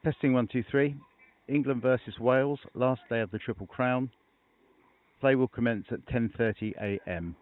Testing 123. England versus Wales, last day of the Triple Crown. Play will commence at 10:30 a.m.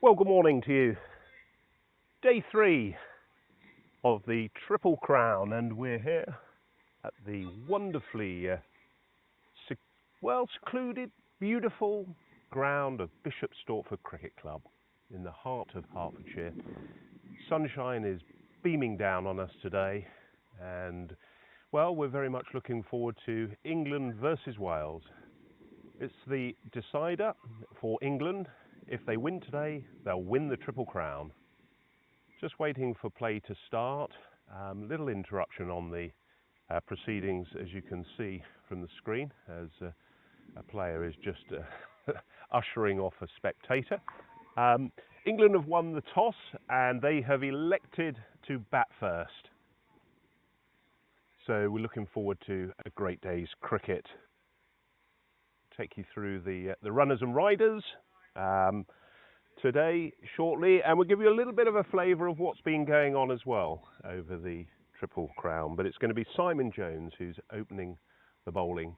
Well, good morning to you. Day 3 of the Triple Crown, and we're here at the wonderfully secluded, beautiful ground of Bishop Stortford Cricket Club in the heart of Hertfordshire. Sunshine is beaming down on us today, and well, we're very much looking forward to England versus Wales. It's the decider for England. If they win today, they'll win the Triple Crown. Just waiting for play to start. Little interruption on the proceedings, as you can see from the screen, as a player is just ushering off a spectator. England have won the toss and they have elected to bat first. So we're looking forward to a great day's cricket. Take you through the runners and riders today shortly, and we'll give you a little bit of a flavour of what's been going on as well over the Triple Crown. But it's going to be Simon Jones who's opening the bowling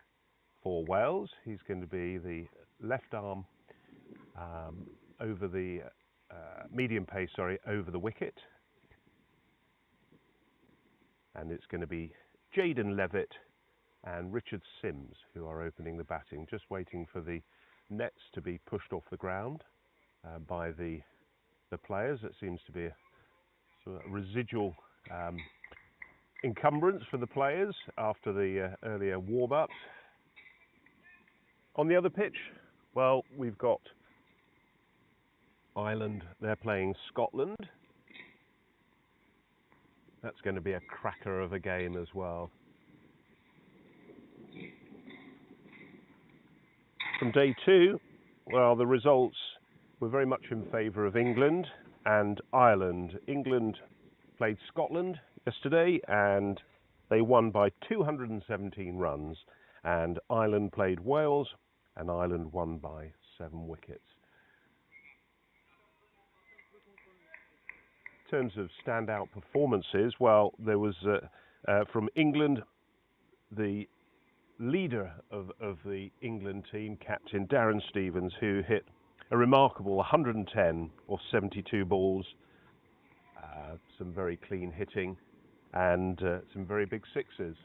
for Wales. He's going to be the left arm over the medium pace, over the wicket, and it's going to be Jaden Levitt and Richard Sims who are opening the batting, just waiting for the nets to be pushed off the ground by the players. It seems to be a sort of residual encumbrance for the players after the earlier warm-ups. On the other pitch, well, we've got Ireland. They're playing Scotland. That's going to be a cracker of a game as well. From day 2, well, the results were very much in favour of England and Ireland. England played Scotland yesterday and they won by 217 runs, and Ireland played Wales and Ireland won by 7 wickets. In terms of standout performances, well, there was from England, the leader of the England team, captain Darren Stevens, who hit a remarkable 110 off 72 balls, some very clean hitting and some very big sixes.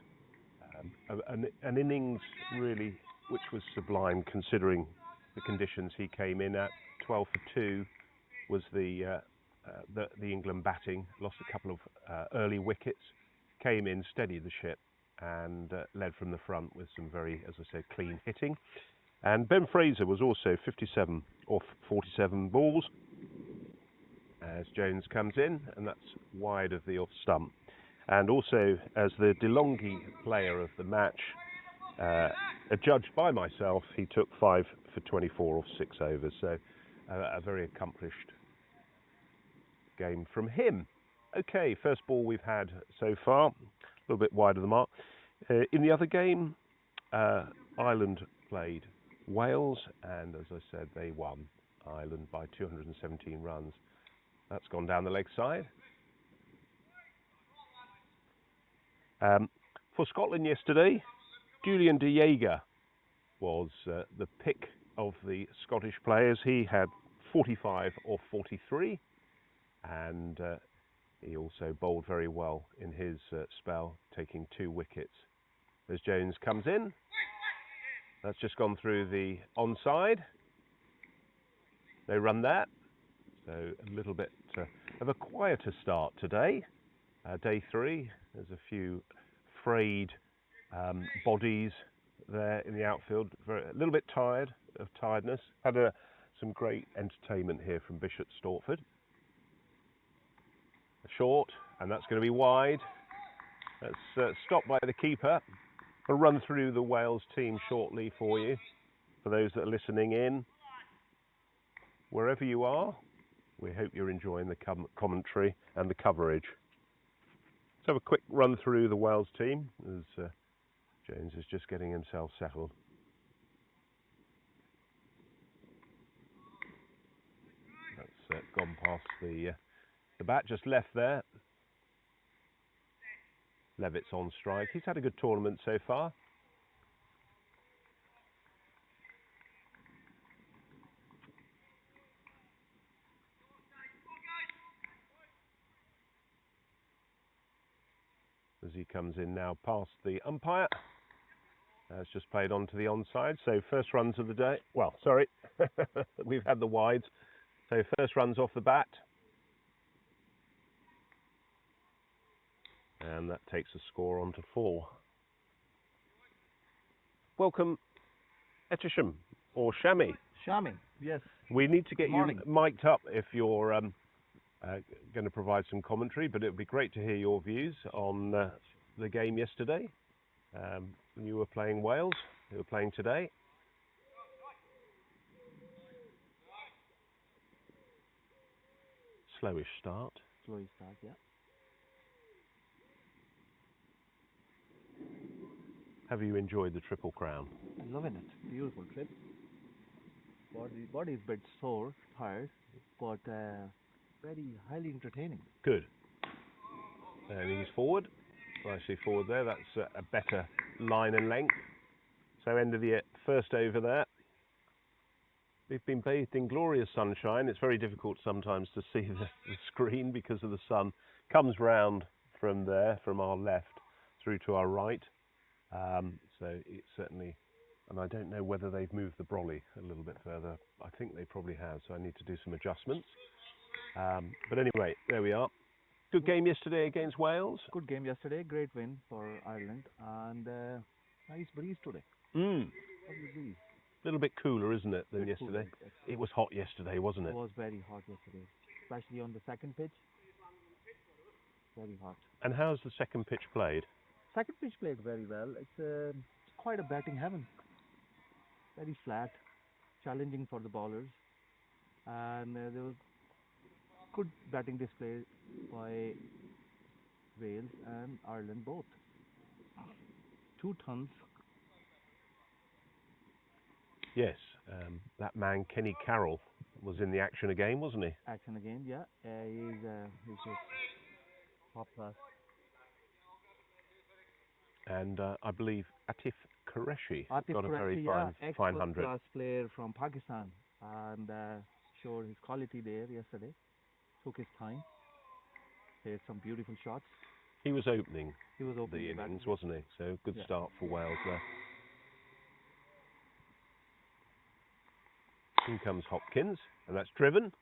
An innings really which was sublime considering the conditions he came in at. 12 for 2 was the England batting, lost a couple of early wickets, came in, steadied the ship and led from the front with some very, as I said, clean hitting. And Ben Fraser was also 57 off 47 balls as Jones comes in, and that's wide of the off stump. And also as the DeLonghi player of the match, adjudged by myself, he took 5 for 24 off 6 overs. So a very accomplished game from him. Okay, first ball we've had so far, a little bit wide of the mark. In the other game, Ireland played Wales, and as I said, they won. Ireland by 217 runs. That's gone down the leg side. For Scotland yesterday, Julian de Jager was the pick of the Scottish players. He had 45 off 43, and he also bowled very well in his spell, taking 2 wickets. As Jones comes in, that's just gone through the onside. They run that, so a little bit of a quieter start today. Day 3, there's a few frayed bodies there in the outfield, a little bit tired of tiredness. Had some great entertainment here from Bishop Stortford. Short, and that's going to be wide. That's stopped by the keeper. I'll run through the Wales team shortly for you, for those that are listening in. Wherever you are, we hope you're enjoying the commentary and the coverage. Let's have a quick run through the Wales team as Jones is just getting himself settled. That's gone past the bat, just left there. Levitt's on strike. He's had a good tournament so far. as he comes in now past the umpire. It's just played on to the onside. So first runs of the day. Well, sorry, we've had the wides. So first runs off the bat. And that takes the score on to 4. Welcome, Etisham, or Shami. Shami, yes. We need to get you morning. mic'd up if you're going to provide some commentary, but it would be great to hear your views on the game yesterday. You were playing Wales, you were playing today. Slowish start. Slowish start, yeah. Have you enjoyed the Triple Crown? I'm loving it. Beautiful trip. Body is a bit sore, tired, but very highly entertaining. Good. And he's forward. Nicely forward there. That's a better line and length. So end of the first over there. We've been bathed in glorious sunshine. It's very difficult sometimes to see the screen because of the sun. Comes round from there, from our left, through to our right. So it's certainly, and I don't know whether they've moved the brolly a little bit further. I think they probably have, so I need to do some adjustments. But anyway, there we are. Good game yesterday against Wales. Good game yesterday. Great win for Ireland, and nice breeze today. Lovely breeze. A little bit cooler, isn't it, than yesterday? It was hot yesterday, wasn't it? It was very hot yesterday, especially on the second pitch. Very hot. And how's the second pitch played? Second pitch played very well. It's quite a batting heaven. Very flat, challenging for the bowlers, and there was good batting display by Wales and Ireland both. 2 tons. Yes, that man Kenny Carroll was in the action again, wasn't he? Action again, yeah. He's just top class. And I believe Atif Qureshi Atif got a very Qureshi, fine 100. Class player from Pakistan, and showed his quality there yesterday. Took his time. Played some beautiful shots. He was opening. He was opening the innings, wasn't he? So good start for Wales there. In comes Hopkins, and that's driven.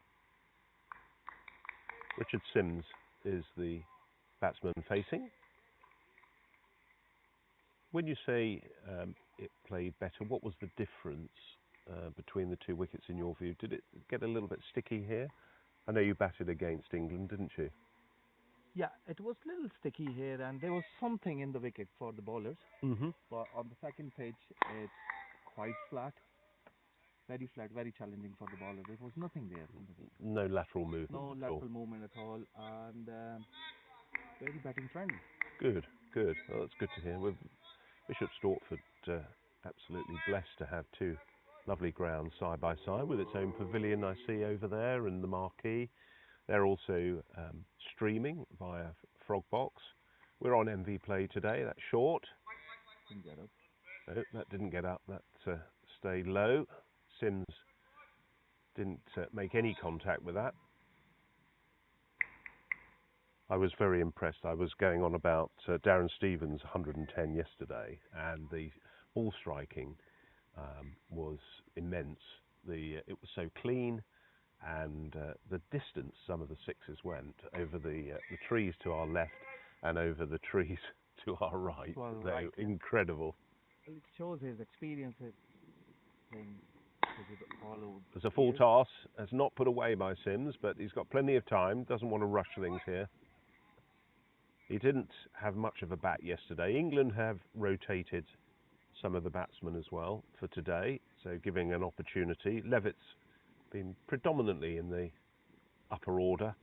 Richard Sims is the batsman facing. When you say it played better, what was the difference between the 2 wickets in your view? Did it get a little bit sticky here? I know you batted against England, didn't you? Yeah, it was a little sticky here, and there was something in the wicket for the bowlers. But on the second pitch, it's quite flat. Very flat, very challenging for the bowler. There was nothing there. No lateral movement. No lateral movement at all, and very batting friendly. Good. Well, that's good to hear. Bishop Stortford, absolutely blessed to have 2 lovely grounds side by side with its own pavilion I see over there and the marquee. They're also streaming via Frogbox. We're on MV Play today. That's short. Didn't get up. No, that didn't get up. That stayed low. Sims didn't make any contact with that. I was very impressed. I was going on about Darren Stevens' 110 yesterday, and the ball striking was immense. It was so clean, and the distance some of the sixes went over the trees to our left and over the trees to our right. Well, They were incredible. Well, it shows his experience playing all over. There's a full toss. It's not put away by Sims, but he's got plenty of time. Doesn't want to rush things here. He didn't have much of a bat yesterday. England have rotated some of the batsmen as well for today, so giving an opportunity. Levitt's been predominantly in the upper order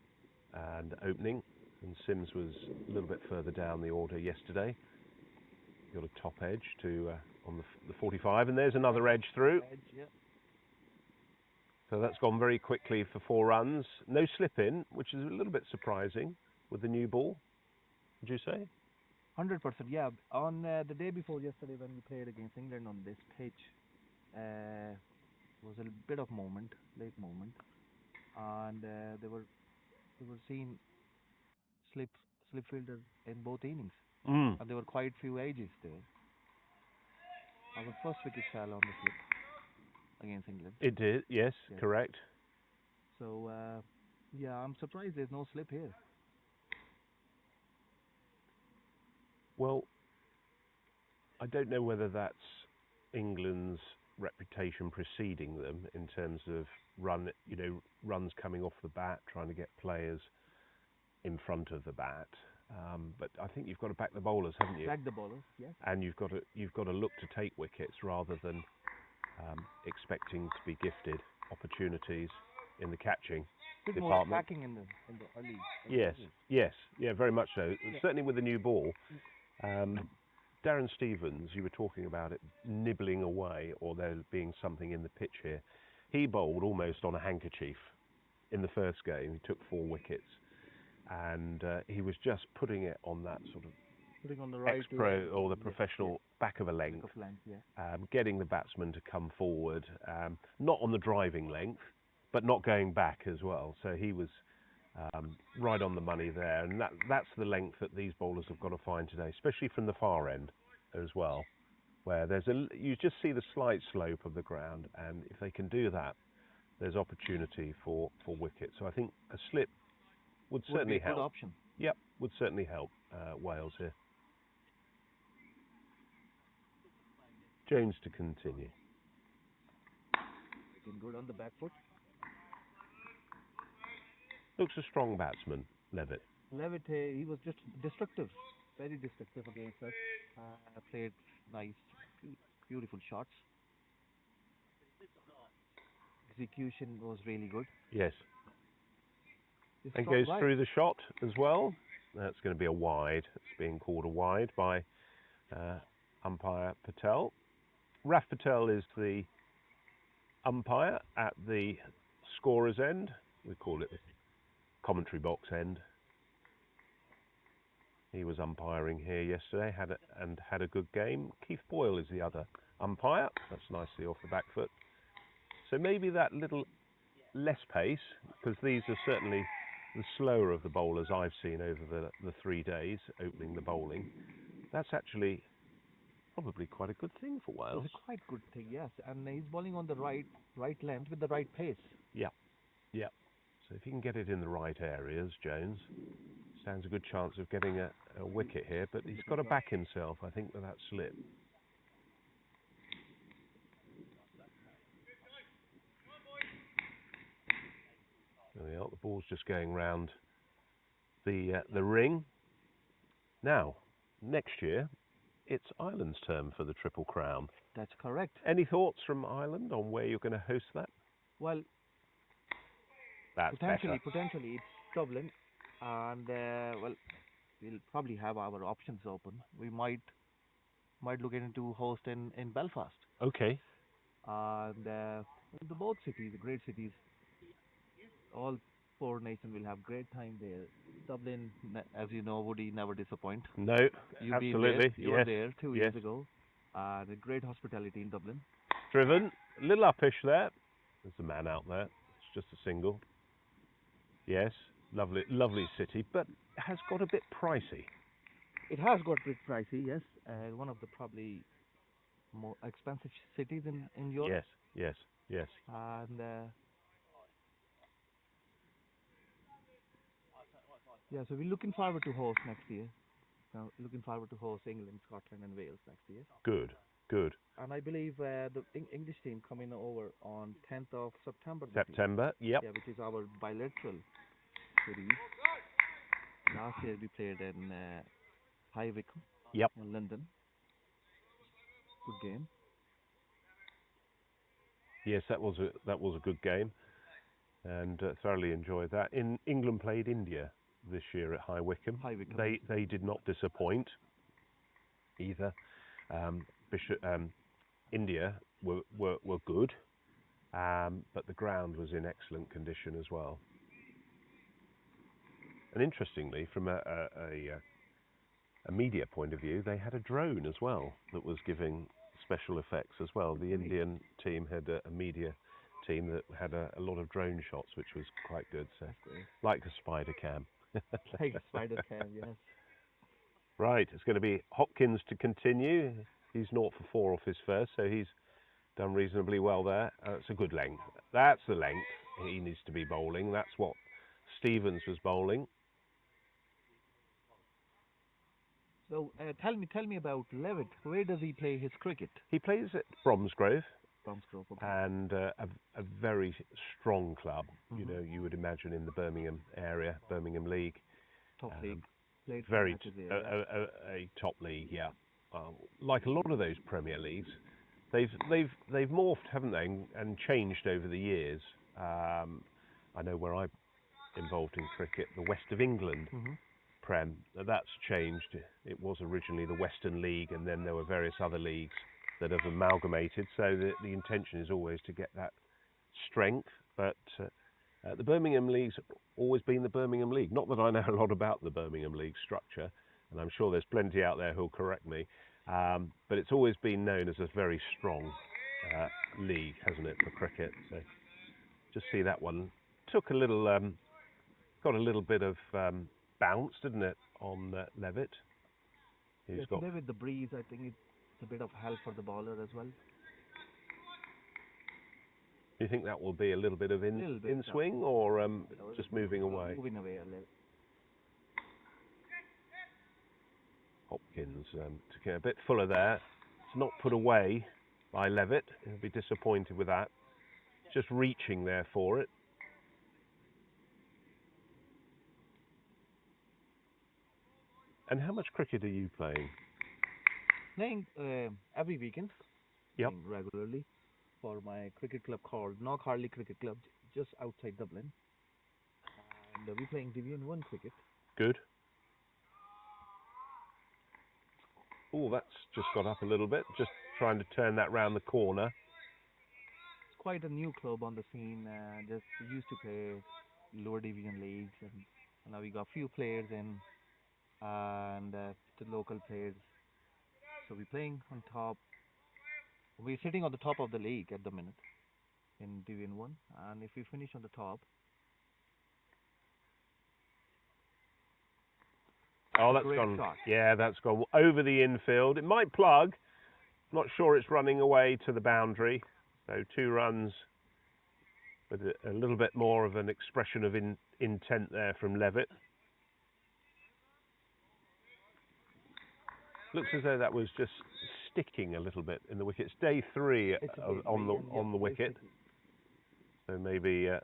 and opening, and Sims was a little bit further down the order yesterday. Got a top edge to on the 45, and there's another edge through. So that's gone very quickly for 4 runs. No slip in, which is a little bit surprising with the new ball. Would you say? 100%, yeah. On the day before yesterday, when we played against England on this pitch, was a bit of late movement, and they were seeing slip fielders in both innings. Mm. and there were quite few ages there. Our first wicket fell on the slip against England. It did, yes, Yes. correct. So, yeah, I'm surprised there's no slip here. Well, I don't know whether that's England's reputation preceding them in terms of runs coming off the bat, trying to get players in front of the bat. But I think you've got to back the bowlers, haven't you? Back the bowlers, yes. And you've got to look to take wickets rather than expecting to be gifted opportunities in the catching Bit more department. attacking in the early. Yes, stages. yes, yeah, very much so. Yeah. Certainly with the new ball. Darren Stevens, you were talking about it nibbling away or there being something in the pitch here. He bowled almost on a handkerchief in the first game. He took 4 wickets and he was just putting it on that sort of Putting on the right ex-pro leg. or the Yes, professional yes. back of a Back length, of length, yeah. getting the batsman to come forward, not on the driving length, but not going back as well. So he was right on the money there, and that's the length that these bowlers have got to find today, especially from the far end as well, where you just see the slight slope of the ground, and if they can do that, there's opportunity for wickets. So I think a slip would Would certainly be a help. good option. Yep, would certainly help Wales here. Jones to continue. Looking good on the back foot. Looks a strong batsman, Levitt. Levitt, he was just destructive, very destructive against us. Played nice, beautiful shots. Execution was really good. Yes. Just And shot goes right. through the shot as well. That's going to be a wide. It's being called a wide by umpire Patel. Raf Patel is the umpire at the scorer's end. We call it the commentary box end. He was umpiring here yesterday, had a good game. Keith Boyle is the other umpire. That's nicely off the back foot. So maybe that little less pace, because these are certainly the slower of the bowlers I've seen over the 3 days opening the bowling. That's actually probably quite a good thing for Wales. It's a quite good thing, yes. And he's bowling on the right length with the right pace. Yeah. So if you can get it in the right areas, Jones stands a good chance of getting a wicket here, but he's got to back himself, I think, with that slip. There we are, the ball's just going round the ring. Now, next year, it's Ireland's turn for the Triple Crown. That's correct. Any thoughts from Ireland on where you're going to host that? Well, That's potentially better. it's Dublin, and well, we'll probably have our options open. We might look into host in Belfast, Okay. and the both cities, great cities. All 4 nations will have great time there. Dublin, as you know, Woody never disappoint. No, You've been absolutely. there. You were Yes. there 2 Yes. years ago. The great hospitality in Dublin. Driven. A little uppish there. There's a man out there. It's just a single. Yes. Lovely city, but it has got a bit pricey. It has got a bit pricey, yes. One of the probably more expensive cities in Europe. Yes. And yeah, so we're looking forward to host next year. Looking forward to host England, Scotland, and Wales next year. Good. And I believe the English team coming over on 10th of September. September, yep. Yeah, which is our bilateral series. Last year we played in High Wycombe. Yep. In London. Good game. Yes, that was a good game, and thoroughly enjoyed that. England played India this year at High Wycombe. They did not disappoint either. India were good, but the ground was in excellent condition as well. And interestingly, from a media point of view, they had a drone as well that was giving special effects as well. The Indian team had a media team that had a lot of drone shots, which was quite good. So, like a spider cam. Like a spider cam, yes. Right, it's going to be Hopkins to continue. He's 0 for 4 off his first, so he's done reasonably well there. That's a good length. That's the length he needs to be bowling. That's what Stevens was bowling. So tell me about Levitt. Where does he play his cricket? He plays at Bromsgrove, Bromsgrove, okay. and a very strong club. You Mhm. know, you would imagine in the Birmingham area, Birmingham League. Top league. Played some Very matches there. Yeah. a top league, yeah. Like a lot of those Premier Leagues, they've morphed, haven't they, and changed over the years. I know where I'm involved in cricket, the West of England Mhm. Prem. That's changed. It was originally the Western League, and then there were various other leagues that have amalgamated. So the intention is always to get that strength, but the Birmingham League's always been the Birmingham League. Not that I know a lot about the Birmingham League structure, and I'm sure there's plenty out there who'll correct me, but it's always been known as a very strong league, hasn't it, for cricket? So just see that one took a little, got a little bit of bounce, didn't it, on Levitt? Yes, today with the breeze, I think it's a bit of help for the bowler as well. Do you think that will be a little bit of in swing, or just moving away? Moving away a little. Hopkins to get a bit fuller there. It's not put away by Levitt. He'll be disappointed with that. Just reaching there for it. And how much cricket are you playing? Playing every weekend. Yep. Playing regularly for my cricket club called Knock Harley Cricket Club, just outside Dublin. And we're playing Division 1 cricket. Good. Oh, that's just got up a little bit. Just trying to turn that round the corner. It's quite a new club on the scene. Just used to play lower division leagues, and now we got few players in, and the local players. So we're playing on top. We're sitting on the top of the league at the minute in Division 1, and if we finish on the top, oh, that's gone. Shot. Yeah, that's gone over the infield. It might plug. Not sure it's running away to the boundary. So 2 runs with a little bit more of an expression of intent there from Levitt. Looks as though that was just sticking a little bit in the wicket. It's day 3 on the wicket. So maybe that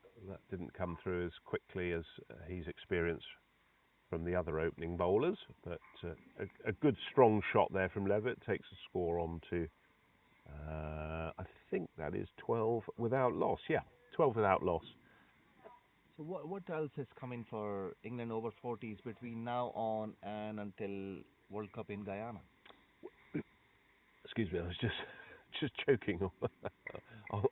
didn't come through as quickly as he's experienced from the other opening bowlers, but a good strong shot there from Levitt takes the score on to I think that is 12 without loss. Yeah, 12 without loss. So what else is coming for England over 40s between now on and until World Cup in Guyana? Excuse me, I was just choking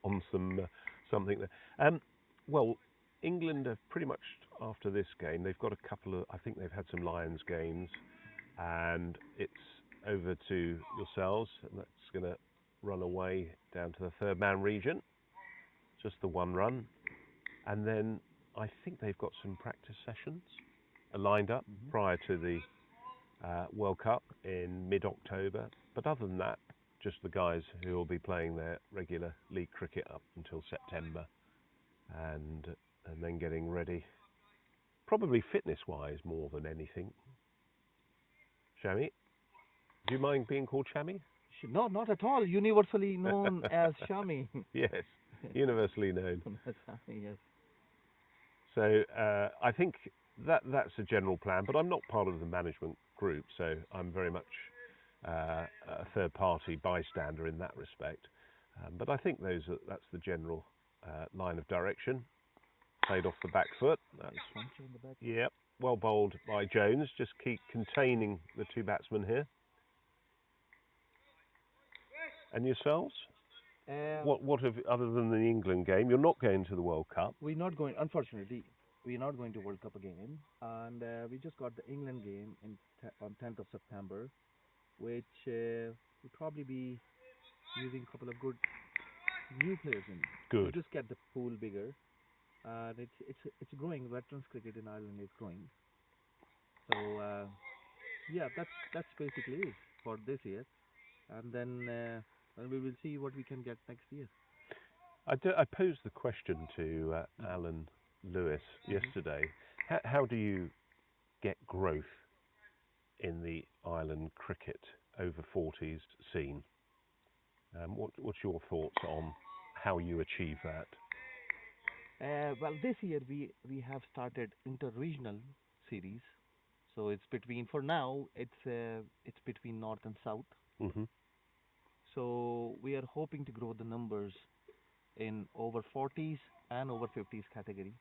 on something there. Well, England have pretty much, after this game, they've got a couple of, I think they've had some Lions games, and it's over to yourselves, and that's going to run away down to the third man region, just the 1 run, and then I think they've got some practice sessions lined up prior to the World Cup in mid-October, but other than that, just the guys who will be playing their regular league cricket up until September, and then getting ready, probably fitness-wise more than anything. Shami, do you mind being called Shami? No, not at all. Universally known as Shami. Yes, universally known. Shami, yes. So I think that's a general plan, but I'm not part of the management group, so I'm very much a third-party bystander in that respect. But I think that's the general line of direction. Played off the back foot. Yep, well bowled by Jones. Just keep containing the 2 batsmen here. And yourselves? What have, other than the England game, you're not going to the World Cup? We're not going, unfortunately. We're not going to World Cup again, and we just got the England game on 10th of September, which will probably be using a couple of good new players in. Good. We'll just get the pool bigger, and it's growing. Veterans cricket in Ireland is growing, so Yeah, that's basically it for this year, and then we will see what we can get next year. I posed the question to Alan Lewis yesterday. How do you get growth in the Ireland cricket over 40s scene? What's your thoughts on how you achieve that? Well, this year we have started inter-regional series, so it's between for now it's between north and south. Hmm. So we are hoping to grow the numbers in over 40s and over 50s category,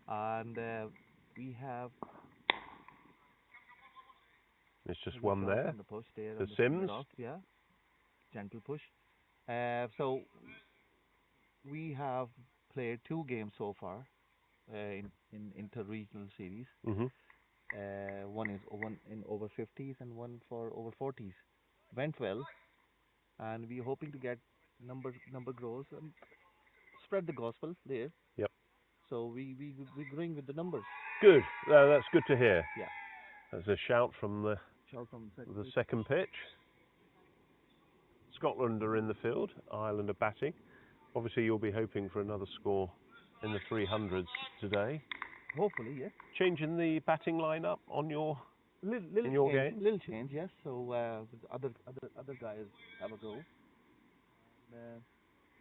and we have It's a just good one shot there on the push there for on the Sims. off, yeah, gentle push. So we have played 2 games so far in inter-regional series. Hmm. One in over 50s and one for over 40s. Went well, and we're hoping to get number grows and spread the gospel there. Yep. So we're growing with the numbers. Good. That's good to hear. Yeah. There's a shout from the Shout from the second pitch. Scotland are in the field. Ireland are batting. Obviously, you'll be hoping for another score in the 300s today. Hopefully, yes. Changing the batting lineup on your Little in your change, game. little change, yes. So with other guys have a go. And,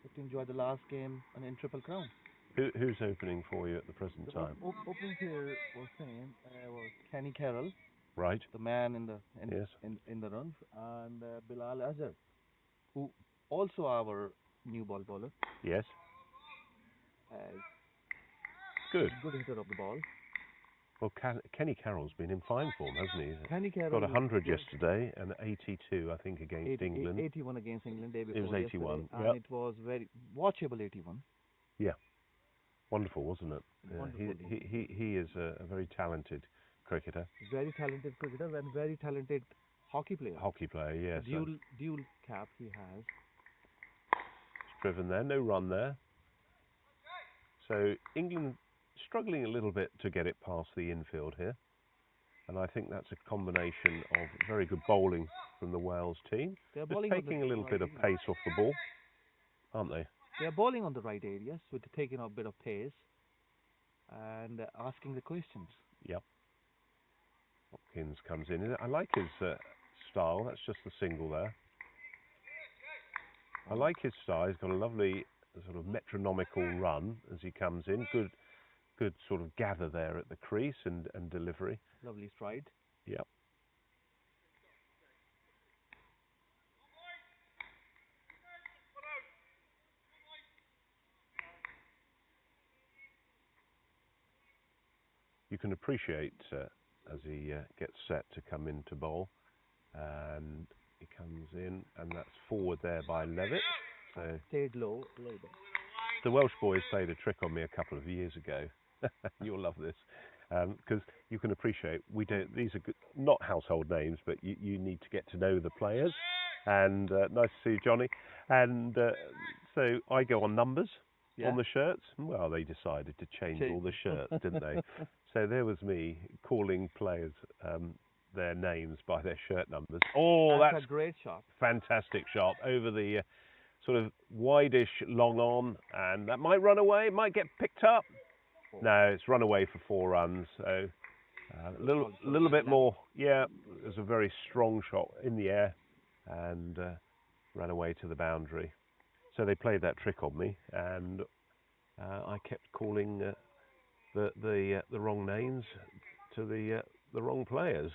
hope to enjoy the last game and in Triple Crown. Who's opening for you at the present The time? opening here was saying was Kenny Carroll, Right. the man in the Yes. in the runs, and Bilal Azhar, who also our new ball bowler. Yes. Uh, Good. good hitter of the ball. Well, Kenny Carroll's been in fine form, hasn't he? Kenny Got Carroll 100 yesterday and 82, I think, against England. 81 against England day It before was 81. yesterday, and Yep. it was very watchable 81. Yeah. Wonderful, wasn't it? Wonderful. He is a very talented cricketer. Very talented cricketer and very talented hockey player. Hockey player, yes. Dual cap he has. It's driven there, no run there. So England struggling a little bit to get it past the infield here. And I think that's a combination of very good bowling from the Wales team. They're Just bowling taking a little bit of pace off the ball, aren't they? They're bowling on the right areas with taking a bit of pace and asking the questions. Yep. Hopkins comes in. I like his style. That's just the single there. I like his style. He's got a lovely sort of metronomical run as he comes in. Good sort of gather there at the crease and delivery. Lovely stride. Yep. You can appreciate as he gets set to come into bowl, and he comes in, and that's forward there by Levitt. So stayed low a little bit. The Welsh boys played a trick on me a couple of years ago. You'll love this, because you can appreciate we don't. These are good, not household names, but you need to get to know the players. And nice to see you, Johnny. And so I go on numbers. Yeah. On the shirts. Well, they decided to change all the shirts, didn't they? So there was me calling players their names by their shirt numbers. Oh, that's a great shot. Fantastic shot over the sort of wide-ish long on, and that might run away, might get picked up. No, it's run away for 4 runs. So a little bit more. Yeah, it was a very strong shot in the air and ran away to the boundary. So they played that trick on me, and I kept calling the wrong names to the wrong players.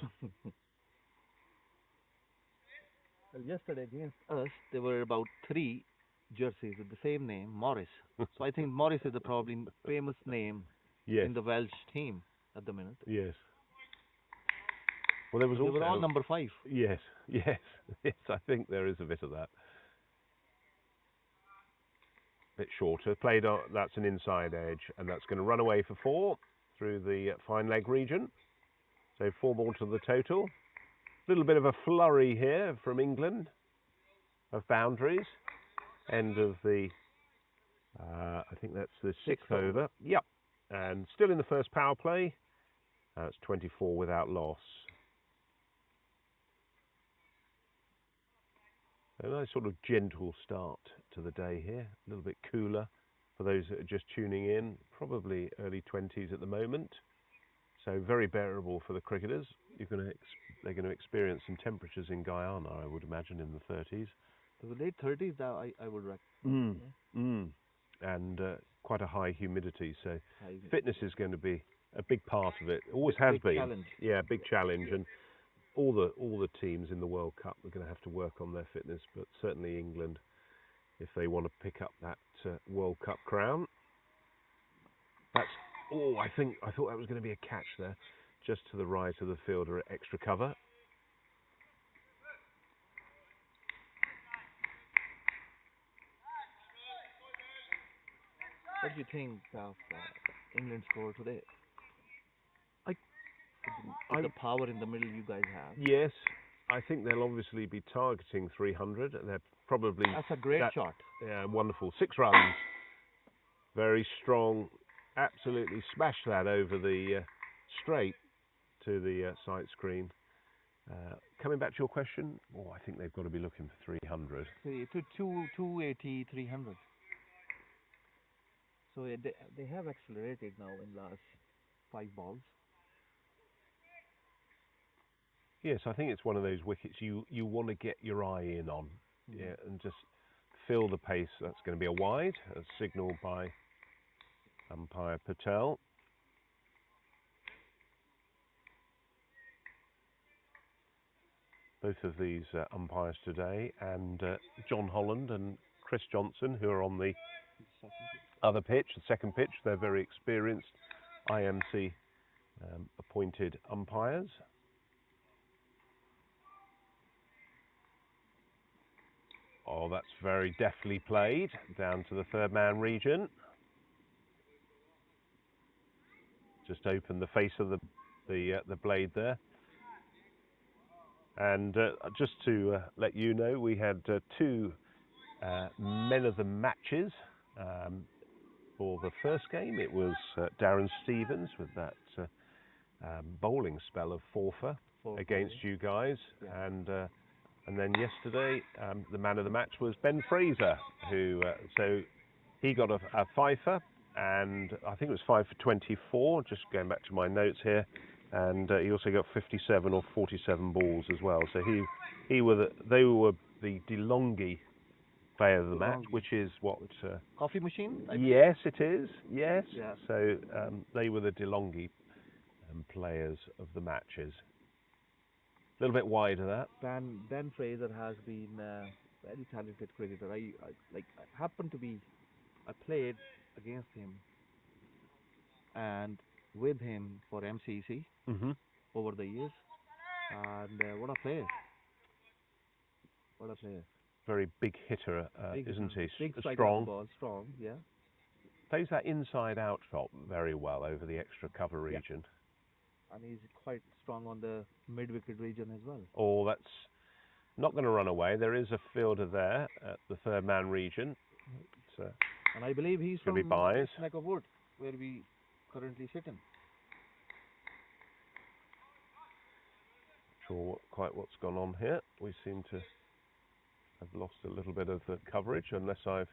Well, yesterday against us, there were about 3 jerseys with the same name, Morris. So I think Morris is the probably famous name in the Welsh team at the minute. Yes. Well, there was also. They were all number 5. Yes, yes, yes. I think there is a bit of that. Bit shorter. Played on. That's an inside edge, and that's going to run away for 4 through the fine leg region. So 4 more to the total. Little bit of a flurry here from England of boundaries. End of the. I think that's the 6th over. Yep. And still in the first power play. It's 24 without loss. A nice sort of gentle start to the day here. A little bit cooler for those that are just tuning in. Probably early 20s at the moment. So very bearable for the cricketers. They're going to experience some temperatures in Guyana, I would imagine, in the 30s. The late 30s, I would recommend. And quite a high humidity. So fitness is going to be a big part of it. Always has been. Challenge. Yeah, big challenge. And all the teams in the World Cup are going to have to work on their fitness, but certainly England, if they want to pick up that World Cup crown. That's I thought that was going to be a catch there, just to the right of the fielder at extra cover. What do you think of England's score today? With the power in the middle you guys have. Yes, I think they'll obviously be targeting 300. They're probably... That's a great shot. Yeah, wonderful. 6 runs. Very strong. Absolutely smashed that over the straight to the sight screen. Coming back to your question, I think they've got to be looking for 300. To 280, 300. So they have accelerated now in last 5 balls. Yes, I think it's one of those wickets you want to get your eye in on, yeah, and just feel the pace. That's going to be a wide, as signalled by umpire Patel. Both of these umpires today, and John Holland and Chris Johnson, who are on the other pitch, the second pitch. They're very experienced IMC appointed umpires. Oh, that's very deftly played down to the third man region. Just opened the face of the blade there. And just to let you know, we had 2 men of the matches for the first game. It was Darren Stevens with that bowling spell of 4 against you guys, yeah. And then yesterday the man of the match was Ben Fraser, who so he got a 5-er, and I think it was 5 for 24. Just going back to my notes here, and he also got 57 or 47 balls as well. So they were the DeLonghi player of the match, which is what coffee machine? Yes, it is. Yes. Yeah. So they were the DeLonghi players of the matches. A little bit wide of that. Ben Fraser has been a very talented cricketer. I played against him and with him for MCC over the years, and what a player! What a player! Very big hitter, isn't he? Big strong. Ball, strong, yeah. Plays that inside-out shot very well over the extra cover region. Yeah. And he's quite strong on the mid-wicket region as well. Oh, that's not going to run away. There is a fielder there at the third man region. And I believe he's from neck of wood, where we currently sit in. Not sure quite what's gone on here. We seem to have lost a little bit of the coverage, unless I've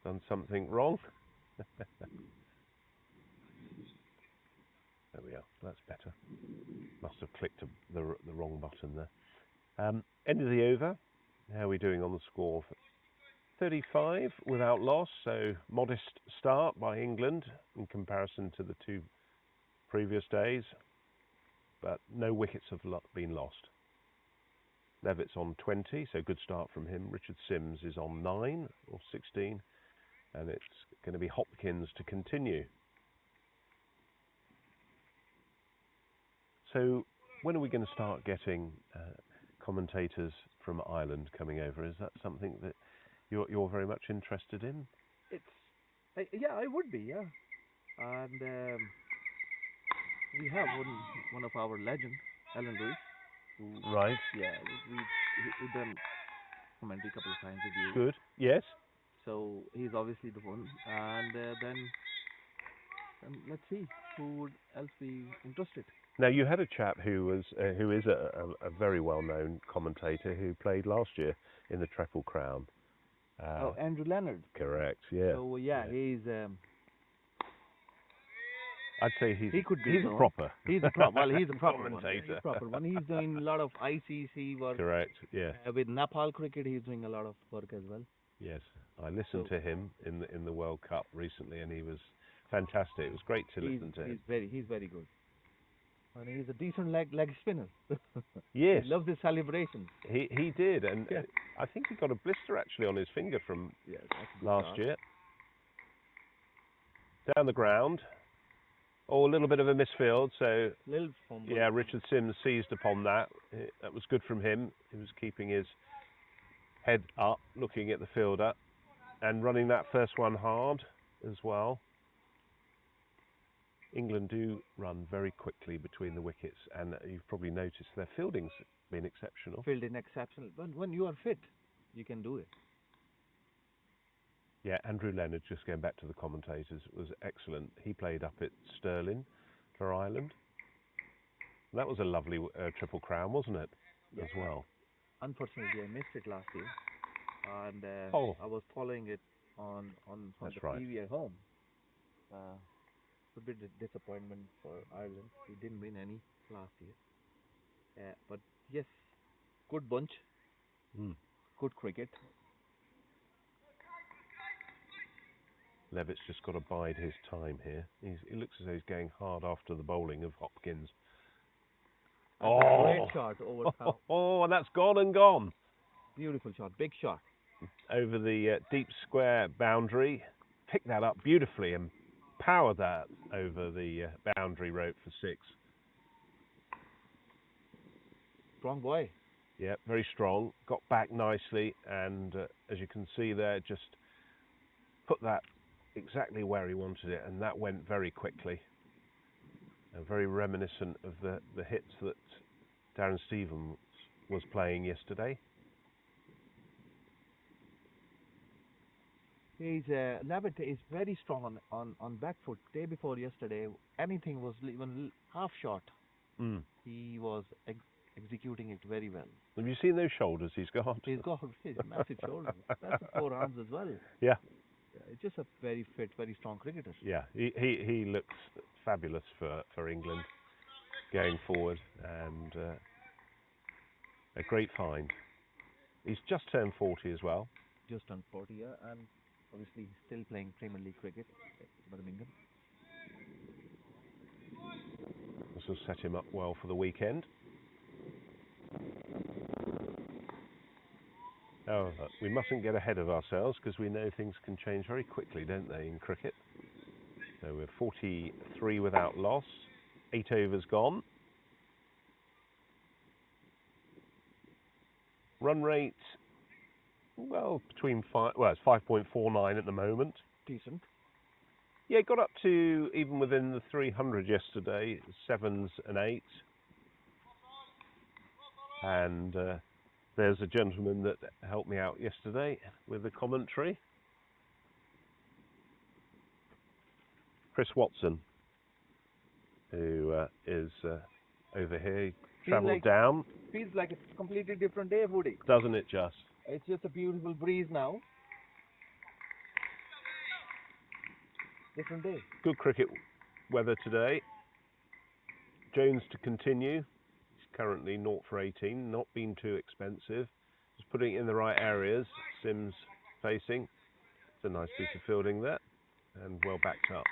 done something wrong. There we are. That's better. Must have clicked the wrong button there. End of the over. How are we doing on the score? 35 without loss, so modest start by England in comparison to the 2 previous days. But no wickets have been lost. Levitt's on 20, so good start from him. Richard Sims is on 9 or 16, and it's going to be Hopkins to continue. So when are we going to start getting commentators from Ireland coming over? Is that something that you're very much interested in? Yeah, I would be, yeah. And we have one of our legends, Alan Lewis. Right. Yeah, we've done commentary a couple of times with you. Good. Yes. So he's obviously the one, and then let's see who would else be interested. Now you had a chap who is a very well-known commentator who played last year in the Triple Crown. Andrew Leonard. Correct. Yeah. So yeah, he's I'd say he's a proper. He's a proper. Well, he's a proper commentator. One. He's a proper one. He's doing a lot of ICC work. Correct. Yeah. With Nepal cricket, he's doing a lot of work as well. Yes, I listened to him in the World Cup recently, and he was fantastic. It was great to listen to him. He's very good. And he's a decent leg spinner. Yes. He loves his celebrations. He did, and I think he got a blister actually on his finger from last year. Down the ground. Oh, a little bit of a misfield, so yeah, Richard Sims seized upon that. That was good from him. He was keeping his head up, looking at the fielder, and running that first one hard as well. England do run very quickly between the wickets, and you've probably noticed their fielding's been exceptional. Fielding exceptional. When you are fit, you can do it. Yeah, Andrew Leonard, just going back to the commentators, was excellent. He played up at Stirling for Ireland. That was a lovely Triple Crown, wasn't it? Yeah. As well. Unfortunately, I missed it last year, and I was following it on the TV at home. A bit of disappointment for Ireland. We didn't win any last year. But yes, good bunch. Good cricket. Levitt's just got to bide his time here. He looks as though he's going hard after the bowling of Hopkins. Great shot over top. Oh, and that's gone and gone. Beautiful shot, big shot. Over the deep square boundary. Picked that up beautifully and powered that over the boundary rope for 6. Strong boy. Yeah, very strong. Got back nicely, and as you can see there, just put that exactly where he wanted it, and that went very quickly. Very reminiscent of the hits that Darren Stevens was playing yesterday. Levitt is very strong on back foot. Day before yesterday, anything was even half shot. He was executing it very well. Have you seen those shoulders he's got? He's got massive shoulders, massive forearms as well. Yeah. It's just a very fit, very strong cricketer. Yeah, he looks fabulous for England going forward, and a great find. He's just turned 40 as well. Just turned 40, yeah, and obviously still playing Premier League cricket at Birmingham. This will set him up well for the weekend. However, we mustn't get ahead of ourselves because we know things can change very quickly, don't they, in cricket? So we're 43 without loss, 8 overs gone. Run rate, well, it's 5.49 at the moment. Decent. Yeah, got up to even within the 300 yesterday, 7s and 8s. And there's a gentleman that helped me out yesterday with the commentary. Chris Watson, who is over here. He travelled down. Feels like a completely different day, Woody. Doesn't it just? It's just a beautiful breeze now. Different day. Good cricket weather today. Jones to continue. Currently 0 for 18, not being too expensive. Just putting it in the right areas. Sims facing. It's a nice piece of fielding there, and well backed up.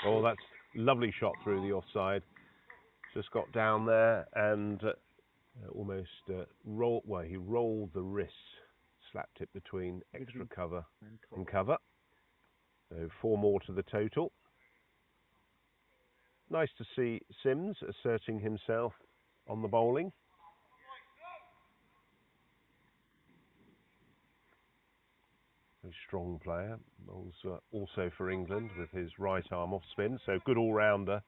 Oh, that's lovely shot through the offside. Just got down there and almost rolled. Well, he rolled the wrists, slapped it between extra cover and cover. So 4 more to the total. Nice to see Sims asserting himself on the bowling. A strong player, also for England with his right arm off spin. So good all rounder.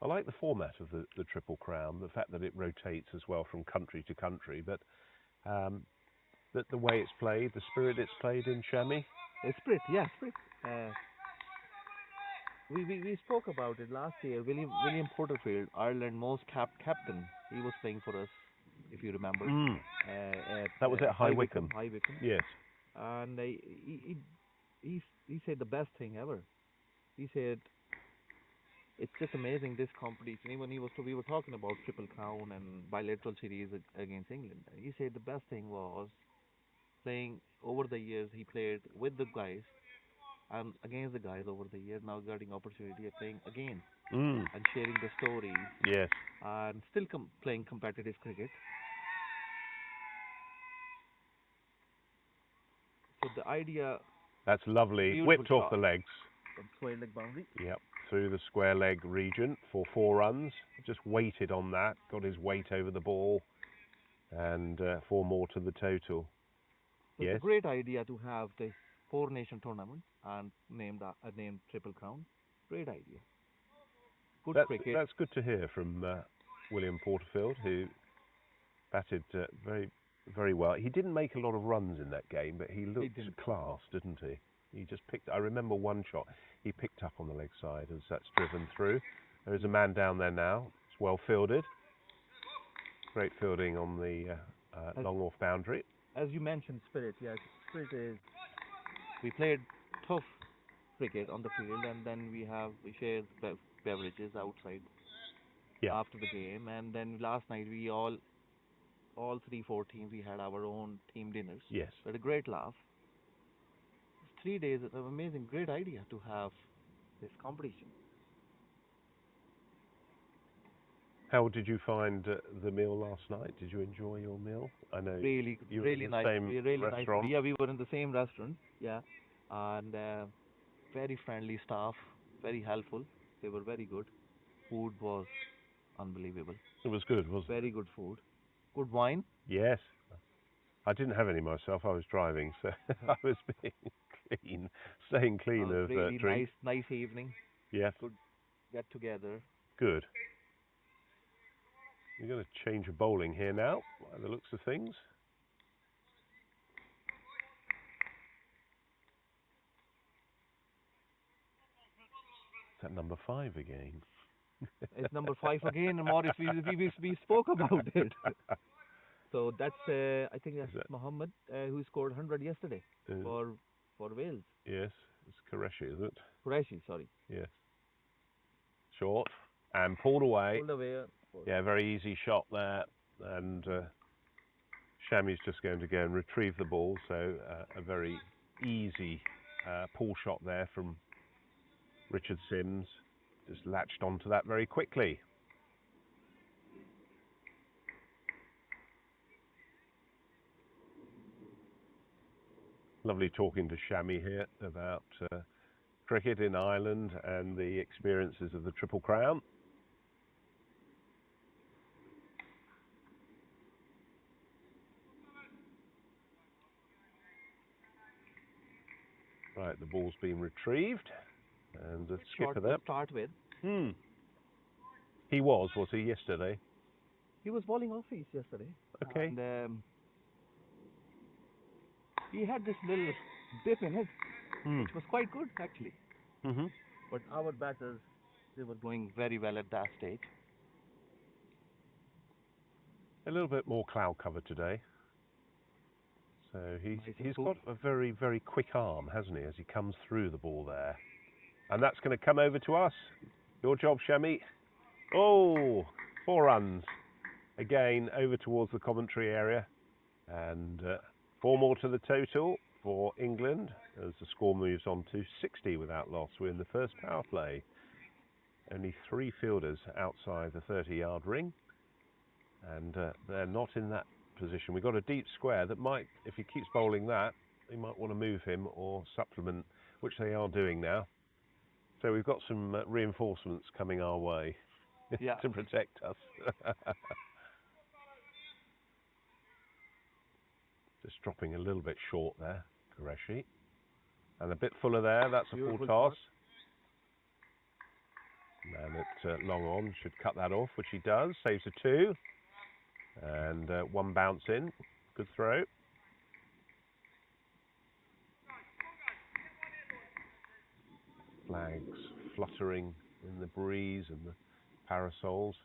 I like the format of the Triple Crown, the fact that it rotates as well from country to country, but that the way it's played, the spirit it's played in, Shami. Spirit, yeah, Spirit. We spoke about it last year. William Porterfield, Ireland most captain. He was playing for us, if you remember. That was at High Wycombe. High Wycombe. Yes. And he said the best thing ever. He said it's just amazing, this competition. Even we were talking about Triple Crown and bilateral series against England. He said the best thing was playing over the years. He played with the guys and against the guys over the year. Now getting opportunity of playing again and sharing the stories. Yes. And still playing competitive cricket. So the idea. That's lovely. Whipped off the legs. Square leg boundary. Yep. Through the square leg region for 4 runs. Just waited on that. Got his weight over the ball. And 4 more to the total. It's yes. a great idea to have this 4-nation tournament and named Triple Crown. Great idea. Good cricket. That's good to hear from William Porterfield, who batted very, very well. He didn't make a lot of runs in that game, but he looked class, didn't he? He just picked. I remember one shot he picked up on the leg side as that's driven through. There is a man down there now. It's well fielded. Great fielding on the long off boundary. As you mentioned, Spirit. Yes, Spirit is. We played tough cricket on the field, and then we shared beverages outside after the game, and then last night we all 3-4 teams, we had our own team dinners. Yes. We had a great laugh. 3 days, an amazing, great idea to have this competition. How did you find the meal last night? Did you enjoy your meal? I know really nice. Really nice. Yeah, we were in the same restaurant. Yeah, and very friendly staff, very helpful. They were very good. Food was unbelievable. It was good, wasn't it? Very good food. Good wine. Yes. I didn't have any myself. I was driving, so I was being staying clean of really drink. Nice evening. Yes. Good get together. Good. You're going to change your bowling here now, by the looks of things. Is that number 5 again? It's number 5 again, Morris. We spoke about it. So that's I think that's Mohammed who scored 100 yesterday for Wales. Yes, it's Qureshi, is it? Qureshi, sorry. Yes. Short and pulled away. Yeah, very easy shot there, and Shami's just going to go and retrieve the ball. So a very easy pull shot there from Richard Sims. Just latched onto that very quickly. Lovely talking to Shami here about cricket in Ireland and the experiences of the Triple Crown. Right, the ball's been retrieved, and the skipper there. To start with. He was he, yesterday? He was bowling off-piece yesterday. Okay. And he had this little dip in it, which was quite good, actually. But our batters, they were going very well at that stage. A little bit more cloud cover today. So he's got a very, very quick arm, hasn't he, as he comes through the ball there. And that's going to come over to us. Your job, Shami. Oh, 4 runs. Again, over towards the commentary area. And 4 more to the total for England as the score moves on to 60 without loss. We're in the first power play. Only 3 fielders outside the 30-yard ring. And they're not in that position. We've got a deep square that might, if he keeps bowling that, they might want to move him or supplement, which they are doing now. So we've got some reinforcements coming our way to protect us. Just dropping a little bit short there, Qureshi. And a bit fuller there, that's a full toss. Man at long on should cut that off, which he does. Saves a 2. And 1 bounce in. Good throw. Flags fluttering in the breeze and the parasols.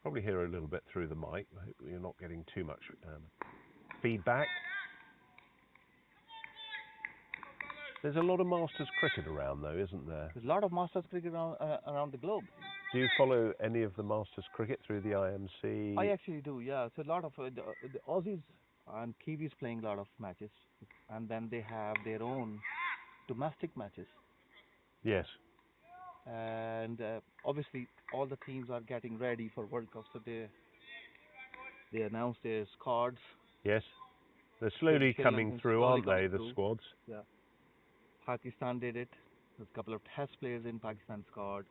Probably hear a little bit through the mic. I hope you're not getting too much feedback. There's a lot of Masters cricket around, though, isn't there? There's a lot of Masters cricket around the globe. Do you follow any of the Masters cricket through the IMC? I actually do, yeah. So a lot of the Aussies and Kiwis playing a lot of matches, and then they have their own domestic matches. Yes. And obviously, all the teams are getting ready for World Cup, so they announced their squads. Yes. They're slowly coming through, aren't they, the squads? Yeah. Pakistan did it. There's a couple of test players in Pakistan squad,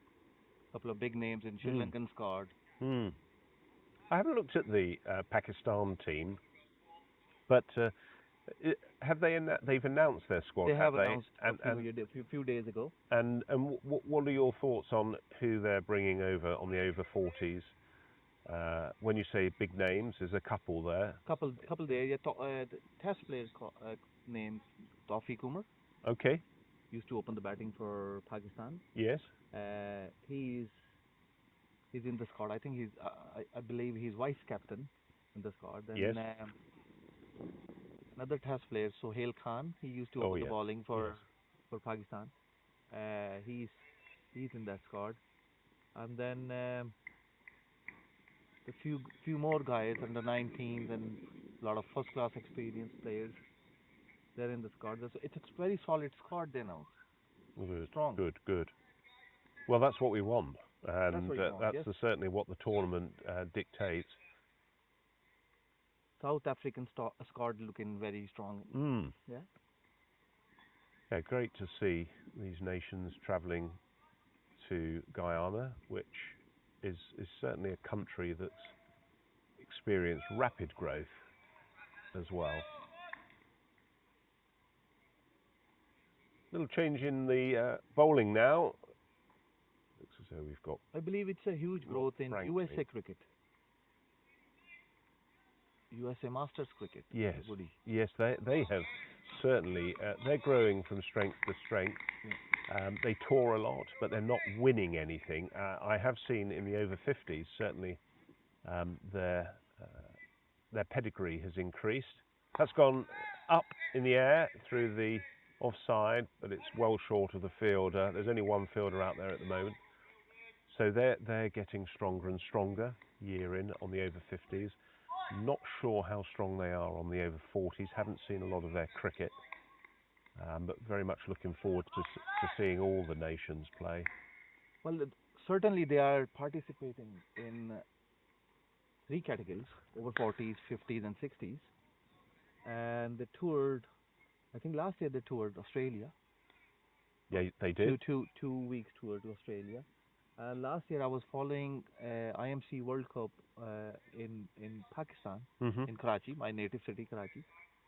a couple of big names in Sri Lankan squad. I haven't looked at the Pakistan team, but have they've announced their squad? They have announced a few days ago. And what are your thoughts on who they're bringing over on the over-40s? When you say big names, there's a couple there. Couple there. Yeah, the test player named Tawfiq Umar. Okay. Used to open the batting for Pakistan. Yes. He's in the squad. I think I believe he's vice captain in the squad. Then, yes. Another test player, Sohail Khan. He used to open the bowling for Pakistan. He's in that squad. And then a few more guys under 19s and a lot of first class experienced players. They're in the squad. It's a very solid squad they now. Good. Strong. Good. Well, that's what we want, and that's yes. Certainly what the tournament dictates. South African squad looking very strong. Yeah. Yeah, great to see these nations travelling to Guyana, which is certainly a country that's experienced rapid growth as well. Little change in the bowling now. Looks as though we've got. I believe it's a huge growth in USA cricket. USA Masters cricket. Yes. Woody. Yes, they have certainly. They're growing from strength to strength. They tour a lot, but they're not winning anything. I have seen in the over 50s certainly their pedigree has increased. That's gone up in the air through the offside, but it's well short of the fielder. There's only one fielder out there at the moment. So they're getting stronger and stronger year in on the over 50s. Not sure how strong they are on the over 40s. Haven't seen a lot of their cricket, but very much looking forward to seeing all the nations play. Well, certainly they are participating in 3 categories: over 40s, 50s, and 60s. And they toured. I think last year they toured Australia. Yeah, they did. 2 weeks tour to Australia. Last year I was following IMC World Cup in Pakistan, in Karachi, my native city, Karachi,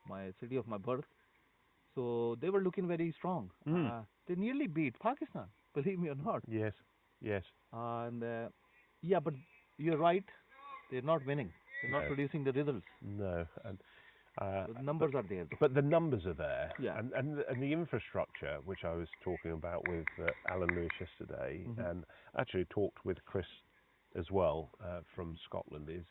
my city of my birth. So they were looking very strong. They nearly beat Pakistan, believe me or not. Yes. And but you're right. They're not winning. They're not producing the results. No. And the numbers are there. But the numbers are there. Yeah. And the infrastructure, which I was talking about with Alan Lewis yesterday, and actually talked with Chris as well from Scotland, is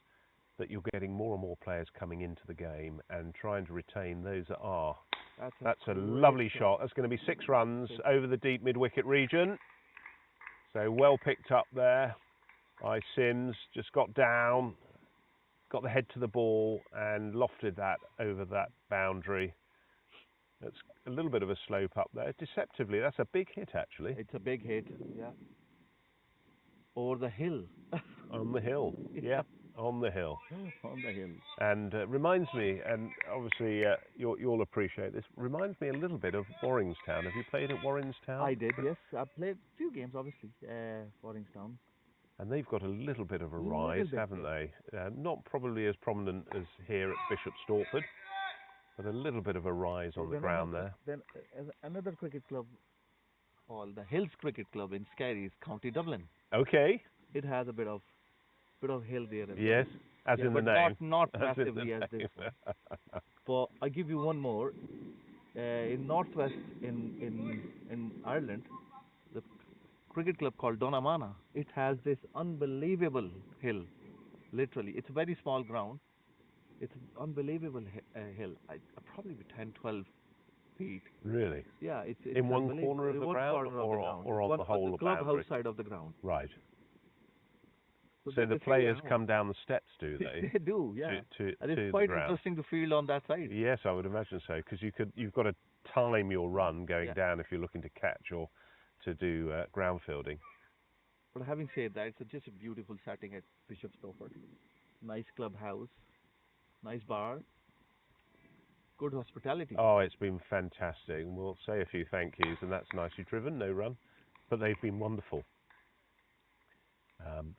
that you're getting more and more players coming into the game and trying to retain those that are. That's a lovely shot. That's going to be 6 runs over the deep mid-wicket region. So well picked up there by Sims. Just got down. Got the head to the ball and lofted that over that boundary. That's a little bit of a slope up there. Deceptively, that's a big hit, actually. It's a big hit, yeah. Over the hill. On the hill, yeah. On the hill. On the hill. And reminds me, and obviously you'll appreciate this, reminds me a little bit of Warringstown. Have you played at Warringstown? I did, yes. I played a few games, obviously, Warringstown. And they've got a little bit of a rise, haven't they? Not probably as prominent as here at Bishop Stortford, but a little bit of a rise on the ground there. Then another cricket club called the Hills Cricket Club in Skerries, County Dublin. Okay. It has a bit of hill there as well. Yes, as Yeah, in the but name. not As in the massively as this name. one. But I give you one more. In northwest in Ireland, the cricket club called Donamana. It has this unbelievable hill. Literally, it's a very small ground. It's an unbelievable hill. Probably be 10, 12 feet. Really? Yeah, it's In one unbelievable. corner of In the one ground, corner of the ground. or It's on one the the whole of clubhouse boundary? side of the ground. Right. So So the they figure players out. come down the steps, do they? They do, yeah. And To it's the quite ground. interesting to field on that side. Yes, I would imagine so, because you've got to time your run going Yeah. down if you're looking to catch or to do ground fielding. But having said that, it's just a beautiful setting at Bishop Stortford. Nice clubhouse, nice bar, good hospitality. Oh, it's been fantastic. And we'll say a few thank yous, and that's nicely driven, no run, but they've been wonderful. Um,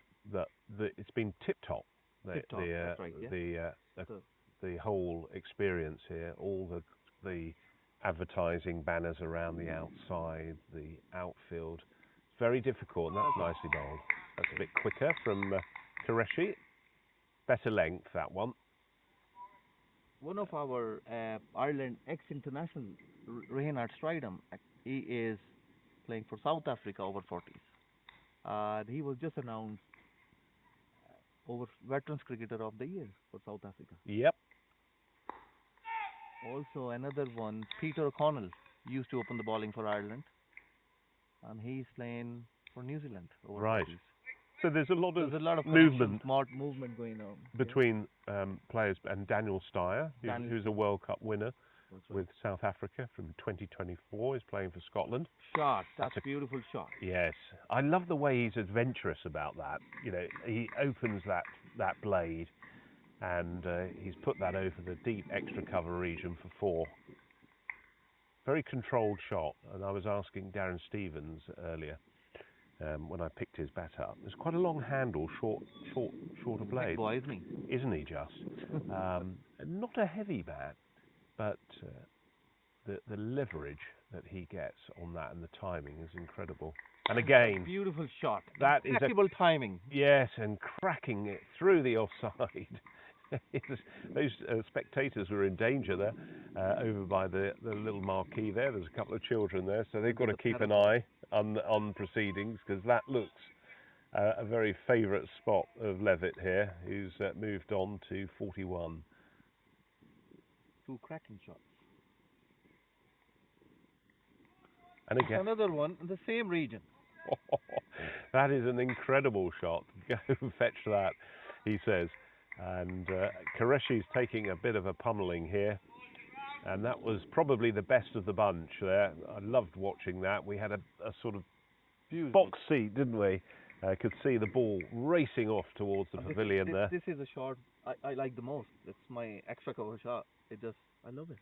it's been tip top. Tip-top, that's right, yeah. So, The whole experience here, all the advertising banners around the outside, the outfield, it's very difficult, and that's nicely bowled. That's a bit quicker from Qureshi. Better length, that one. one of our Ireland ex-international, Reinhard Stridham, he is playing for South Africa over 40s. He was just announced over Veterans Cricketer of the Year for South Africa. Yep. Also, another one, Peter O'Connell, used to open the bowling for Ireland, and he's playing for New Zealand over Right. 40s. So there's a lot of movement, movement smart movement going on between players, and Daniel Steyer, who's a Steyer. World Cup winner That's right. with South Africa from 2024, is playing for Scotland. Shot, that's a beautiful shot. Yes, I love the way he's adventurous about that. You know, he opens that blade, and he's put that over the deep extra cover region for 4. Very controlled shot, and I was asking Darren Stevens earlier when I picked his bat up. There's quite a long handle, shorter blade. Big boy, isn't he? Isn't he just? Not a heavy bat, but the leverage that he gets on that and the timing is incredible. And again, Beautiful shot. that is Impeccable timing. yes, and cracking it through the offside. Those spectators were in danger there, over by the little marquee there. There's a couple of children there, so they've got to keep an eye on proceedings, because that looks a very favourite spot of Levitt here, who's moved on to 41. 2 cracking shots. And again, Another one in the same region. that is an incredible shot. Go fetch that, he says. And Qureshi's taking a bit of a pummeling here, and that was probably the best of the bunch there. I loved watching that. We had a sort of Beautiful. box seat, didn't we? Could see the ball racing off towards the pavilion there. This is a shot I like the most. It's my extra cover shot. I love it.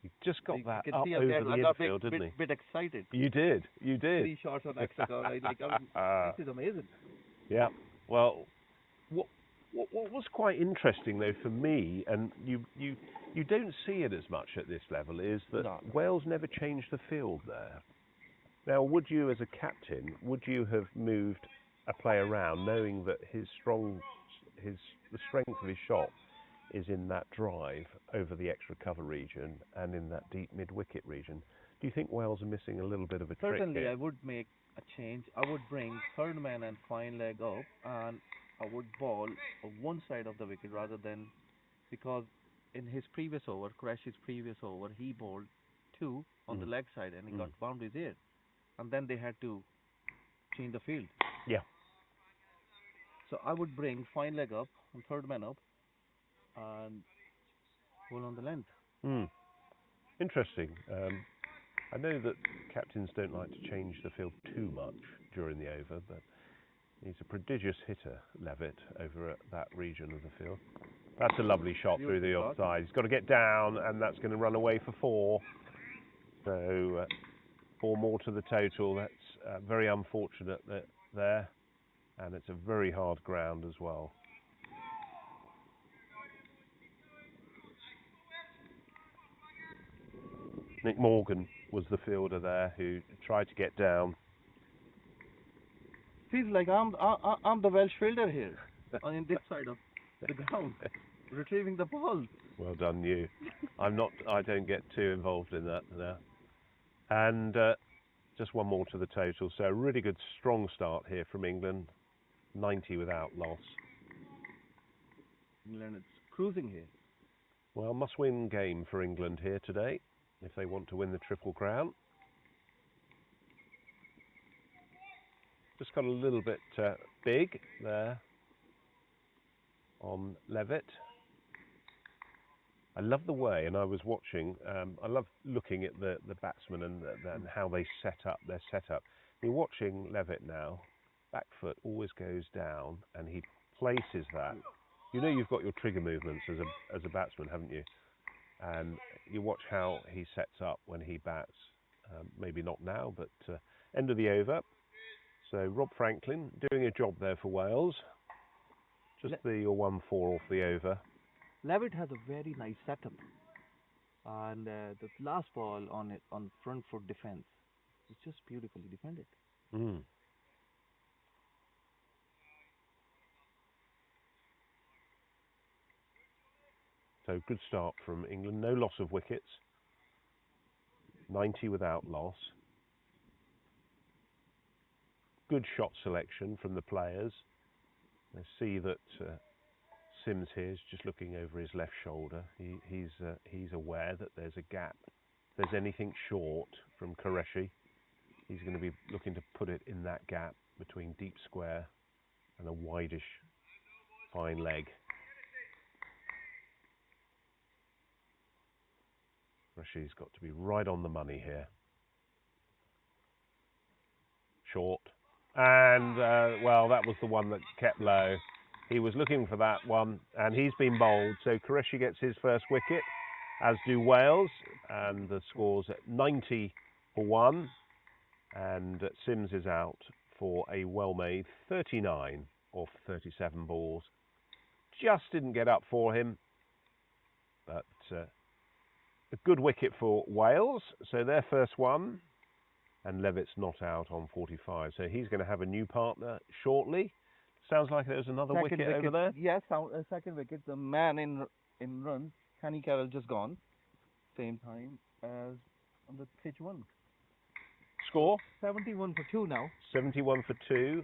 You just got that can up see over there, the I got infield, didn't he? bit excited. You did. 3 shots on extra cover. This is amazing. Yeah. Well, what was quite interesting though for me, and you don't see it as much at this level, is that Wales never changed the field there. Now, would you, as a captain, would you have moved a player around, knowing that the strength of his shot is in that drive over the extra cover region and in that deep mid-wicket region? Do you think Wales are missing a little bit of a trick Certainly, here? I would make a change. I would bring third man and fine leg up, and I would bowl on one side of the wicket rather than, because in his previous over, Qureshi's previous over, he bowled 2 on the leg side and he got boundaries there. And then they had to change the field. Yeah. So I would bring fine leg up and third man up and bowl on the length. Interesting. I know that captains don't like to change the field too much during the over, but he's a prodigious hitter, Levitt, over at that region of the field. That's a lovely shot through the offside. He's got to get down, and that's going to run away for 4. So 4 more to the total. That's very unfortunate there, and it's a very hard ground as well. Nick Morgan was the fielder there who tried to get down. Feels like I'm the Welsh fielder here, on this side of the ground, retrieving the ball. Well done, you. I don't get too involved in that now. And just one more to the total. So a really good, strong start here from England. 90 without loss. England is cruising here. Well, must-win game for England here today if they want to win the Triple Crown. Just got a little bit big there on Levitt. I love the way, and I was watching, I love looking at the batsmen and how they set up their setup. You're watching Levitt now, back foot always goes down, and he places that. You know you've got your trigger movements as a batsman, haven't you? And you watch how he sets up when he bats. Maybe not now, but end of the over. So Rob Franklin doing a job there for Wales. Just the 1-4 off the over. Levitt has a very nice setup, and the last ball on front foot defense is just beautifully defended. Mm. So good start from England. No loss of wickets. 90 without loss. Good shot selection from the players. I see that Sims here is just looking over his left shoulder. He's aware that there's a gap. If there's anything short from Qureshi, he's going to be looking to put it in that gap between deep square and a wideish fine leg. Qureshi's got to be right on the money here. Short. And, well, that was the one that kept low. He was looking for that one, and he's been bowled. So Qureshi gets his first wicket, as do Wales, and the score's at 90 for 1. And Sims is out for a well-made 39 off 37 balls. Just didn't get up for him, but a good wicket for Wales. So their first one, and Levitt's not out on 45. So he's going to have a new partner shortly. Sounds like there's another wicket over there. Yes, a second wicket. The man in runs, Kenny Carroll, just gone. Same time as on the pitch one. Score? 71 for 2 now. 71 for 2.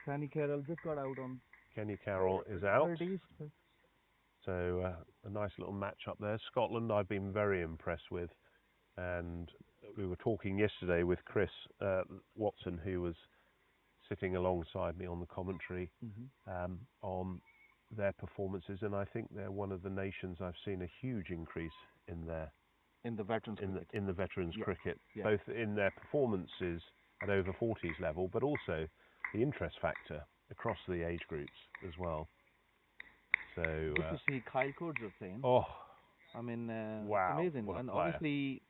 Kenny Carroll just got out on. Kenny Carroll is out. 30s. So a nice little match up there. Scotland I've been very impressed with. And we were talking yesterday with Chris Watson, who was sitting alongside me on the commentary, on their performances, and I think they're one of the nations I've seen a huge increase in the veterans cricket. In the veterans cricket, yeah. Both in their performances at over 40s level, but also the interest factor across the age groups as well. So good to see Kyle Coates was saying. Oh, I mean, wow, amazing, and obviously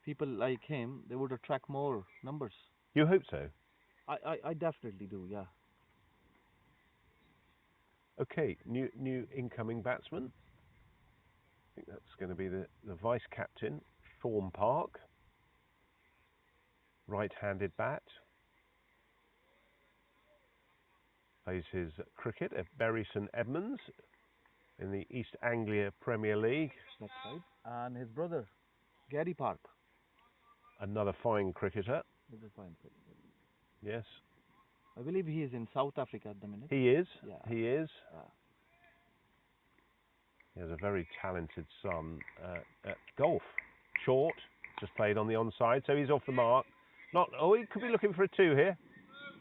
people like him, they would attract more numbers. You hope so. I definitely do, yeah. Okay, new incoming batsman. I think that's going to be the vice captain, Sean Park. Right-handed bat. Plays his cricket at Bury St Edmunds in the East Anglia Premier League. That's right. And his brother, Gary Park. Another fine cricketer. He's a fine cricketer. Yes. I believe he is in South Africa at the minute. He is. Yeah. He is. Yeah. He has a very talented son at golf. Short, just played on the onside, so he's off the mark. He could be looking for a 2 here.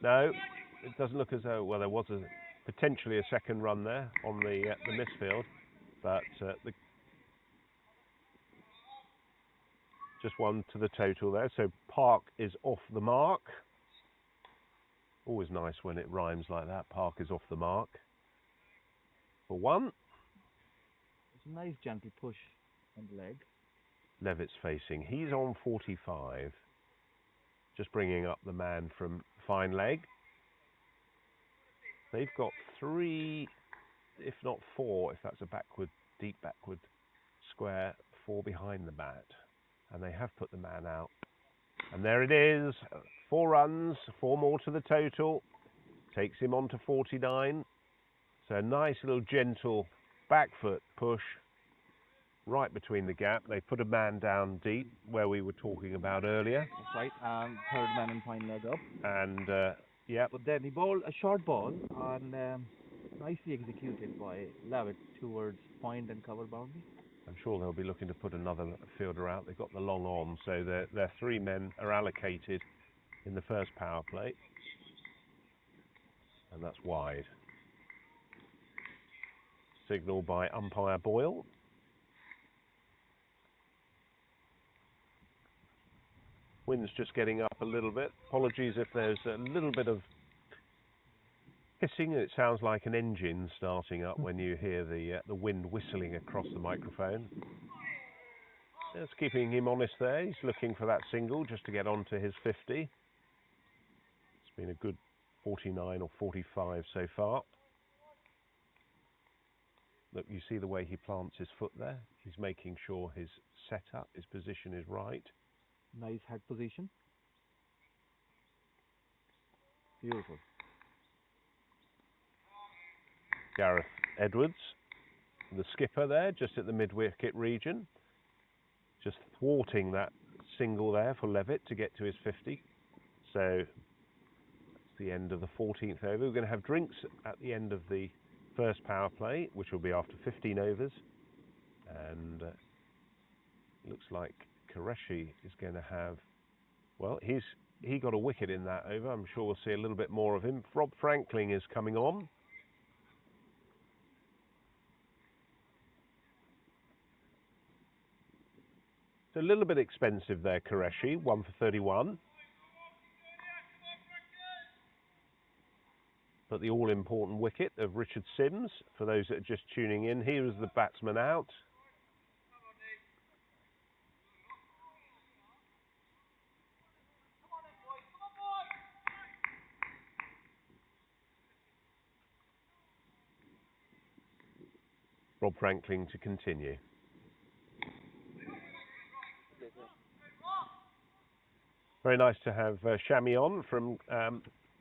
No, it doesn't look as though. Well, there was potentially a second run there on the misfield, but just one to the total there. So Park is off the mark. Always nice when it rhymes like that. Park is off the mark for 1. It's a nice gentle push on the leg. Levitt's facing. He's on 45. Just bringing up the man from fine leg. They've got 3, if not 4, if that's a deep backward square, 4 behind the bat. and they have put the man out. And there it is, 4 runs, 4 more to the total, takes him on to 49. So a nice little gentle back foot push right between the gap. They put a man down deep where we were talking about earlier. That's right, and third man in fine leg up. And yeah. But then he bowled a short ball and nicely executed by Levitt towards point and cover boundary. I'm sure they'll be looking to put another fielder out. They've got the long on, so their 3 men are allocated in the first power play. And that's wide. Signal by umpire Boyle. Wind's just getting up a little bit. Apologies if there's a little bit of hissing. It sounds like an engine starting up when you hear the wind whistling across the microphone. That's keeping him honest there. He's looking for that single just to get on to his 50. It's been a good 49 or 45 so far. Look, you see the way he plants his foot there? He's making sure his setup, his position is right. Nice head position. Beautiful. Gareth Edwards, the skipper there, just at the mid-wicket region. Just thwarting that single there for Levitt to get to his 50. So that's the end of the 14th over. We're going to have drinks at the end of the first power play, which will be after 15 overs. And looks like Qureshi is going to have, well, he got a wicket in that over. I'm sure we'll see a little bit more of him. Rob Franklin is coming on. It's a little bit expensive there, Qureshi, 1 for 31. But the all-important wicket of Richard Sims, for those that are just tuning in, he was the batsman out. Rob Franklin to continue. Very nice to have Shami on from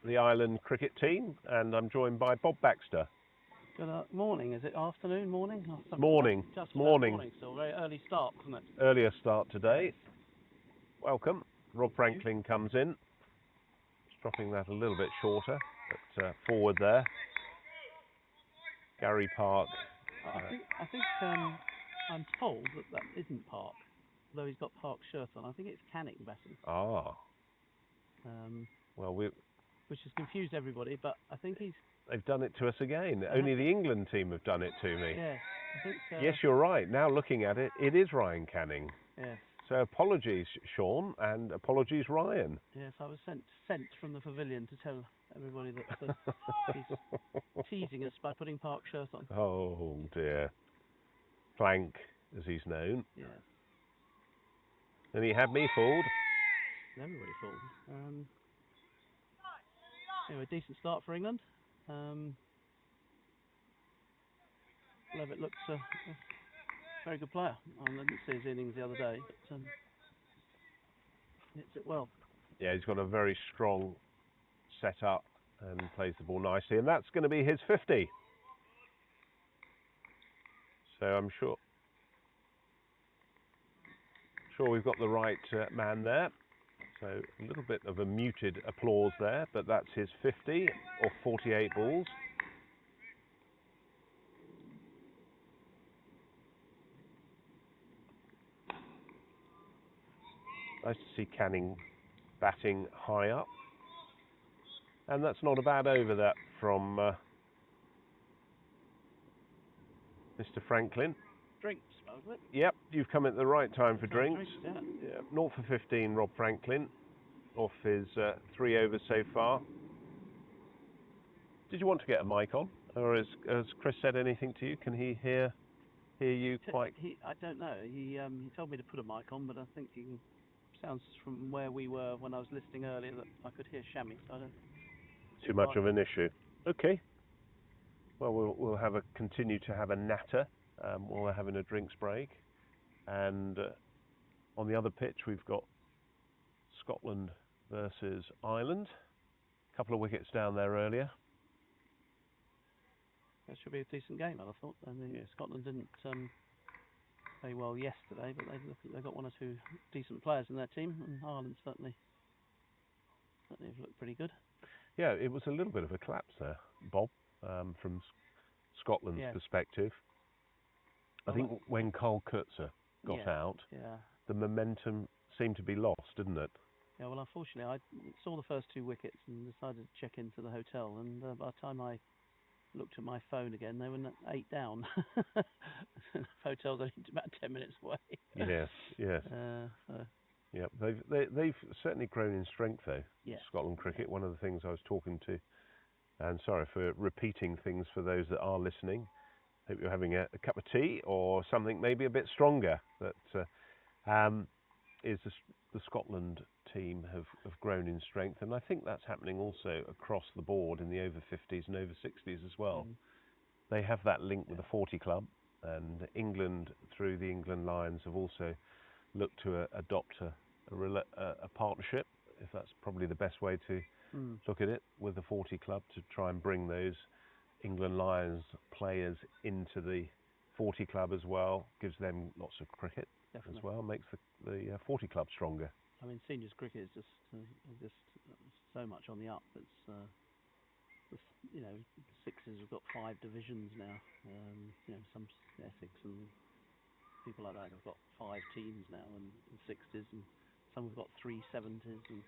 the Ireland cricket team, and I'm joined by Bob Baxter. Good morning. Is it afternoon, morning? Or morning. Just morning. Morning. Still very early start, isn't it? Earlier start today. Welcome. Rob Franklin comes in. Just dropping that a little bit shorter, but forward there. Gary Park. I think I'm told that isn't Park, although he's got Park's shirt on. I think it's Canning batting. Ah. Well, which has confused everybody, but I think they've done it to us again. Only the England team have done it to me. Yeah, I think. Yes, you're right. Now looking at it, it is Ryan Canning. Yes. So apologies, Sean, and apologies, Ryan. Yes, I was sent from the pavilion to tell everybody that he's teasing us by putting Park's shirt on. Oh dear. Plank, as he's known. Yeah. And he had me fooled. Everybody fooled. Anyway, decent start for England. Levitt looks a very good player. I didn't see his innings the other day, but hits it well. Yeah, he's got a very strong setup and plays the ball nicely, and that's going to be his 50. So I'm sure we've got the right man there. So a little bit of a muted applause there, but that's his 50 or 48 balls. Nice to see Canning batting high up. And that's not a bad over that from Mr. Franklin. Drinks, wasn't it? Yep, you've come at the right time for drinks. Yeah. 0 for 15, Rob Franklin, off his 3 overs so far. Did you want to get a mic on, or has Chris said anything to you? Can he hear you quite? I don't know. He told me to put a mic on, but I think sounds from where we were when I was listening earlier that I could hear Shami. So I don't. Too much of an issue. Okay. Well, we'll continue to have a natter while we're having a drinks break, and On the other pitch, we've got Scotland versus Ireland. A couple of wickets down there earlier. That should be a decent game, I thought. I mean, Scotland didn't play well yesterday, but they've got one or two decent players in their team, and Ireland certainly have looked pretty good. Yeah, it was a little bit of a collapse there, Bob, from Scotland's perspective. I think when Carl Kurtzer got out, the momentum seemed to be lost, didn't it? Yeah, well, unfortunately, I saw the first 2 wickets and decided to check into the hotel, and by the time I looked at my phone again, they were 8 down. The hotel's only about 10 minutes away. Yes. Yeah, they've certainly grown in strength though. Scotland cricket. One of the things I was talking to, and sorry for repeating things for those that are listening. Hope you're having a cup of tea or something maybe a bit stronger. That is the Scotland team have grown in strength, and I think that's happening also across the board in the over 50s and over 60s as well. They have that link with the 40 club, and England, through the England Lions, have also looked to adopt a partnership, if that's probably the best way to look at it, with the 40 club to try and bring those England Lions players into the 40 club as well. Gives them lots of cricket as well, makes the 40 club stronger. I mean, seniors cricket is just so much on the up. It's Sixes have got 5 divisions now. Some Essex and people like that have got 5 teams now, and 60s, and some have got 3 70s. And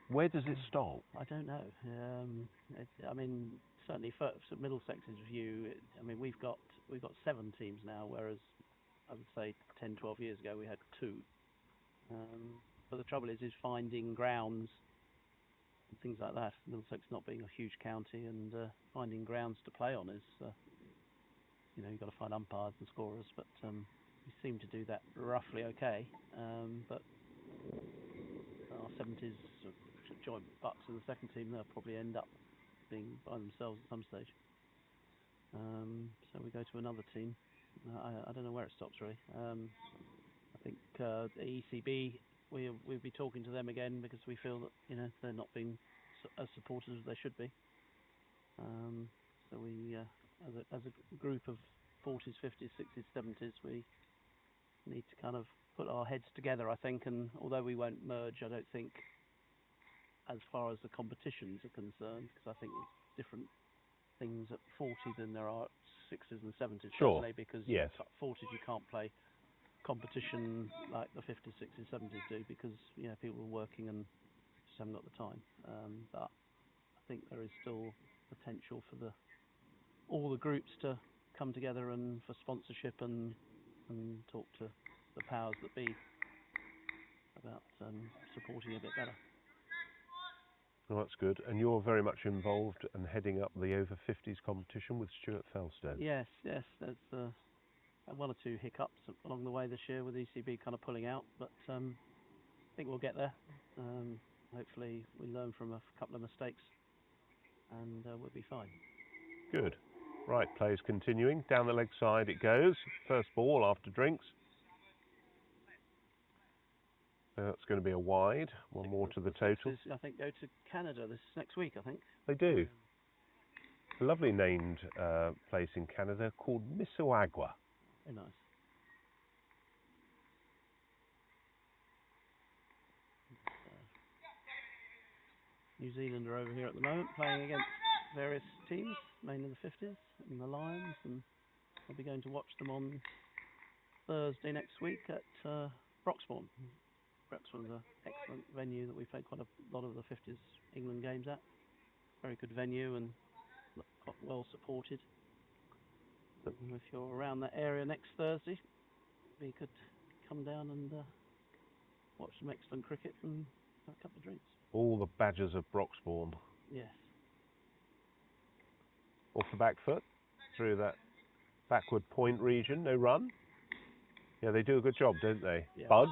where does it stop? I don't know. I mean, certainly for Middlesex's view, we've got 7 teams now, whereas I would say 10, 12 years ago we had 2. But the trouble is finding grounds and things like that. Middlesex not being a huge county, and finding grounds to play on is, you've got to find umpires and scorers, but we seem to do that roughly okay. But our 70s joint bucks in the second team, they'll probably end up being by themselves at some stage. So we go to another team. I don't know where it stops really. I think the ECB, we'll be talking to them again because we feel that they're not being as supportive as they should be. So we, as a group of 40s, 50s, 60s, 70s, we need to kind of put our heads together, I think. And although we won't merge, I don't think, as far as the competitions are concerned, because I think it's different things at 40 than there are at 60s and 70s. Sure. Because yes. At 40s you can't play competition like the 50s, 60s, 70s do, because people are working and just haven't got the time. But I think there is still potential for all the groups to come together and for sponsorship and talk to the powers that be about supporting a bit better. Well, that's good. And you're very much involved and heading up the over 50s competition with Stuart Felstone. Yes. There's one or 2 hiccups along the way this year with ECB kind of pulling out, but I think we'll get there. Hopefully we learn from a couple of mistakes and we'll be fine. Good. Right, play's continuing. Down the leg side it goes. First ball after drinks. That's going to be a wide. One more to the total. I think go to Canada this next week, I think. They do. A lovely named place in Canada called Mississauga. Very nice. New Zealand are over here at the moment playing against various teams, mainly the 50s and the Lions, and I'll be going to watch them on Thursday next week at Broxbourne. Broxbourne's an excellent venue that we played quite a lot of the 50s England games at. Very good venue and well supported. If you're around that area next Thursday, you could come down and watch some excellent cricket and have a couple of drinks. All the Badgers of Broxbourne. Yes. Off the back foot, through that backward point region, no run. Yeah, they do a good job, don't they? Yeah. Budge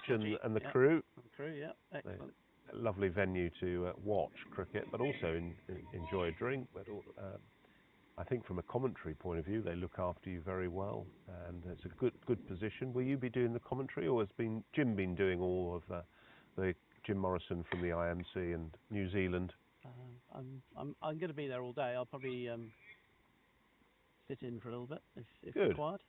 and the crew. The crew, yeah, excellent. Lovely venue to watch cricket, but also enjoy a drink. But I think from a commentary point of view, they look after you very well, and it's a good position. Will you be doing the commentary, or has Jim been doing all of the Jim Morrison from the IMC and New Zealand? I'm going to be there all day. I'll probably sit in for a little bit if Good. required.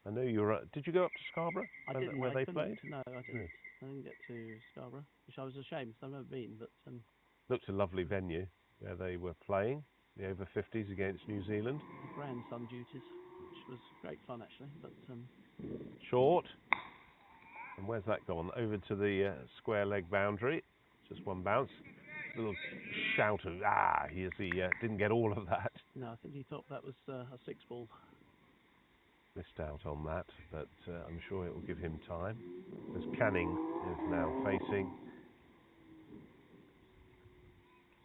I know you're. Did you go up to Scarborough? I didn't. Where they played? No, I didn't. No. I didn't get to Scarborough, which I was ashamed. I've never been, but Looked a lovely venue where they were playing the over 50s against New Zealand. grandson duties, which was great fun actually. But Short. And where's that gone? Over to the square leg boundary. Just one bounce. Little shout of he didn't get all of that. no, I think he thought that was a 6-ball. Missed out on that, but I'm sure it will give him time, as Canning is now facing.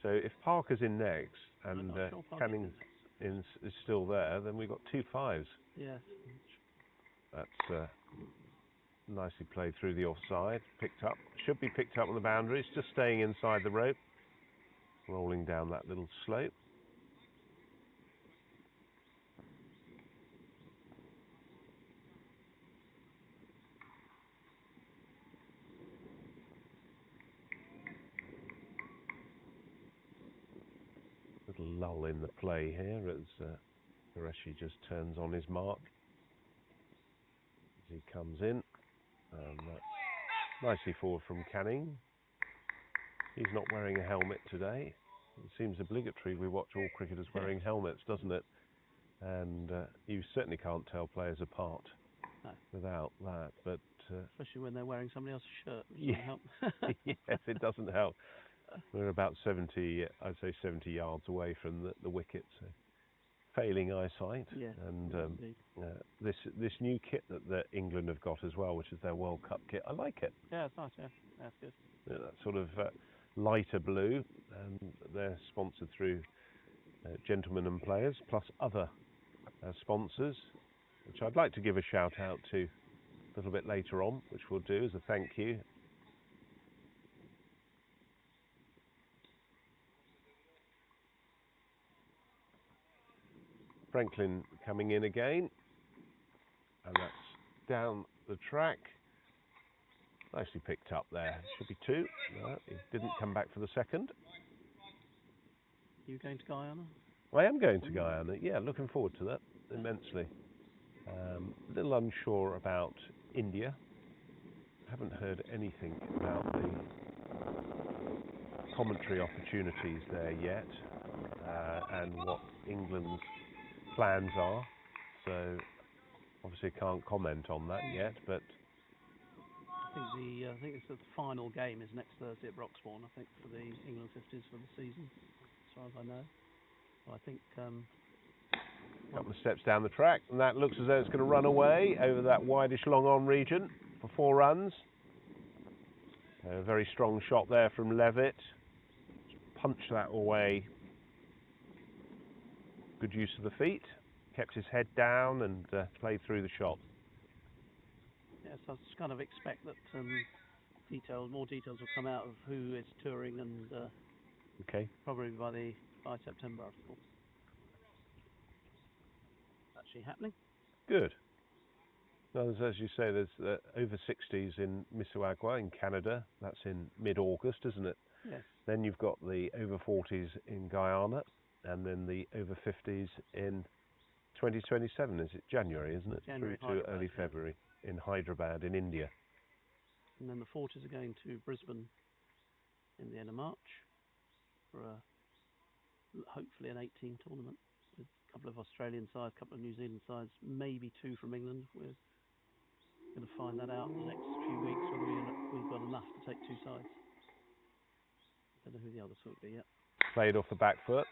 So if Parker's in next and Sure Canning is still there, then we've got 2 5s. Yes. That's nicely played through the offside, picked up, should be picked up on the boundaries, just staying inside the rope, rolling down that little slope. Little lull in the play here as Qureshi just turns on his mark as he comes in, and that's nicely forward from Canning. He's not wearing a helmet today. It seems obligatory we watch all cricketers wearing helmets, doesn't it? And you certainly can't tell players apart without that. But especially when they're wearing somebody else's shirt, which yeah. doesn't help. Yes, it doesn't help. We're about 70, I'd say 70 yards away from the wicket, so failing eyesight. Yeah, and this new kit that England have got as well, which is their World Cup kit, I like it. Yeah, it's nice. Yeah, that's good. Yeah, that sort of lighter blue, and they're sponsored through Gentlemen and Players, plus other sponsors, which I'd like to give a shout out to a little bit later on, which we'll do as a thank you. Franklin coming in again, and that's down the track. Nicely picked up there. Should be 2. No, he didn't come back for the second. You going to Guyana? I am going to Guyana. Yeah, looking forward to that immensely. A little unsure about India. Haven't heard anything about the commentary opportunities there yet, and what England's plans are. So obviously can't comment on that yet, but I think it's the final game is next Thursday at Broxbourne. I think for the England 50s for the season, as far as I know. So I think a couple of steps down the track, and that looks as though it's going to run away over that wideish long on region for 4 runs. A very strong shot there from Levitt. Punch that away. Good use of the feet. Kept his head down and played through the shot. yes, I just kind of expect that more details will come out of who is touring, and Okay. probably by September, I thought. Actually happening. Good. Now, as you say, there's over 60s in Mississauga in Canada. That's in mid-August, isn't it? Yes. Then you've got the over 40s in Guyana, and then the over 50s in 2027. Is it January, isn't it? January, through to Hyderabad, early February in Hyderabad in India. And then the 40s are going to Brisbane in the end of March for hopefully an 18 tournament with a couple of Australian sides, a couple of New Zealand sides, maybe 2 from England. We're going to find that out in the next few weeks whether we've got enough to take 2 sides. Don't know who the others will be yet. Played off the back foot.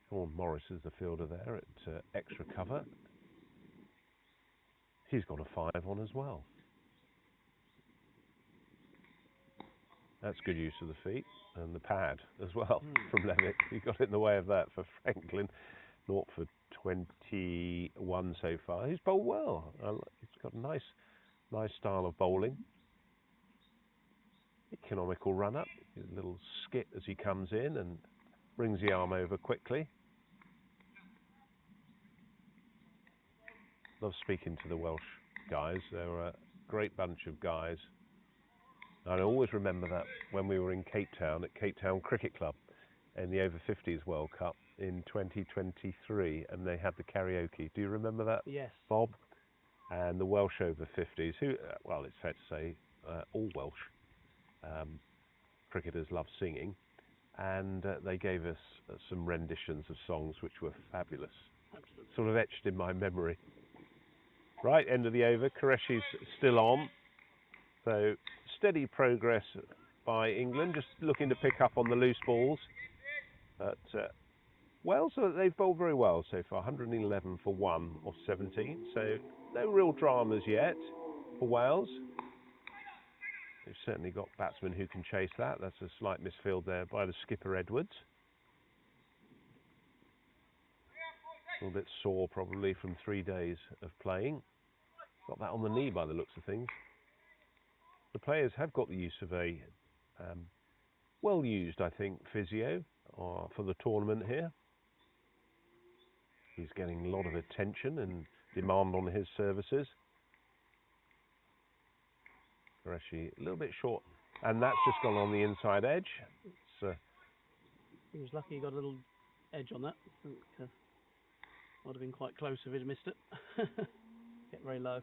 Sean Morris is the fielder there at extra cover. He's got a 5 on as well. That's good use of the feet and the pad as well from Levitt. He got in the way of that for Franklin. 0 for 21 so far. He's bowled well. He's got a nice style of bowling. Economical run up. His little skit as he comes in and brings the arm over quickly. Love speaking to the Welsh guys. They were a great bunch of guys. And I always remember that when we were in Cape Town at Cape Town Cricket Club in the Over-50s World Cup in 2023, and they had the karaoke. Do you remember that, Yes. Bob? And the Welsh Over-50s, who, well, it's fair to say, all Welsh cricketers love singing, and they gave us some renditions of songs which were fabulous. Absolutely. Sort of etched in my memory. Right, end of the over. Qureshi's still on. So steady progress by England, just looking to pick up on the loose balls. But Wales, they've bowled very well so far. 111 for 1 of 17. So no real dramas yet for Wales. They've certainly got batsmen who can chase that. That's a slight misfield there by the skipper Edwards. A little bit sore probably from 3 days of playing. Got that on the knee by the looks of things. The players have got the use of a well used, I think, physio for the tournament here. He's getting a lot of attention and demand on his services. Qureshi a little bit short, and that's just gone on the inside edge. He was lucky he got a little edge on that. I think would have been quite close if he'd missed it. Get very low.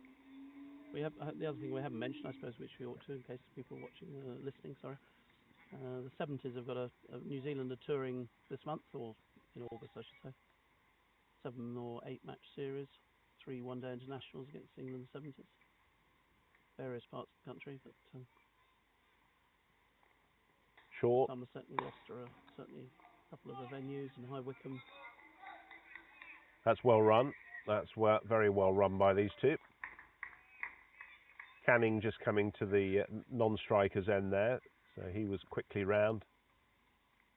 We have the other thing we haven't mentioned, I suppose, which we ought to, in case people watching, listening. Sorry, the 70s have got a New Zealander touring this month, or in August, I should say. 7 or 8 match series, 3 one-day internationals against England 70s. Various parts of the country, but short. Somerset and Gloucester are certainly a couple of the venues, and High Wycombe. That's well run. That's very well run by these two. Canning just coming to the non-striker's end there, so he was quickly round.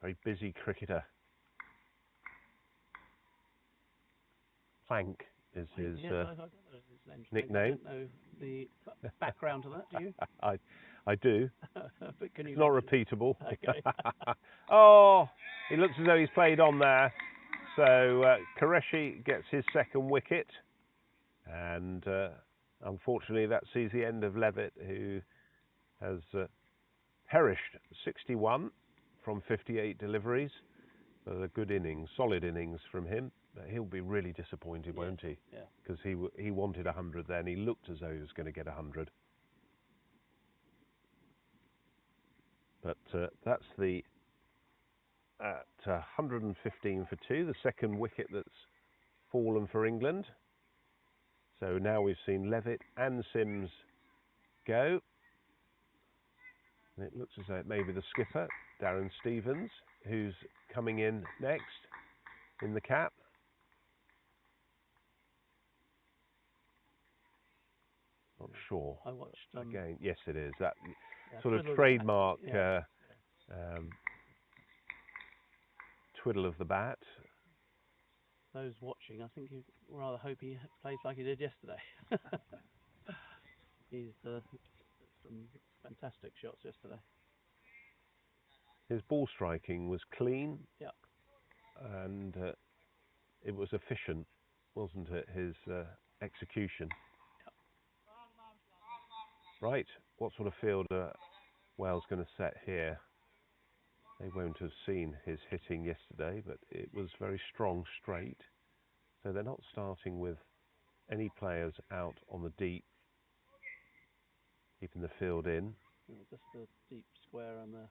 Very busy cricketer. Plank is his nickname. I don't know the background to that, do you? I do. But can you it's not repeatable. Okay. Oh, he looks as though he's played on there. So Qureshi gets his second wicket, and unfortunately that sees the end of Levitt, who has perished 61 from 58 deliveries. So a good innings, solid innings from him. But he'll be really disappointed, won't he? Yeah. Because he wanted 100 then. He looked as though he was going to get 100. But that's the at 115 for 2, the second wicket that's fallen for England. So now we've seen Levitt and Sims go. And it looks as though it may be the skipper, Darren Stevens, who's coming in next in the cap. Not sure. I watched again. Yes, it is that sort of trademark twiddle of the bat. Those watching, I think you rather hope he plays like he did yesterday. He's some fantastic shots yesterday. His ball striking was clean. Yeah. And it was efficient, wasn't it? His execution. Right, what sort of field are Wales going to set here? They won't have seen his hitting yesterday, but it was very strong straight. So they're not starting with any players out on the deep, keeping the field in. Just the deep square on the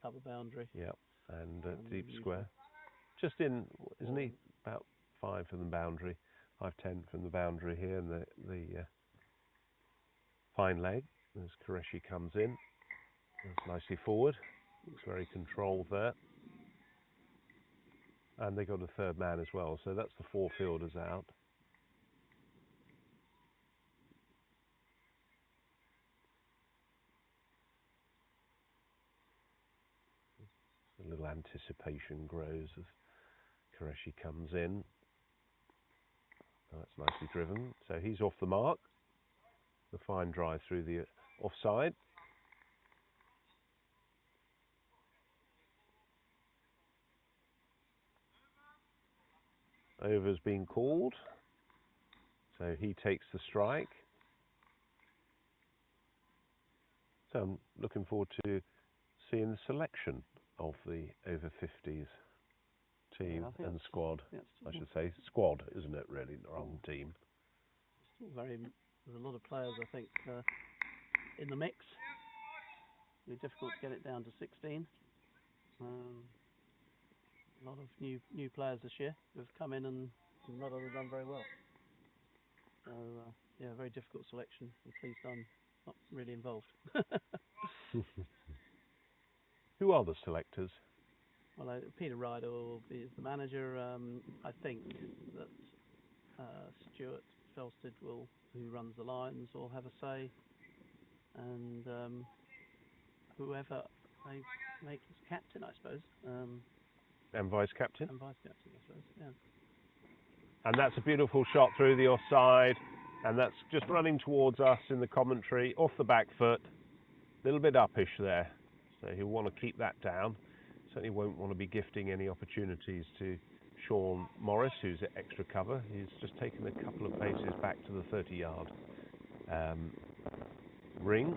cover boundary. Yeah, and deep square. Just in, isn't he? About 5 from the boundary, 5-10 from the boundary here, and the fine leg as Qureshi comes in. That's nicely forward. Looks very controlled there. And they got a third man as well, so that's the 4 fielders out. A little anticipation grows as Qureshi comes in. Oh, that's nicely driven. So he's off the mark. The fine drive through the offside. over's been called, so he takes the strike. So I'm looking forward to seeing the selection of the over 50s team and squad. I should say squad, isn't it? Really, the wrong team. Still there's a lot of players, I think, in the mix. It'll be difficult to get it down to 16. A lot of new players this year who have come in and not all done very well. So yeah, very difficult selection. I'm pleased I'm not really involved. Who are the selectors? Well, Peter Ryder is the manager. I think that Stuart Felsted who runs the Lions, will have a say, and whoever they make as captain, I suppose. And vice captain. And vice captain, I suppose. Yeah. And that's a beautiful shot through the offside, and that's just running towards us in the commentary, off the back foot, a little bit uppish there, so he'll want to keep that down. Certainly won't want to be gifting any opportunities to Sean Morris, who's at extra cover. He's just taken a couple of paces back to the 30-yard ring.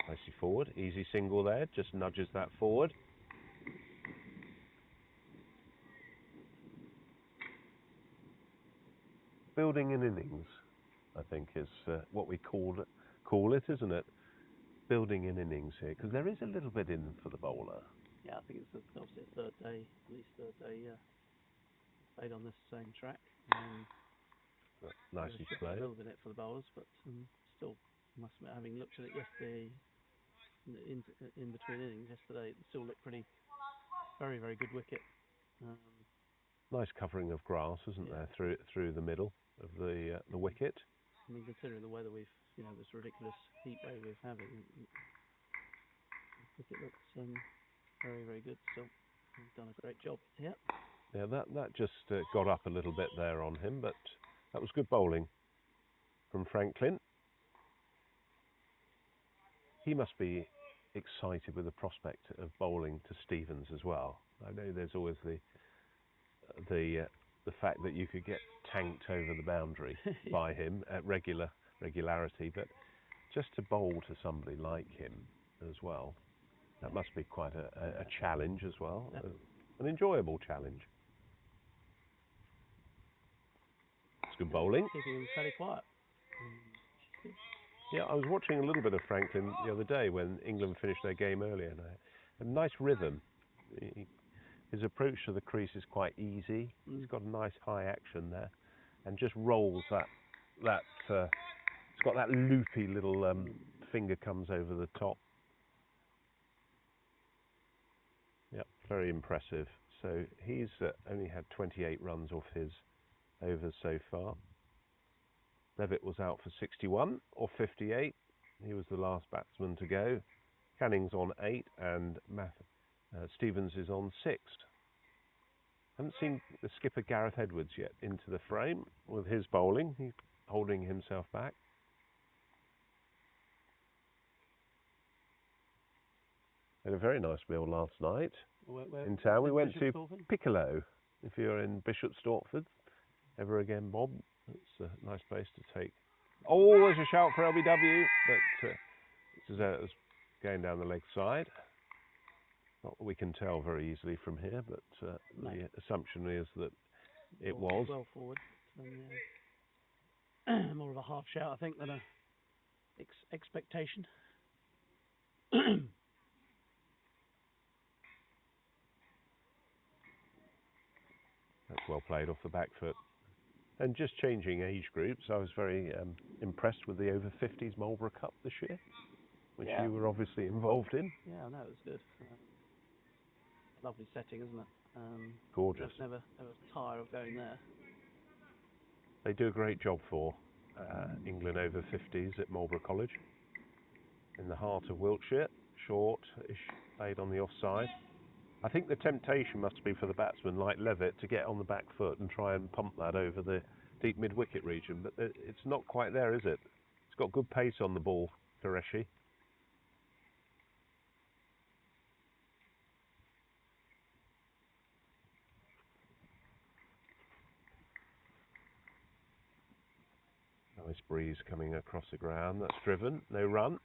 Nicely forward, easy single there, just nudges that forward. Building an innings, I think, is what we call it, isn't it? Building an innings here, because there is a little bit in for the bowler. Yeah, I think it's obviously a third day, played on this same track. Nicely played. A little bit in it for the bowlers, but still, must admit, having looked at it yesterday, in between innings yesterday, it still looked very, very good wicket. Nice covering of grass, isn't there, through the middle of the wicket. I mean, considering the weather this ridiculous heat wave we're having, the wicket looks very, very good still. He's done a great job here. Yeah, that just got up a little bit there on him, but that was good bowling from Franklin. He must be excited with the prospect of bowling to Stevens as well. I know there's always the fact that you could get tanked over the boundary by him at regularity, but just to bowl to somebody like him as well, that must be quite a challenge as well, an enjoyable challenge. It's good bowling. Keeping him fairly quiet. Yeah, I was watching a little bit of Franklin the other day when England finished their game earlier, and a nice rhythm. His approach to the crease is quite easy. He's got a nice high action there, and just rolls that. It's got that loopy little finger comes over the top. Yep, very impressive. So he's only had 28 runs off his overs so far. Levitt was out for 61 or 58. He was the last batsman to go. Canning's on 8 and Stevens is on 6. Haven't seen the skipper Gareth Edwards yet into the frame with his bowling. He's holding himself back. Had a very nice meal last night in town. We went to Piccolo. If you're in Bishop Stortford, ever again, Bob. It's a nice place to take. Oh, there's a shout for LBW, but this is going down the leg side. Not that we can tell very easily from here, but the assumption is that it was. Well forward. More of a half shout, I think, than a expectation. That's well played off the back foot. And just changing age groups, I was very impressed with the over 50s Marlborough Cup this year, which you were obviously involved in. Yeah, no, it was good. Lovely setting, isn't it? Gorgeous. Never tire of going there. They do a great job for England over 50s at Marlborough College. In the heart of Wiltshire, short-ish, played on the offside. I think the temptation must be for the batsman like Levitt to get on the back foot and try and pump that over the deep mid-wicket region, but it's not quite there, is it? It's got good pace on the ball, Qureshi. Nice breeze coming across the ground. That's driven. No run.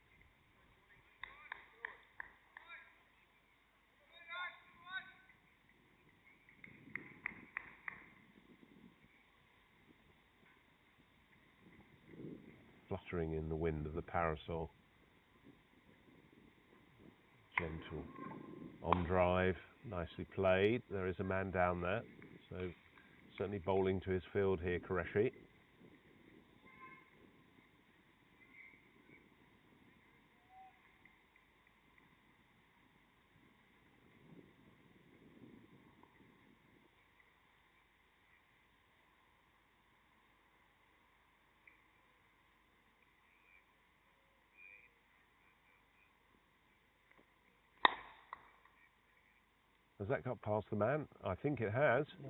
Fluttering in the wind of the parasol. Gentle on drive. Nicely played. There is a man down there. So certainly bowling to his field here, Qureshi. Has that got past the man? I think it has. Yeah,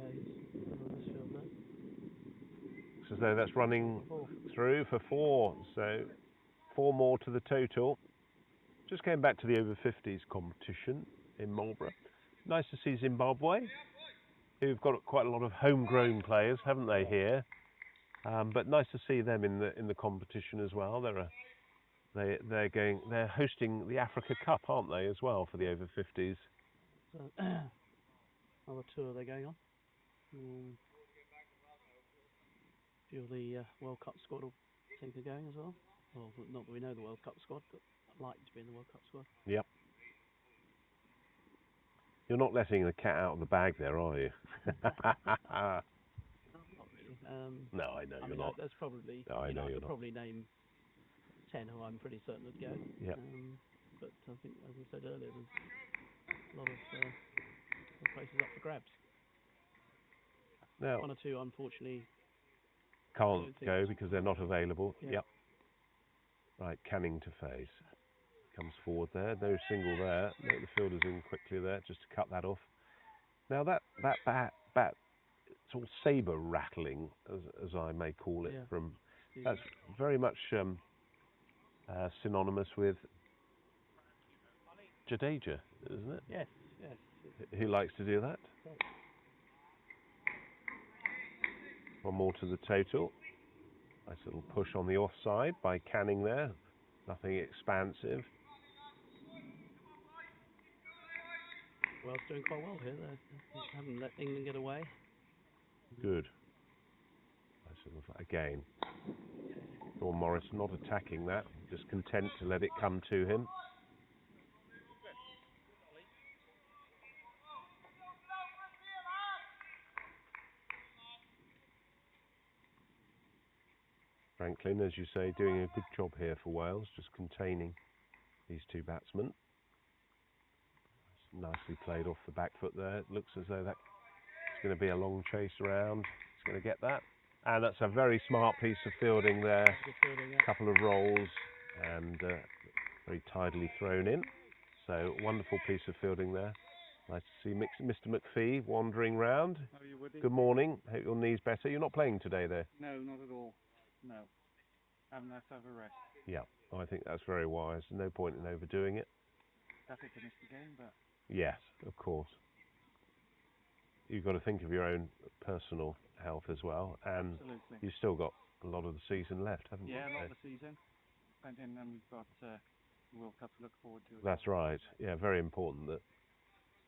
he's on this field now. Looks as though that's running Four. through for 4. So 4 more to the total. Just came back to the over 50s competition in Marlborough. Nice to see Zimbabwe, who've got quite a lot of homegrown players, haven't they, here? But nice to see them in the competition as well. They're hosting the Africa Cup, aren't they, as well, for the over 50s? So, another tour they're going on. A few of the World Cup squad will think they're going as well. Well, not that we know the World Cup squad, but I'd like to be in the World Cup squad. Yep. You're not letting the cat out of the bag there, are you? Not really. No, I know I you're mean, not. there's probably, No, I know I you're could not. probably name 10 who I'm pretty certain would go. Yep. But I think, as I said earlier, there's a lot of places up for grabs. Now, 1 or 2, unfortunately, can't go because they're not available. Yeah. Yep. Right, Canning to face. Comes forward there. No single there. No, the fielder's in quickly there just to cut that off. Now that bat sort of sabre rattling, as I may call it, from that's very much synonymous with Jadeja, isn't it? Yes. Who likes to do that? Okay. 1 more to the total. Nice little push on the offside by Canning there. Nothing expansive. Wales doing quite well here. They haven't let England get away. Good. Nice little, again. Dawn Morris not attacking that, just content to let it come to him. Franklin, as you say, doing a good job here for Wales, just containing these 2 batsmen. Nicely played off the back foot there. It looks as though that's going to be a long chase around. It's going to get that. And that's a very smart piece of fielding there. Good fielding, yeah. A couple of rolls and very tidily thrown in. So wonderful piece of fielding there. Nice to see Mr. McPhee wandering round. How are you, Woody? Good morning. Hope your knee's better. You're not playing today there? No, not at all. No. Have a nice have a rest. Yeah, I think that's very wise. No point in overdoing it. Happy to miss the game, but... Yes, of course. You've got to think of your own personal health as well. And Absolutely. you've still got a lot of the season left, haven't you? Yeah, a lot of the season. And then we've got the World Cup to look forward to. That's right. Yeah, very important that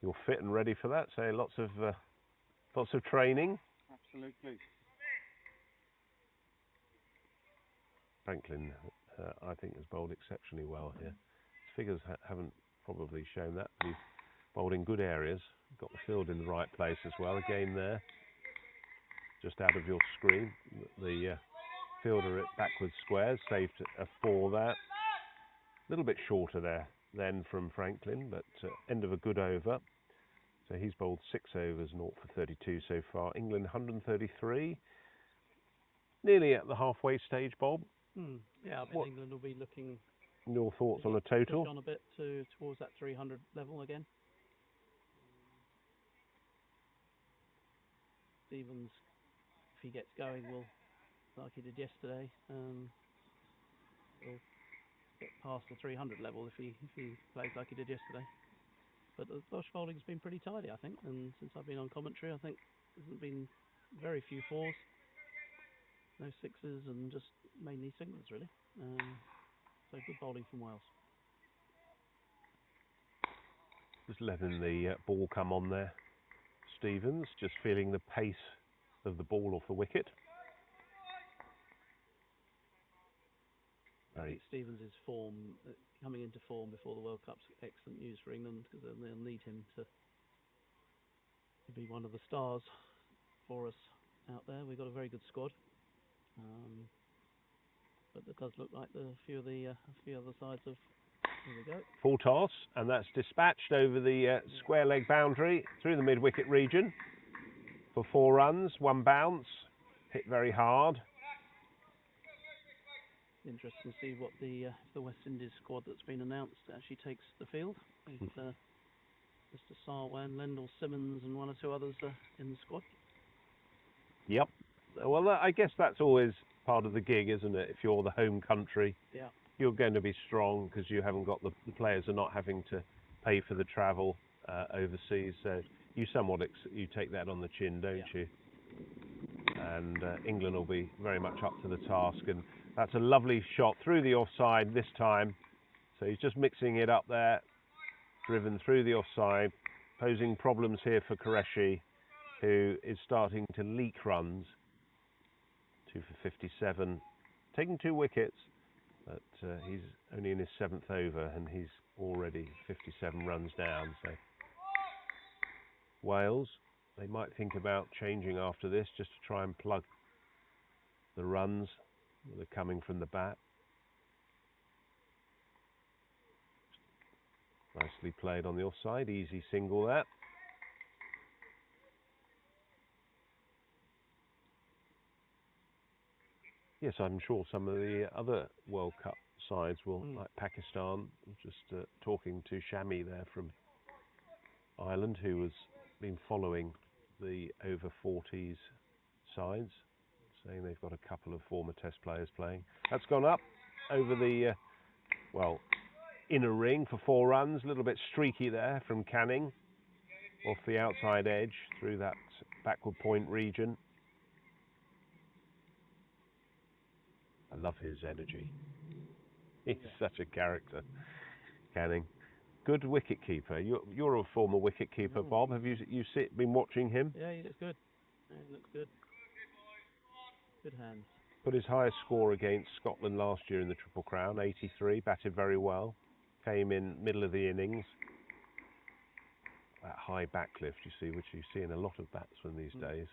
you're fit and ready for that. So lots of training. Absolutely. Franklin, I think, has bowled exceptionally well here. His figures haven't probably shown that, but he's bowled in good areas. Got the field in the right place as well. Again there, just out of your screen, the fielder at backwards squares saved a 4 there. A little bit shorter there then from Franklin, but end of a good over. So he's bowled 6 overs, 0 for 32 so far. England 133. Nearly at the halfway stage, Bob. Yeah, I mean, England will be looking... Your thoughts on the total? Push on a bit towards that 300 level again. Stevens, if he gets going, will, like he did yesterday, will get past the 300 level if he plays like he did yesterday. But the Welsh bowling's been pretty tidy, I think, and since I've been on commentary, I think there's been very few 4s. no sixes and just mainly singles really. So good bowling from Wales. Just letting the ball come on there. Stevens just feeling the pace of the ball off the wicket. I think Stevens' form, coming into form before the World Cup's excellent news for England, because then they'll need him to be one of the stars for us out there. We've got a very good squad, but it does look like a few other sides of. Here we go. Full toss, and that's dispatched over the square leg boundary through the mid-wicket region for 4 runs, 1 bounce, hit very hard. Interesting to see what the West Indies squad that's been announced actually takes the field. Mr. Sarwan, Lendl Simmons, and 1 or 2 others in the squad. Yep. Well, I guess that's always part of the gig, isn't it? If you're the home country, yeah, you're going to be strong because you haven't got the players are not having to pay for the travel overseas. So you somewhat you take that on the chin, don't you? And England will be very much up to the task. And that's a lovely shot through the offside this time. So he's just mixing it up there, driven through the offside, posing problems here for Qureshi, who is starting to leak runs. 2 for 57, taking 2 wickets, but he's only in his 7th over and he's already 57 runs down. So Wales, they might think about changing after this just to try and plug the runs that are coming from the bat. Nicely played on the offside, easy single there. Yes, I'm sure some of the other World Cup sides will, like Pakistan, just talking to Shami there from Ireland, who has been following the over 40s sides, saying they've got a couple of former Test players playing. That's gone up over the, inner ring for 4 runs, a little bit streaky there from Canning, off the outside edge through that backward point region. I love his energy. He's such a character, Canning. Good wicket keeper. You're a former wicket keeper, Bob. Have you been watching him? Yeah, he looks good. Yeah, he looks good. Good hands. Put his highest score against Scotland last year in the Triple Crown, 83. Batted very well. Came in middle of the innings. That high backlift, you see, which you see in a lot of batsmen these days.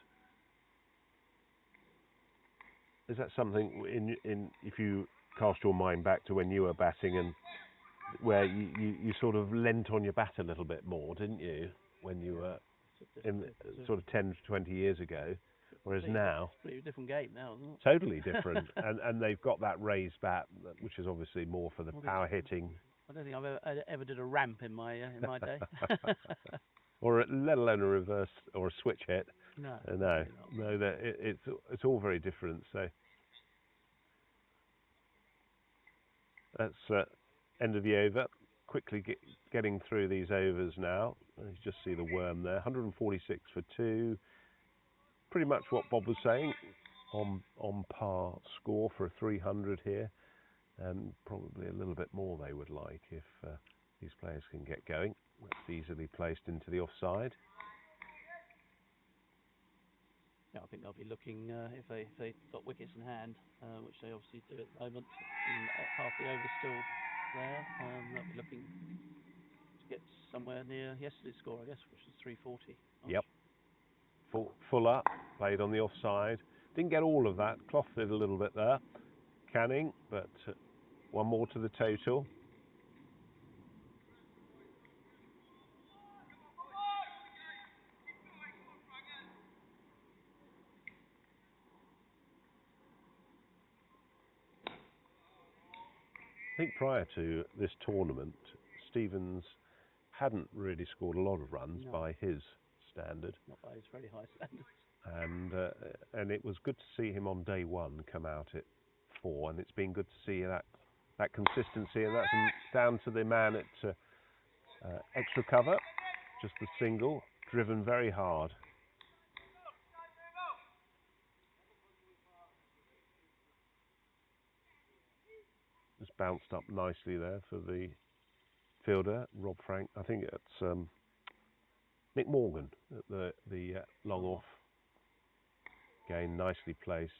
Is that something in if you cast your mind back to when you were batting and where you sort of leant on your bat a little bit more, didn't you, when you were in sort of 10 to 20 years ago, whereas now it's a pretty different game now, isn't it? Totally different. and they've got that raised bat, which is obviously more for the power hitting. I don't think I've ever did a ramp in my day. Or let alone a reverse or a switch hit. No, it's all very different. So that's end of the over. Quickly getting through these overs now. You just see the worm there. 146 for 2. Pretty much what Bob was saying. On par score for a 300 here, and probably a little bit more they would like if these players can get going. That's easily placed into the offside. Yeah, I think they'll be looking if they got wickets in hand, which they obviously do at the moment. And half the over still there. They'll be looking to get somewhere near yesterday's score, I guess, which was 340. Yep. Fuller played on the offside. Didn't get all of that. Clothed it a little bit there. Canning, but 1 more to the total. I think prior to this tournament, Stevens hadn't really scored a lot of runs by his standard. Not by his very high standards. And it was good to see him on day 1 come out at 4, and it's been good to see that consistency, and that's down to the man at extra cover, just the single, driven very hard. Just bounced up nicely there for the fielder, Rob Frank. I think it's Nick Morgan at the long off. Again, nicely placed.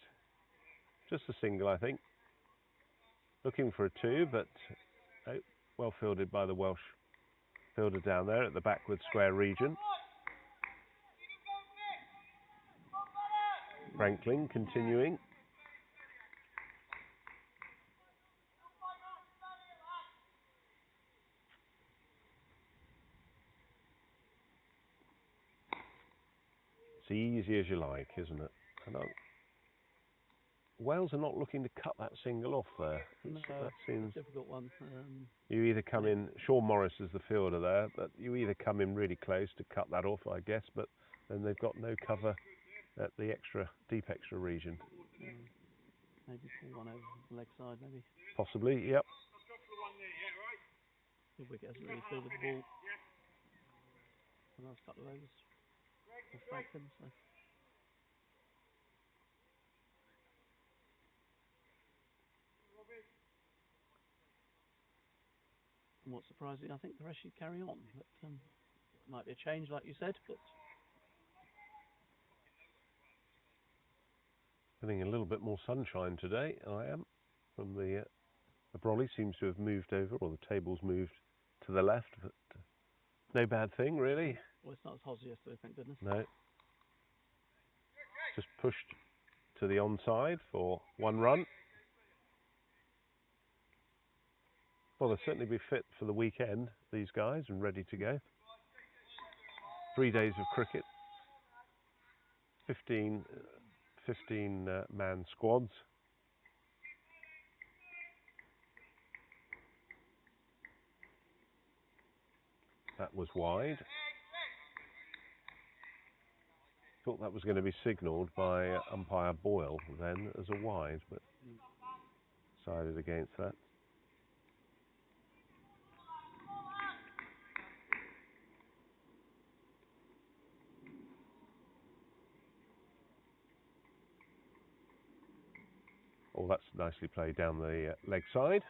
Just a single, I think. Looking for a two, but well fielded by the Welsh fielder down there at the backward square region. Franklin continuing. It's easy as you like, isn't it? Wales are not looking to cut that single off there. No, That seems a difficult one. you either come in. Sean Morris is the fielder there, but you either come in really close to cut that off, I guess. But then they've got no cover at the deep extra region. Maybe pull one over the leg side, maybe. Possibly, yep. The wicket hasn't really fielded the ball the last couple of overs for Franklin, so. And what's surprising, I think the rest should carry on, but might be a change, like you said, but. Getting a little bit more sunshine today, I am. From the brolly seems to have moved over, or the table's moved to the left, but no bad thing, really. Well, it's not as hot as yesterday, thank goodness. No. Just pushed to the onside for 1 run. Well, they'll certainly be fit for the weekend, these guys, and ready to go. 3 days of cricket. 15 man squads. That was wide. Thought that was going to be signalled by umpire Boyle then as a wide, but decided against that. Oh, that's nicely played down the leg side.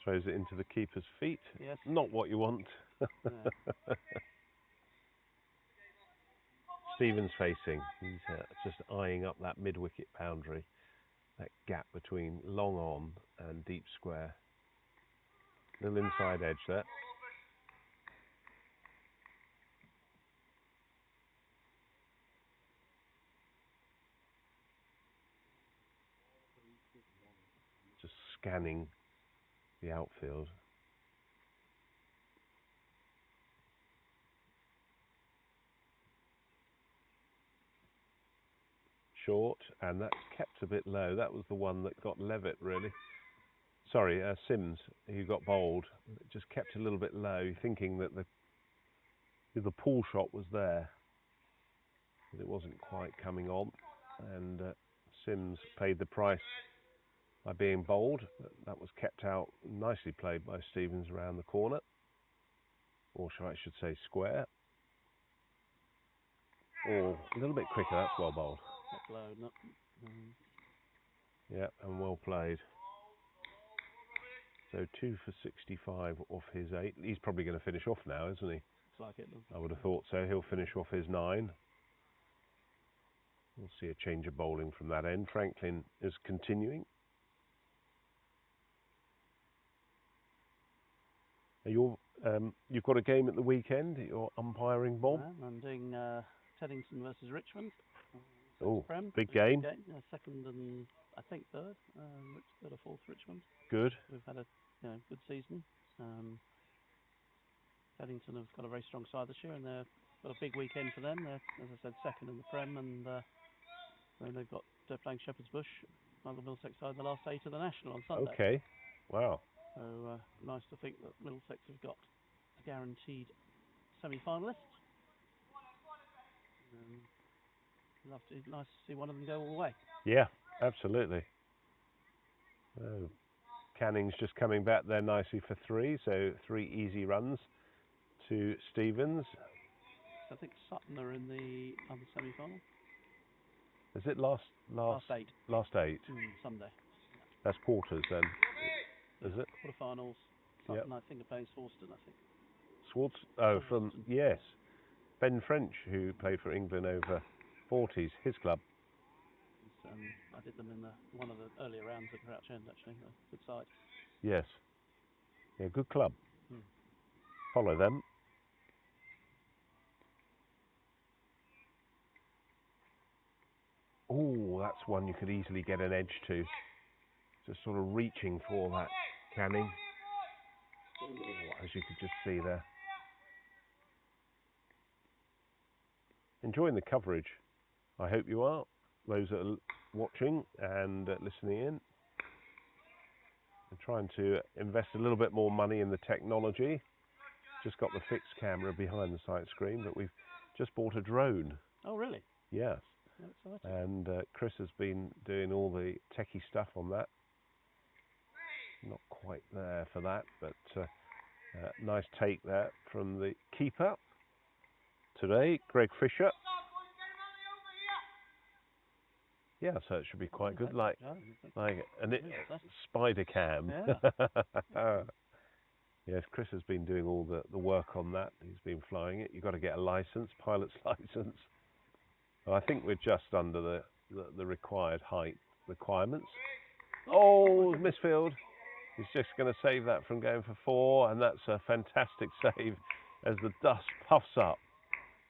Throws it into the keeper's feet. Yes. Not what you want. No. Stevens facing. He's just eyeing up that mid-wicket boundary. That gap between long on and deep square. Little inside edge there. Just scanning the outfield. Short, and that's kept a bit low. That was the one that got Levitt, really. Sorry, Sims, who got bowled. It just kept a little bit low, thinking that the pull shot was there. But it wasn't quite coming on, and Sims paid the price by being bowled. That was kept out, nicely played by Stevens around the corner, or I should say square. Or a little bit quicker, that's well bowled. That's low, not. Yeah, and well played. So 2 for 65 off his 8. He's probably going to finish off now, isn't he? Looks like it. I would have thought so. He'll finish off his 9. We'll see a change of bowling from that end. Franklin is continuing. You've got a game at the weekend. You're umpiring, Bob. I'm doing Teddington versus Richmond. Oh, Prem. big game. Second and I think third. Third or fourth Richmond. Good. We've had a good season. Teddington have got a very strong side this year, and they've got a big weekend for them. They're, as I said, second in the Prem, and then they've got playing Shepherd's Bush, another Middlesex side, the last 8 of the National on Sunday. Okay. Wow. So nice to think that Middlesex have got a guaranteed semi-finalist. Nice to see one of them go all the way. Yeah, absolutely. Oh, Canning's just coming back there nicely for 3, so 3 easy runs to Stevens. I think Sutton are in the other semi-final. Is it last 8? Last 8. Sunday. That's quarters then, is it? Quarterfinals. Sutton, I think, are playing Swanston, I think. Swartz? Oh, from, yes. Ben French, who played for England over 40s, his club. I did them in one of the earlier rounds at Crouch End, actually. A good side. Yes. Yeah, good club. Hmm. Follow them. Oh, that's one you could easily get an edge to. Just sort of reaching for that Canning. Oh, as you could just see there. Enjoying the coverage. I hope you are. Those that are watching and listening in. I'm trying to invest a little bit more money in the technology. Just got the fixed camera behind the sight screen, but we've just bought a drone. Oh, really? Yes. Oh, and Chris has been doing all the techie stuff on that. Not quite there for that, but nice take there from the keeper today, Greg Fisher. Yeah, so it should be quite good, like spider cam. Yeah. Yes, Chris has been doing all the work on that. He's been flying it. You've got to get a license, pilot's license. Well, I think we're just under the required height requirements. Oh, misfield. He's just going to save that from going for 4, and that's a fantastic save as the dust puffs up.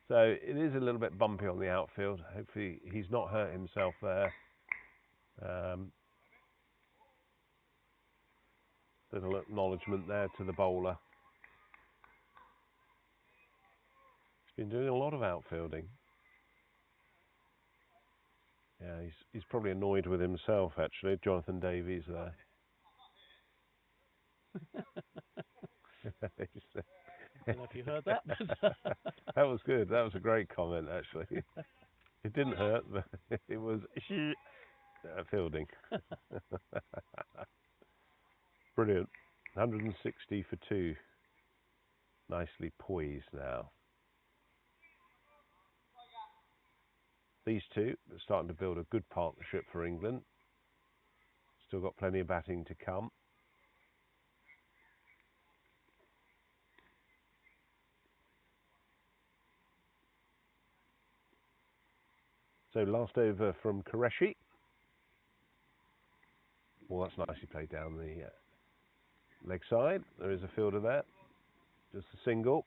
So it is a little bit bumpy on the outfield. Hopefully he's not hurt himself there. Little acknowledgement there to the bowler. He's been doing a lot of outfielding. Yeah, he's probably annoyed with himself, actually. Jonathan Davies there. I don't know if you heard that. That was good. That was a great comment, actually. It didn't hurt, but it was fielding. Brilliant. 160 for 2. Nicely poised now. These two are starting to build a good partnership for England. Still got plenty of batting to come. So last over from Qureshi. Well, that's nicely played down the leg side. There is a fielder there. Just a single.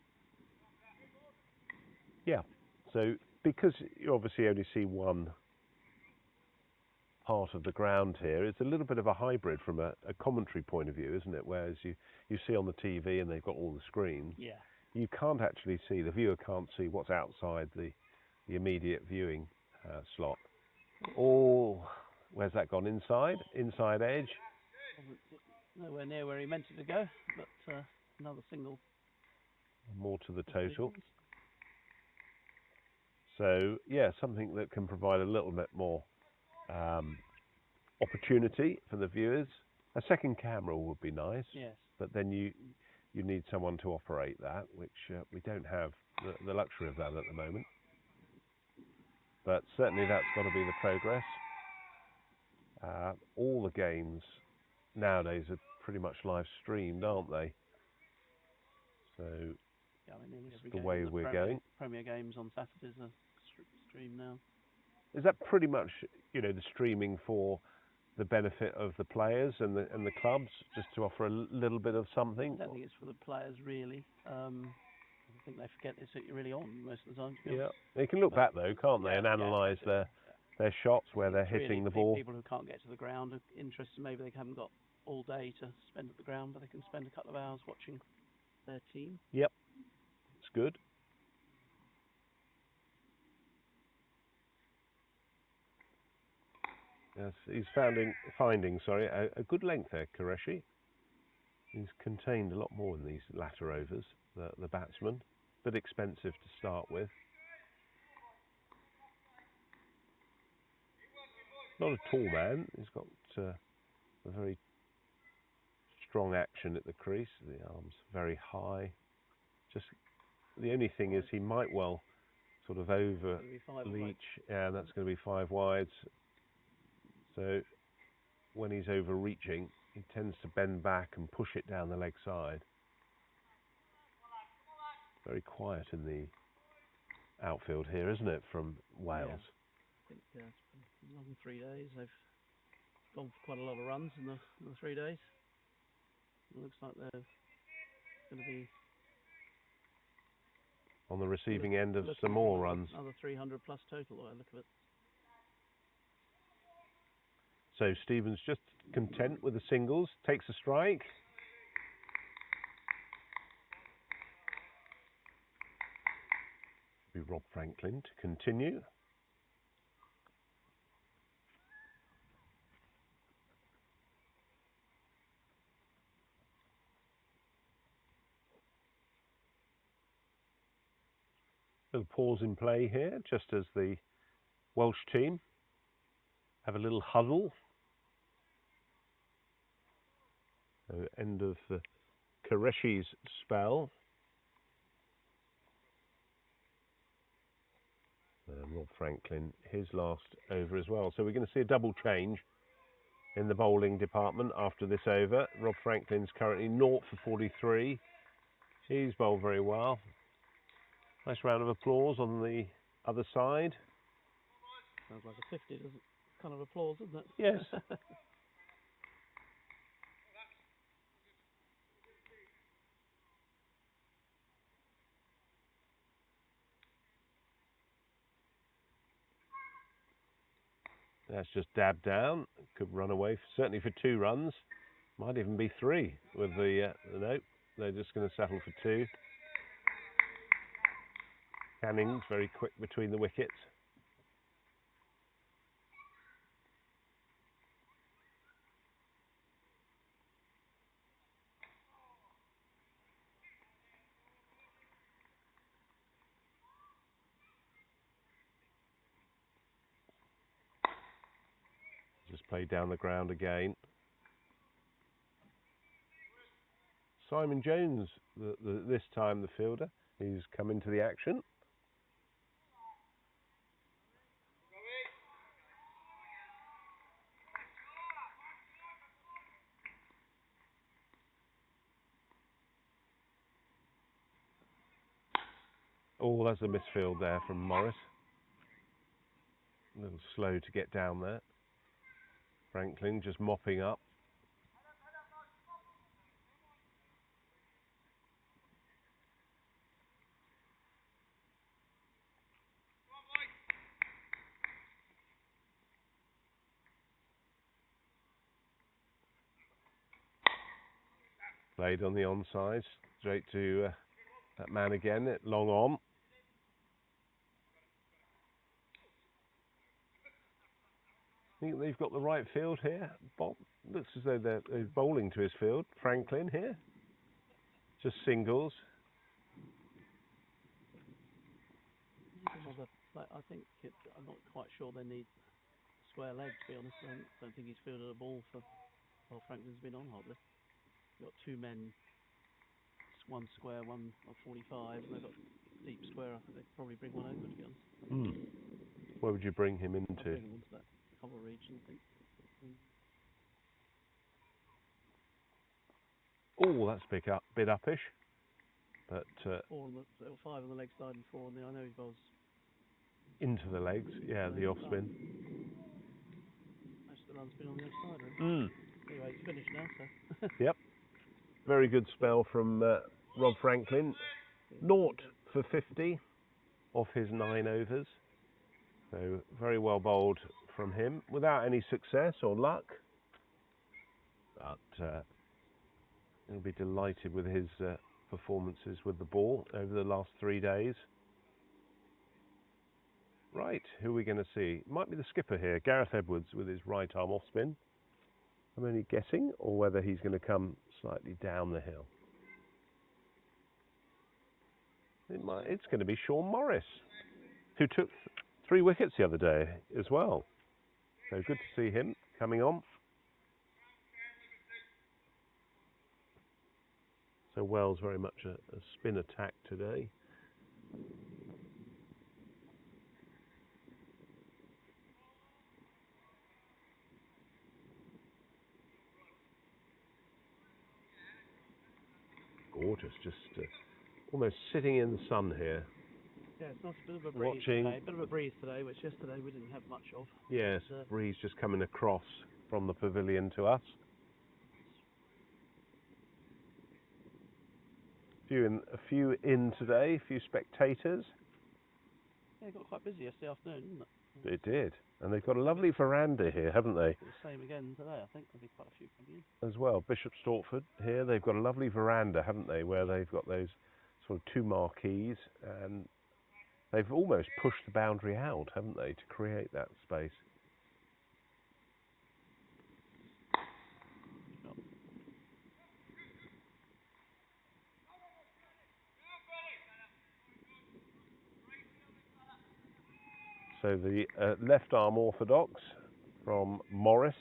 Yeah. So because you obviously only see one part of the ground here, it's a little bit of a hybrid from a commentary point of view, isn't it? Whereas you see on the TV and they've got all the screens. Yeah. You can't actually see, the viewer can't see what's outside the immediate viewing slot. Oh, where's that gone? Inside? Inside edge? Nowhere near where he meant it to go, but another single. More to the total. So, yeah, something that can provide a little bit more opportunity for the viewers. A second camera would be nice. Yes. But then you need someone to operate that, which we don't have the luxury of that at the moment. But certainly that's got to be the progress. All the games nowadays are pretty much live streamed, aren't they? So yeah, I mean, the way we're going. Premier games on Saturdays are streamed now. Is that pretty much, the streaming for the benefit of the players and the clubs, just to offer a little bit of something? I don't think it's for the players really. I think they forget it's really on most of the time. Yeah, they can look back though, can't they, and analyse their shots where they're hitting the ball. People who can't get to the ground are interested. Maybe they haven't got all day to spend at the ground, but they can spend a couple of hours watching their team. Yep, it's good. Yes, he's finding a good length there, Qureshi. He's contained a lot more in these latter overs, the batsman. A bit expensive to start with. Not a tall man. He's got a very strong action at the crease. The arms very high. Just the only thing is he might well sort of over leach. Yeah, that's going to be 5 wides. So when he's overreaching, he tends to bend back and push it down the leg side. Very quiet in the outfield here, isn't it, from Wales? Yeah. I think it's been a long 3 days. They've gone for quite a lot of runs in the 3 days. It looks like they're going to be on the receiving end of some more runs. Another 300 plus total, I look at it. So Stevens just content with the singles, takes a strike. It'll be Rob Franklin to continue. Little pause in play here, just as the Welsh team have a little huddle. So end of Qureshi's spell. And Rob Franklin, his last over as well. So we're going to see a double change in the bowling department after this over. Rob Franklin's currently 0 for 43. He's bowled very well. Nice round of applause on the other side. Sounds like a 50, doesn't it? Kind of applause, doesn't it? Yes. That's just dabbed down. Could run away, certainly for 2 runs. Might even be 3 with the nope. They're just going to settle for 2. Canning's very quick between the wickets. Just played down the ground again. Simon Jones, this time the fielder, he's come into the action. Oh, that's a misfield there from Morris. A little slow to get down there. Franklin just mopping up. Played on the onside, straight to that man again at long on. I think they've got the right field here. Bob, looks as though they're bowling to his field. Franklin here, just singles. I think I'm not quite sure they need square legs, to be honest. I don't think he's fielded a ball while Franklin's been on hardly. You've got 2 men, one square, one of 45, and they've got deep square. I think they'd probably bring one over, to be honest. Where would you bring him into? I'd bring him into that cover region, I think. Oh, that's a bit uppish. But 5 on the leg side and 4 on the. I know he bowls into the legs, yeah, the off spin. Most of the run's been on the other side, really. Anyway, it's finished now, so. Yep. Very good spell from Rob Franklin. 0 for 50 off his 9 overs. So very well bowled from him, without any success or luck. But he'll be delighted with his performances with the ball over the last 3 days. Right, who are we going to see? Might be the skipper here, Gareth Edwards, with his right arm off spin. I'm only guessing, or whether he's going to come slightly down the hill. It's going to be Sean Morris, who took 3 wickets the other day as well. So good to see him coming on. So Wales very much a spin attack today. Gorgeous, just almost sitting in the sun here. Yeah, it's nice, a bit of a breeze Watching. today. A bit of a breeze today, which yesterday we didn't have much of. Yes, But, breeze just coming across from the pavilion to us. A few in today, a few spectators. yeah, it got quite busy yesterday afternoon, didn't it? It did, and they've got a lovely veranda here, haven't they? The same again today, I think. There'll be quite a few coming in. As well, Bishop Stortford here, they've got a lovely veranda, haven't they, where they've got those sort of two marquees, and they've almost pushed the boundary out, haven't they, to create that space. So the left arm orthodox from Morris.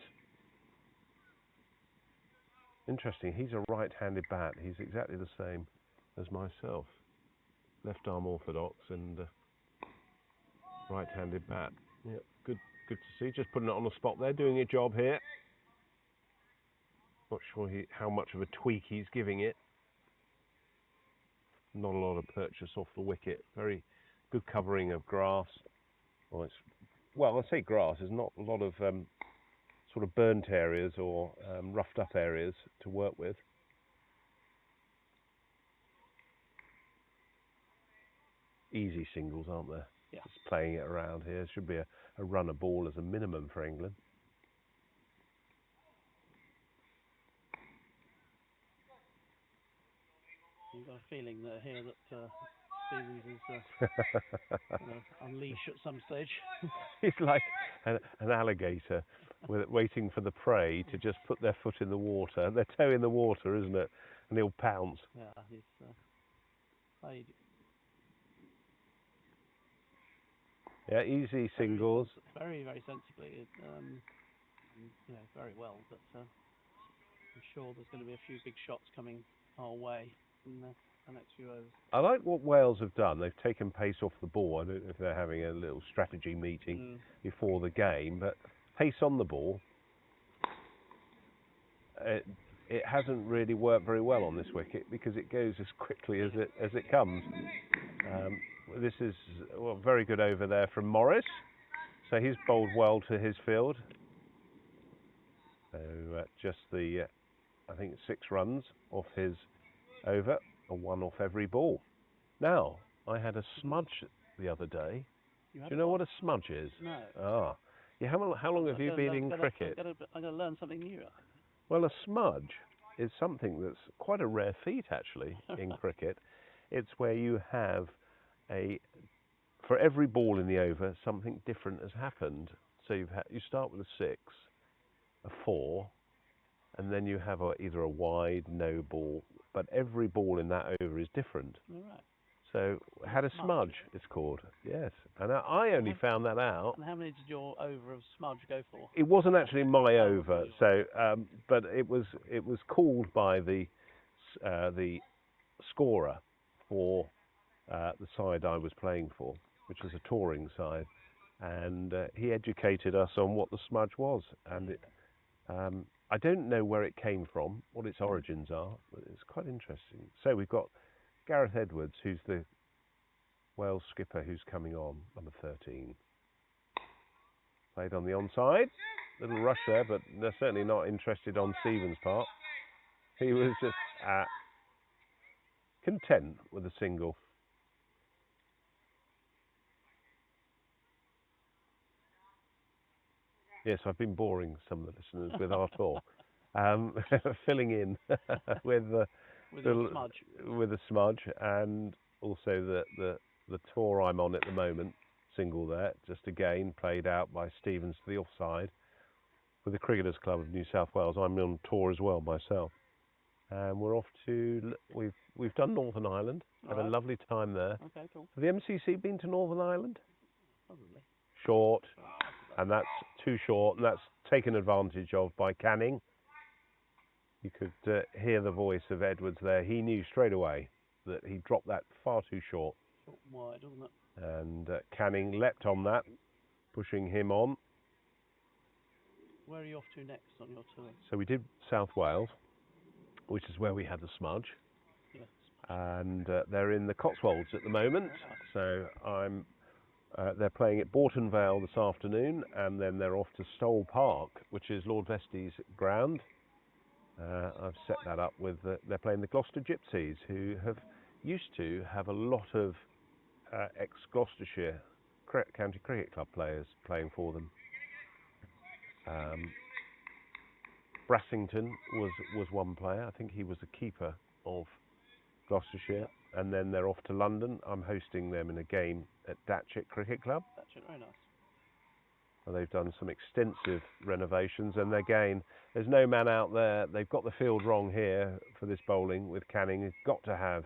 Interesting, he's a right-handed bat. He's exactly the same as myself. Left arm orthodox and right-handed bat. Yep, good to see. Just putting it on the spot there, doing a job here. Not sure how much of a tweak he's giving it. Not a lot of purchase off the wicket. Very good covering of grass. Well, I say grass. There's not a lot of sort of burnt areas or roughed up areas to work with. Easy singles, aren't there? Yeah. Just playing it around here. Should be a runner ball as a minimum for England. You've got a feeling that here that Stevens is unleash at some stage. He's like an alligator waiting for the prey to just put their foot in the water, their toe in the water, isn't it? And he'll pounce. Yeah, he's played. Yeah, easy singles. Very, very sensibly. Very well. But I'm sure there's going to be a few big shots coming our way in the next few overs. I like what Wales have done. They've taken pace off the ball. I don't know if they're having a little strategy meeting before the game, but pace on the ball. It hasn't really worked very well on this wicket because it goes as quickly as it comes. This is very good over there from Morris. So he's bowled well to his field. So just I think 6 runs off his over, and 1 off every ball. Now, I had a smudge the other day. Do you know what a smudge is? No. Ah. Yeah, how long have you been in cricket? I'm going to learn something new. Well, a smudge is something that's quite a rare feat, actually, in cricket. It's where you have for every ball in the over, something different has happened. So you start with a 6, a 4, and then you have either a wide, no ball, but every ball in that over is different. All right. So had a smudge, it's called. Yes, and I only found that out. And how many did your over of smudge go for? It wasn't actually my over, so but it was called by the scorer for the side I was playing for, which was a touring side, and he educated us on what the smudge was, and I don't know where it came from, what its origins are, but it's quite interesting. So we've got Gareth Edwards, who's the Wales skipper, who's coming on, number 13. Played on the onside. Little rush there, but they're certainly not interested on Stevens' part. He was just content with a single. Yes, I've been boring some of the listeners with our talk. Filling in with a smudge, and also the tour I'm on at the moment, single there, just again played out by Stevens to the offside with the Cricketers Club of New South Wales. I'm on tour as well myself, and we're off to we've done Northern Ireland, had a lovely time there. Okay, cool. Have the MCC been to Northern Ireland? Probably. Short, and that's too short, and that's taken advantage of by Canning. You could hear the voice of Edwards there. He knew straight away that he dropped that far too short. Short and wide, wasn't it? And Canning leapt on that, pushing him on. Where are you off to next on your tour? So we did South Wales, which is where we had the smudge. Yes. And they're in the Cotswolds at the moment. So they're playing at Bourton Vale this afternoon, and then they're off to Stowell Park, which is Lord Vestey's ground. I've set that up with, they're playing the Gloucester Gypsies, who used to have a lot of ex-Gloucestershire County Cricket Club players playing for them. Brassington was one player. I think he was the keeper of Gloucestershire. And then they're off to London. I'm hosting them in a game at Datchet Cricket Club. Datchet, very nice. And they've done some extensive renovations, and again, there's no man out there. They've got the field wrong here for this bowling with Canning. It's got to have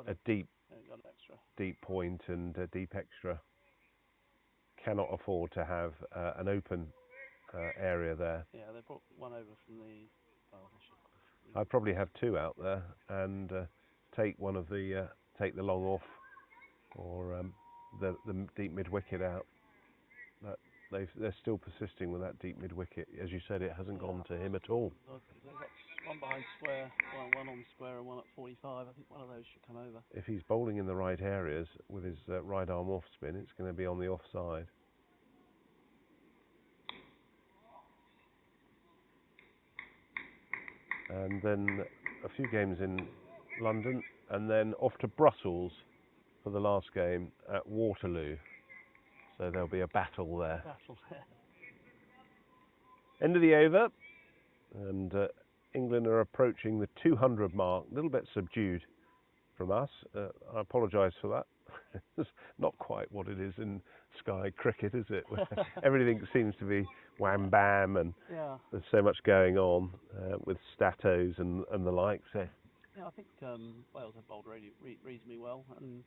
a deep point and a deep extra. Cannot afford to have an open area there. Yeah, they brought one over from the. I'd probably have two out there and take one of the take the long off, or the deep mid wicket out. But they're still persisting with that deep mid wicket. As you said, it hasn't gone to him at all. They've got one behind square, one on square, and one at 45. I think one of those should come over. If he's bowling in the right areas with his right arm off spin, it's going to be on the offside. And then a few games in London, and then off to Brussels for the last game at Waterloo. So there'll be a battle there. End of the over, and England are approaching the 200 mark. A little bit subdued from us. I apologise for that. It's not quite what it is in Sky cricket, is it? Everything seems to be wham bam, and there's so much going on with statos and the like. So yeah, I think Wales have bowled reasonably well, and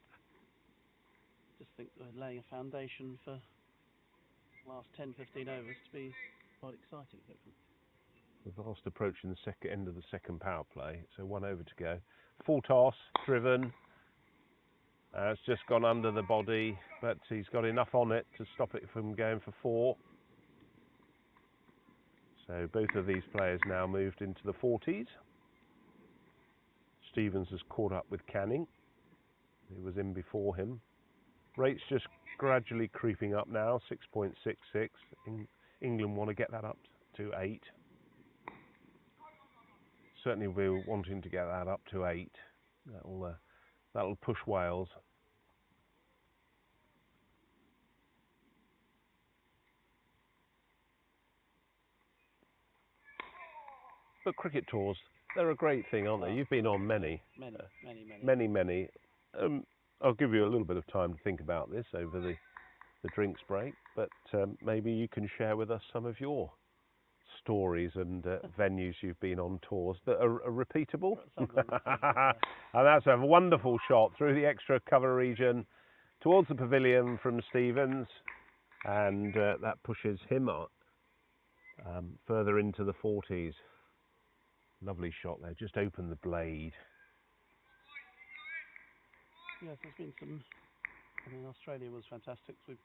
just think we're laying a foundation for the last 10-15 overs to be quite exciting. We're fast approaching the end of the second power play, so one over to go. Full toss, driven. It's just gone under the body, but he's got enough on it to stop it from going for four. So both of these players now moved into the 40s. Stevens has caught up with Canning, who was in before him. Rates just gradually creeping up now, 6.66. England want to get that up to 8. Certainly we're wanting to get that up to 8. That'll push Wales. But cricket tours, they're a great thing, aren't they? You've been on many. Many. I'll give you a little bit of time to think about this over the drinks break, but maybe you can share with us some of your stories and venues you've been on tours that are repeatable. And that's a wonderful shot through the extra cover region towards the pavilion from Stevens, and that pushes him up further into the 40s. Lovely shot there, just opened the blade. Yes, there's been some. I mean, Australia was fantastic. We've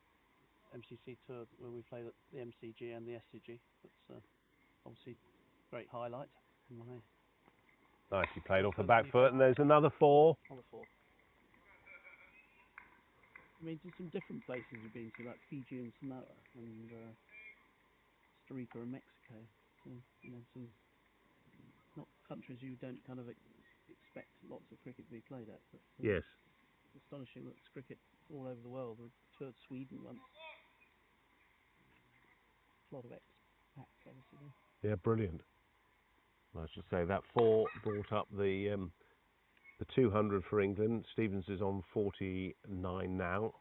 MCC tour where we played at the MCG and the SCG. That's obviously a great highlight. Nicely played off the back foot, and there's another 4. Another 4. I mean, to some different places you've been to, like Fiji and Samoa, and Costa Rica and Mexico. So, you know, some not countries you don't kind of expect lots of cricket to be played at. But, yes. It's astonishing that there's cricket all over the world. We toured Sweden once. A lot of expats, obviously. Yeah, brilliant. I should say that 4 brought up the 200 for England. Stevens is on 49 now.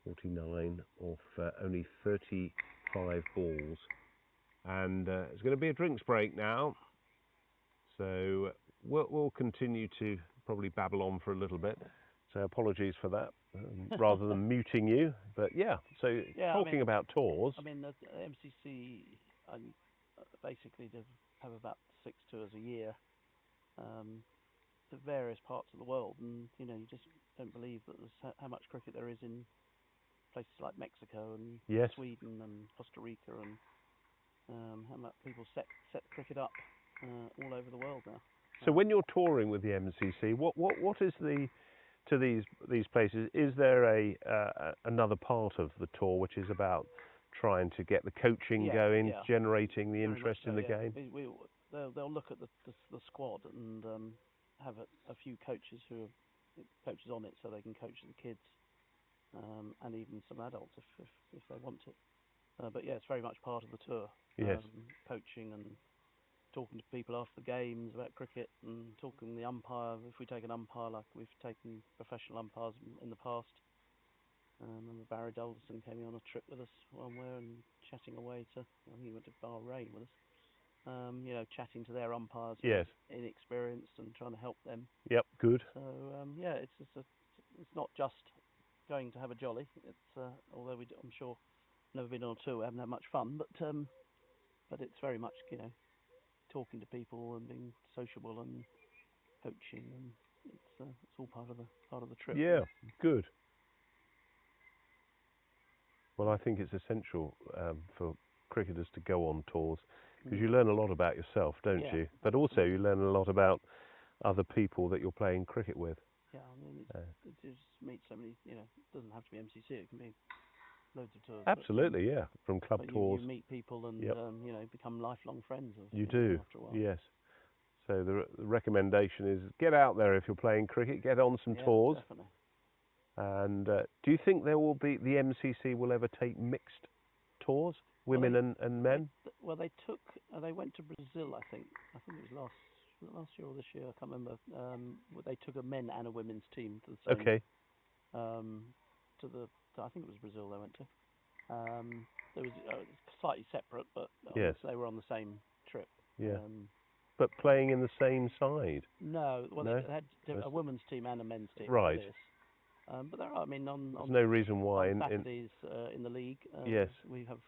49 off only 35 balls. And it's going to be a drinks break now. So we'll continue to probably babble on for a little bit. So apologies for that, rather than muting you. But yeah, so talking about tours. I mean, the MCC basically have about 6 tours a year to various parts of the world, and you just don't believe that there's how much cricket there is in places like Mexico and Yes. Sweden and Costa Rica, and how much people set cricket up all over the world now. So when you're touring with the MCC, what is to these places? Is there another part of the tour which is about trying to get the coaching going, generating the Very interest much so, in the yeah. game? They'll look at the squad and have a few coaches coaches on it, so they can coach the kids and even some adults if they want it. But yeah, it's very much part of the tour. Yes. Coaching and talking to people after the games about cricket, and talking the umpire. If we take an umpire, like we've taken professional umpires in the past. Remember Barry Dalderson came on a trip with us one way and chatting away I think he went to Bahrain with us. Chatting to their umpires who Yes. are inexperienced and trying to help them. Yep, good. So it's not just going to have a jolly. It's although I'm sure never been on a tour, we haven't had much fun, but it's very much talking to people and being sociable and coaching, and it's all part of the trip. Yeah, good. Well, I think it's essential for cricketers to go on tours, because you learn a lot about yourself, don't you? But also you learn a lot about other people that you're playing cricket with. Yeah, I mean, it just meets so many. It doesn't have to be MCC. It can be loads of tours. Absolutely, yeah, from club tours. You meet people and become lifelong friends. You do, after a while. yes. So the recommendation is get out there if you're playing cricket, get on some tours. Definitely. And do you think the MCC will ever take mixed tours, women and men? They went to Brazil, I think. I think it was last year or this year, I can't remember. They took a men and a women's team to the same. Okay. I think it was Brazil they went to. There was slightly separate, but yes, they were on the same trip. Yeah. But playing in the same side? No, well, no? They had a women's team and a men's team. Right. But there are, there's no reason why on Saturdays in the league. Yes. We have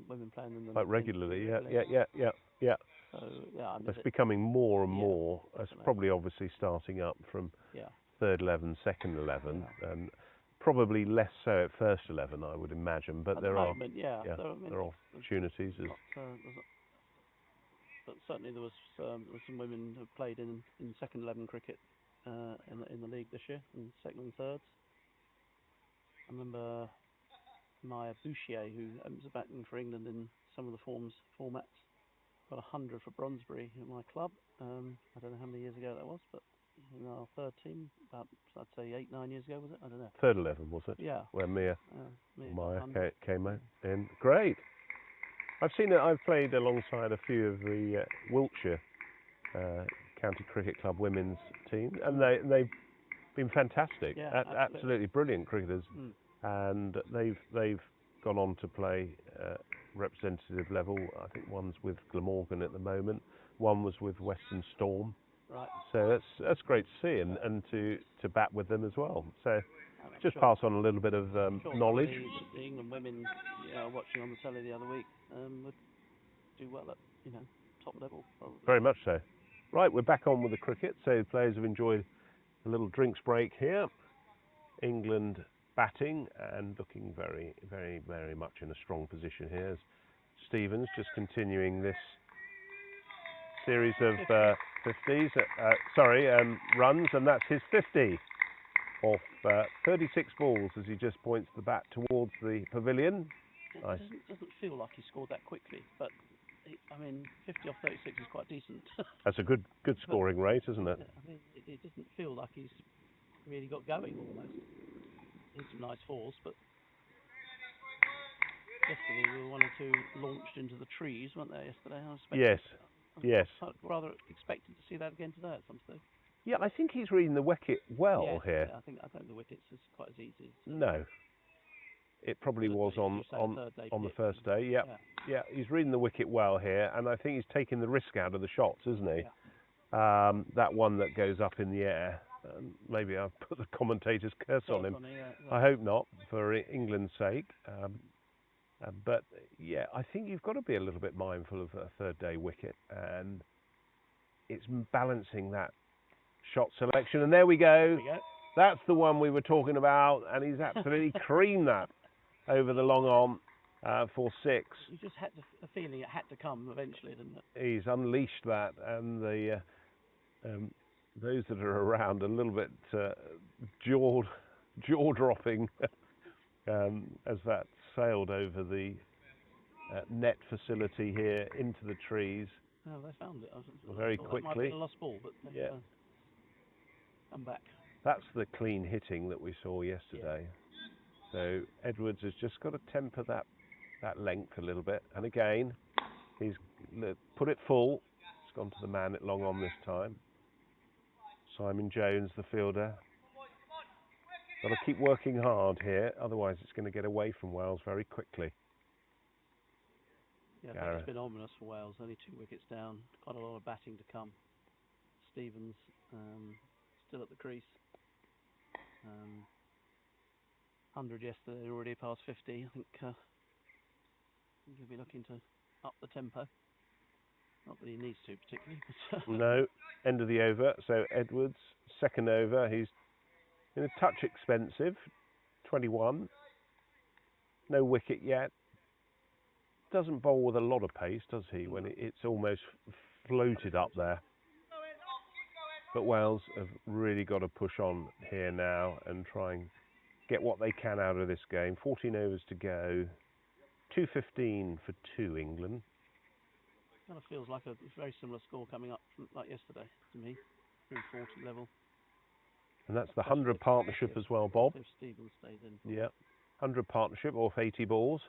women playing in the quite regularly. Yeah. So yeah, it's becoming more and more. It's probably obviously starting up from third 11, second 11, and probably less so at first 11, I would imagine. But there are opportunities. But certainly there was some women who played in second 11 cricket in the league this year, in second and thirds. I remember Maya Bouchier, who was batting for England in some of the formats, got 100 for Bronsbury in my club. I don't know how many years ago that was, but in our third team, about, I'd say 8-9 years ago, was it? I don't know. Third 11, was it? Yeah. Where Maya came in. Great. I've played alongside a few of the Wiltshire County Cricket Club women's team, and they've been fantastic. Yeah, absolutely brilliant cricketers, and they've gone on to play representative level. I think one's with Glamorgan at the moment. One was with Western Storm. Right. So that's great to see, and to bat with them as well. So just pass on a little bit of knowledge. The England women, watching on the telly the other week, would do well at top level. Probably. Very much so. Right, we're back on with the cricket. So the players have enjoyed a little drinks break here. England batting and looking very, very, very much in a strong position here. As Stevens just continuing this series of 50s, runs, and that's his 50 off 36 balls as he just points the bat towards the pavilion. It doesn't feel like he scored that quickly, but 50 off 36 is quite decent. That's a good scoring rate, isn't it? It doesn't feel like he's really got going almost. He's some nice falls, but yesterday we were 1 or 2 launched into the trees, weren't they? Yesterday, Yes. I rather expected to see that again today at some stage. Yeah, I think he's reading the wicket well here. Yeah, I think the wickets is quite as easy. No, it probably was on the first day. Yeah, he's reading the wicket well here, and I think he's taking the risk out of the shots, isn't he? Yeah. That one that goes up in the air. Maybe I've put the commentator's curse on him. I hope not, for England's sake. But yeah, I think you've got to be a little bit mindful of a third day wicket, and it's balancing that shot selection. And there we go. There we go. That's the one we were talking about, and he's absolutely creamed that over the long on for 6. You just had a feeling it had to come eventually, didn't it? He's unleashed that, and the those that are around a little bit jaw dropping as that sailed over the net facility here into the trees. Oh, they found it. Very I thought quickly. That might be a lost ball, but they've come back. That's the clean hitting that we saw yesterday. So Edwards has just got to temper that length a little bit. And again, he's put it full. It's gone to the man at long on this time. Simon Jones, the fielder. Got to keep working hard here, otherwise it's going to get away from Wales very quickly. Yeah, I think it's been ominous for Wales. Only 2 wickets down. Quite a lot of batting to come. Stevens still at the crease. 100 yesterday, already past 50. I think he'll be looking to up the tempo. Not that he needs to particularly. But no, end of the over. So Edwards, second over. He's in a touch expensive. 21. No wicket yet. Doesn't bowl with a lot of pace, does he? When it's almost floated up there. But Wales have really got to push on here now and try and get what they can out of this game. 14 overs to go. 2:15 for 2 England. Kind of feels like a very similar score coming up like yesterday to me. 340 level. And that's the 100 partnership as well, Bob. If Stevens stayed in. Yeah, 100 partnership off 80 balls.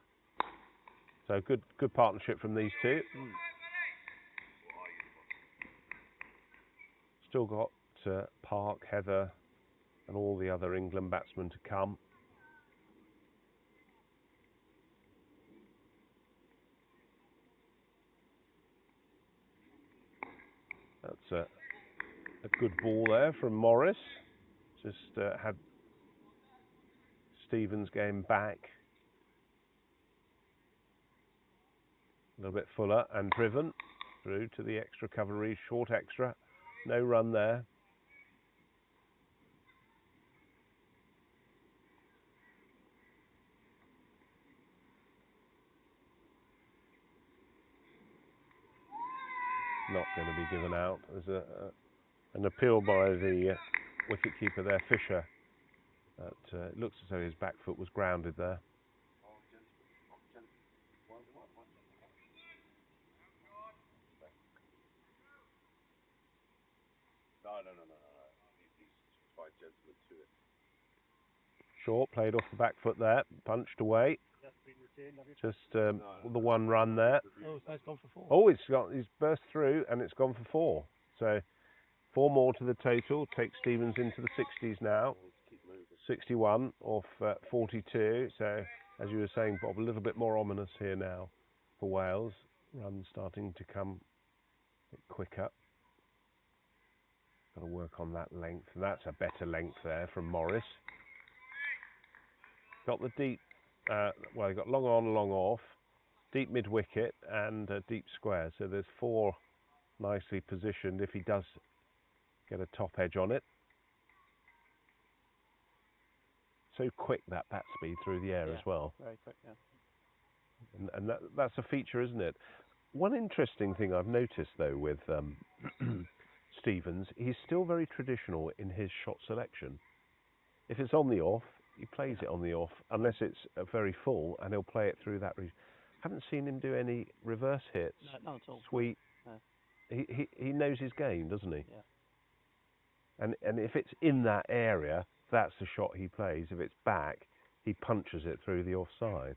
So good partnership from these two. Still got Park, Heather, and all the other England batsmen to come. That's a good ball there from Morris. Just had Stevens game back. A little bit fuller and driven through to the extra coverage, short extra. No run there. Not going to be given out. There's an appeal by the wicketkeeper there, Fisher. It looks as though his back foot was grounded there. No. He's quite gentleman to it. Short, played off the back foot there, punched away. Just the one run there. Oh, so it's gone for 4. Oh, he's burst through and it's gone for 4. So 4 more to the total. Take Stevens into the 60s now. 61 off 42. So as you were saying, Bob, a little bit more ominous here now for Wales. Runs starting to come a bit quicker. Got to work on that length, and that's a better length there from Morris. Got the deep, well, he got long on, long off, deep mid-wicket and deep square. So there's 4 nicely positioned if he does get a top edge on it. So quick, that bat speed through the air as well. Very quick, yeah. And that's a feature, isn't it? One interesting thing I've noticed, though, with Stevens, he's still very traditional in his shot selection. If it's on the off, he plays it on the off, unless it's very full, and he'll play it through that. Haven't seen him do any reverse hits. No, not at all. Sweep. No. He knows his game, doesn't he? Yeah. And if it's in that area, that's the shot he plays. If it's back, he punches it through the offside.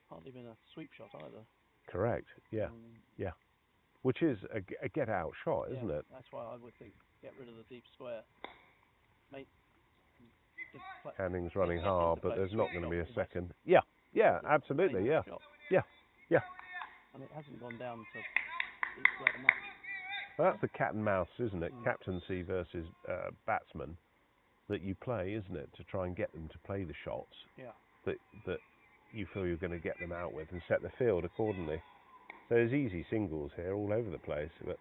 Hardly been a sweep shot either. Correct. Yeah. Yeah. Which is a get-out shot, isn't it? That's why I would think get rid of the deep square. Canning's running hard, but there's not going to be a second. Yeah, absolutely, yeah. And it hasn't gone down to deep square much. Well, that's the cat and mouse, isn't it? Captaincy versus batsman that you play, isn't it? To try and get them to play the shots that you feel you're going to get them out with and set the field accordingly. So there's easy singles here all over the place, but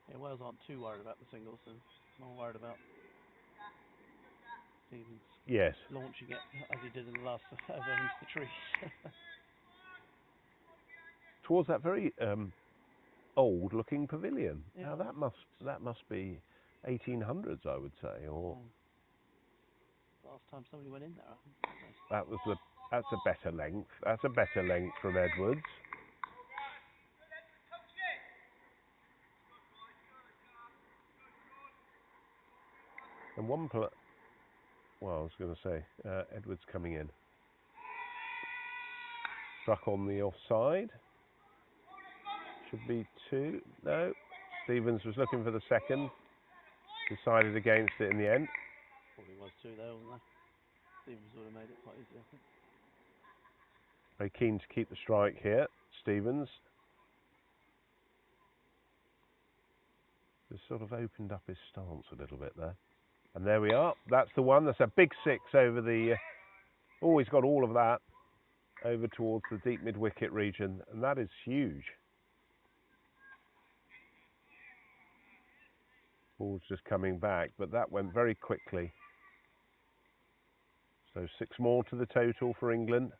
Yeah, Wales aren't too worried about the singles, so more worried about Stevens Yes. launching it as he did in the last over into the trees. Towards that very old-looking pavilion. Yeah. Now that must be 1800s, I would say, or Last time somebody went in there, I think. that's a better length. That's a better length from Edwards. And well, I was going to say Edwards coming in. Struck on the offside. Should be 2. No. Stevens was looking for the second. Decided against it in the end. Probably was 2 there, wasn't there? Stevens would have made it quite easy, I think. Very keen to keep the strike here, Stevens. Just sort of opened up his stance a little bit there. And there we are. That's the one. That's a big 6 over the... he's got all of that over towards the deep mid-wicket region. And that is huge. Ball's just coming back, but that went very quickly. So 6 more to the total for England.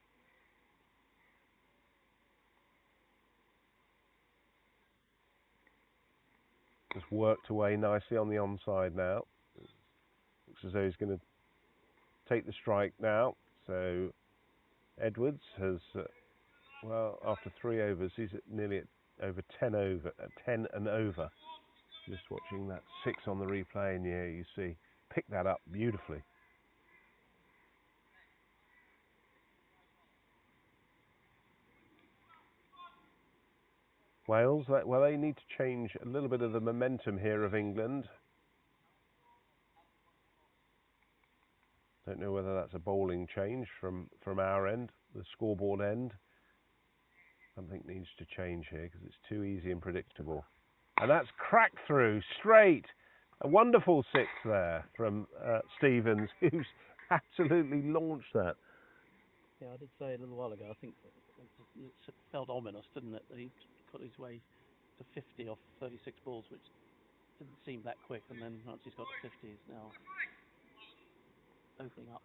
Just worked away nicely on the onside now. Looks as though he's going to take the strike now. So Edwards has, well, after 3 overs, he's at nearly at over 10 and over. Just watching that 6 on the replay, and yeah, you see, picked that up beautifully. Wales, well, they need to change a little bit of the momentum here of England. Don't know whether that's a bowling change from our end, the scoreboard end. Something needs to change here because it's too easy and predictable. And that's cracked through straight. A wonderful 6 there from Stevens, who's absolutely launched that. Yeah, I did say a little while ago, I think it felt ominous, didn't it, that he got his way to 50 off 36 balls, which didn't seem that quick, and then once he's got to 50, he's now opening up.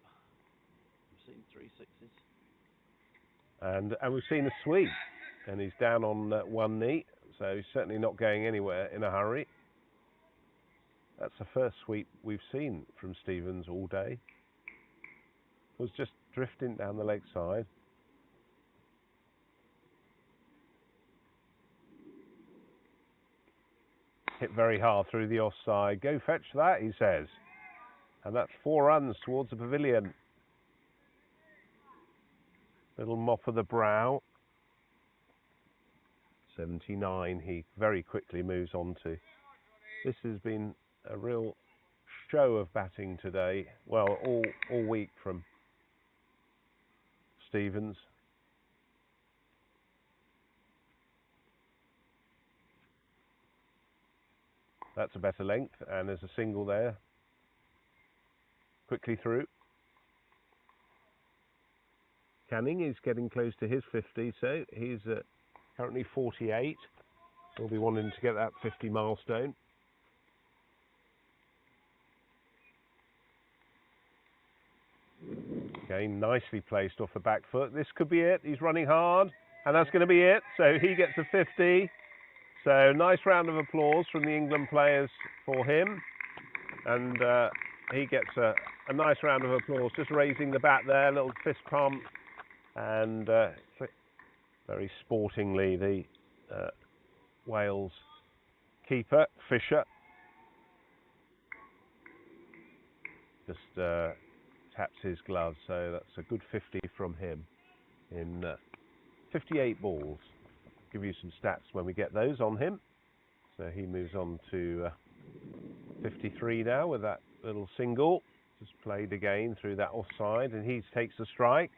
We've seen 3 6s. And we've seen a sweep, and he's down on 1 knee, so he's certainly not going anywhere in a hurry. That's the first sweep we've seen from Stevens all day. Was just drifting down the leg side. Hit very hard through the offside. Go fetch that, he says. And that's 4 runs towards the pavilion. Little mop of the brow. 79 he very quickly moves on to. This has been a real show of batting today. Well, all week from Stevens. That's a better length, and there's a single there. Quickly through. Canning is getting close to his 50, so he's currently 48. He'll be wanting to get that 50 milestone. Again, nicely placed off the back foot. This could be it. He's running hard, and that's going to be it. So he gets a 50. So nice round of applause from the England players for him. And he gets a nice round of applause, just raising the bat there, a little fist pump. And very sportingly, the Wales keeper, Fisher, just taps his glove. So that's a good 50 from him in 58 balls. Give you some stats when we get those on him. So he moves on to 53 now with that little single. Just played again through that offside, and he takes the strike.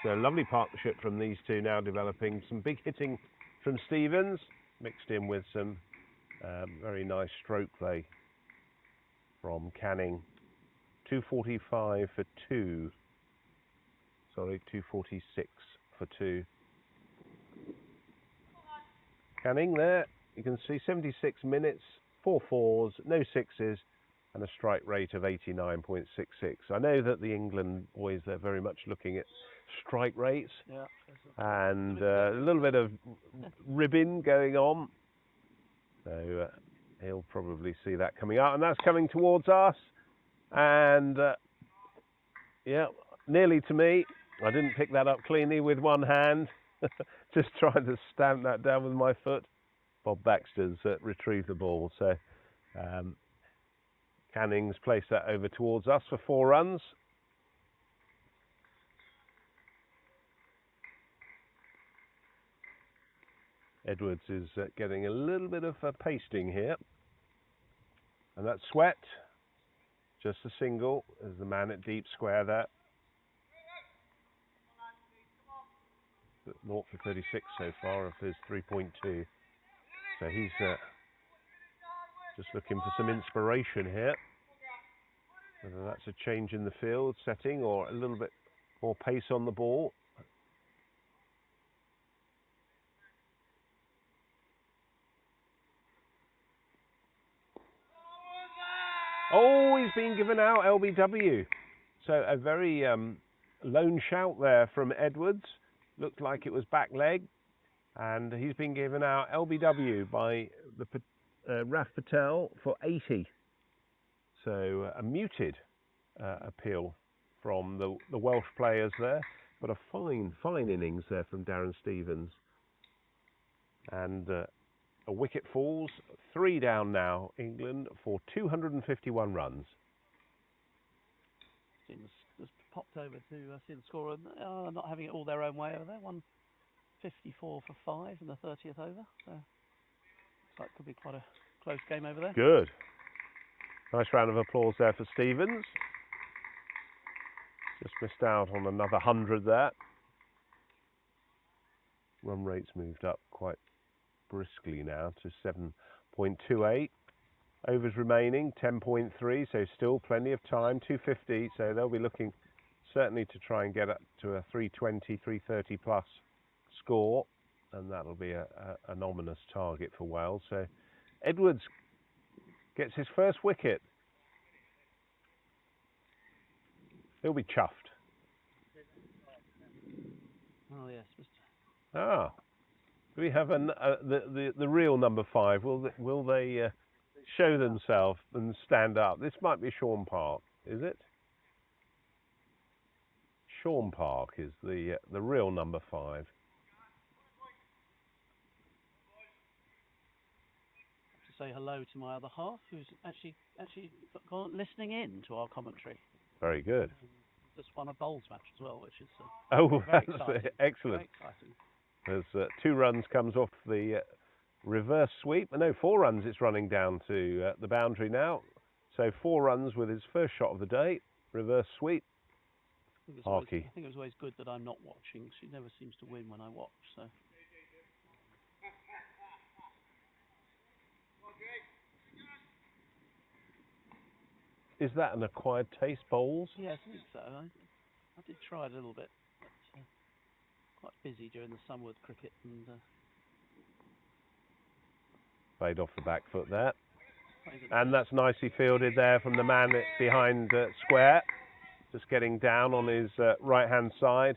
So a lovely partnership from these two now developing. Some big hitting from Stevens, mixed in with some very nice stroke play from Canning. 245 for 2. Sorry, 246 for 2. Canning there, you can see 76 minutes 4 4s, no 6s, and a strike rate of 89.66. I know that the England boys, they're very much looking at strike rates, Yeah. and a little bit of ribbing going on. So he'll probably see that coming out, and that's coming towards us. And yeah, nearly to me. I didn't pick that up cleanly with one hand. Just trying to stamp that down with my foot. Bob Baxter's retrieved the ball. So Canning's placed that over towards us for 4 runs. Edwards is getting a little bit of pasting here. And that's Sweat. Just a single as the man at deep square there. 0 for 36 so far of his 3.2. So he's just looking for some inspiration here. Whether that's a change in the field setting or a little bit more pace on the ball. Oh, he's been given out LBW. So a very lone shout there from Edwards. Looked like it was back leg. And he's been given out LBW by the Raf Patel for 80. So a muted appeal from the Welsh players there. But a fine innings there from Darren Stevens. And a wicket falls. 3 down now, England, for 251 runs. Just popped over to see the score. Not having it all their own way over there. 154 for 5 in the 30th over. So looks like it could be quite a close game over there. Good. Nice round of applause there for Stevens. Just missed out on another 100 there. Run rate's moved up quite briskly now to 7.28. Overs remaining 10.3, so still plenty of time. 250, so they'll be looking certainly to try and get up to a 320, 330 plus score, and that'll be an ominous target for Wales. So Edwards gets his first wicket. He'll be chuffed. Oh yes, Mr. Ah, do we have the real number 5? Will they show themselves and stand up? This might be Sean Park, is it? Sean Park is the real number 5. Say hello to my other half, who's actually listening in to our commentary. Very good. Just won a bowls match as well, which is that's exciting. Excellent. Very exciting. There's 2 runs comes off the reverse sweep. No, 4 runs it's running down to the boundary now. So 4 runs with his first shot of the day. Reverse sweep. I think it was always good that I'm not watching. She never seems to win when I watch. So. Is that an acquired taste, bowls? Yes, I think so. I did try it a little bit, but quite busy during the summer with cricket. And played off the back foot there. And that's nicely fielded there from the man behind square. Just getting down on his right-hand side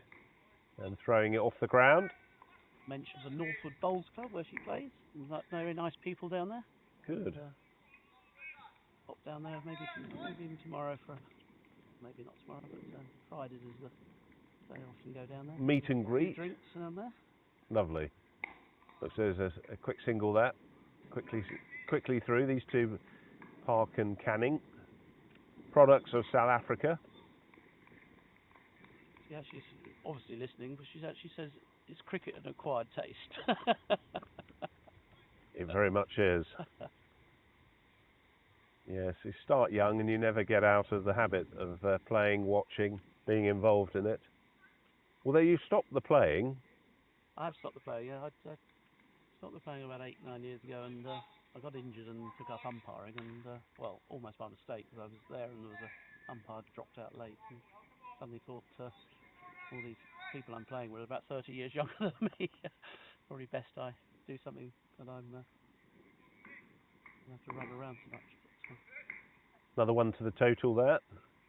and throwing it off the ground. Mentions the Northwood Bowls Club where she plays. Very nice people down there. Good. And, pop down there maybe even tomorrow for maybe not tomorrow, but Fridays is the they often go down there. Meet and greet. Drinks down there. Lovely. Looks there's a quick single there. Quickly through these 2, Park and Canning, products of South Africa. Yeah, she's obviously listening, but she actually says it's cricket an acquired taste. It very much is. Yes, you start young and you never get out of the habit of playing, watching, being involved in it. Although you stopped the playing. I've stopped the playing, yeah. I stopped the playing about 8-9 years ago, and I got injured and took up umpiring, and well, almost by mistake, because I was there and there was a umpire dropped out late, and suddenly thought all these people I'm playing with are about 30 years younger than me. Probably best I do something that I'm have to run around so much. Another one to the total there.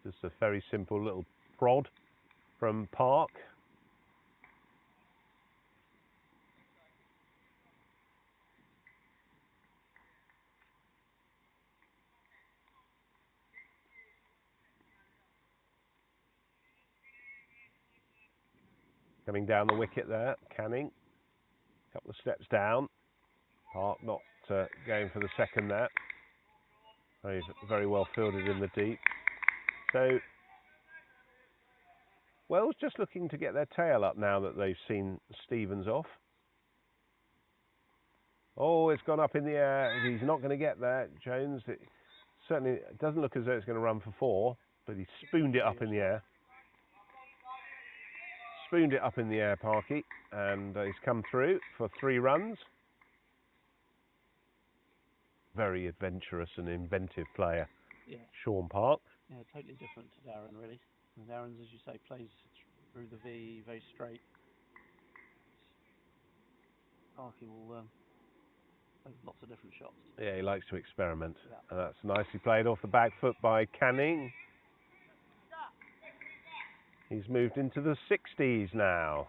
Just a very simple little prod from Park. Coming down the wicket there, Canning. Couple of steps down. Park not going for the second there. Very well fielded in the deep. So Wales just looking to get their tail up now that they've seen Stevens off. Oh, it's gone up in the air. He's not going to get there, Jones. It certainly doesn't look as though it's going to run for 4, but he spooned it up in the air. Spooned it up in the air, Parky, and he's come through for 3 runs. Very adventurous and inventive player, Yeah. Sean Park. Yeah, totally different to Darren, really. And Darren's, as you say, plays through the V, very straight. Parky will have lots of different shots. Yeah, he likes to experiment. Yeah. And that's nicely played off the back foot by Canning. He's moved into the 60s now.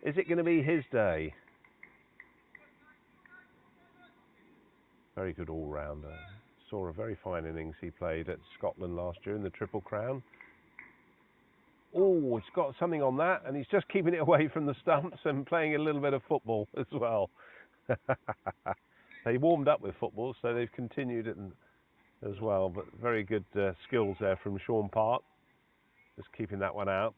Is it going to be his day? Very good all-rounder. Saw a very fine innings he played at Scotland last year in the Triple Crown. Oh, he's got something on that, and he's just keeping it away from the stumps and playing a little bit of football as well. They warmed up with football, so they've continued it as well. But very good skills there from Sean Park. Just keeping that one out.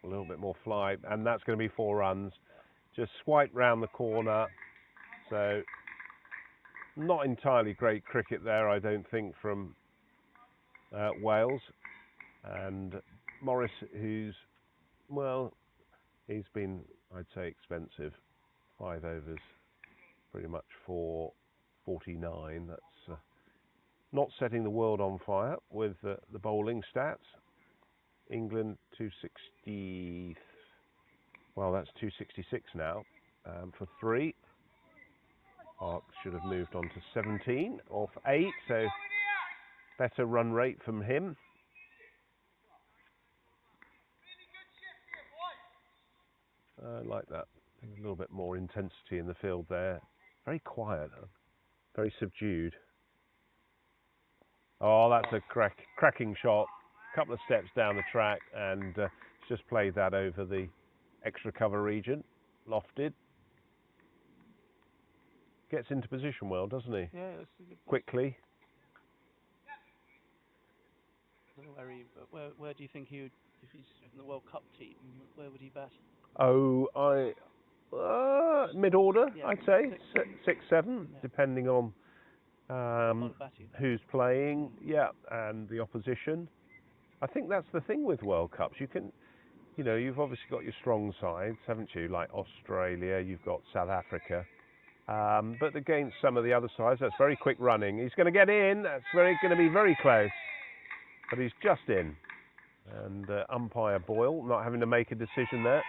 A little bit more fly, and that's going to be 4 runs. Just swiped round the corner. So not entirely great cricket there, I don't think, from Wales. And Morris, who's, well, he's been, I'd say, expensive. 5 overs, pretty much for 49. That's not setting the world on fire with the bowling stats. England 260. Well, that's 266 now for 3. Park should have moved on to 17 off 8, so better run rate from him. I like that. A little bit more intensity in the field there. Very quiet, very subdued. Oh, that's a cracking shot. Couple of steps down the track, and just played that over the extra cover region. Lofted. Gets into position well, doesn't he? Yeah, it's a good Quickly. Where do you think he would, if he's in the World Cup team, where would he bat? Oh, mid-order, Yeah, I'd say. 6, 7, Yeah. depending on A lot of batting. who's playing, yeah, and the opposition. I think that's the thing with World Cups. You can, you've obviously got your strong sides, haven't you? Like Australia, you've got South Africa. But against some of the other sides, that's very quick running. He's going to get in. That's going to be very close. But he's just in. And umpire Boyle not having to make a decision there.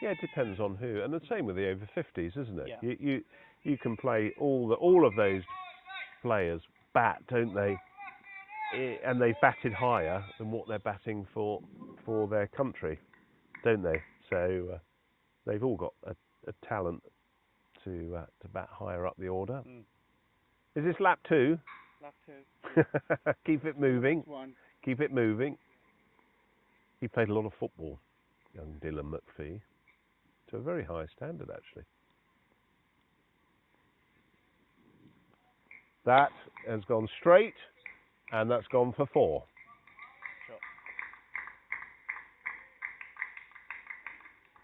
Yeah, it depends on who. And the same with the over 50s, isn't it? Yeah. You can play all of those players bat, don't they? And they've batted higher than what they're batting for their country, don't they? So they've all got a talent to bat higher up the order. Mm. Is this lap 2? Lap 2. Keep it moving. 1. Keep it moving. He played a lot of football, young Dylan McPhee, to a very high standard, actually. That has gone straight, and that's gone for 4. Shot.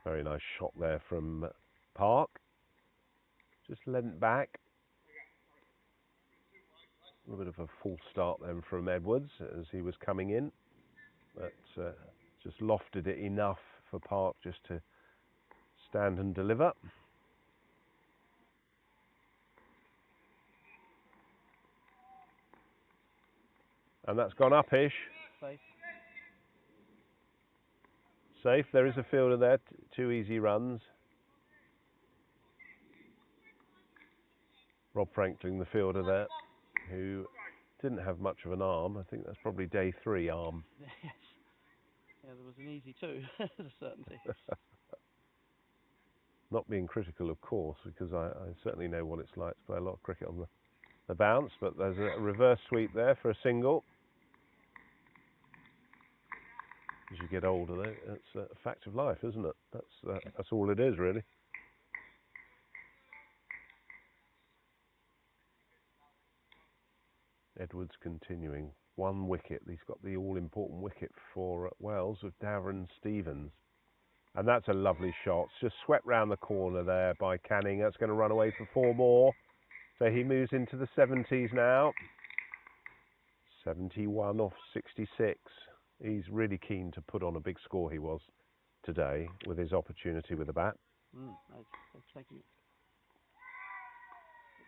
Very nice shot there from Park. Just leant back. A little bit of a false start then from Edwards as he was coming in, but just lofted it enough for Park just to stand and deliver. And that's gone up-ish. Safe. Safe. There is a fielder there. 2 easy runs. Rob Franklin, the fielder there, who didn't have much of an arm. I think that's probably day 3 arm. Yes. Yeah, there was an easy 2 at a certainty. Not being critical, of course, because I certainly know what it's like to play a lot of cricket on the bounce, but there's a reverse sweep there for a single. As you get older, though, it's a fact of life, isn't it? That's all it is, really. Edwards continuing. 1 wicket. He's got the all-important wicket for Wales with Darren Stevens. And that's a lovely shot. It's just swept round the corner there by Canning. That's going to run away for 4 more. So he moves into the 70s now. 71 off 66. He's really keen to put on a big score, he was, today, with his opportunity with the bat. They've taken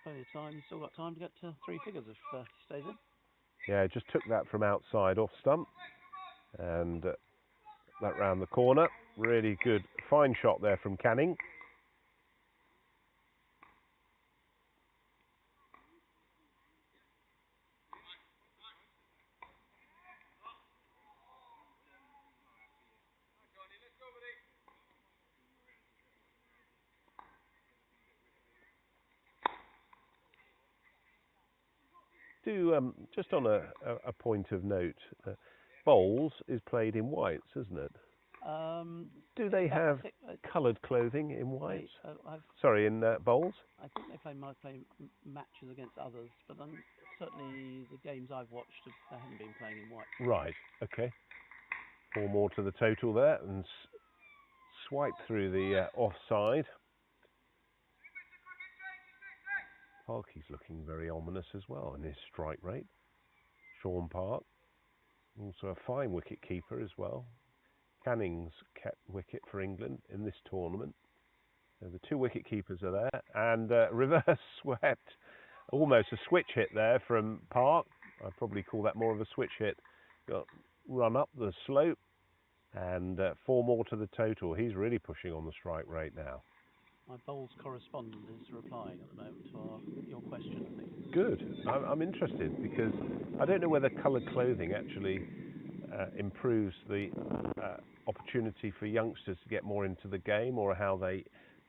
plenty of time. He's still got time to get to 3 figures if he stays in. Yeah, just took that from outside off stump. And that round the corner. Really good, fine shot there from Canning. Just on a point of note, bowls is played in whites, isn't it? Do they have coloured clothing in whites? Sorry, in bowls? I think might play matches against others, but certainly the games I've watched, they haven't been playing in white. Right, okay. 4 more to the total there, and swipe through the offside. Parky's looking very ominous as well in his strike rate. Sean Park, also a fine wicket keeper as well. Canning's kept wicket for England in this tournament. So the 2 wicket keepers are there, and reverse swept. Almost a switch hit there from Park. I'd probably call that more of a switch hit. Got run up the slope, and 4 more to the total. He's really pushing on the strike rate now. My bowls correspondent is replying at the moment to your question, I think. Good. I'm interested because I don't know whether coloured clothing actually improves the opportunity for youngsters to get more into the game, or how they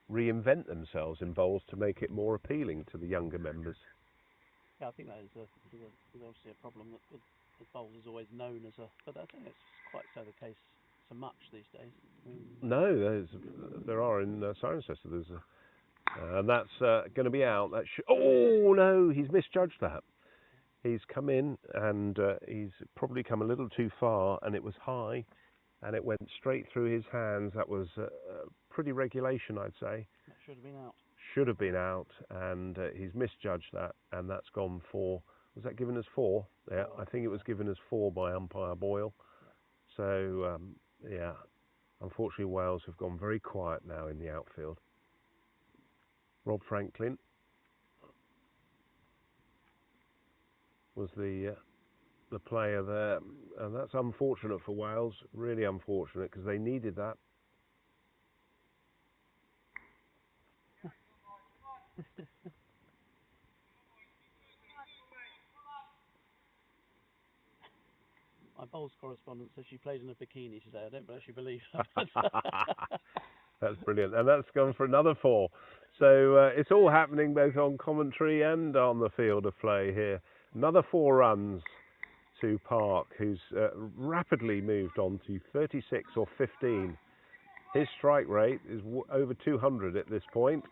reinvent themselves in bowls to make it more appealing to the younger members. Yeah, I think that is obviously a problem that the bowls is always known as a, but I think it's quite so the case so much these days. No, there are in Cirencester. There's and that's going to be out. Oh no, he's misjudged that. He's come in and he's probably come a little too far, and it was high, and it went straight through his hands. That was pretty regulation, I'd say. That should have been out. Should have been out, and he's misjudged that, and that's gone for. Was that given as 4? Yeah, I think it was given as 4 by umpire Boyle. So yeah, unfortunately Wales have gone very quiet now in the outfield. Rob Franklin was the player there, and that's unfortunate for Wales, really unfortunate, because they needed that. My bowls correspondent says she played in a bikini today. I don't actually believe that. That's brilliant, and that's gone for another 4. So it's all happening both on commentary and on the field of play here. Another 4 runs to Park, who's rapidly moved on to 36 or 15. His strike rate is over 200 at this point.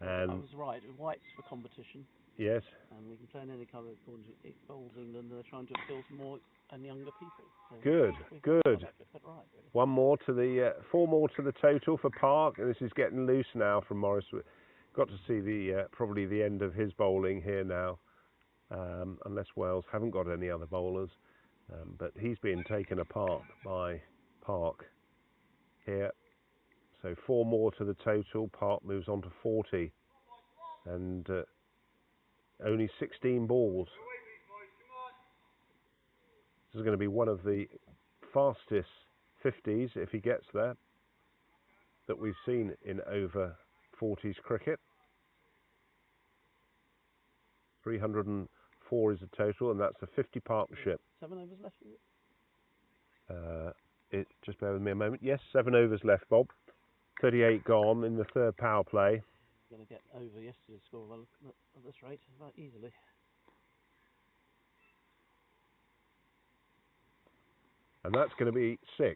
And I was right. Whites for competition. Yes. And we can play in any colour according to Bowls England. They're trying to appeal to more and younger people. So good. Right, really. 1 more to the 4 more to the total for Park, and this is getting loose now from Morris. Got to see the probably the end of his bowling here now, unless Wales haven't got any other bowlers. But he's being taken apart by Park here. So 4 more to the total. Park moves on to 40, and only 16 balls. This is going to be one of the fastest 50s, if he gets there, that we've seen in over 40s cricket. 304 is the total, and that's a 50 partnership. 7 overs left, is it? Just bear with me a moment. Yes, 7 overs left, Bob. 38 gone in the third power play. Going to get over yesterday's score at this rate, about easily. And that's going to be 6.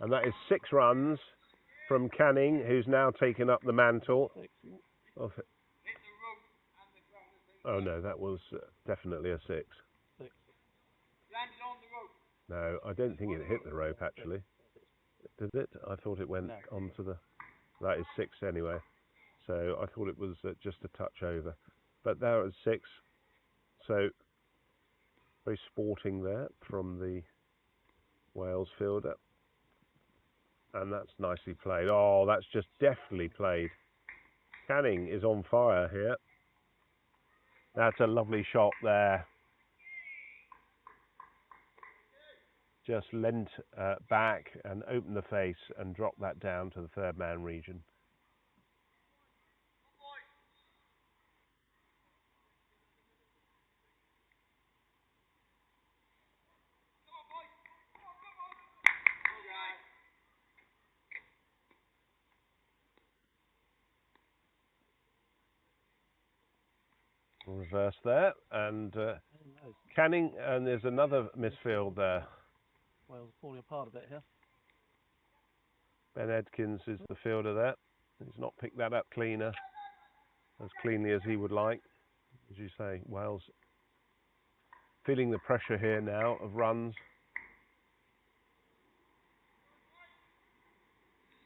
And that is 6 runs from Canning, who's now taken up the mantle. 6, isn't it? Oh no, that was definitely a 6. 6. No, I don't think it hit the rope actually. Did it? I thought it went onto the... That is 6 anyway. So I thought it was just a touch over. But there it was 6. So very sporting there from the Wales fielder. And that's nicely played. Oh, that's just deftly played. Canning is on fire here. That's a lovely shot there. Just leant back and opened the face and dropped that down to the third man region. Reverse there, and Canning, and there's another misfield there. Wales falling apart a bit here. Ben Edkins is the fielder there. He's not picked that up as cleanly as he would like. As you say, Wales feeling the pressure here now of runs.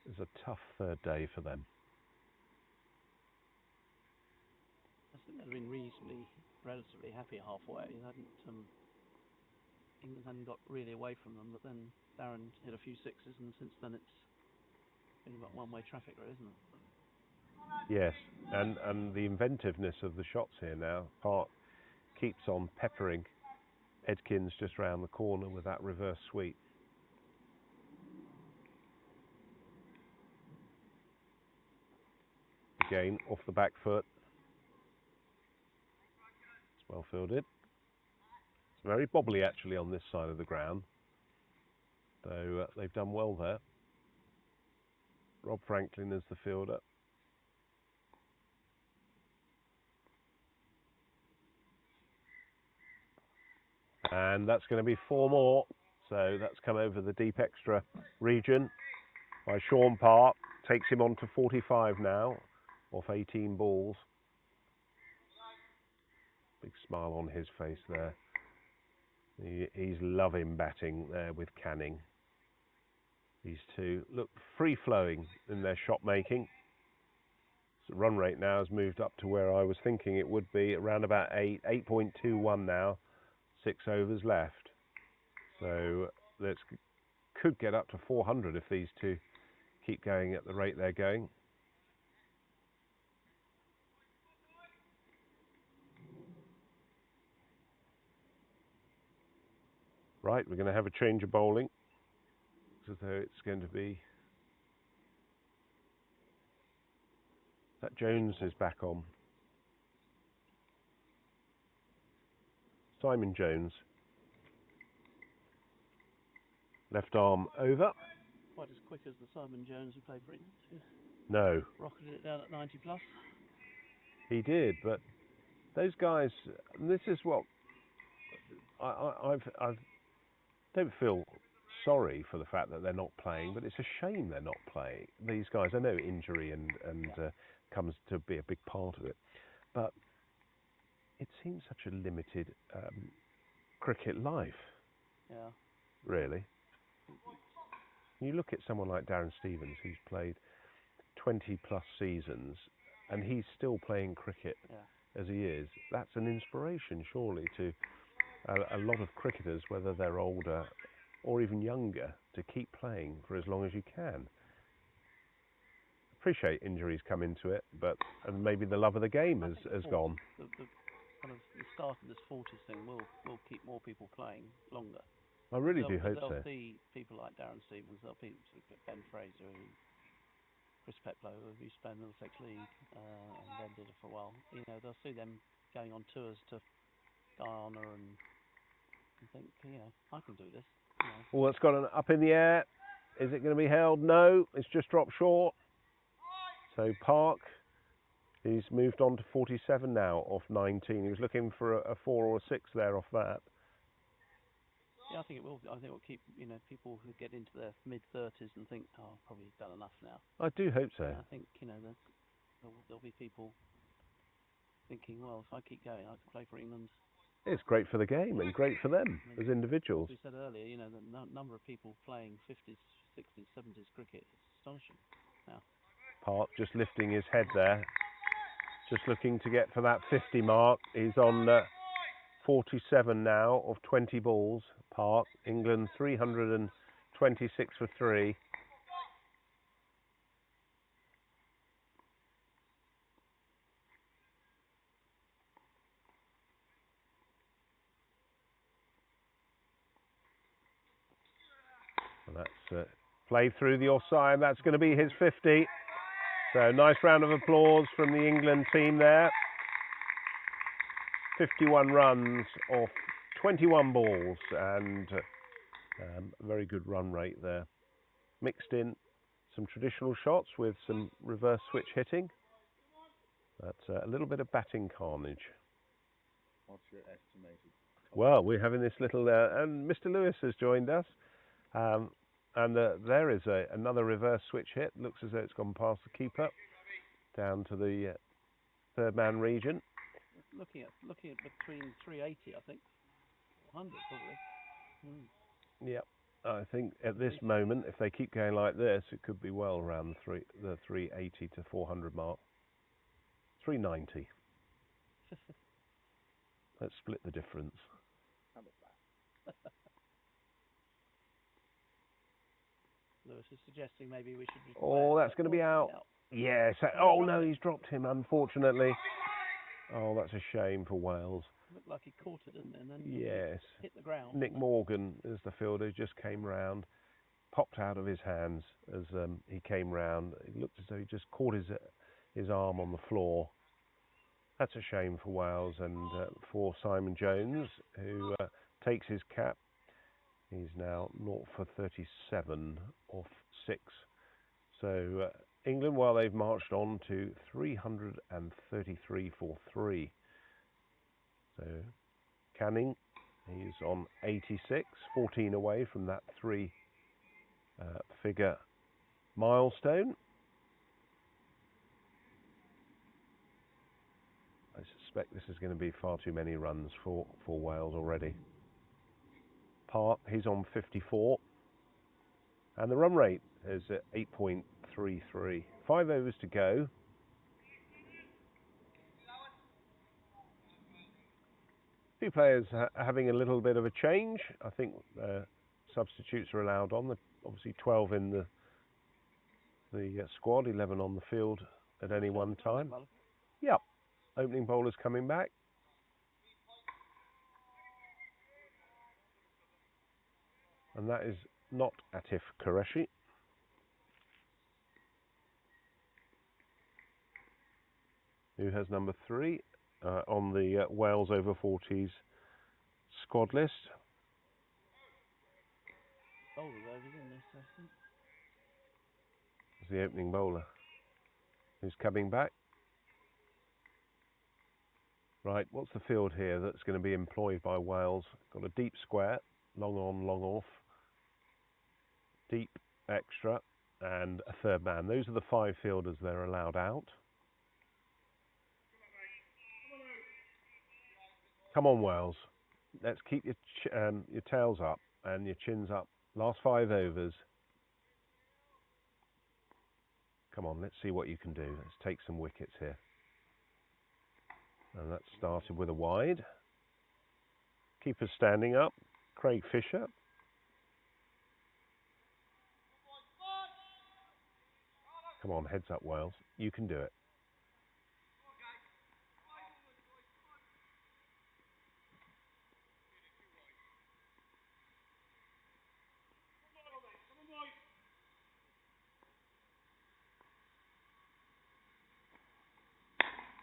It's a tough third day for them. I think they've been relatively happy halfway. England hadn't got really away from them, but then Darren hit a few 6s, and since then it's been about one-way traffic, really, isn't it? Yes, and the inventiveness of the shots here now. Park keeps on peppering Edkins just round the corner with that reverse sweep. Again, off the back foot. It's well fielded. It's very bobbly actually on this side of the ground. So they've done well there. Rob Franklin is the fielder. And that's going to be 4 more. So that's come over the deep extra region by Sean Park. Takes him on to 45 now, off 18 balls. Big smile on his face there. He's loving batting there with Canning. These two look free-flowing in their shot making. So run rate now has moved up to where I was thinking it would be, around about 8.21 now. 6 overs left. So that could get up to 400 if these two keep going at the rate they're going. Right, we're going to have a change of bowling. So it's going to be... That Jones is back on. Simon Jones. Left arm over. Quite as quick as the Simon Jones who played for England. No. Rocketed it down at 90 plus. He did, but those guys, this is what I don't feel sorry for the fact that they're not playing, but it's a shame they're not playing. These guys, I know injury and comes to be a big part of it, but it seems such a limited cricket life. Yeah. Really. You look at someone like Darren Stevens, who's played 20 plus seasons, and he's still playing cricket as he is. That's an inspiration, surely, to a lot of cricketers, whether they're older or even younger, to keep playing for as long as you can. Appreciate injuries come into it, and maybe the love of the game has gone. The kind of the start of this 40s thing will keep more people playing longer. I really do hope so. They'll see people like Darren Stevens, they'll see Ben Fraser, Chris Peplow, who used to play in the Middlesex League and then did it for a while. You know, they'll see them going on tours to Guyana and think, I can do this. Well, it's got an up in the air. Is it going to be held? No, it's just dropped short. So Park, he's moved on to 47 now off 19. He was looking for a 4 or a 6 there off that. Yeah, I think it will. I think it will keep, people who get into their mid-30s and think, oh, I've probably done enough now. I do hope so. And I think, there'll be people thinking, well, if I keep going, I can play for England. It's great for the game and great for them as individuals. As we said earlier, the number of people playing 50s, 60s, 70s cricket is astonishing now. Park just lifting his head there, just looking to get for that 50 mark. He's on 47 now of 20 balls. Park, England 326 for 3. And that's played through the offside. That's going to be his 50. So nice round of applause from the England team there. 51 runs off 21 balls and a very good run rate there. Mixed in some traditional shots with some reverse switch hitting. That's a little bit of batting carnage. What's your estimated? Well, we're having this little, and Mr. Lewis has joined us. And there is another reverse switch hit. Looks as though it's gone past the keeper down to the third man region. Looking at between 380, I think. 100 probably. Yep. I think at this moment, if they keep going like this, it could be well around the 380 to 400 mark. 390. Let's split the difference. Lewis is suggesting maybe we should. Oh, that's going to be out. Yes. Oh no, he's dropped him. Unfortunately. Oh, that's a shame for Wales. Looked like he caught it, didn't it? And then yes. Hit the ground. Nick Morgan is the fielder. Just came round, popped out of his hands as he came round. It looked as though he just caught his arm on the floor. That's a shame for Wales and for Simon Jones, who takes his cap. He's now 0 for 37 off 6. So England, while they've marched on to 333 for 3. So Canning, he's on 86, 14 away from that 3 figure milestone. I suspect this is going to be far too many runs for Wales already. Park, he's on 54. And the run rate is at 8.33. 5 overs to go. Two players having a little bit of a change. I think substitutes are allowed on. Obviously 12 in the squad, 11 on the field at any one time. Yep. Opening bowlers coming back. And that is not Atif Qureshi. Who has number 3 on the Wales over 40s squad list. Bowler's over, isn't this, I think? It's the opening bowler. Who's coming back? Right, what's the field here that's going to be employed by Wales? Got a deep square, long on, long off, deep, extra, and a third man. Those are the 5 fielders they're allowed out. Come on, Wales. Let's keep your tails up and your chins up. Last 5 overs. Come on, let's see what you can do. Let's take some wickets here. And that started with a wide. Keeper's standing up. Craig Fisher. Come on, heads up, Wales. You can do it.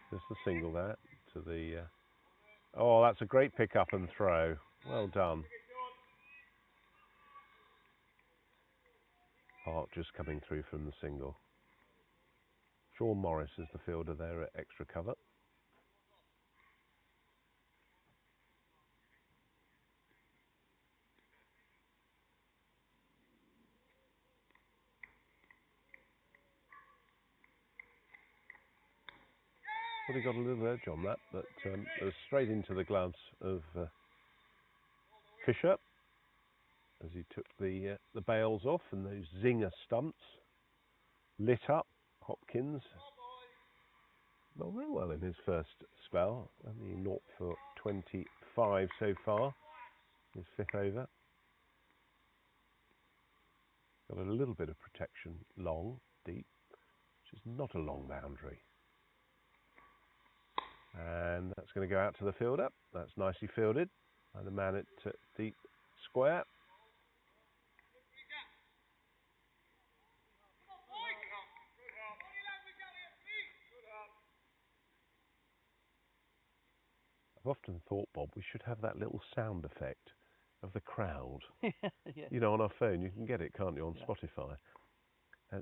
Just a single there to the Oh, that's a great pick up and throw. Well done. Park just coming through from the single. Sean Morris is the fielder there at extra cover. Well, he got a little edge on that, but it was straight into the gloves of Fisher as he took the bails off, and those zinger stunts lit up. Hopkins not very well in his first spell, only 0 for 25 so far, his fifth over. Got a little bit of protection long, deep, which is not a long boundary. And that's going to go out to the fielder. That's nicely fielded by the man at deep square. I've often thought, Bob, we should have that little sound effect of the crowd. Yeah. You know, on our phone, you can get it, can't you, on Yeah. Spotify?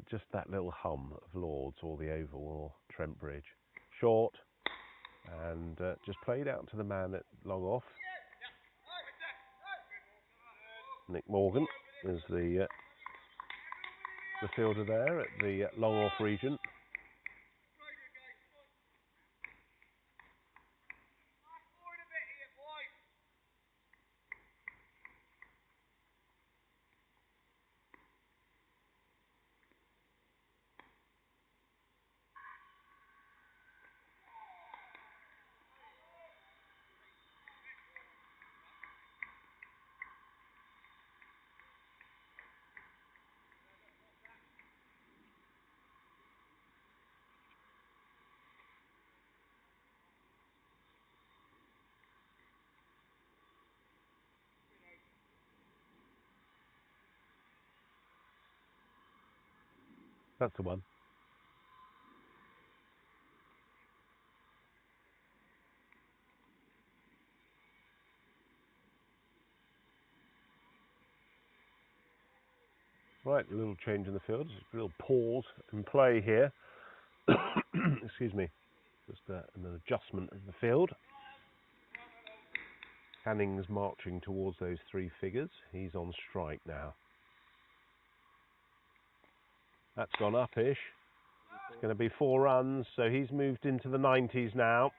Just that little hum of Lords or the Oval or Trent Bridge. Short, and just played out to the man at long off. Nick Morgan is the fielder there at the long off region. That's the one. Right, a little change in the field. Just a little pause in play here. Excuse me. Just an adjustment of the field. Canning's marching towards those three figures. He's on strike now. That's gone up-ish. It's going to be 4 runs, so he's moved into the 90s now.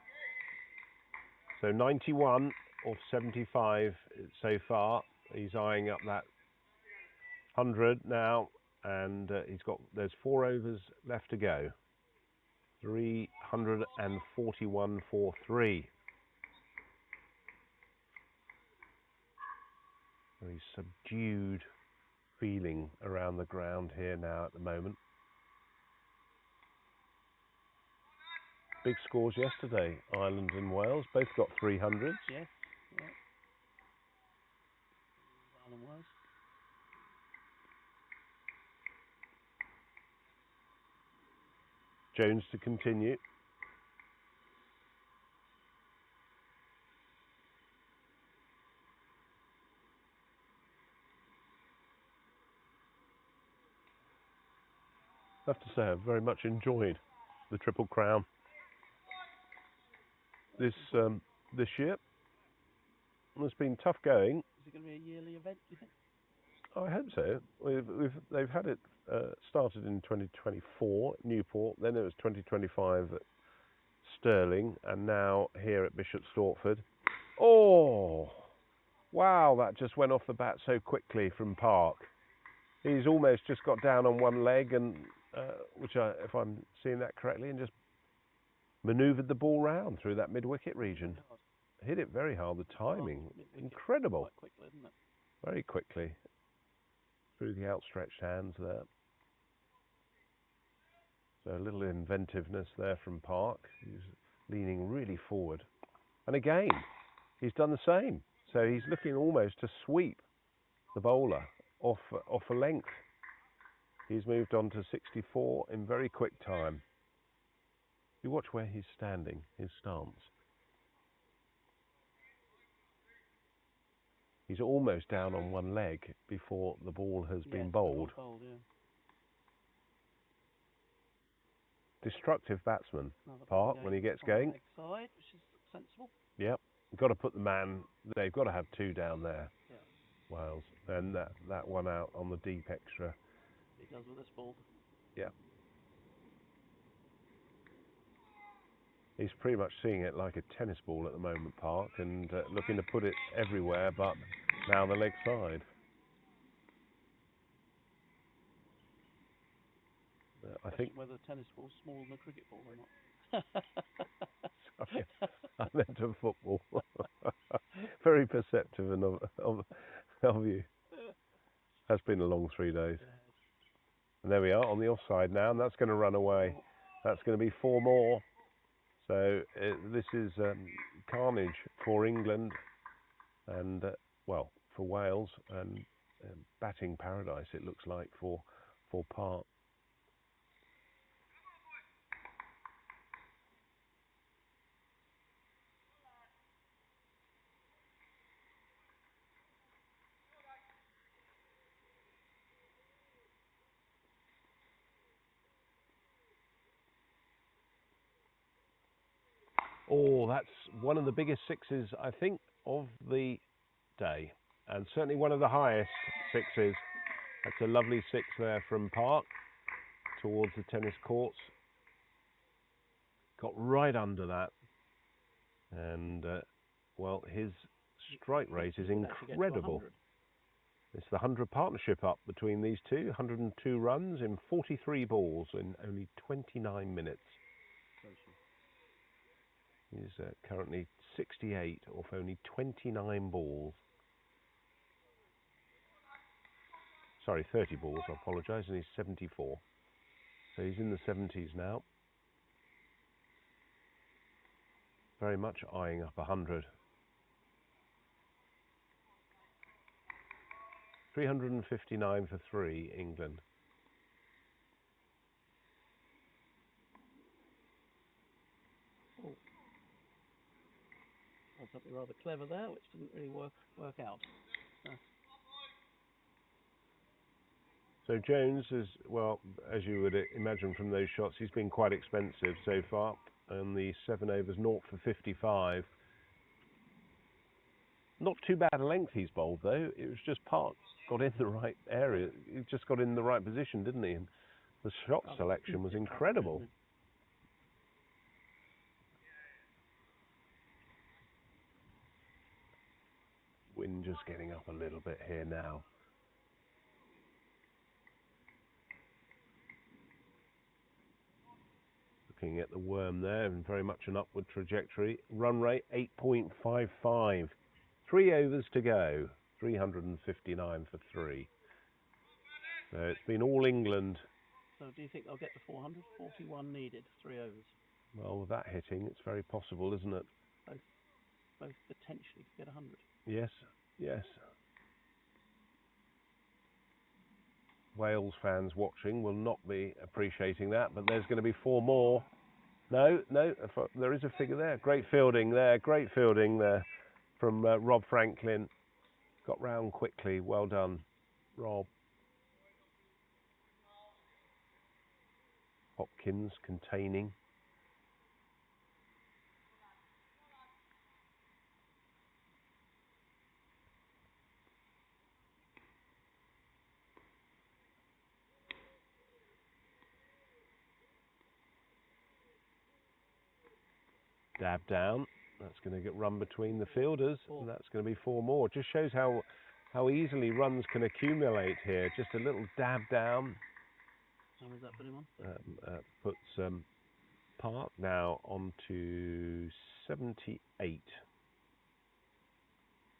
So 91 off 75 so far. He's eyeing up that 100 now, and there's 4 overs left to go. 341 for 3. Very subdued feeling around the ground here now at the moment. Big scores yesterday, Ireland and Wales, both got 300s. Yes, yeah. Ireland was. Jones to continue. I have to say, I've very much enjoyed the Triple Crown this year. It's been tough going. Is it going to be a yearly event, do you think? I hope so. They've had it started in 2024 at Newport, then it was 2025 at Stirling, and now here at Bishop Stortford. Oh, wow, that just went off the bat so quickly from Park. He's almost just got down on one leg, and if I'm seeing that correctly, and just manoeuvred the ball round through that mid-wicket region. Hit it very hard. The timing, incredible. Quite quickly, isn't it? Very quickly. Through the outstretched hands there. So a little inventiveness there from Park. He's leaning really forward. And again, he's done the same. So he's looking almost to sweep the bowler off a length. He's moved on to 64 in very quick time. You watch where he's standing, his stance. He's almost down on one leg before the ball has been bowled. Yeah. Destructive batsman, Another Park, when he gets on the going. leg side, which is sensible. Yep. Got to put the man. They've got to have two down there. Yeah. Wales. Then that one out on the deep extra. He does with this ball. Yeah. He's pretty much seeing it like a tennis ball at the moment, Park, and looking to put it everywhere, but now the leg side. I think whether the tennis ball's smaller than a cricket ball or not. Sorry, I meant a football. Very perceptive of you. Has been a long 3 days. And there we are on the offside now, and that's going to run away. That's going to be 4 more. So this is carnage for England and, well, for Wales, and batting paradise it looks like for Park. Oh, that's one of the biggest sixes, I think, of the day, and certainly one of the highest sixes. That's a lovely six there from Park towards the tennis courts. Got right under that, and well, his strike rate is incredible. It's the 100 partnership up between these two. 102 runs in 43 balls in only 29 minutes. He's currently 68 off only 29 balls. Sorry, 30 balls, I apologise, and he's 74. So he's in the 70s now. Very much eyeing up 100. 359 for 3, England. Oh. Well, something rather clever there, which didn't really work out. So Jones is, well, as you would imagine from those shots, he's been quite expensive so far. And the 7 overs, 0 for 55. Not too bad a length he's bowled, though. It was just Park got in the right area. He just got in the right position, didn't he? And the shot selection was incredible. Wind just getting up a little bit here now. Looking at the worm there, and very much an upward trajectory. Run rate 8.55. 3 overs to go. 359 for 3. So it's been all England. So do you think they'll get to 400? 41 needed, 3 overs. Well, with that hitting, it's very possible, isn't it? Both potentially could get 100. Yes, yes. Wales fans watching will not be appreciating that, but there's going to be 4 more. No, there is a figure there. Great fielding there from Rob Franklin. Got round quickly. Well done, Rob. Hopkins containing. Dab down. That's going to get run between the fielders, and that's going to be 4 more. Just shows how easily runs can accumulate here. Just a little dab down. How was that put him on? Puts Park now on to 78,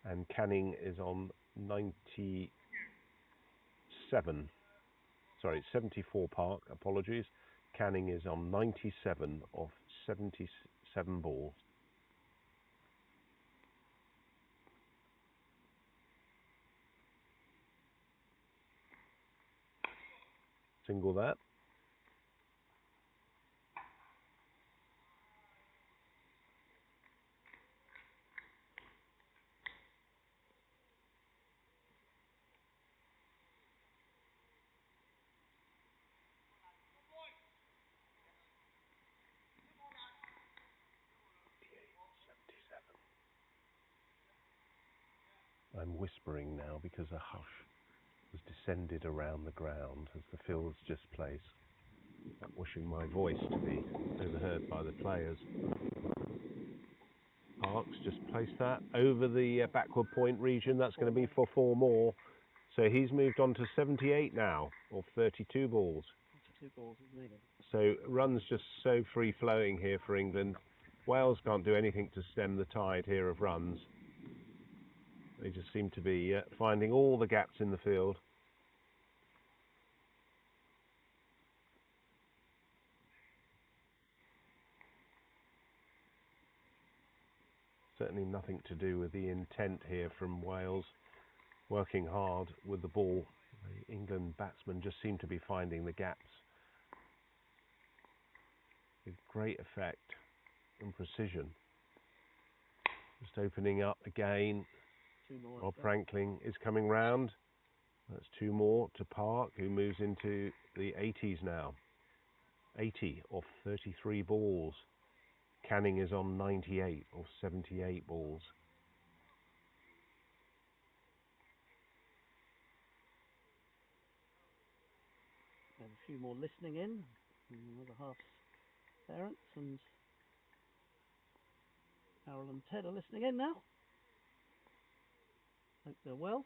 and Canning is on 97. Sorry, 74 Park. Apologies. Canning is on 97 of 77 balls. Single that. I'm whispering now because a hush has descended around the ground as the field's just placed. Not wishing my voice to be overheard by the players. Parks just placed that over the backward point region. That's going to be for 4 more. So he's moved on to 78 now, or 32 balls. 2 balls, isn't it? So runs just so free flowing here for England. Wales can't do anything to stem the tide here of runs. They just seem to be finding all the gaps in the field. Certainly nothing to do with the intent here from Wales, working hard with the ball. The England batsmen just seem to be finding the gaps with great effect and precision. Just opening up again. 2 more. Rob Franklin is coming round. That's 2 more to Park, who moves into the 80s now. 80 off 33 balls. Canning is on 98 or 78 balls. And a few more listening in. Another half parents, and Carol and Ted are listening in now. Hope they're well.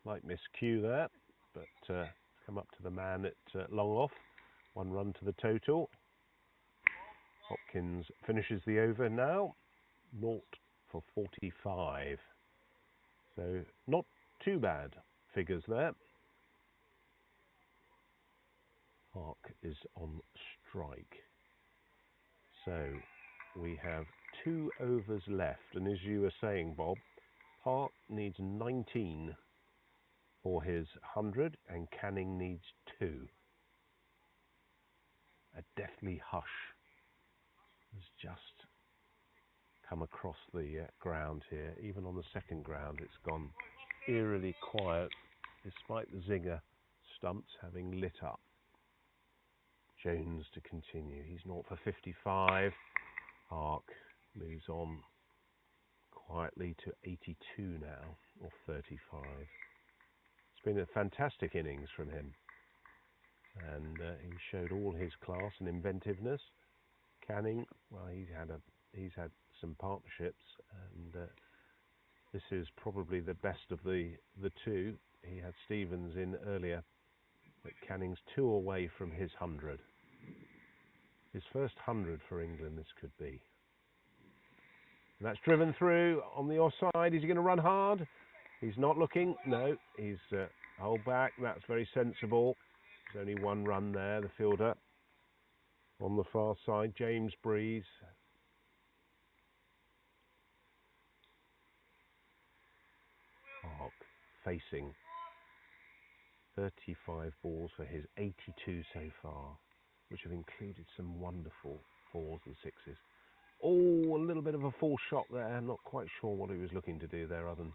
Might miscue that, but come up to the man at long off. 1 run to the total. Hopkins finishes the over now. 0 for 45. So not too bad figures there. Park is on strike. So we have 2 overs left, and as you were saying, Bob, Park needs 19 for his 100 and Canning needs 2. A deathly hush has just come across the ground here. Even on the second ground it's gone eerily quiet despite the zinger stumps having lit up. Jones to continue. He's 0 for 55. Park moves on quietly to 82 now, or 35. It's been a fantastic innings from him, and he showed all his class and inventiveness. Canning, well, he's had some partnerships, and this is probably the best of the 2. He had Stevens in earlier, but Canning's 2 away from his 100. His first 100 for England this could be. And that's driven through on the offside. Is he going to run hard? He's not looking. No, he's hold back. That's very sensible. There's only 1 run there. The fielder on the far side, James Breeze. Park facing 35 balls for his 82 so far, which have included some wonderful 4s and 6s. Oh, a little bit of a false shot there. I'm not quite sure what he was looking to do there other than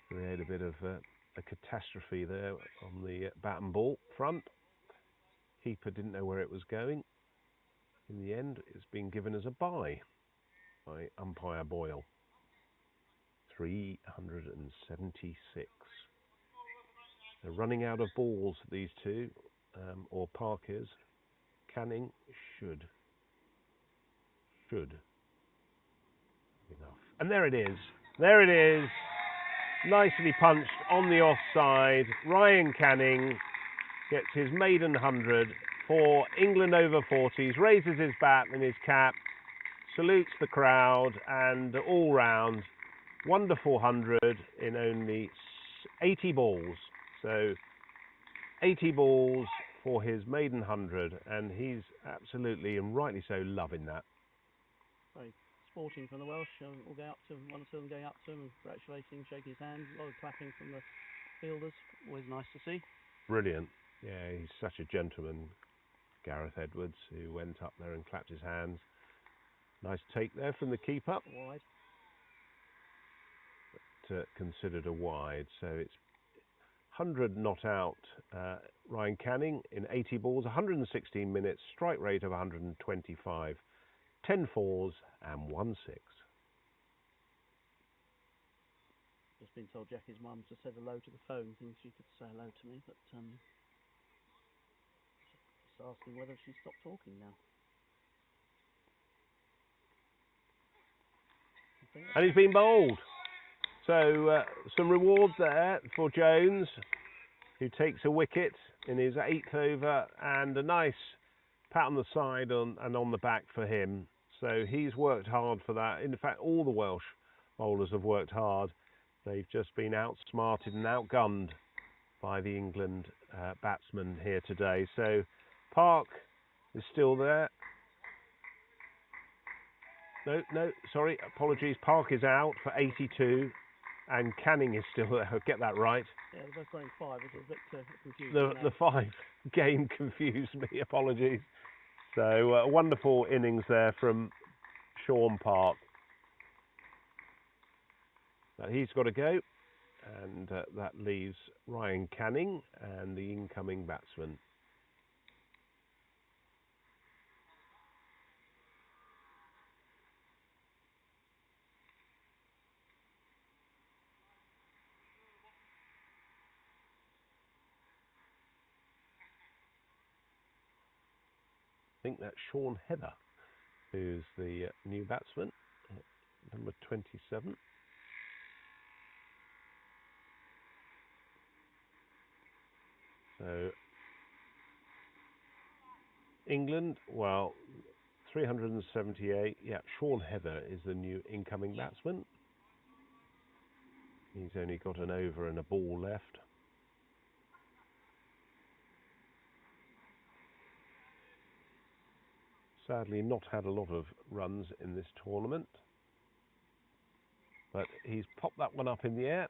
create a bit of a catastrophe there on the bat and ball front. Keeper didn't know where it was going. In the end, it's been given as a bye by umpire Boyle. 376. They're running out of balls, these 2, or Park is. Canning should enough. And there it is. There it is. Nicely punched on the offside. Ryan Canning gets his maiden 100 for England over 40s, raises his bat and his cap, salutes the crowd, and all round, wonderful 100 in only 80 balls. So 80 balls for his maiden 100, and he's absolutely, and rightly so, loving that. Very sporting from the Welsh. We'll go up to him, 1 or 2 of them going up to him and congratulating, shaking his hand. A lot of clapping from the fielders. Always nice to see. Brilliant. Yeah, he's such a gentleman, Gareth Edwards, who went up there and clapped his hands. Nice take there from the keeper. Wide. But considered a wide, so it's 100 not out. Ryan Canning in 80 balls, 116 minutes, strike rate of 125. 10 fours and 1 6. Just been told Jackie's mum just said hello to the phone, thinks she could say hello to me, but just asking whether she stopped talking now. And he's been bowled. So some rewards there for Jones, who takes a wicket in his 8th over, and a nice pat on the side and on the back for him. So he's worked hard for that. In fact, all the Welsh bowlers have worked hard. They've just been outsmarted and outgunned by the England batsmen here today. So Park is still there. No, sorry, apologies. Park is out for 82, and Canning is still there. Get that right. Yeah, they're both running 5. It's a bit confusing. The 5 game confused me. Apologies. So a wonderful innings there from Sean Park. But he's got to go, and that leaves Ryan Canning and the incoming batsman. I think that's Sean Heather, who's the new batsman, number 27. So England, well, 378. Yeah, Sean Heather is the new incoming batsman. He's only got an over and a ball left. Sadly not had a lot of runs in this tournament, but he's popped that one up in the air,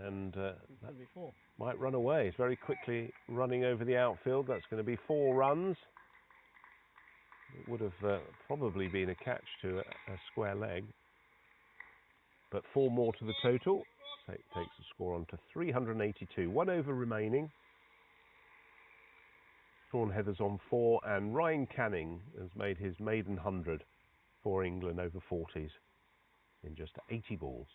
and that might run away. He's very quickly running over the outfield. That's going to be 4 runs. It would have probably been a catch to a square leg, but 4 more to the total. So it takes the score on to 382. 1 over remaining. Sean Heather's on 4, and Ryan Canning has made his maiden 100 for England over 40s in just 80 balls.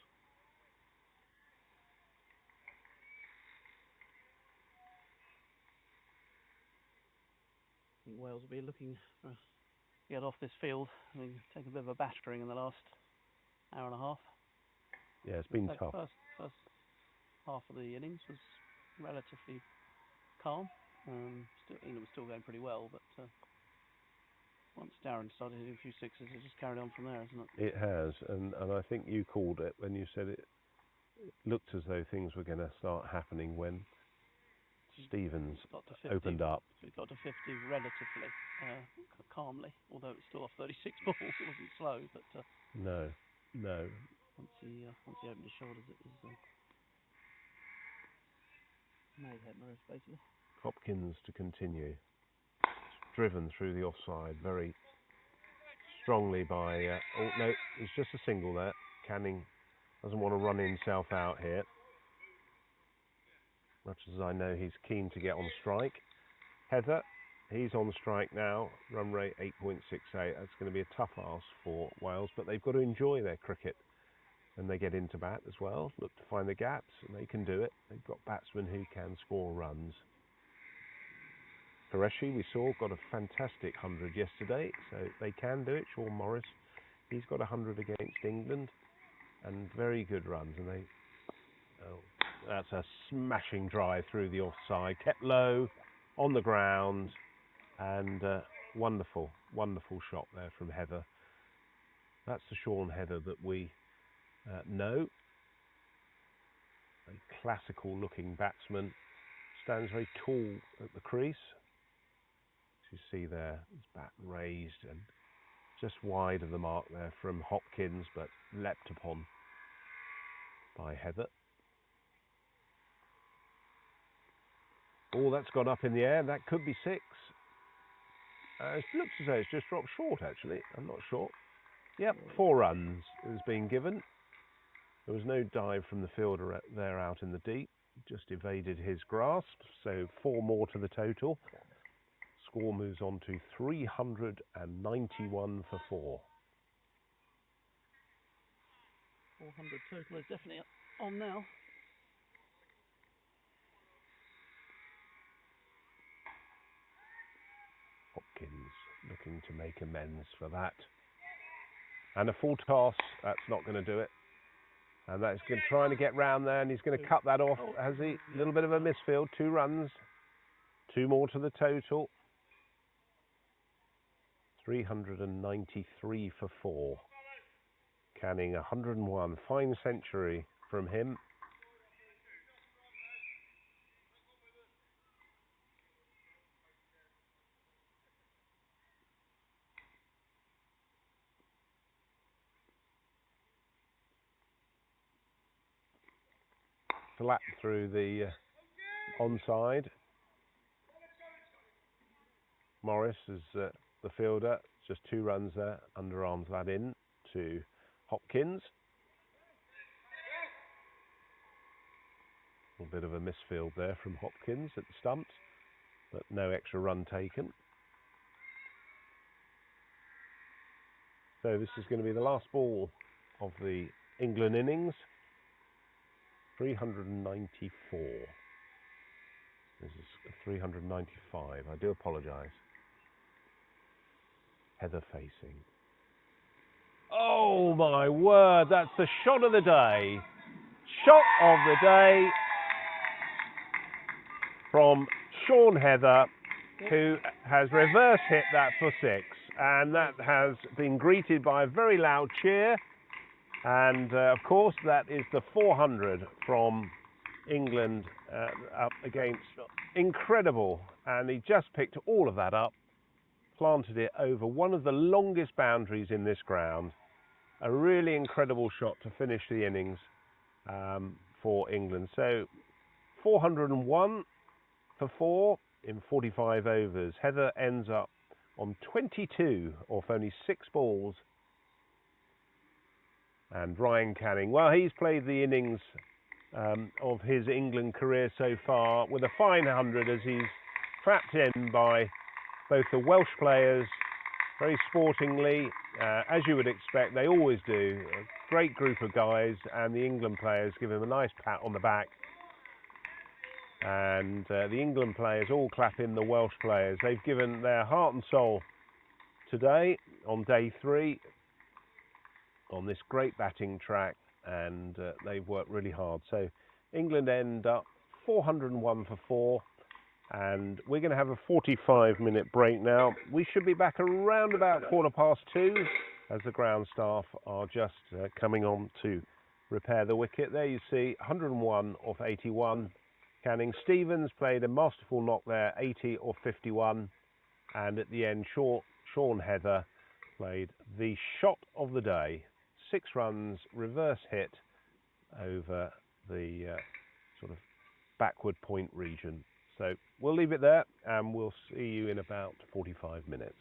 I think Wales will be looking to get off this field. I mean, taken a bit of a battering in the last hour and a half. Yeah, it's been tough. First half of the innings was relatively calm. England was still going pretty well, but once Darren started hitting a few sixes, it just carried on from there, hasn't it? It has, and I think you called it when you said it looked as though things were going to start happening when Stevens opened up. It got to 50 relatively calmly, although it's still off 36 balls. It wasn't slow, but no. Once he opened his shoulders, it was made Hetmer's basically. Hopkins to continue. Driven through the offside very strongly by. Oh no, it's just a single there. Canning doesn't want to run himself out here. Much as I know he's keen to get on strike. Heather, he's on strike now. Run rate 8.68. That's going to be a tough ask for Wales, but they've got to enjoy their cricket when they get into bat as well. Look to find the gaps, and they can do it. They've got batsmen who can score runs. Qureshi, we saw, got a fantastic 100 yesterday, so they can do it. Sean Morris, he's got 100 against England, and very good runs. And that's a smashing drive through the offside, kept low on the ground, and wonderful shot there from Heather. That's the Sean Heather that we know. A classical looking batsman, stands very tall at the crease. You see there, his bat raised and just wide of the mark there from Hopkins, but leapt upon by Heather. Oh, that's gone up in the air. That could be 6. It looks as though it's just dropped short, actually. I'm not sure. Yep, 4 runs has been given. There was no dive from the fielder there out in the deep. Just evaded his grasp. So 4 more to the total. Score moves on to 391 for 4. 400 total is definitely on now. Hopkins looking to make amends for that. And a full toss, that's not going to do it. And that's trying to get round there, and he's going to cut that off. Has he? A little bit of a misfield, 2 runs. 2 more to the total. 393 for 4. Canning 101. Fine century from him. Flat through the onside. Morris is the fielder. Just 2 runs there. Underarms that in to Hopkins. A little bit of a misfield there from Hopkins at the stumps, but no extra run taken. So this is going to be the last ball of the England innings. 394. This is 395. I do apologise. Heather facing. Oh my word, that's the shot of the day. Shot of the day from Sean Heather, who has reverse hit that for 6. And that has been greeted by a very loud cheer. And of course, that is the 400 from England up against. Incredible. And he just picked all of that up, planted it over one of the longest boundaries in this ground. A really incredible shot to finish the innings for England. So 401 for 4 in 45 overs. Heather ends up on 22 off only 6 balls. And Ryan Canning, well, he's played the innings of his England career so far with a fine 100 as he's trapped in by both the Welsh players very sportingly, as you would expect. They always do. A great group of guys, and the England players give him a nice pat on the back. And the England players all clap in the Welsh players. They've given their heart and soul today on day 3 on this great batting track, and they've worked really hard. So England end up 401 for 4, and we're going to have a 45-minute break now. We should be back around about 2:15 as the ground staff are just coming on to repair the wicket. There you see 101 off 81. Canning. Stevens played a masterful knock there, 80 off 51, and at the end Sean Heather played the shot of the day. 6 runs, reverse hit over the sort of backward point region. So we'll leave it there, and we'll see you in about 45 minutes.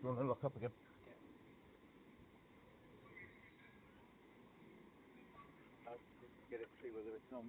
You want to look up again? Get it, see whether it's on.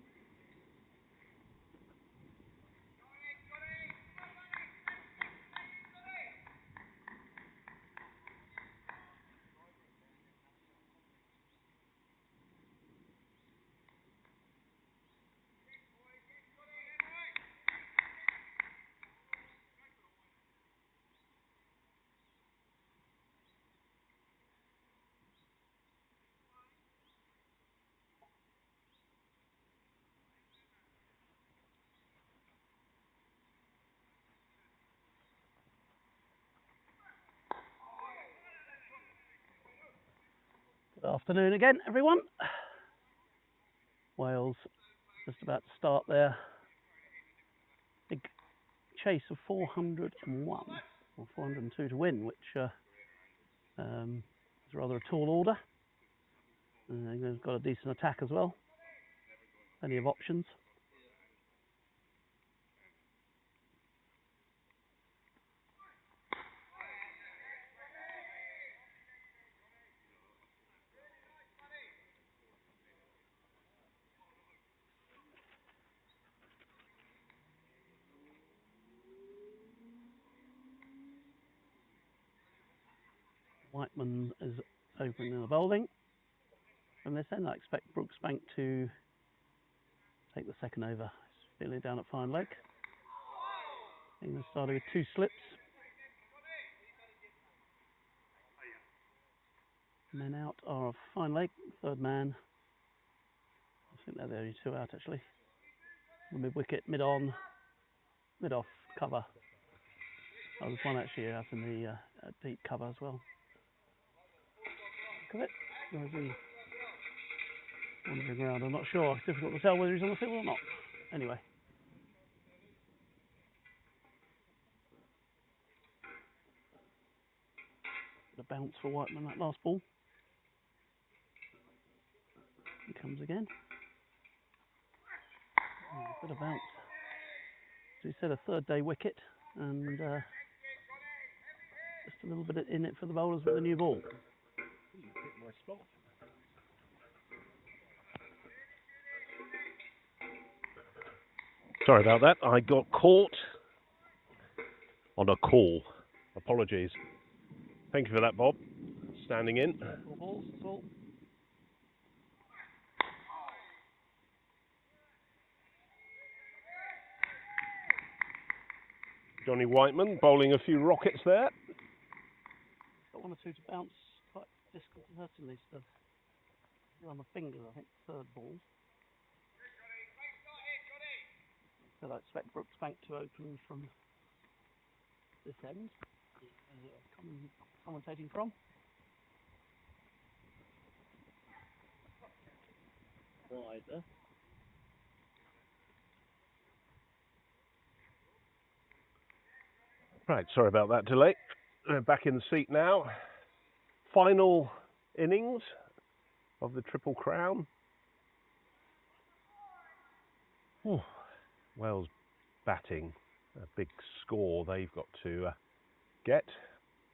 Good afternoon again, everyone. Wales just about to start their big chase of 401 or 402 to win, which is rather a tall order. They've got a decent attack as well. Plenty of options. Whiteman is opening the bowling. From this end, I expect Brooksbank to take the second over. He's feeling down at fine leg. England started with 2 slips. Men out are fine leg, third man. I think they're the only 2 out actually. Mid wicket, mid on, mid off cover. Oh, there's one actually out in the deep cover as well. Look at it. Where's he wandering around? I'm not sure. It's difficult to tell whether he's on the field or not. Anyway. The bounce for Whiteman, that last ball. He comes again. Oh, bit of bounce. So he said a 3rd day wicket and just a little bit in it for the bowlers with the new ball. You hit my spot. Sorry about that. I got caught on a call. Apologies. Thank you for that, Bob. Standing in. Balls, that's all. Johnny Whiteman bowling a few rockets there. Got 1 or 2 to bounce quite disconcertingly. So on the fingers, I think, 3rd ball. So I expect Brooksbank to open from this end. Commentating from. Wide there. Right, sorry about that delay. Back in the seat now. Final innings of the Triple Crown. Whew. Wales batting. A big score they've got to get.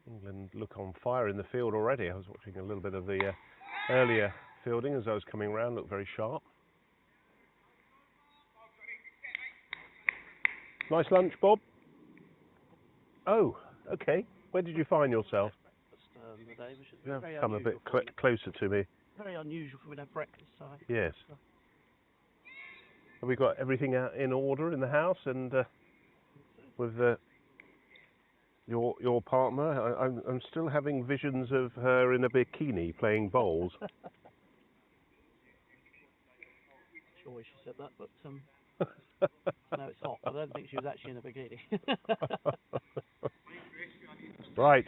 England look on fire in the field already. I was watching a little bit of the earlier fielding as I was coming around. Looked very sharp. Nice lunch, Bob. Oh, okay. Where did you find yourself? The day, which is You have very come a bit unusual closer to me. very unusual for me to have breakfast. So Yes. Have we got everything out in order in the house and with your partner? I'm still having visions of her in a bikini playing bowls. sure why she said that, but no, it's hot. I don't think she was actually in a bikini. Right,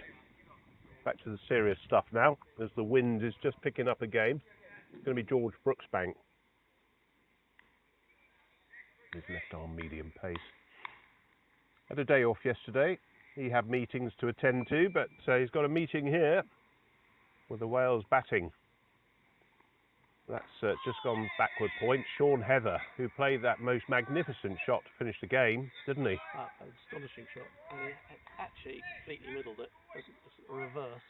back to the serious stuff now, as the wind is just picking up again. It's going to be George Brooksbank. His left arm medium pace. Had a day off yesterday. He had meetings to attend to, but he's got a meeting here with the Wales batting. That's just gone backward point. Sean Heather, who played that most magnificent shot to finish the game, didn't he? An astonishing shot. And he actually completely middled it. It's a reverse,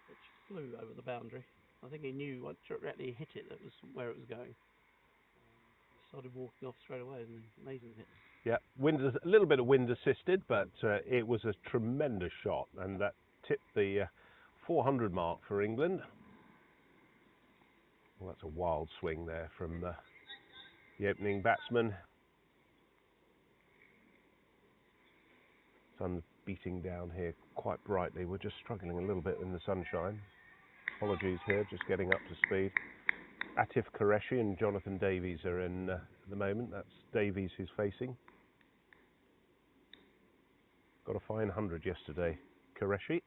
which flew over the boundary. I think he knew once he hit it, that was where it was going. Started walking off straight away, and amazing hit. Yeah, a little bit of wind assisted, but it was a tremendous shot, and that tipped the 400 mark for England. Well, that's a wild swing there from the opening batsman. Sun's beating down here quite brightly. We're just struggling a little bit in the sunshine. Apologies here, just getting up to speed. Atif Qureshi and Jonathan Davies are in at the moment. That's Davies who's facing. Got a fine 100 yesterday, Qureshi.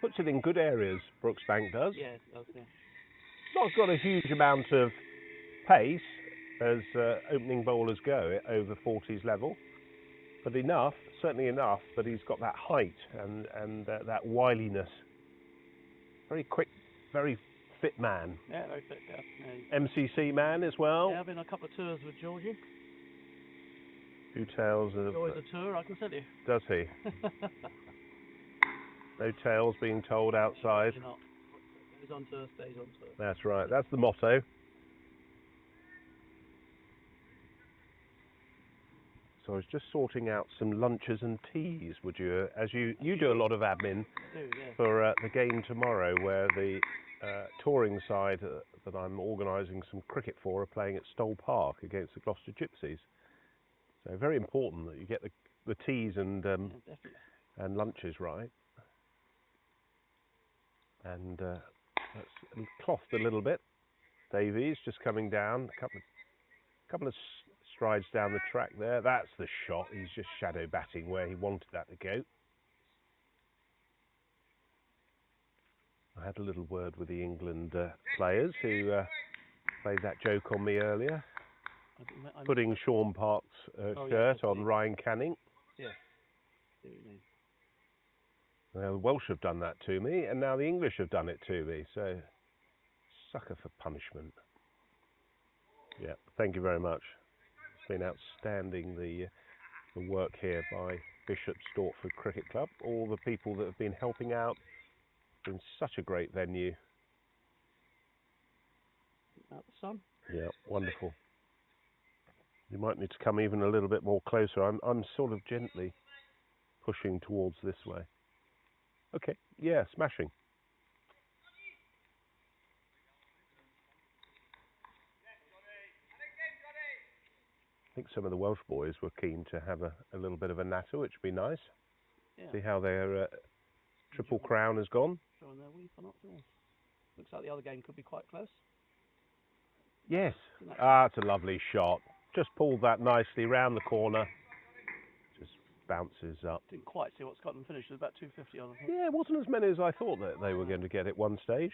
Puts it in good areas, Brooksbank does. Yeah, okay. Not got a huge amount of pace as opening bowlers go at over 40s level, but enough, certainly enough, that he's got that height and that wiliness. Very quick, very fit man. Yeah, very fit, yeah. MCC man as well. Yeah, I've been on a couple of tours with Georgie. Who tells of... Enjoys a tour, I can tell you. Does he? No tales being told outside. Not. Goes on tour, stays on tour. That's right, that's the motto. So I was just sorting out some lunches and teas, would you? As you do a lot of admin for the game tomorrow, where the touring side that I'm organising some cricket for are playing at Stoll Park against the Gloucester Gypsies. So very important that you get the teas and lunches right. And that's clothed a little bit. Davies just coming down, a couple of strides down the track there. That's the shot. He's just shadow batting where he wanted that to go. I had a little word with the England players who played that joke on me earlier, putting Sean Park's shirt on Ryan Canning. Yeah. Well, the Welsh have done that to me, and now the English have done it to me. So, sucker for punishment. Yeah, thank you very much. It's been outstanding, the work here by Bishop Stortford Cricket Club. All the people that have been helping out. It's been such a great venue. Out the sun. Yeah, wonderful. You might need to come even a little bit more closer. I'm sort of gently pushing towards this way. Okay, yeah, smashing. I think some of the Welsh boys were keen to have a little bit of a natter, which would be nice. Yeah. See how their Triple Crown has gone. Showing their week or not, yeah. Looks like the other game could be quite close. Yes. It's a lovely shot. Just pulled that nicely round the corner. Just bounces up. Didn't quite see what Scotland finished. It was about 250 on, I think. Yeah, it wasn't as many as I thought that they were going to get at one stage.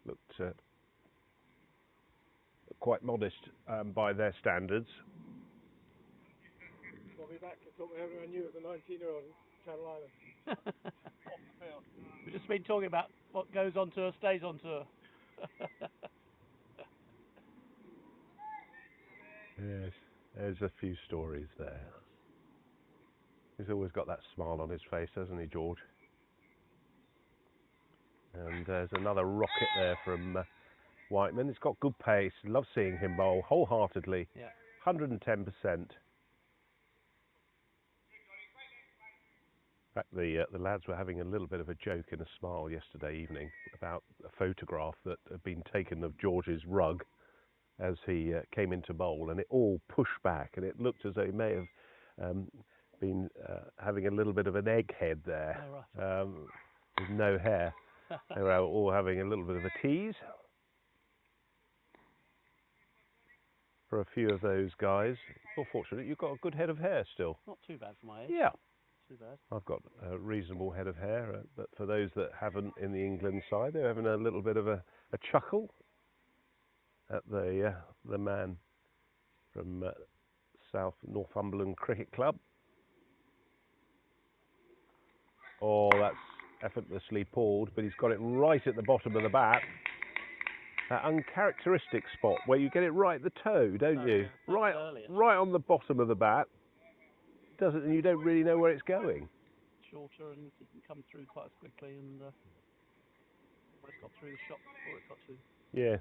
Looked quite modest by their standards. I'll be back to talk to everyone new as a 19-year-old in Channel Islands. We've just been talking about what goes on tour stays on tour. Yes, there's a few stories there. He's always got that smile on his face, hasn't he, George? And there's another rocket there from Whiteman. He's got good pace. Love seeing him bowl wholeheartedly. Yeah. 110%. In fact, the lads were having a little bit of a joke and a smile yesterday evening about a photograph that had been taken of George's rug as he came into bowl, and it all pushed back, and it looked as though he may have been having a little bit of an egghead there, with no hair. They were all having a little bit of a tease. For a few of those guys, well, fortunately, you've got a good head of hair still. Not too bad for my age. Yeah. Too bad. I've got a reasonable head of hair, but for those that haven't in the England side, they're having a little bit of a chuckle at the man from South Northumberland Cricket Club. Oh, that's effortlessly pulled, but he's got it right at the bottom of the bat. That uncharacteristic spot where you get it right at the toe, don't you? Yeah, Right, earlier. right on the bottom of the bat. Doesn't, and you don't really know where it's going. Shorter and it can come through quite as quickly, and almost got through the shot before it got to. Yes.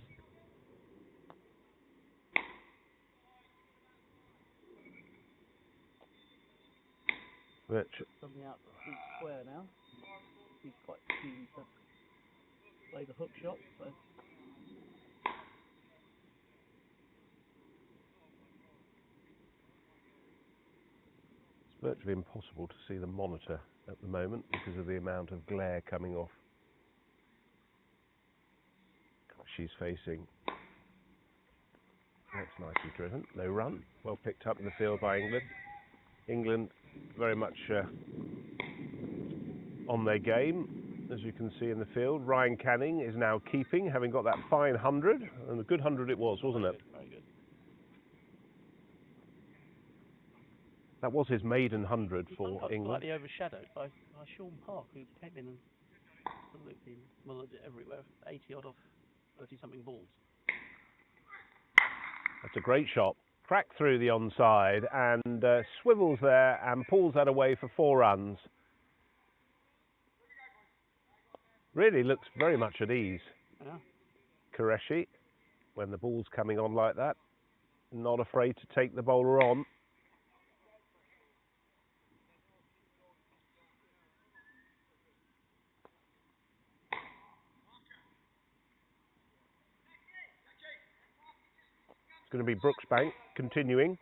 Something out deep square now. He's quite keen to play the hook shot, so. It's virtually impossible to see the monitor at the moment because of the amount of glare coming off. She's facing. That's nicely driven. No run. Well picked up in the field by England. England very much on their game, as you can see in the field. Ryan Canning is now keeping, having got that fine 100, and a good 100 it was, wasn't it? Very good. That was his maiden 100 for Got England. slightly overshadowed by Sean Park, who came in and absolutely mullered it everywhere. 80 odd off 30 something balls. That's a great shot. Cracked through the onside and swivels there and pulls that away for 4 runs. Really looks very much at ease. Yeah. Qureshi, when the ball's coming on like that, not afraid to take the bowler on. It's going to be Brooksbank continuing.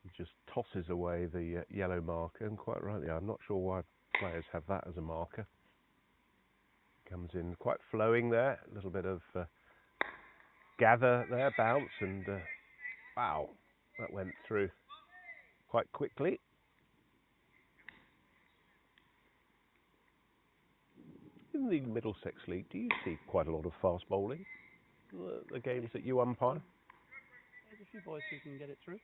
He just tosses away the yellow marker, and quite rightly, I'm not sure why players have that as a marker. Comes in quite flowing there, a little bit of gather there, bounce, and wow, that went through quite quickly. In the Middlesex League, do you see quite a lot of fast bowling? The games that you umpire? There's a few boys who can get it through.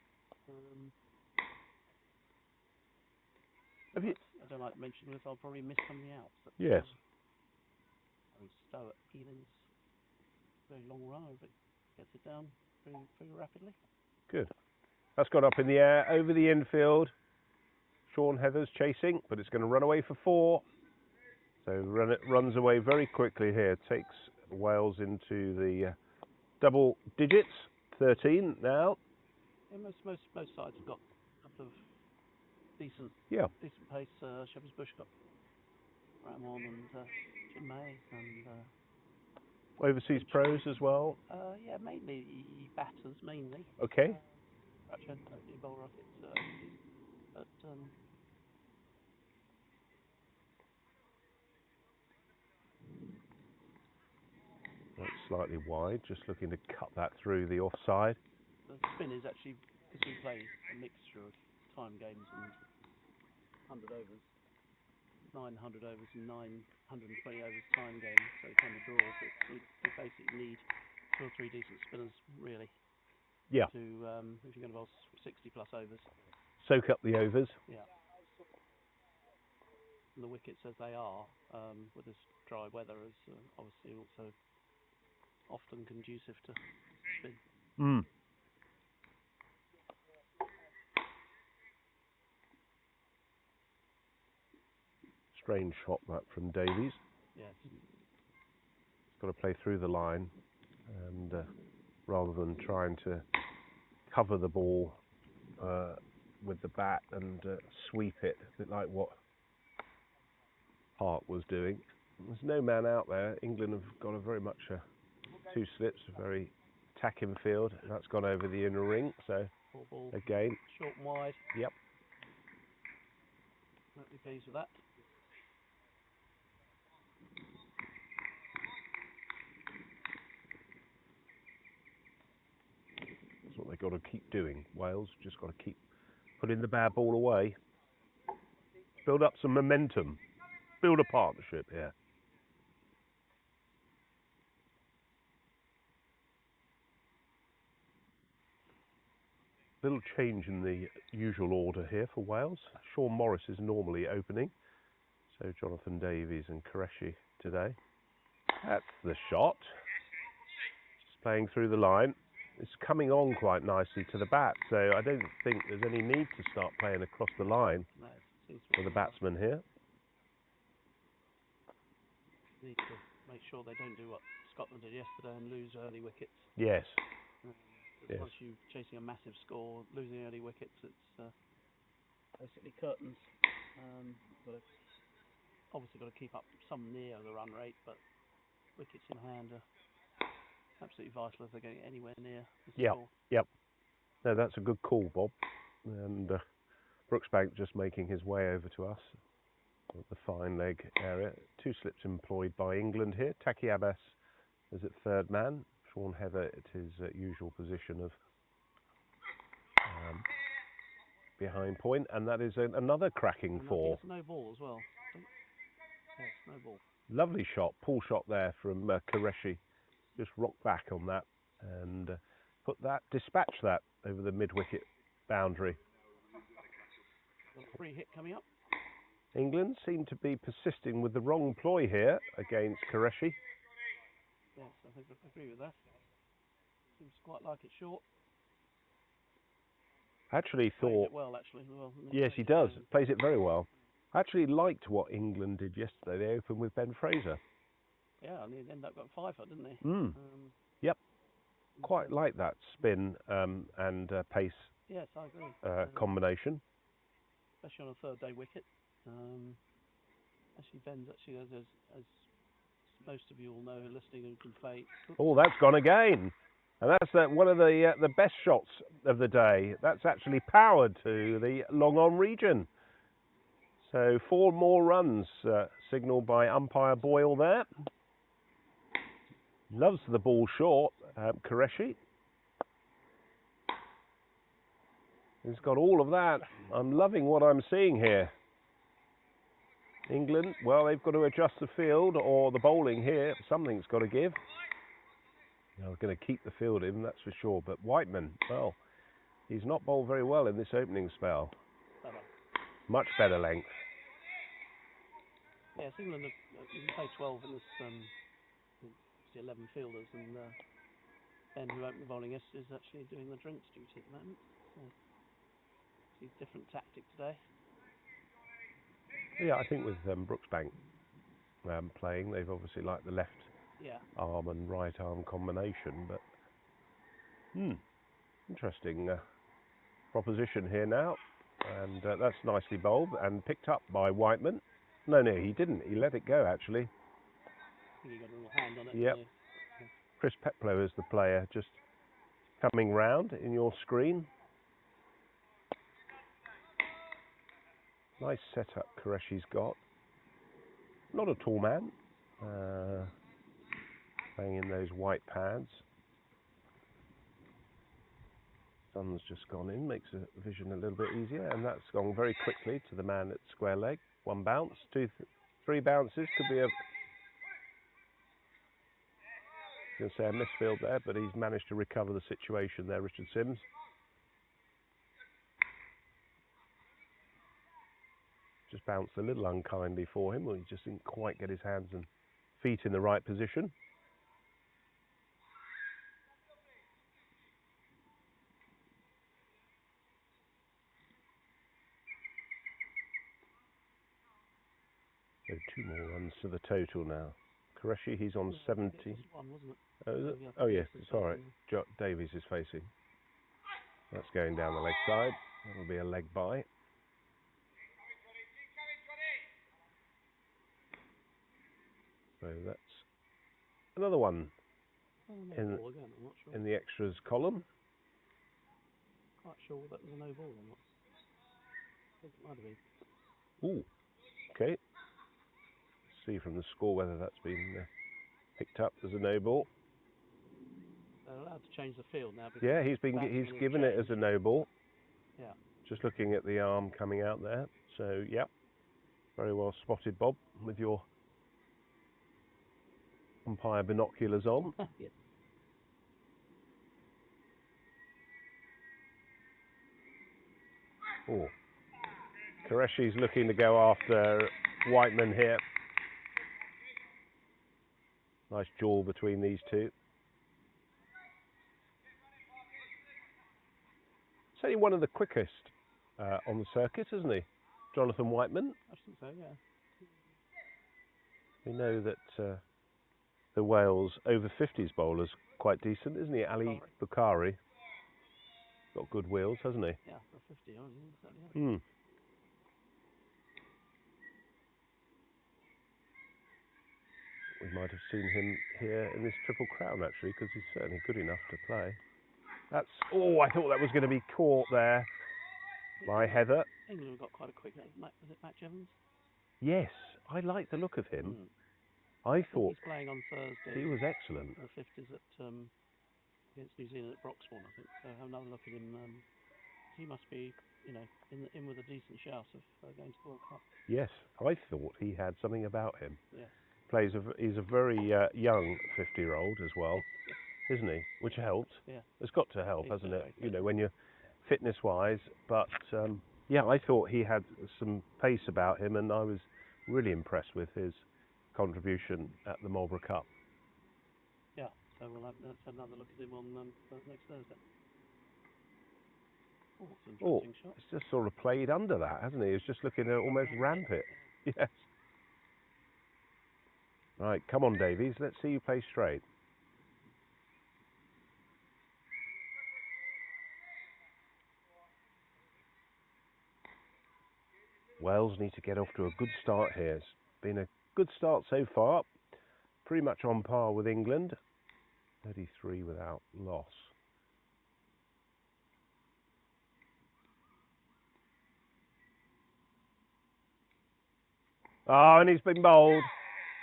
Have you? I don't like mentioning this, I'll probably miss something out. But, Yes. Stow at Ealing's very long run, but gets it down pretty rapidly. Good. That's got up in the air, over the infield. Sean Heathers chasing, but it's going to run away for 4. So runs away very quickly here. Takes Wales into the double digits. 13 now. Yeah, most sides have got a couple of decent pace. Shepherd's Bush got Ramon and Jim May and Overseas pros as well. yeah, mainly batters mainly. Okay. Ratched bowl rockets, but That's slightly wide, just looking to cut that through the offside. the spin is actually, because we play a mixture of time games and 100 overs, 900 overs and 920 overs time games, so it's kind of draws. We basically need 2 or 3 decent spinners, really. Yeah. To if you're going to bowl 60 plus overs. Soak up the overs. Yeah. And the wickets as they are, with this dry weather, is obviously also often conducive to spin. Mm. Strange shot that from Davies. Yes. It's got to play through the line, and rather than trying to cover the ball with the bat and sweep it, a bit like what Park was doing. There's no man out there. England have got a very much 2 slips, a very attacking field. That's gone over the inner ring, so Ball again. short and wide. Yep. Might be pleased with that. That's what they've got to keep doing. Wales just got to keep putting the bad ball away. Build up some momentum. Build a partnership here. Little change in the usual order here for Wales. Sean Morris is normally opening, so Jonathan Davies and Qureshi today. That's the shot. Just playing through the line. It's coming on quite nicely to the bat, so I don't think there's any need to start playing across the line for the batsman here. Need to make sure they don't do what Scotland did yesterday and lose early wickets. Yes. Yes. Once you're chasing a massive score, losing early wickets, it's basically curtains. Obviously got to keep up some near the run rate, but wickets in hand are absolutely vital if they're going anywhere near the score. Yep. No, that's a good call, Bob. And Brooksbank just making his way over to us at the fine leg area. 2 slips employed by England here. Taki Abbas is at third man. Sean Heather at his usual position of behind point, and that is another cracking and 4. It's no ball as well. Yes, no ball. Lovely shot, pull shot there from Qureshi. Just rocked back on that and dispatch that over the mid-wicket boundary. Got a free hit coming up. England seem to be persisting with the wrong ploy here against Qureshi. Yes, I think I agree with that. Seems quite like it short. Actually Plays thought... it well, actually. Well, yes, he does. Plays it very well. I actually liked what England did yesterday. They opened with Ben Fraser. Yeah, and he ended up got 5-er, didn't he? Yep. Quite like that spin and pace yes, I agree. combination. Especially on a third-day wicket. Actually, Ben's actually, as most of you all know, listening and can play. Oh, that's gone again. And that's one of the best shots of the day. That's actually powered to the long-on region. So 4 more runs signalled by umpire Boyle there. Loves the ball short, Qureshi. He's got all of that. I'm loving what I'm seeing here. England, well, they've got to adjust the field or the bowling here. Something's got to give. They're going to keep the field in, that's for sure. But Whiteman, well, he's not bowled very well in this opening spell. Much better length. Yes, England you can play 12 in this 11 fielders, and Ben, who opened the bowling is actually doing the drinks duty at the moment. So it's a different tactic today. Yeah, I think with Brooksbank playing, they've obviously liked the left arm and right arm combination, but interesting proposition here now, and that's nicely bowled and picked up by Whiteman. No, he didn't. He let it go, actually. I think he got a little hand on it. Yep. Chris Peplow is the player just coming round in your screen. Nice setup Qureshi's got. Not a tall man. Playing in those white pads. Sun's just gone in, makes the vision a little bit easier, and that's gone very quickly to the man at square leg. 1 bounce, 2, 3 bounces, could be a misfield there, but he's managed to recover the situation there, Richard Sims. Just bounced a little unkindly for him, or he just didn't quite get his hands and feet in the right position. So 2 more runs to the total now. Qureshi, he's on 70. One, wasn't it? Oh, is it? Oh yes, it's all right. Davies is facing. That's going down the leg side. That'll be a leg by. So that's another one in the extras column. Quite sure that was a no ball or not. I think it might have been. Ooh, okay. See from the score whether that's been picked up as a no ball. They're allowed to change the field now. Yeah, he's given it as a no ball. Yeah. Just looking at the arm coming out there. So, yep. Very well spotted, Bob, with your umpire binoculars on. Yeah. Oh, Qureshi's looking to go after Whiteman here. Nice jaw between these two. It's only one of the quickest on the circuit, isn't he? Jonathan Whiteman. I think so, yeah. We know that the Wales over 50s bowler's quite decent, isn't he? Ali Bukhari. Got good wheels, hasn't he? Yeah, for 50, certainly. We might have seen him here in this Triple Crown, actually, because he's certainly good enough to play. That's... Oh, I thought that was going to be caught there by Heather. England have got quite a quick... Was it Match Evans? Yes, I like the look of him. I think thought he's playing on Thursday. he was excellent. The 50s at against New Zealand at Broxbourne, I think. So have another look at him. He must be, you know, in with a decent shout of going to the World Cup. Yes, I thought he had something about him. Yes. He's a very young 50-year-old as well, isn't he? Which helps. Yeah. It's got to help, hasn't it? Fit. You know, when you're fitness-wise. But yeah, I thought he had some pace about him, and I was really impressed with his contribution at the Marlborough Cup. Yeah. So let's have another look at him on next Thursday. Oh, it's an interesting shot. It's just sort of played under that, hasn't he? He's just looking to almost ramp it. Yes. Right, come on, Davies. Let's see you play straight. Wales need to get off to a good start here. It's been a good start so far. Pretty much on par with England. 33 without loss. Oh, and he's been bowled.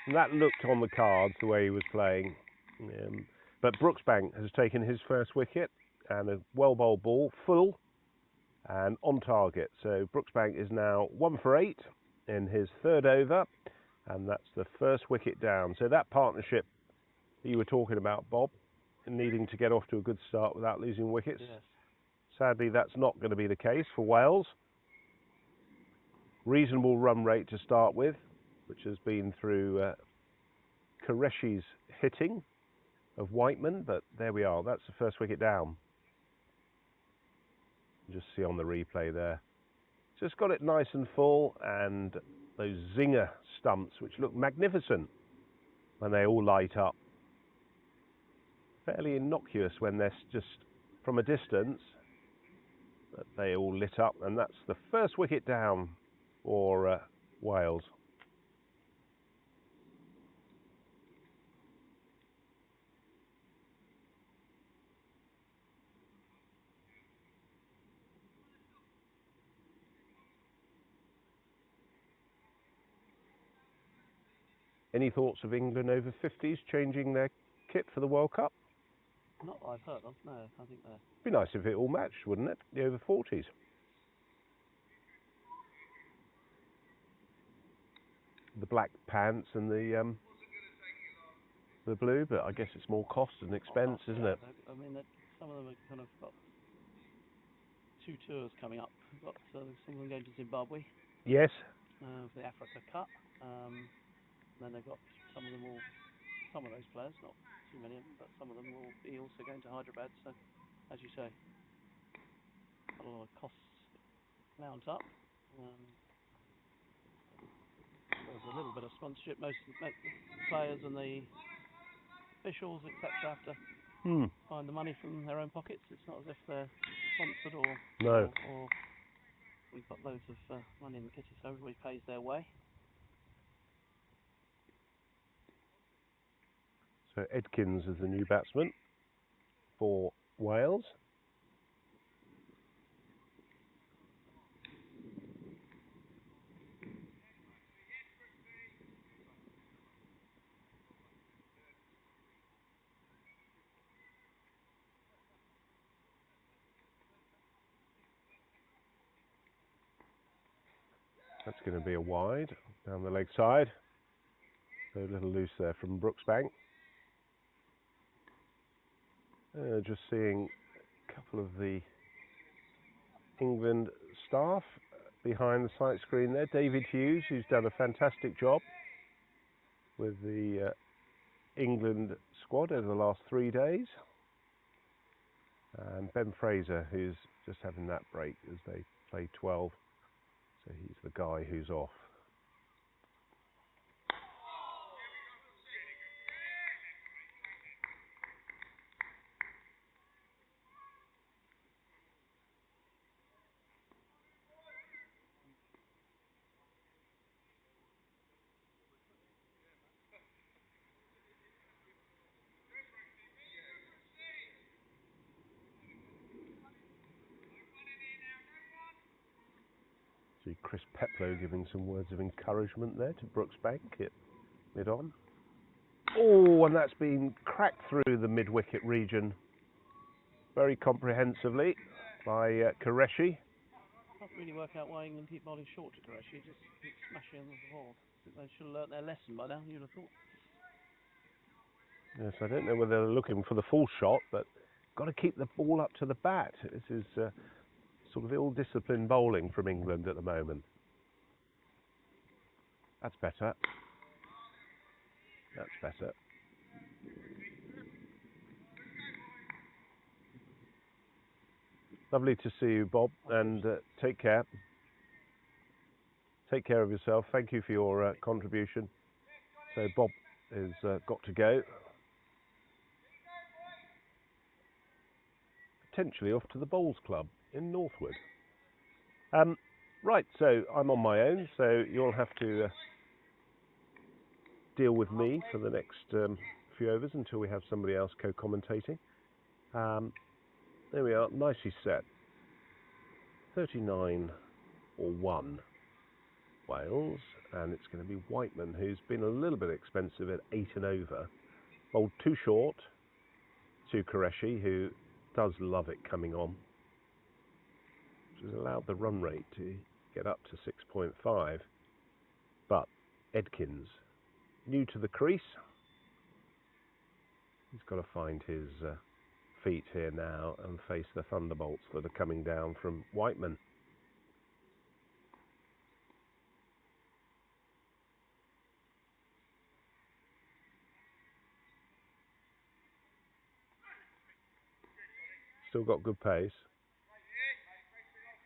And that looked on the cards, the way he was playing. But Brooksbank has taken his first wicket, and a well-bowled ball, full and on target. So Brooksbank is now 1 for 8 in his third over, and that's the first wicket down. So that partnership that you were talking about, Bob, needing to get off to a good start without losing wickets. Yes. Sadly, that's not going to be the case for Wales. Reasonable run rate to start with, which has been through Qureshi's hitting of Whiteman, but there we are. That's the first wicket down. Just see on the replay there. Just got it nice and full, and those zinger stumps, which look magnificent when they all light up. Fairly innocuous when they're just from a distance, but they all lit up, and that's the first wicket down for Wales. Any thoughts of England over 50s changing their kit for the World Cup? Not that I've heard of, no. I think they're... Be nice if it all matched, wouldn't it? The over 40s. The black pants and the blue, but I guess it's more cost and expense, isn't it? I mean, some of them have kind of got 2 tours coming up. We've got some of them going to Zimbabwe. Yes. For the Africa Cup. Then they've got some of those players, not too many of them, but some of them will be also going to Hyderabad. So, as you say, a lot of costs mount up. There's a little bit of sponsorship. Most players and the officials, etc., have to find the money from their own pockets. It's not as if they're sponsored or we've got loads of money in the kitty, so everybody pays their way. So Edkins is the new batsman for Wales. That's going to be a wide down the leg side. So a little loose there from Brooksbank. Just seeing a couple of the England staff behind the sight screen there. David Hughes, who's done a fantastic job with the England squad over the last 3 days. And Ben Fraser, who's just having that break as they play 12. So he's the guy who's off. See Chris Peplow giving some words of encouragement there to Brooksbank at mid-on. Oh, and that's been cracked through the mid-wicket region very comprehensively by Qureshi. Can't really work out why England keep bowling short to Qureshi, just keep smashing on the ball. I think they should have learnt their lesson by now, you'd have thought. Yes, I don't know whether they're looking for the full shot, but got to keep the ball up to the bat. This is sort of ill-disciplined bowling from England at the moment. That's better. That's better. Lovely to see you, Bob, and take care. Take care of yourself. Thank you for your contribution. So Bob has got to go. Potentially off to the Bowls Club in Northwood. Right, so I'm on my own, so you'll have to deal with me for the next few overs until we have somebody else co-commentating. There we are, nicely set. 39 or 1 Wales, and it's going to be Whiteman, who's been a little bit expensive at 8 and over. Bowled too short to Qureshi, who does love it coming on, which has allowed the run rate to get up to 6.5. But Edkins, new to the crease, he's got to find his feet here now and face the thunderbolts that are coming down from Whiteman. Still got good pace.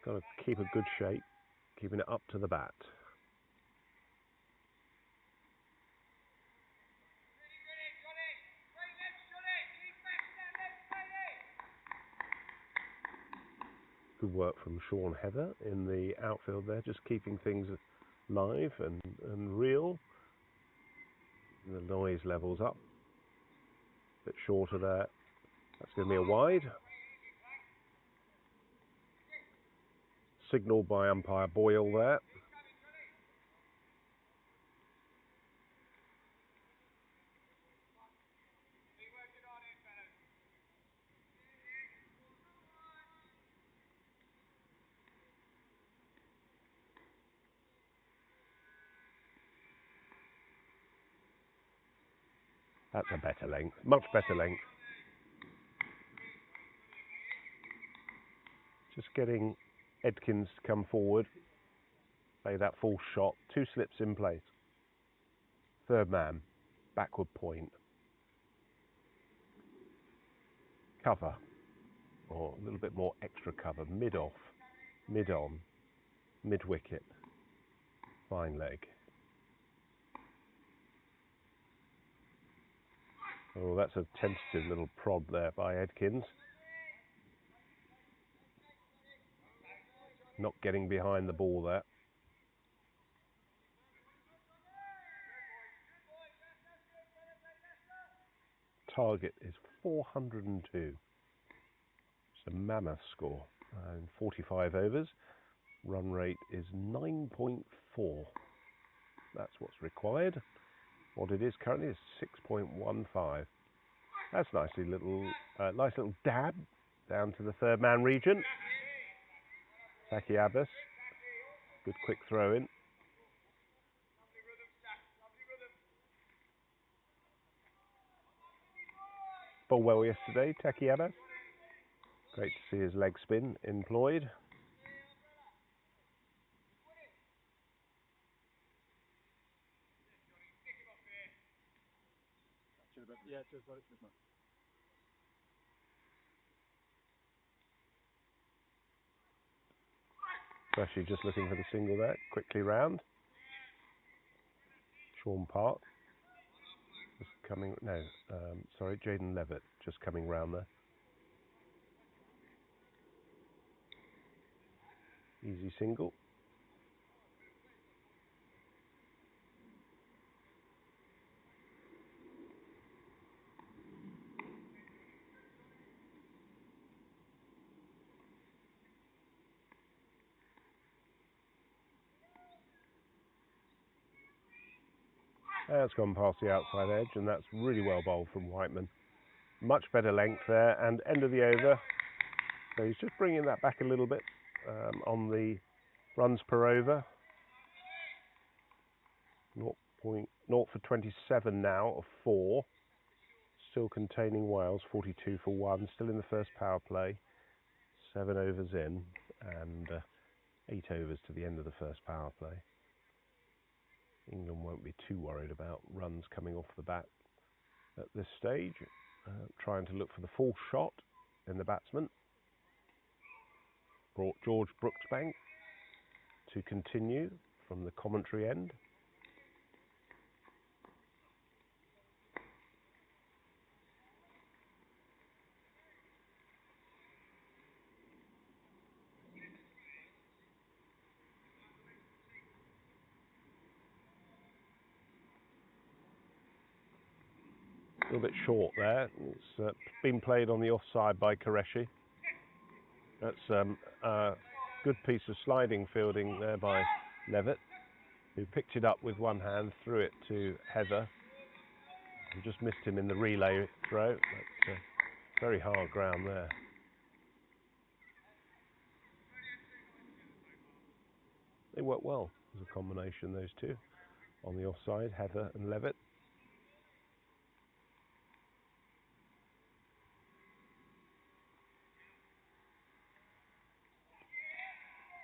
Got to keep a good shape, keeping it up to the bat. Good work from Sean Heather in the outfield there, just keeping things live and real. The noise levels up. A bit shorter there. That's going to be a wide. Signalled by umpire Boyle there. That's a better length, much better length. Just getting Edkins to come forward, play that full shot, 2 slips in place. Third man, backward point. Cover, or a little bit more extra cover, mid-off, mid-on, mid-wicket, fine leg. Oh, that's a tentative little prod there by Edkins. Not getting behind the ball there. Target is 402. It's a mammoth score in 45 overs. Run rate is 9.4. That's what's required. What it is currently is 6.15. That's nice little dab down to the third man region. Taki Abbas, good quick throw in. Bowled well yesterday, Taki Abbas. Great to see his leg spin employed. Yeah, cheers, buddy. Cheers, man. Actually just looking for the single there, quickly round. Sean Park just coming, no, sorry, Jaden Levitt just coming round there. Easy single. That's gone past the outside edge, and that's really well bowled from Whiteman. Much better length there, and end of the over. So he's just bringing that back a little bit on the runs per over. 0 for 27 now of 4. Still containing Wales, 42 for 1. Still in the first power play. 7 overs in, and 8 overs to the end of the first power play. England won't be too worried about runs coming off the bat at this stage. Trying to look for the full shot in the batsman. Brought George Brooksbank to continue from the commentary end. A little bit short there. It's been played on the offside by Qureshi. That's a good piece of sliding fielding there by Levitt, who picked it up with one hand, threw it to Heather, and just missed him in the relay throw. But very hard ground there. They work well as a combination, those two, on the offside, Heather and Levitt.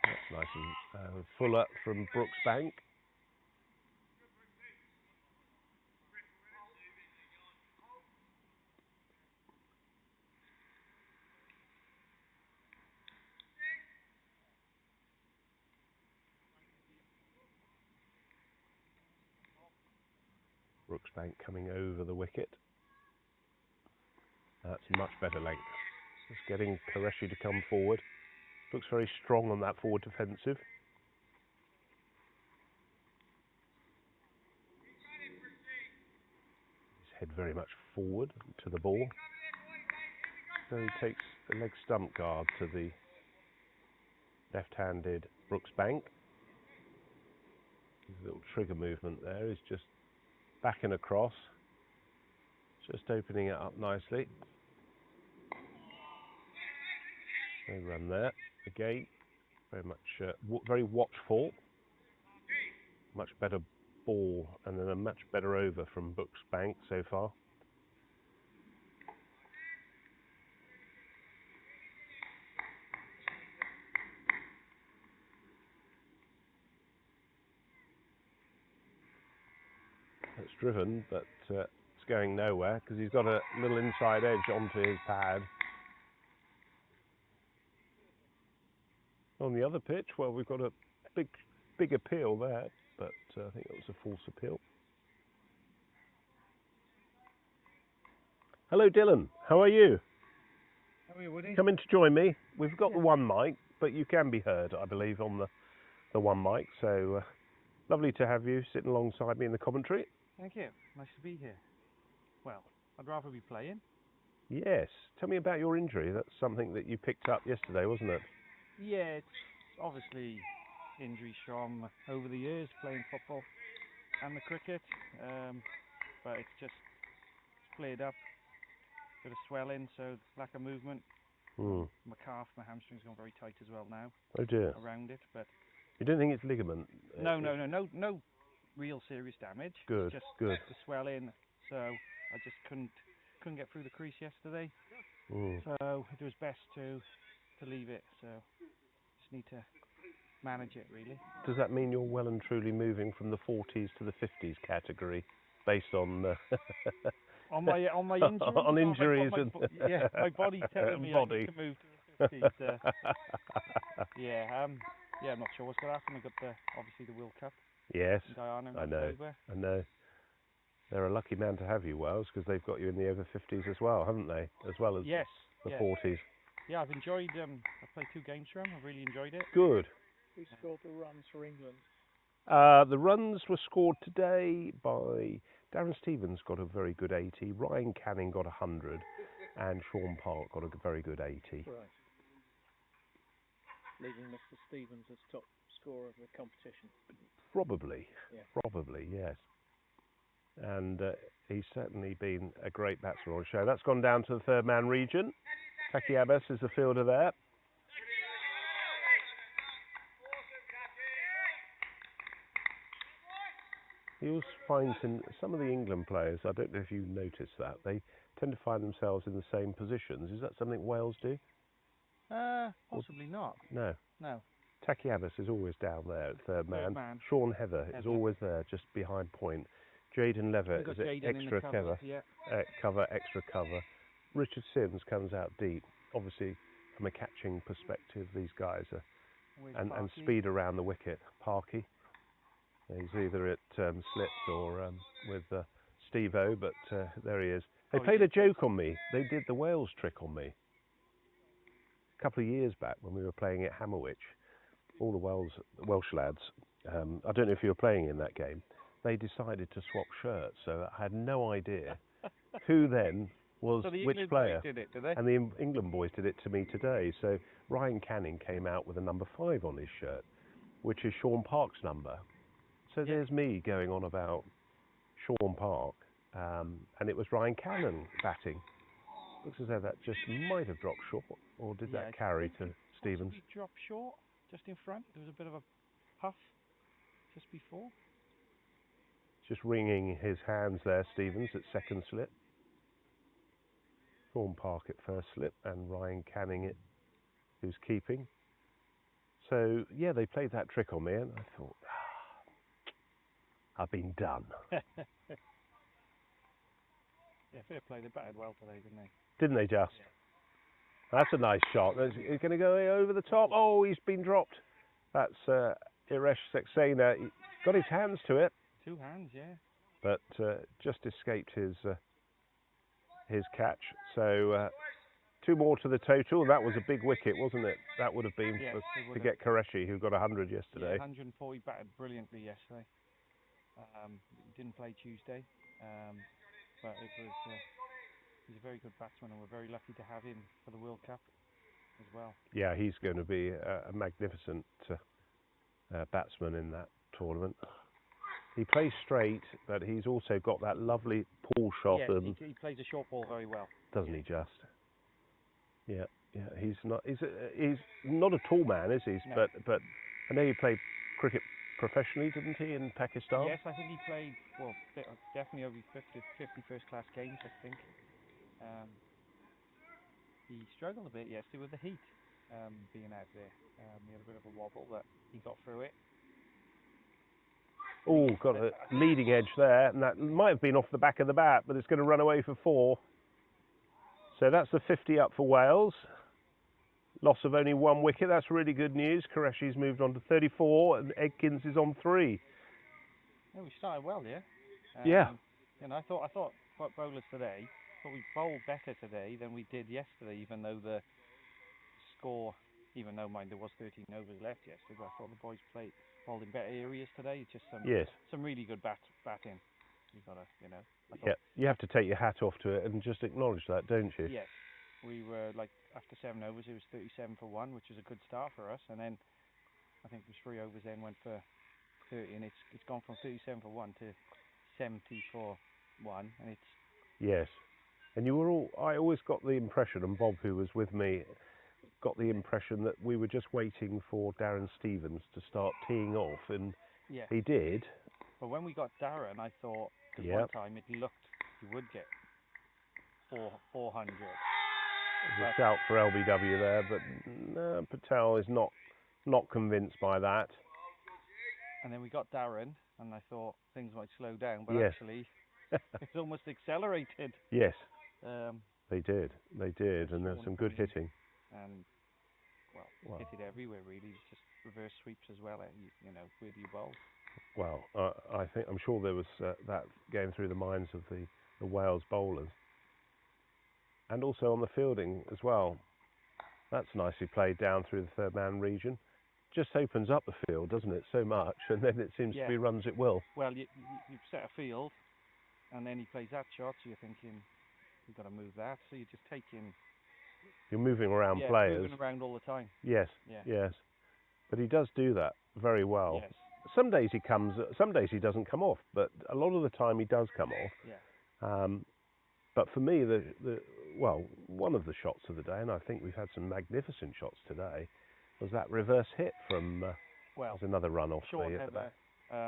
That's nice and fuller from Brooksbank. Brooksbank coming over the wicket. That's much better length. Just getting Qureshi to come forward. Looks very strong on that forward defensive. His head very much forward to the ball. So he takes a leg stump guard to the left-handed Brooksbank. His little trigger movement there is just backing across. Just opening it up nicely. No run there. Again, very much, very watchful. Much better ball, and then a much better over from Brooksbank so far. It's driven, but it's going nowhere because he's got a little inside edge onto his pad. On the other pitch, well, we've got a big appeal there, but I think it was a false appeal. Hello, Dylan. How are you? How are you, Woody? Come in to join me. We've got the one mic, but you can be heard, I believe, on the one mic. So lovely to have you sitting alongside me in the commentary. Thank you. Nice to be here. Well, I'd rather be playing. Yes. Tell me about your injury. That's something that you picked up yesterday, wasn't it? Yeah, it's obviously injuries from over the years playing football and the cricket, but it's just flared up, bit of swelling, so lack of movement. My calf, my hamstring's gone very tight as well now. Oh dear. Around it, but you don't think it's ligament? No real serious damage. Good, just good. The swelling, so I just couldn't get through the crease yesterday. So it was best to leave it. So just need to manage it really. Does that mean you're well and truly moving from the 40s to the 50s category, based on On my injuries. On injuries yeah, my body's telling me I need to move to the 50s. Yeah, I'm not sure what's going to happen. We've got obviously the World Cup. Yes, in Guyana in I know. October. I know. They're a lucky man to have you, Wales, because they've got you in the over 50s as well, haven't they? As well as Yes. the yeah. 40s. Yeah, I've enjoyed. I've played 2 games for them. I've really enjoyed it. Good. Who scored the runs for England? The runs were scored today by Darren Stevens got a very good 80, Ryan Canning got 100, and Sean Park got a very good 80. Right. Leaving Mr. Stevens as top scorer of the competition. Probably, Yeah. probably, yes. And he's certainly been a great batsman on show. That's gone down to the third man region. Taki Abbas is the fielder there. He also finds in some of the England players, I don't know if you noticed that, they tend to find themselves in the same positions. Is that something Wales do? Possibly not. No. No. Taki Abbas is always down there at third man. Sean Heather is always there, just behind point. Jaden Levitt is extra cover, extra cover. Richard Sims comes out deep. Obviously, from a catching perspective, these guys are and speed around the wicket. Parky, he's either at slips or with Steve-O, but there he is. They played a joke on me. They did the Wales trick on me a couple of years back when we were playing at Hammerwich. All the Welsh lads, I don't know if you were playing in that game, they decided to swap shirts, so I had no idea who then was so the which England player. Did it, did they? And the England boys did it to me today. So Ryan Canning came out with a number 5 on his shirt, which is Sean Park's number. So there's me going on about Sean Park, and it was Ryan Canning batting. Looks as though that just might have dropped short, or did that carry to Stevens? He dropped short, just in front. There was a bit of a puff just before. Just wringing his hands there, Stevens, at second slip. Sean Park at first slip, and Ryan Canning it, who's keeping. So, yeah, they played that trick on me, and I thought, I've been done. Yeah, fair play. They batted well today, didn't they? Didn't they just? Yeah. That's a nice shot. He's going to go over the top. Oh, he's been dropped. That's Iresh Saxena. He got his hands to it. 2 hands, yeah. But just escaped his catch. So 2 more to the total. That was a big wicket, wasn't it? That would have been to get Qureshi, who got 100 yesterday. Yeah, 140 batted brilliantly yesterday. Didn't play Tuesday, but he's a very good batsman, and we're very lucky to have him for the World Cup as well. Yeah, he's going to be a magnificent batsman in that tournament. He plays straight, but he's also got that lovely pull shot. Yeah, he plays a short ball very well. Doesn't he just? Yeah. He's not a tall man, is he? No. But I know he played cricket professionally, didn't he, in Pakistan? Yes, I think he played definitely over 50 first-class games. I think he struggled a bit yesterday with the heat being out there. He had a bit of a wobble, but he got through it. Oh, got a leading edge there, and that might have been off the back of the bat, but it's going to run away for 4. So that's the 50 up for Wales. Loss of only 1 wicket. That's really good news. Qureshi's moved on to 34, and Edkins is on 3. Yeah, we started well, yeah. Yeah. And I thought bowlers today, we bowled better today than we did yesterday, even though the score, even though there was 13 overs left yesterday, but I thought the boys bowled in better areas today. Just some really good batting. You gotta, you have to take your hat off to it and just acknowledge that, don't you? Yes. We were after 7 overs, it was 37 for 1, which is a good start for us. And then I think it was 3 overs then went for 30, and it's gone from 37 for 1 to 70 for 1, and it's. Yes, and I always got the impression, and Bob, who was with me, got the impression that we were just waiting for Darren Stevens to start teeing off, and he did. But when we got Darren, I thought, because one time it looked you would get 400. There's a shout for LBW there, but no, Patel is not convinced by that. And then we got Darren, and I thought things might slow down, but actually It's almost accelerated. Yes, Um, they did, and there's Sean some good coming in. hitting. and well, Wow. hit it everywhere really. It's just reverse sweeps as well. You know, with your bowls. Well, I'm sure there was that going through the minds of the Wales bowlers, and also on the fielding as well. That's nicely played down through the third man region. Just opens up the field, doesn't it, so much, and then it seems to be runs at will. Well, you've set a field, and then he plays that shot, so you're thinking you've got to move that. So you're just taking. You're moving around players. Moving around all the time. Yes. Yeah. Yes. But he does do that very well. Yes. Some days he comes. Some days he doesn't come off, but a lot of the time he does come off. Yeah. But for me, one of the shots of the day, and I think we've had some magnificent shots today, was that reverse hit from. There's another run off Sean at the back.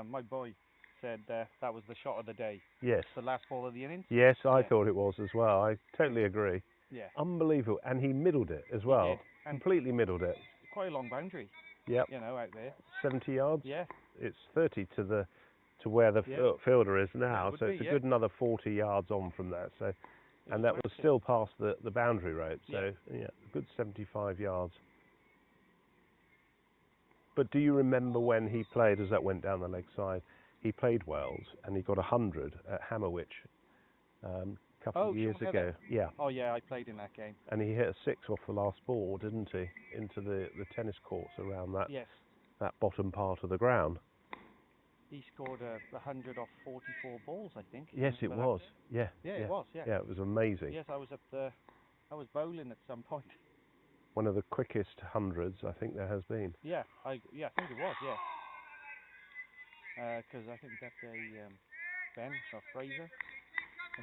my boy said that was the shot of the day. Yes. The last ball of the innings. Yes, I thought it was as well. I totally agree. Yeah. Unbelievable, and he middled it as well. He did. And completely middled it. Quite a long boundary. Yep. You know, out there. 70 yards. Yeah. It's 30 to where the fielder is now, so it's a good another 40 yards on from there. So, and that was still past the boundary rope. So a good 75 yards. But do you remember when he played, as that went down the leg side, he played Wales and he got 100 at Hammerwich a couple of years ago. Yeah. Oh yeah, I played in that game. And he hit a 6 off the last ball, didn't he? Into the tennis courts around that bottom part of the ground. He scored 100 off 44 balls, I think. Yes, it was. Yeah. Yeah, it was. Yeah. Yeah, it was amazing. Yes, I was bowling at some point. One of the quickest hundreds I think there has been. Yeah, I think it was. Yeah. Because I think that Ben or Fraser.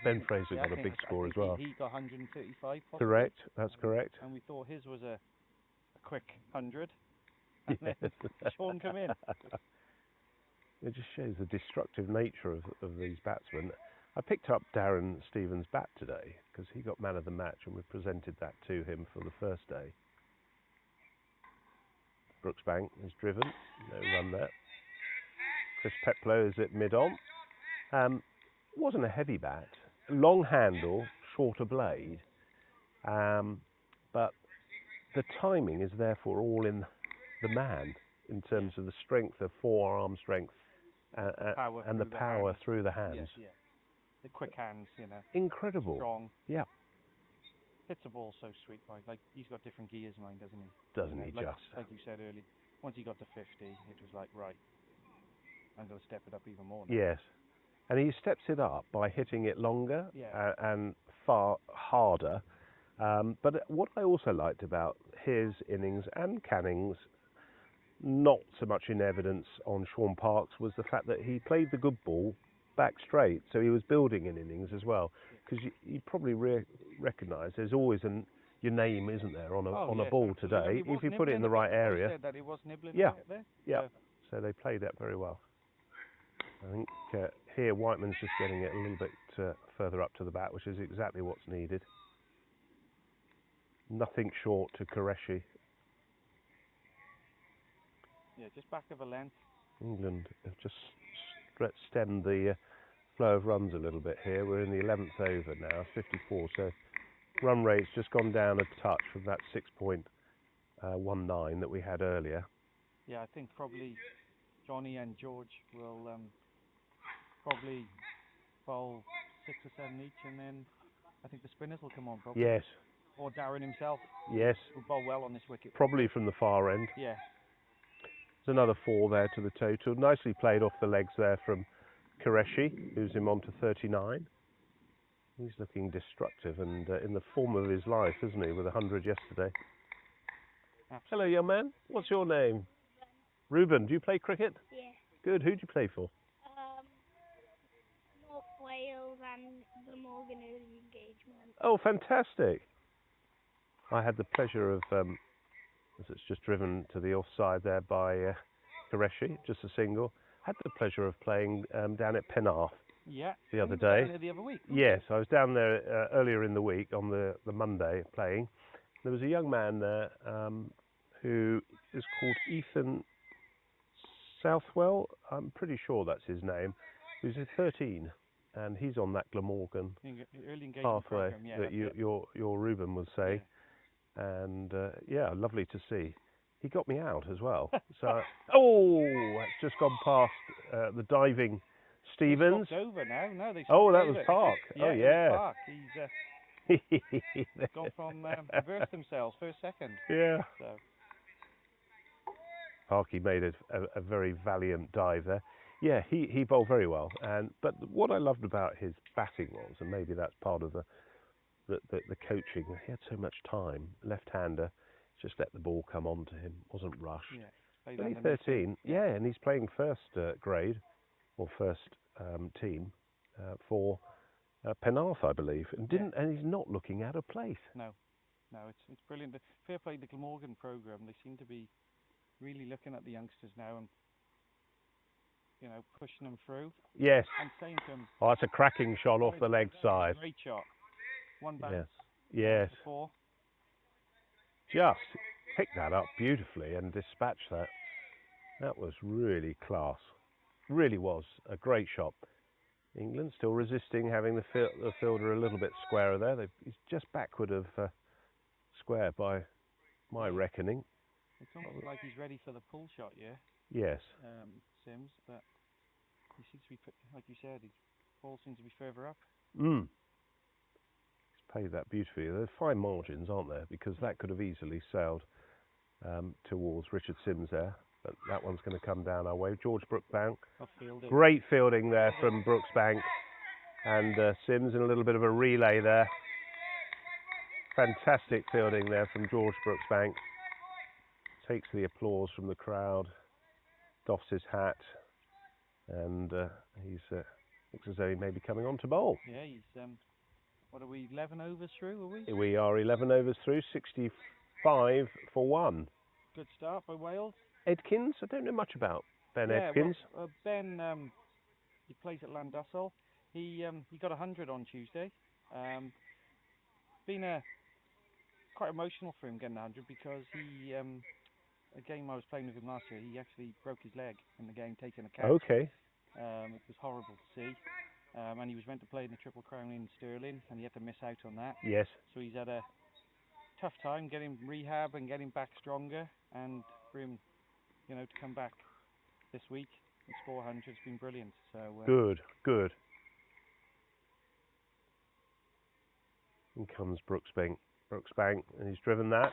Ben Fraser got a big score as well. He got 135. Possibly. Correct. That's correct. And we thought his was a quick 100. And then Sean come in. It just shows the destructive nature of these batsmen. I picked up Darren Stevens' bat today because he got man of the match and we presented that to him for the first day. Brooksbank is driven, no run there. Chris Peplow is at mid-on. Wasn't a heavy bat, long handle, shorter blade, but the timing is therefore all in the man in terms of the strength of forearm strength and the power through the hands. Yeah. The quick hands, you know. Incredible. Strong. Yeah. Hits the ball so sweet, right? Like he's got different gears, mind, doesn't he? Doesn't he just? Like you said earlier, once he got to 50, it was like, right, I'm going to step it up even more now. Yes. And he steps it up by hitting it longer and far harder. But what I also liked about his innings and Canning's, not so much in evidence on Sean Parkes, was the fact that he played the good ball back straight, so he was building an innings as well. Because you probably recognise there's always your name, isn't there, on a ball today, if you put it in the right area. Said that he was nibbling yeah, there. yeah. So they played that very well. I think here Whiteman's just getting it a little bit further up to the bat, which is exactly what's needed. Nothing short to Qureshi. Yeah, just back of a length. England have just stemmed the flow of runs a little bit here. We're in the 11th over now, 54. So run rate's just gone down a touch from that 6.19 that we had earlier. Yeah, I think probably Johnny and George will probably bowl 6 or 7 each, and then I think the spinners will come on probably. Yes. Or Darren himself. Yes. Will bowl well on this wicket. Probably from the far end. Yeah. There's another 4 there to the total. Nicely played off the legs there from Qureshi, who's him on to 39. He's looking destructive and in the form of his life, isn't he, with 100 yesterday. Absolutely. Hello, young man. What's your name? Reuben. Do you play cricket? Yeah. Good. Who do you play for? North Wales and the Morgan Early Engagement. Oh, fantastic. I had the pleasure of, as it's just driven to the offside there by Qureshi, just a single. Had the pleasure of playing down at Penarth the other day. Down there the other week. Yes, I was down there earlier in the week on the Monday playing. There was a young man there who is called Ethan Southwell. I'm pretty sure that's his name. He was 13, and he's on that Glamorgan Early engagement pathway program, yeah, that that's it. your Ruben would say. And yeah, lovely to see. He got me out as well. So that's just gone past the diving Stevens. They over now. No, they Oh, that over. was Park. Yeah, Oh, yeah. Park. He's gone from reversed themselves first second. Yeah. So Parky made a very valiant dive there. Yeah, he bowled very well. But what I loved about his batting was, and maybe that's part of the coaching, he had so much time. Left-hander, just let the ball come on to him, wasn't rushed. yeah, Only 13, yeah, and he's playing first grade or first team for Penarth, I believe, and he's not looking out of place. No, it's brilliant. Fair play the Glamorgan program. They seem to be really looking at the youngsters now and pushing them through. Yes. And saying to them, oh, that's a cracking shot off the leg side. Great shot. One bounce. Yes. Four. Just picked that up beautifully and dispatched that. That was really class. Really was a great shot. England still resisting, having the fielder a little bit squarer there. He's just backward of square by my reckoning. It's almost like he's ready for the pull shot, yeah? Yes. Sims, but he seems to be, like you said, his ball seems to be further up. He's played that beautifully. There's fine margins, aren't there? Because that could have easily sailed towards Richard Sims there. But that one's going to come down our way. George Brooksbank. Great fielding there from Brooksbank. And Sims in a little bit of a relay there. Fantastic fielding there from George Brooksbank. Takes the applause from the crowd. Doffs his hat. And he's looks as though he may be coming on to bowl. Yeah, he's, what are we, 11 overs through, are we? We are 11 overs through, 65 for 1. Good start by Wales. Edkins, I don't know much about Ben yeah, Edkins. Well, Ben, he plays at Landusell. He got 100 on Tuesday. Been quite emotional for him getting 100 because he, a game I was playing with him last year, he actually broke his leg in the game taking a catch. Okay. It was horrible to see. And he was meant to play in the Triple Crown in Stirling, and he had to miss out on that. Yes. So he's had a tough time getting rehab and getting back stronger, and for him, to come back this week and score 100 has been brilliant. So good. In comes Brooksbank, and he's driven that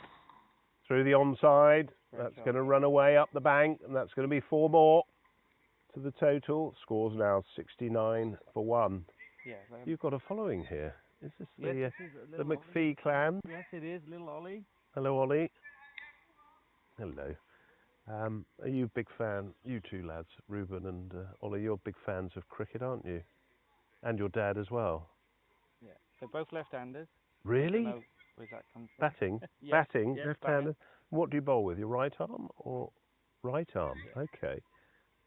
through the onside. That's going to run away up the bank, and that's going to be 4 more to the total. Scores now 69 for 1. Yeah. You've got a following here. Is this the McPhee Ollie clan? Yes, it is. Little Ollie. Hello, Ollie. Hello. Are you a big fan, you two lads, Ruben and Ollie, you're big fans of cricket, aren't you? And your dad as well? Yeah, they're both left-handers. Really? Where's that come from? Batting? Yes, Batting, yes, left-handed? What do you bowl with, your right arm or right arm? Yeah. Okay.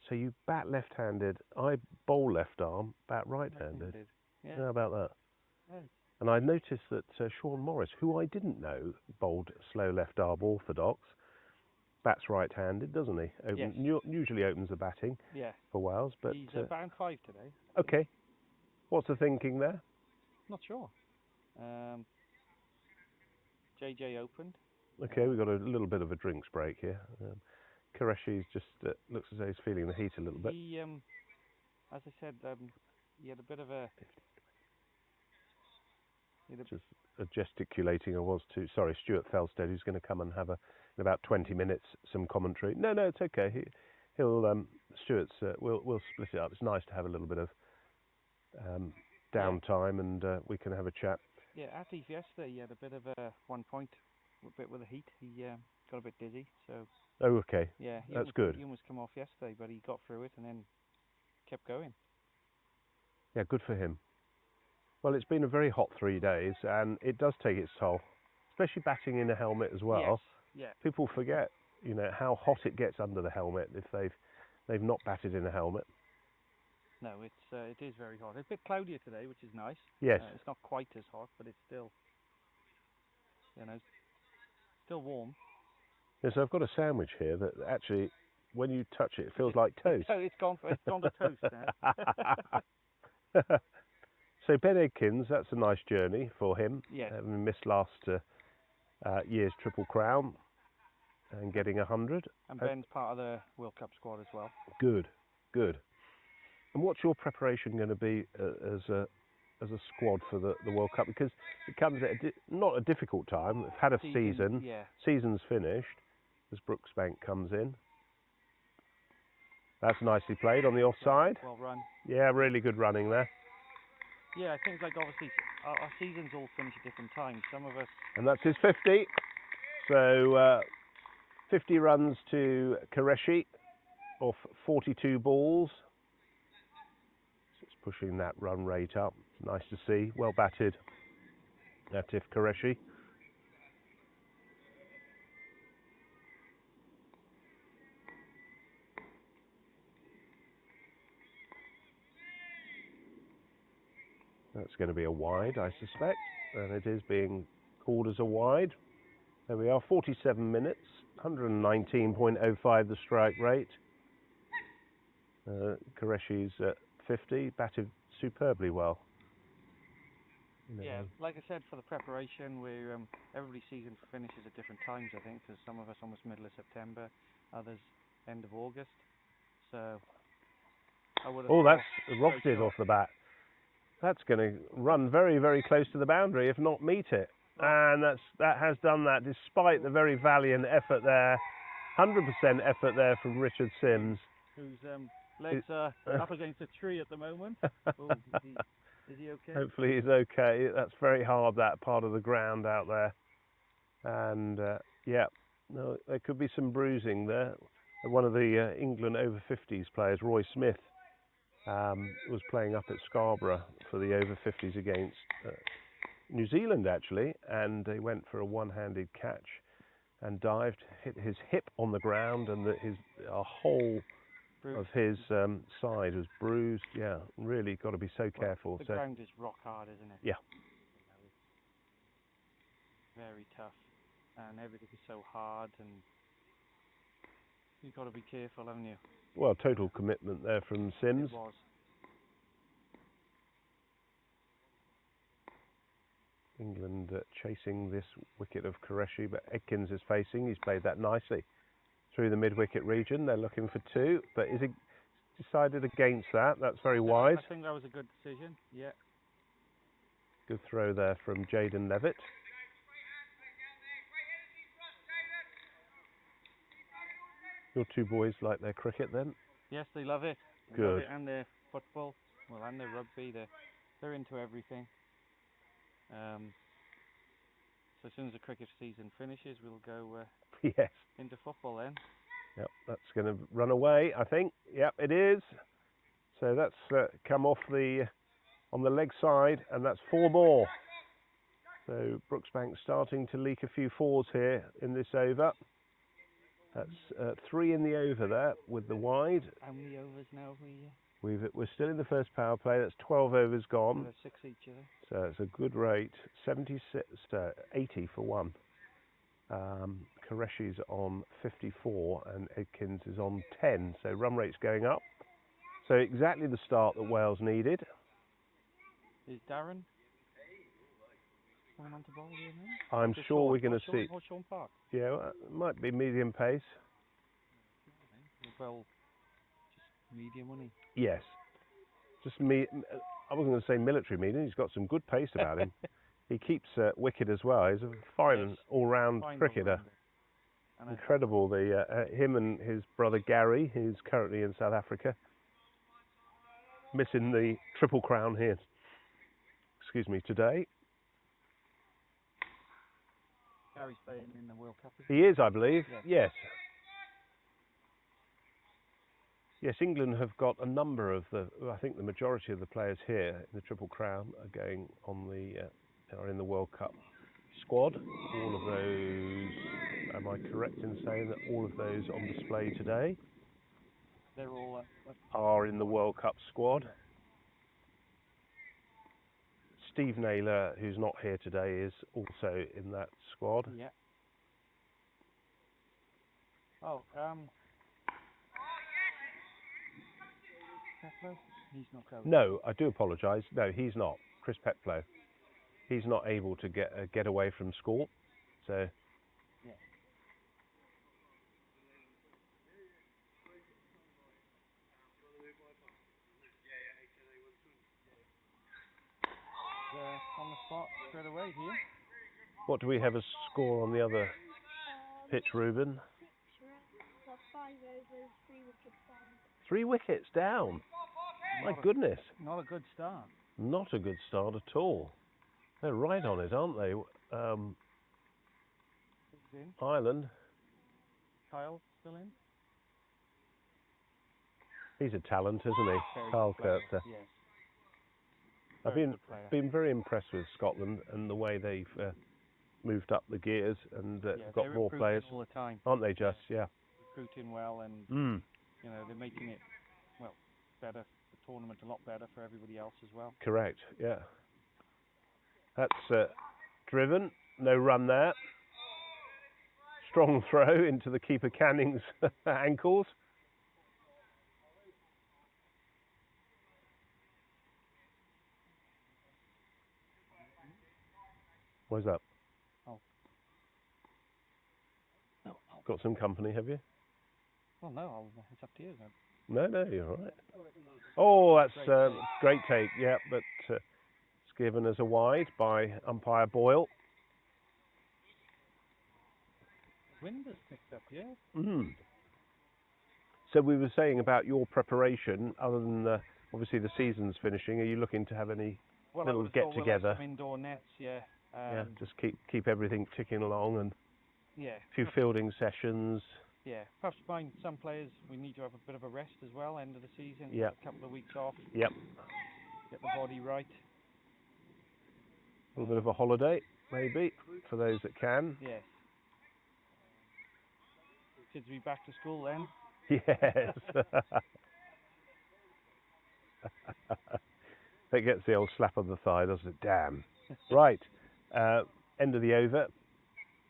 So you bat left-handed, I bowl left arm, bat right-handed. Yeah. How about that? Yeah. And I noticed that Sean Morris, who I didn't know bowled slow left arm orthodox, bats right-handed, doesn't he? Yes. Usually opens the batting for Wales, but he's batting 5 today. Okay. What's the thinking there? Not sure. JJ opened. Okay, we've got a little bit of a drinks break here. Qureshi's just looks as though he's feeling the heat a little bit. He, as I said, he had a bit of a. Just gesticulating. I was too. Sorry, Stuart Felstead, who's going to come and have in about 20 minutes some commentary. No, it's okay. He'll Stuart's. We'll split it up. It's nice to have a little bit of downtime, and we can have a chat. Yeah, Atif yesterday he had a bit of a 1 point, a bit with the heat. He got a bit dizzy, so. Oh, okay. Yeah, that's good. He almost come off yesterday, but he got through it and then kept going. Yeah, good for him. Well, it's been a very hot 3 days, and it does take its toll, especially batting in a helmet as well. Yes. Yeah. People forget, how hot it gets under the helmet if they've not batted in a helmet. No, it is very hot. It's a bit cloudier today, which is nice. Yes. It's not quite as hot, but it's still, still warm. Yes, I've got a sandwich here that actually, when you touch it, it feels like toast. It's gone to toast now. So Ben Edkins, that's a nice journey for him. Yeah. Having missed last year's Triple Crown and getting 100. And Ben's part of the World Cup squad as well. Good, good. And what's your preparation going to be as a squad for the World Cup? Because it comes at not a difficult time. We've had a season. Yeah. Season's finished as Brooksbank comes in. That's nicely played on the offside. Well run. Yeah, really good running there. Yeah, I think like obviously our seasons all finish at different times. Some of us. And that's his 50. So 50 runs to Qureshi off 42 balls. So it's pushing that run rate up. Nice to see. Well batted, Atif Qureshi. That's going to be a wide, I suspect, and it is being called as a wide. There we are, 47 minutes, 119.05 the strike rate. Qureshi's at 50, batted superbly well. Yeah, like I said, for the preparation, everybody's season finishes at different times, I think, because some of us almost middle of September, others end of August. So I would have. Oh, that's robbed it off the bat. That's going to run very, very close to the boundary, if not meet it. And that has done that, despite the very valiant effort there. 100% effort there from Richard Sims. Whose legs are up against a tree at the moment. Oh, is he okay? Hopefully he's okay. That's very hard, that part of the ground out there. And yeah, no, there could be some bruising there. One of the England over 50s players, Roy Smith, was playing up at Scarborough for the over 50s against New Zealand actually, and they went for a one-handed catch and dived, hit his hip on the ground, and a whole of his side was bruised. Yeah, really got to be so careful. The ground is rock hard, isn't it? Yeah. Very tough, and everything is so hard, and you've got to be careful, haven't you? Well, total commitment there from Sims. It was. England chasing this wicket of Qureshi, but Edkins is facing. He's played that nicely through the mid-wicket region. They're looking for 2, but is it decided against that? That's very wide. I think that was a good decision. Yeah. Good throw there from Jaden Levitt. Your 2 boys like their cricket then? Yes, they love it. They Good. love it, and their football, well, and their rugby. They're into everything. So as soon as the cricket season finishes, we'll go yes. into football then. Yep, that's going to run away, I think. Yep, it is. So that's come off on the leg side, and that's 4 more. So Brooksbank starting to leak a few 4s here in this over. That's 3 in the over there with the wide. How many overs now have we? We're still in the first power play. That's 12 overs gone. 6 each, is it? So it's a good rate. 80 for 1. Qureshi's on 54 and Edkins is on 10. So run rate's going up. So exactly the start that Wales needed. Is Darren coming on to bowl here now? I'm sure we're going to see. Or Sean Park? Yeah, well, it might be medium pace. Well, just medium, wouldn't he? Yes. Just I wasn't going to say military medium. He's got some good pace about him. He keeps wicket as well. He's a fine all-round cricketer. Incredible. Him and his brother Gary, who's currently in South Africa, missing the Triple Crown here. Excuse me, today. Gary's playing in the World Cup. He is, I believe. Yes. Yes, England have got a number of I think the majority of the players here in the Triple Crown are going on are in the World Cup squad. All of those, am I correct in saying that all of those on display today They're all are in the World Cup squad? Steve Naylor, who's not here today, is also in that squad. Yeah. Oh, He's not going. No, I do apologise. No, he's not. Chris Petflow. He's not able to get away from score, so. Yeah. On the spot straight away here. What do we have as score on the other pitch, Ruben? 5 overs, 3 wickets down. 3 wickets down. My goodness. Not a good start. Not a good start at all. They're right on it, aren't they? Ireland. Kyle still in? He's a talent, isn't he? Very Kyle good player, Kurtzer. yes. I've Very good player. been very impressed with Scotland and the way they've moved up the gears and got more players. All the time. Aren't they just? Yeah. Recruiting well and you know, they're making it better, the tournament a lot better for everybody else as well. Correct. Yeah. That's driven. No run there. Strong throw into the keeper Canning's ankles. What's up? Oh. Got some company, have you? Well, no, it's up to you then. No, you're all right. Oh, that's great take. Yeah, but it's given as a wide by umpire Boyle. Wind has picked up, yeah. So we were saying about your preparation, other than obviously the season's finishing, are you looking to have any little get-together? Some indoor nets, yeah. Just keep everything ticking along and a few fielding sessions. Yeah, perhaps find some players we need to have a bit of a rest as well, end of the season. Yeah. A couple of weeks off. Yep. Get the body right. A little bit of a holiday, maybe, for those that can. Yes. Kids will be back to school then. Yes. That gets the old slap on the thigh, doesn't it? Damn. Right. End of the over.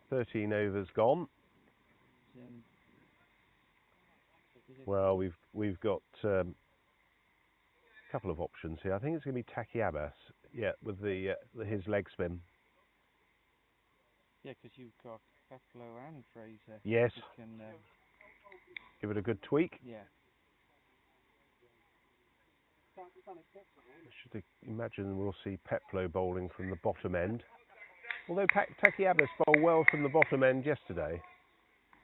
13 overs gone. Well, we've got a couple of options here. I think it's going to be Taki Abbas, with his leg spin. Yeah, because you've got Petflow and Fraser. Yes. Can, give it a good tweak. Yeah. I should imagine we'll see Petflow bowling from the bottom end. Although Taki Abbas bowled well from the bottom end yesterday.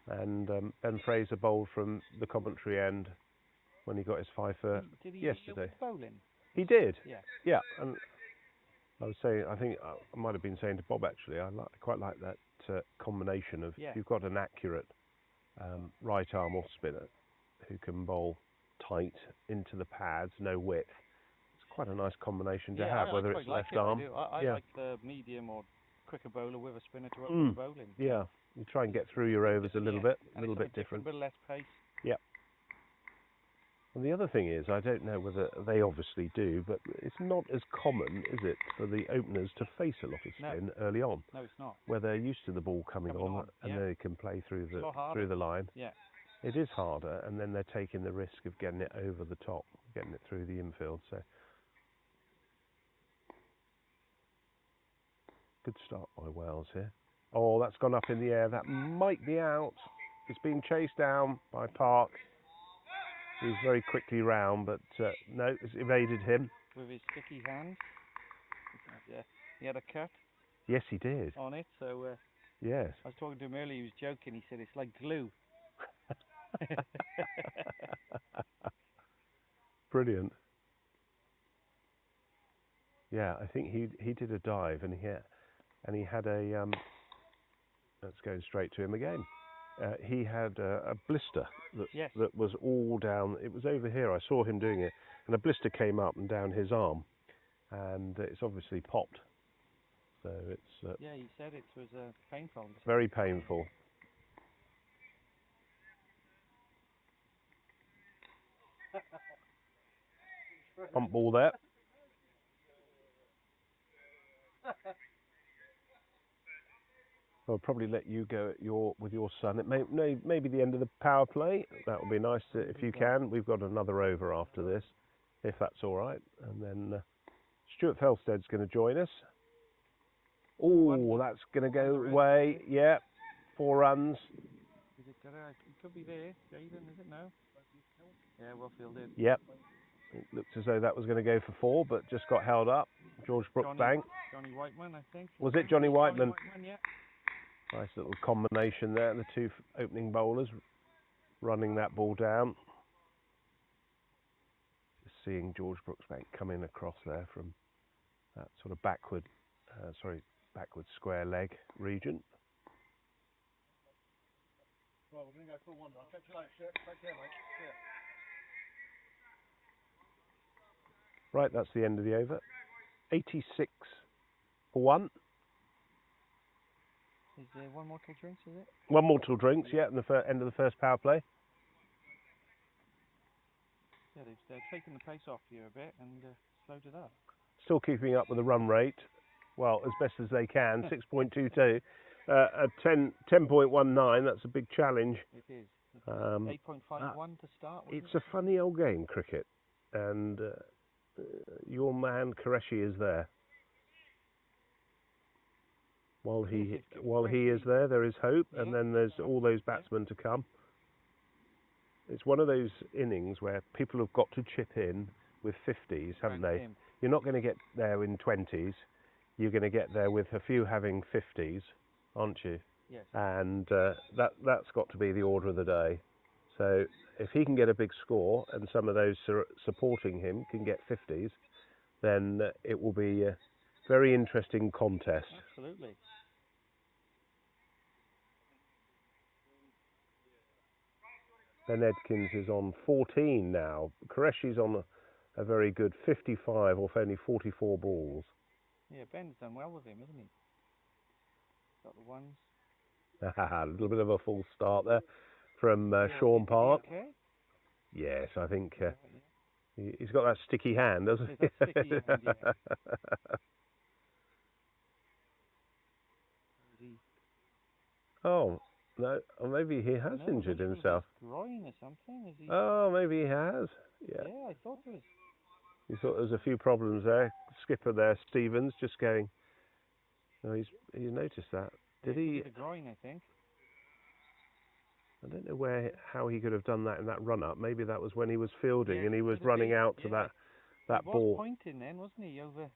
And Ben Fraser bowled from the commentary end when he got his fifer yesterday. Bowling? He did. Yeah. Yeah, and I was saying, I think I might have been saying to Bob actually, I quite like that combination of you've got an accurate right arm off spinner who can bowl tight into the pads, no width. It's quite a nice combination to have, whether it's left arm. I like the medium or quicker bowler with a spinner to open the bowling. Yeah, you try and get through your overs a little bit, a little bit different. A bit less pace. Yeah. And the other thing is, I don't know whether they obviously do, but it's not as common, is it, for the openers to face a lot of spin early on? No, it's not. Where they're used to the ball coming on and they can play through the line. Yeah. It is harder, and then they're taking the risk of getting it over the top, getting it through the infield. So, good start by Wells here. Oh, that's gone up in the air. That might be out. It's being chased down by Park. He's very quickly round, but no, it's evaded him. With his sticky hand. Yeah, he had a cut. Yes, he did. On it, so. Yes. I was talking to him earlier. He was joking. He said it's like glue. Brilliant. Yeah, I think he did a dive and he had a let's go straight to him again. He had a blister that was all down. It was over here. I saw him doing it, and a blister came up and down his arm, and it's obviously popped. So it's yeah, he said it was painful. Very painful. Pump ball there. I'll probably let you go with your son. It may be the end of the power play. That would be nice if you can. We've got another over after this, if that's all right, and then Stuart Felstead's going to join us. Oh, that's going to go away. Yeah, 4 runs. Is it gonna? It could be there. Jaden, is it now? Yeah, well fielded. Yep. It looked as though that was going to go for 4, but just got held up. George Brookbank. Johnny Whiteman, I think. Was it Johnny Whiteman? Johnny Whiteman, yeah. Nice little combination there. The 2 opening bowlers running that ball down. Just seeing George Brookbank coming across there from that sort of backward square leg region. Well, we're going to go for 1. I'll catch you later, Stuart. Take care, mate. See ya. Right, that's the end of the over. 86 for 1. Is there 1 more till drinks, is it? 1 more till drinks, yeah, in the end of the first power play. Yeah, they've taken the pace off you a bit and slowed it up. Still keeping up with the run rate, well, as best as they can, 6.22. At 10.19, that's a big challenge. It is. 8.51 to start. It's a funny old game, cricket, and your man Qureshi is there. While he is there is hope, and then there's all those batsmen to come. It's one of those innings where people have got to chip in with 50s, haven't they? You're not going to get there in 20s. You're going to get there with a few having 50s, aren't you? Yes. And that's got to be the order of the day. So if he can get a big score and some of those supporting him can get 50s, then it will be a very interesting contest. Absolutely. Ben Edkins is on 14 now. Qureshi's on a very good 55 off only 44 balls. Yeah, Ben's done well with him, hasn't he? Got the ones. A little bit of a false start there from Sean Park. Okay. Yes, I think he's got that sticky hand, doesn't he? That sticky hand, yeah. Oh, no, or maybe he has injured himself. Groin or something? Is he... Oh, maybe he has. Yeah. Yeah, I thought there was. You thought there was a few problems there. Skipper there, Stevens, just going. No, he's noticed that. Did he? The groin, I think. I don't know how he could have done that in that run up. Maybe that was when he was fielding and he was running out to that ball. He was pointing then, wasn't he? Over.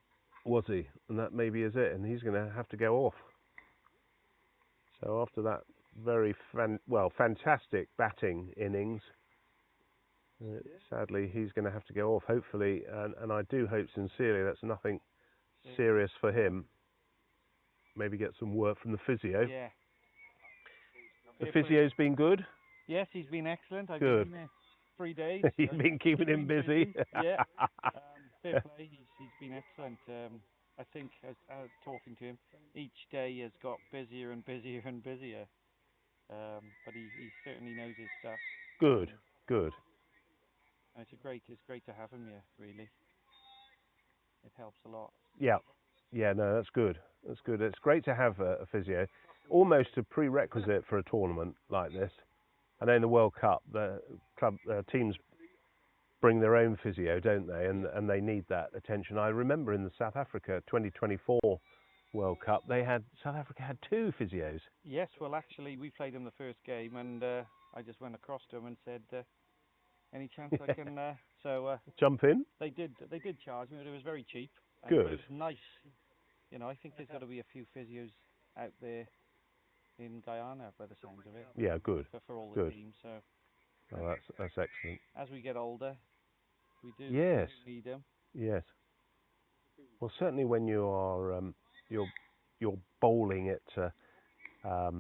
Was he? And that maybe is it. And he's going to have to go off. So after that very fantastic batting innings, sadly he's going to have to go off. Hopefully, and I do hope sincerely that's nothing serious for him. Maybe get some work from the physio. Yeah. The physio's been good? Yes, he's been excellent. I've good. been there 3 days. You've been keeping him busy. Yeah. Fair play. He's been excellent. I think as talking to him, each day has got busier and busier and busier. But he certainly knows his stuff. Good. And it's great to have him here. Really, it helps a lot. Yeah. No, that's good. It's great to have a physio, almost a prerequisite for a tournament like this. I know in the World Cup, the club teams bring their own physio, don't they? And they need that attention. I remember in the South Africa 2024 World Cup, South Africa had 2 physios. Yes, well, actually, we played them the first game, and I just went across to them and said, "Any chance I can?" Jump in. They did charge me, but it was very cheap. Good. It was nice. You know, I think there's got to be a few physios out there in Guyana, by the sounds of it. Yeah, good. For all the teams. So. Oh, that's excellent. As we get older, we do need them. Yes. Well, certainly when you are you're bowling it. I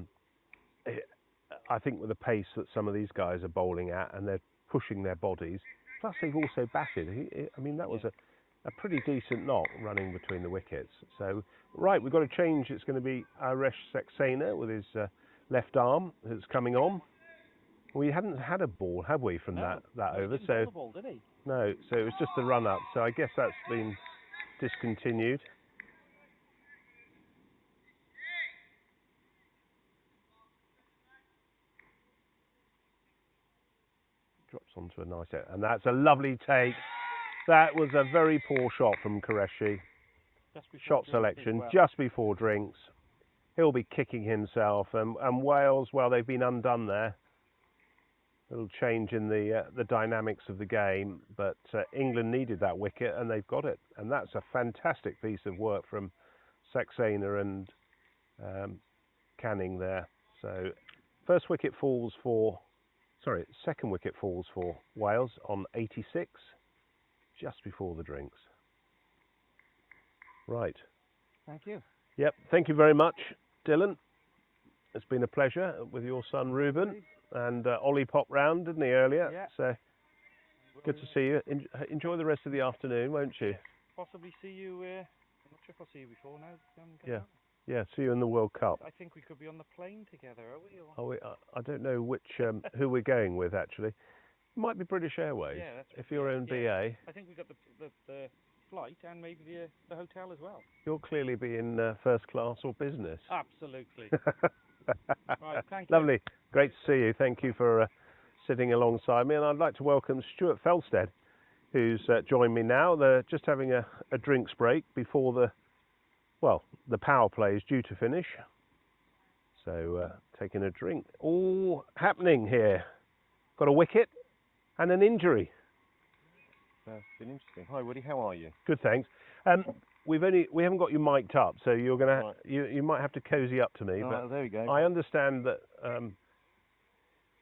think with the pace that some of these guys are bowling at, and they're pushing their bodies. Plus, they've also batted. I mean, that was a pretty decent knock running between the wickets. So, right, we've got to change. It's going to be Aresh Saxena with his left arm that's coming on. We hadn't had a ball, have we, from that over? So the ball, did he? No, so it was just the run up. So I guess that's been discontinued. Drops onto a nice, and that's a lovely take. That was a very poor shot from Qureshi. Just before Shot drinks as selection well. just before drinks. He'll be kicking himself, and Wales, well, they've been undone there. A little change in the dynamics of the game, but England needed that wicket, and they've got it. And that's a fantastic piece of work from Saxena and Canning there. So second wicket falls for Wales on 86, just before the drinks. Right. Thank you. Yep. Thank you very much, Dylan. It's been a pleasure with your son Ruben, and Ollie popped round, didn't he, earlier? Yeah. So good to see you. Enjoy the rest of the afternoon, won't you? Possibly see you. I'm not sure if I'll see you before now. Yeah. Yeah. See you in the World Cup. I think we could be on the plane together, are we? Or... Oh, I don't know which who we're going with actually. Might be British Airways. Yeah, that's if you're in BA. I think we got the flight and maybe the hotel as well. You'll clearly be in first class or business. Absolutely. Right, thank you. Lovely. Great to see you. Thank you for sitting alongside me. And I'd like to welcome Stuart Felstead, who's joined me now. They're just having a drinks break before the power play is due to finish. So taking a drink. All happening here. Got a wicket and an injury. It's been interesting. Hi Woody, how are you? Good, thanks. We haven't got you mic'd up, so you're gonna Right. you might have to cozy up to me. Oh, but there we go. I understand that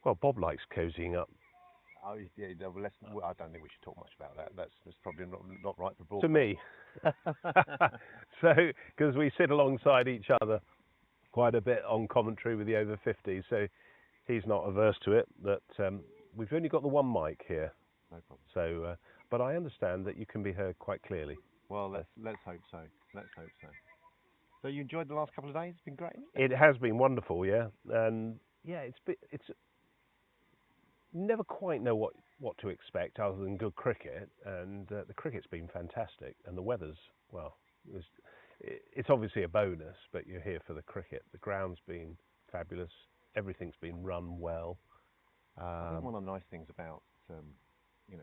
Bob likes cozying up. Oh, yeah, well, I don't think we should talk much about that. That's probably not right for To broadcast. me. So, because we sit alongside each other quite a bit on commentary with the over 50s, so he's not averse to it. But we've only got the one mic here. No problem. So, but I understand that you can be heard quite clearly. Well, let's hope so. Let's hope so. So you enjoyed the last couple of days? It's been great. It has been wonderful, yeah, and yeah, it's never quite know what to expect other than good cricket, and the cricket's been fantastic, and the weather's it's obviously a bonus, but you're here for the cricket. The ground's been fabulous. Everything's been run well. I think one of the nice things about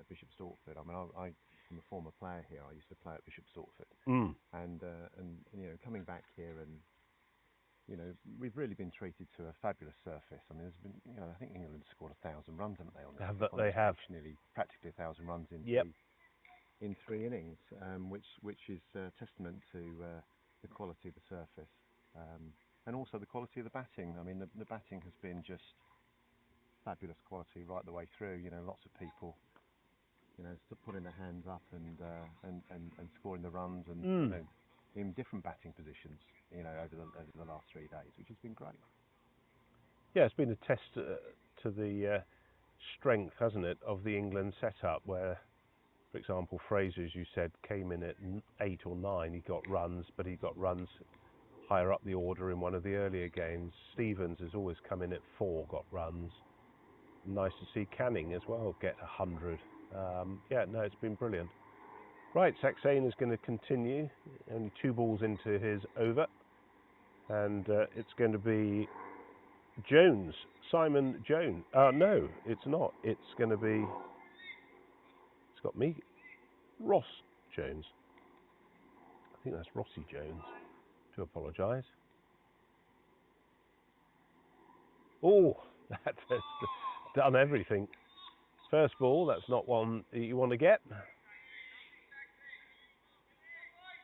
Bishop Stortford. I mean, I'm a former player here. I used to play at Bishop Stortford, and coming back here, and we've really been treated to a fabulous surface. I mean, there's been, I think England scored 1,000 runs, haven't they? They have nearly practically 1,000 runs in in 3 innings, which is testament to the quality of the surface, and also the quality of the batting. I mean, the batting has been just fabulous quality right the way through. Lots of people, putting their hands up and scoring the runs, and in different batting positions, over the last 3 days, which has been great. Yeah, it's been a test to the strength, hasn't it, of the England setup, where, for example, Fraser, as you said, came in at 8 or 9. He got runs, but he got runs higher up the order in one of the earlier games. Stevens has always come in at 4, got runs. Nice to see Canning as well get 100. It's been brilliant. Right, Saxena is going to continue. Only 2 balls into his over, and it's going to be Jones, Simon Jones. No, it's not. It's going to be. It's got me, Ross Jones. I think that's Rossi Jones. To apologise. Oh, that has done everything. First ball, that's not one that you want to get.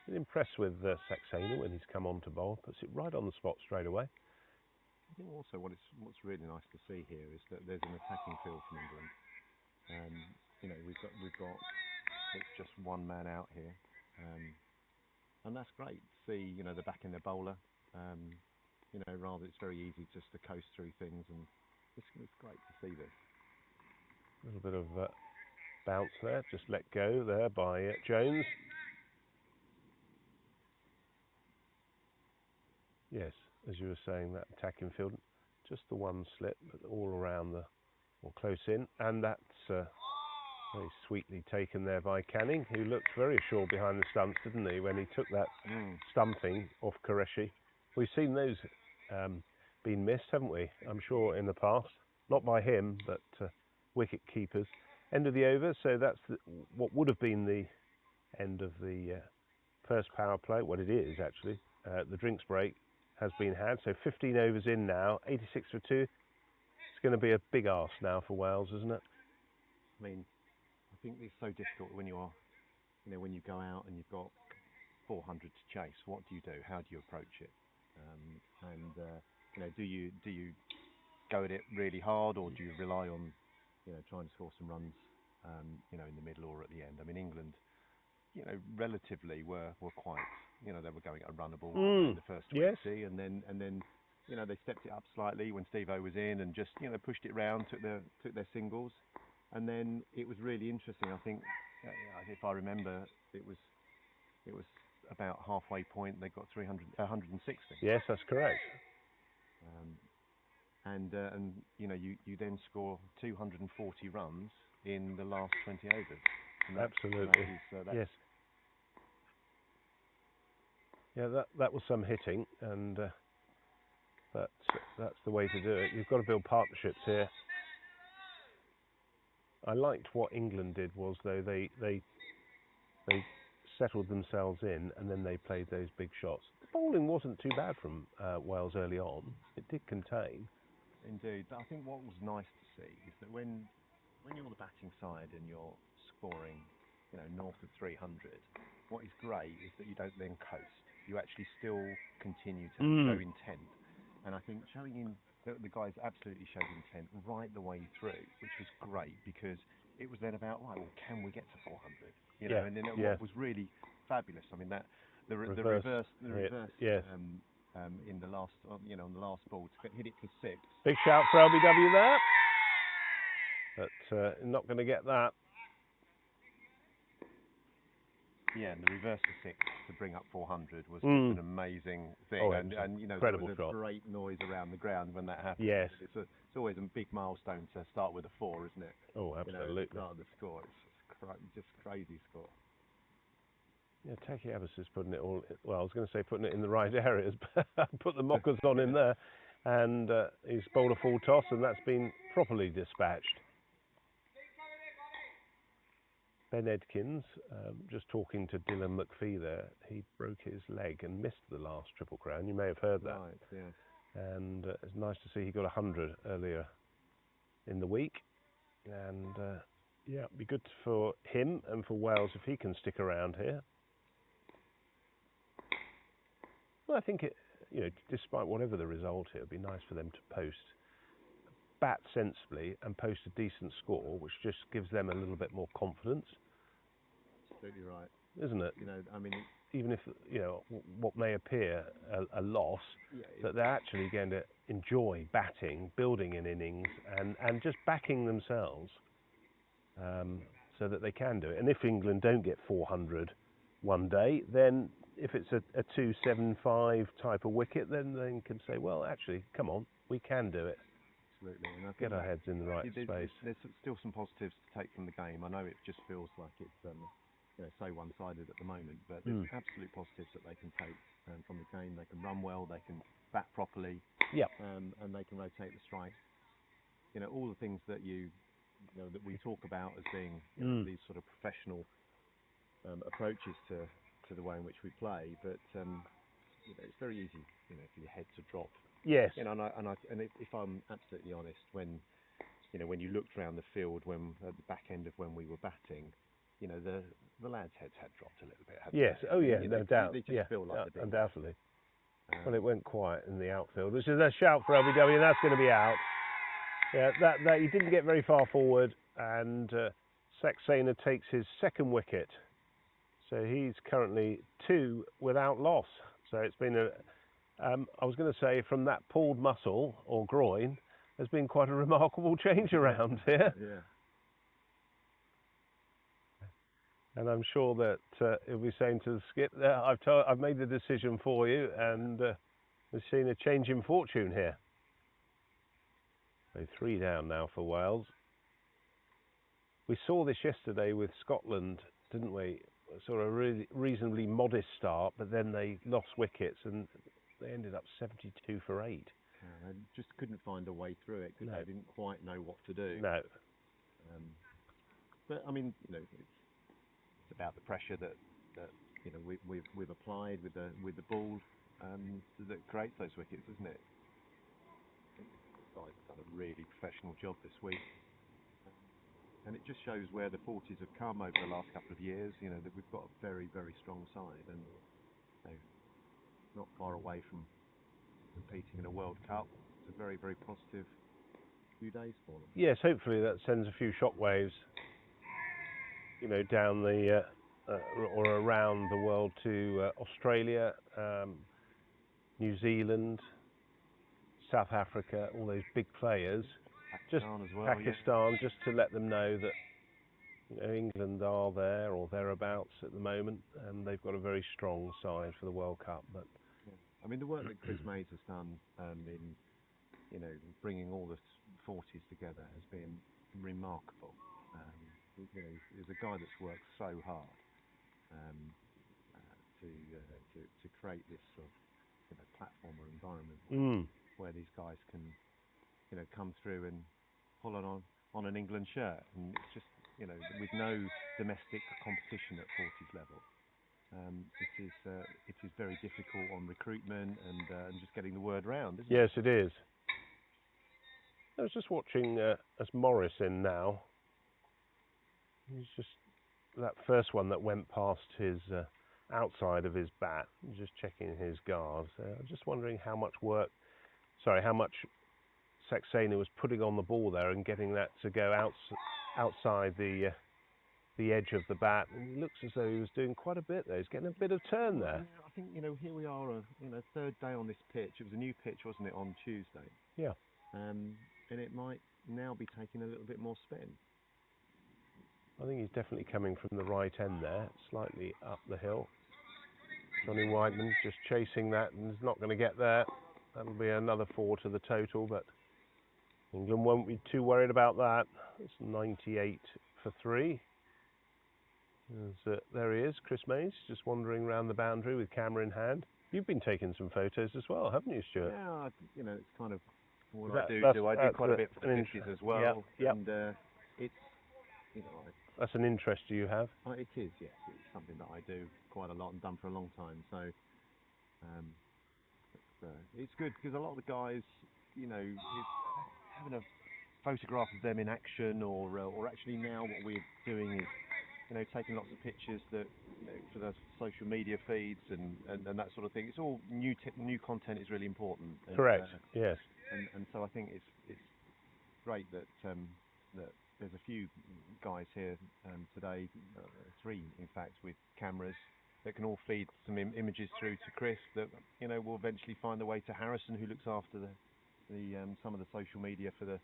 Been impressed with Saxena when he's come on to bowl. Puts it right on the spot straight away. I think also what's really nice to see here is that there's an attacking field from England. We've got it's just one man out here, and that's great to see. They're backing their bowler. Rather it's very easy just to coast through things, and it's great to see this. A little bit of bounce there, just let go there by Jones. Yes, as you were saying, that attacking field, just the one slip, but all around or close in, and that's very sweetly taken there by Canning, who looked very assured behind the stumps, didn't he, when he took that stumping off Qureshi. We've seen those being missed, haven't we? I'm sure in the past, not by him, but wicket keepers. end of the over. So that's what would have been the end of the first power play. What it is actually. The drinks break has been had. So 15 overs in now. 86 for 2. It's going to be a big ask now for Wales, isn't it? I mean, I think it's so difficult when you're, when you go out and you've got 400 to chase. What do you do? How do you approach it? Do you go at it really hard, or do you rely on, trying to score some runs, in the middle or at the end? I mean, England, relatively were quite, they were going at a runnable in the first 20, yes. and then they stepped it up slightly when Steve-O was in and just pushed it round, took their singles, and then it was really interesting. I think if I remember, it was about halfway point they got 160. Yes, that's correct. You then score 240 runs in the last 20 overs. Absolutely. Yes. Yeah, that was some hitting, and that's the way to do it. You've got to build partnerships here. I liked what England did was, though, they settled themselves in and then they played those big shots. The bowling wasn't too bad from Wales early on. It did contain. Indeed, but I think what was nice to see is that when you're the batting side and you're scoring, north of 300, what is great is that you don't then coast. You actually still continue to show intent, and I think the guys absolutely showed intent right the way through, which was great, because it was then about, right, well, can we get to 400? And then what was really fabulous, I mean, that the reverse yes. In the last, on the last ball to hit it for 6. Big shout for LBW there, but not going to get that. Yeah, and the reverse to 6 to bring up 400 was just an amazing thing. Oh, and incredible there was a great noise around the ground when that happened. Yes. It's always a big milestone to start with a 4, isn't it? Oh, absolutely. At the start of the score. It's just crazy score. Yeah, Taki Abbas is putting it all, well, I was going to say putting it in the right areas, but put the mockers on him there, and he's bowled a full toss, and that's been properly dispatched. Ben Edkins, just talking to Dylan McPhee there, he broke his leg and missed the last Triple Crown. You may have heard that. Right, yes. And it's nice to see he got 100 earlier in the week. And yeah, it'd be good for him and for Wales if he can stick around here. Well, I think despite whatever the result here, it'd be nice for them to bat sensibly and post a decent score, which just gives them a little bit more confidence. Absolutely right. Isn't it? I mean, even if what may appear a loss, that they're actually going to enjoy batting, building an innings, and just backing themselves, so that they can do it. And if England don't get 400 one day, then if it's a 275 type of wicket, then they can say, well, actually, come on, we can do it. Absolutely. And I think get our heads in the right space. There's still some positives to take from the game. I know it just feels like it's so one-sided at the moment, but there's absolute positives that they can take from the game. They can run well, they can bat properly, and they can rotate the strike. All the things that that we talk about as being these sort of professional approaches to the way in which we play, but it's very easy for your head to drop. Yes. And if I'm absolutely honest, when you looked around the field at the back end of when we were batting, the lads' heads had dropped a little bit. Yes. They? Oh yeah, no doubt. They just feel like they did. Undoubtedly. Well, it went quiet in the outfield, which is a shout for LBW, and that's going to be out. Yeah, that he didn't get very far forward, and Saxena takes his second wicket. So he's currently 2 without loss. So it's been I was going to say, from that pulled muscle or groin, there's been quite a remarkable change around here. Yeah. And I'm sure that he'll be saying to the skip, I've made the decision for you, and we've seen a change in fortune here. So 3 down now for Wales. We saw this yesterday with Scotland, didn't we? Sort of a really reasonably modest start, but then they lost wickets and they ended up 72 for 8. They just couldn't find a way through it because they didn't quite know what to do. No. But I mean, it's about the pressure that we've applied with the ball that creates those wickets, isn't it? I think the guys have done a really professional job this week, and it just shows where the 40s have come over the last couple of years. That we've got a very, very strong side, and not far away from competing in a World Cup. It's a very, very positive few days for them. Yes, hopefully that sends a few shockwaves, down the or around the world to Australia, New Zealand, South Africa, all those big players. Pakistan as well. Pakistan, just to let them know that England are there or thereabouts at the moment, and they've got a very strong side for the World Cup. But I mean, the work that Chris Mays has done in bringing all the 40s together has been remarkable. He's a guy that's worked so hard to create this sort of platform or environment where these guys can come through and pull on an England shirt, and it's just with no domestic competition at 40s level. It is very difficult on recruitment and just getting the word round, isn't it? Yes, it is. I was just watching as Morris in now. He's just that first one that went past his outside of his bat. He's just checking his guards. I'm just wondering how much Saxena was putting on the ball there and getting that to go outside the edge of the bat. And it looks as though he was doing quite a bit there. He's getting a bit of turn there. Yeah, I think here we are, third day on this pitch. It was a new pitch, wasn't it, on Tuesday? Yeah. And it might now be taking a little bit more spin. I think he's definitely coming from the right end there, slightly up the hill. Johnny Whiteman just chasing that and is not going to get there. That'll be another 4 to the total, but England won't be too worried about that. It's 98 for 3. There he is, Chris Mays, just wandering around the boundary with camera in hand. You've been taking some photos as well, haven't you, Stuart? Yeah, it's kind of what I do. I do quite a bit for the 50s as well. Yep. And it's, that's an interest you have? It is, yes. It's something that I do quite a lot and done for a long time. So it's good because a lot of the guys, having a photograph of them in action, or actually now what we're doing is, taking lots of pictures that for the social media feeds and that sort of thing. It's all new content is really important. And, correct. Yes. And so I think it's great that that there's a few guys here today, 3 in fact, with cameras that can all feed some images through to Chris that will eventually find their way to Harrison, who looks after the some of the social media for the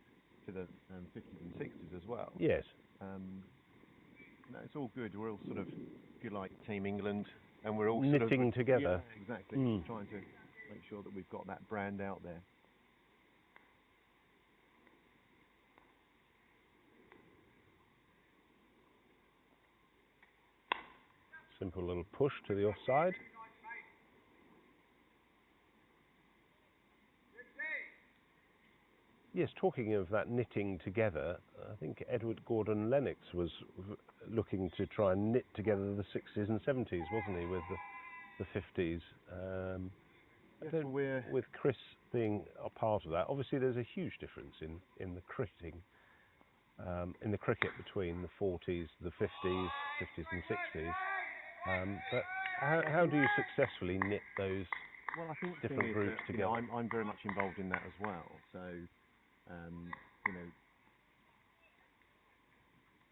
50s and 60s as well. Yes. It's all good. We're all sort of, if you like, Team England, and we're all knitting together. Yeah, exactly. Trying to make sure that we've got that brand out there. Simple little push to the offside. Yes, talking of that knitting together, I think Edward Gordon-Lennox was looking to try and knit together the 60s and 70s, wasn't he, with the 50s? With Chris being a part of that, obviously there's a huge difference in the cricketing, in the cricket between the 40s, the 50s and 60s. But how do you successfully knit those different groups together? I'm very much involved in that as well. So,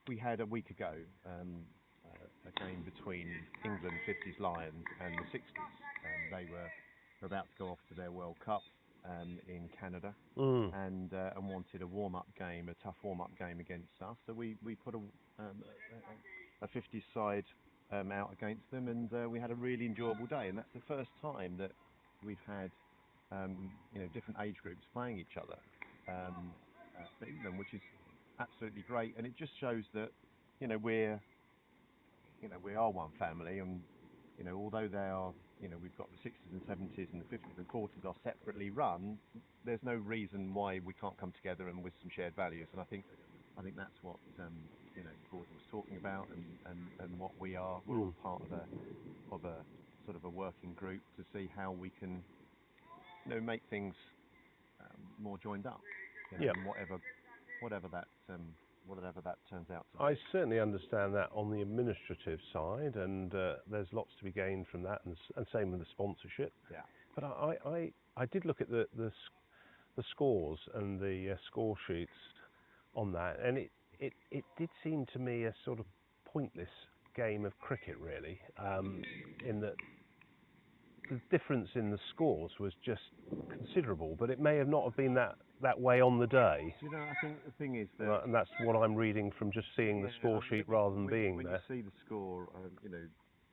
we had a week ago a game between England 50s Lions and the 60s. They were about to go off to their World Cup in Canada, and wanted a warm-up game, a tough warm-up game against us. So we put a 50s side out against them, and we had a really enjoyable day. And that's the first time that we've had different age groups playing each other for England, which is absolutely great. And it just shows that we are one family, and although they are, we've got the 60s and 70s and the 50s and 40s are separately run, there's no reason why we can't come together and with some shared values. And I think that's what Gordon was talking about, and what we are. We're all part of a sort of a working group to see how we can make things more joined up. And whatever that turns out to be. I certainly understand that on the administrative side, and there's lots to be gained from that, and same with the sponsorship. Yeah. But I did look at the scores and the score sheets on that, and it did seem to me a sort of pointless game of cricket, really, in that the difference in the scores was just considerable, but it may have not have been that way on the day. I think the thing is that, and that's what I'm reading from just seeing the score sheet rather than being when there. When you see the score,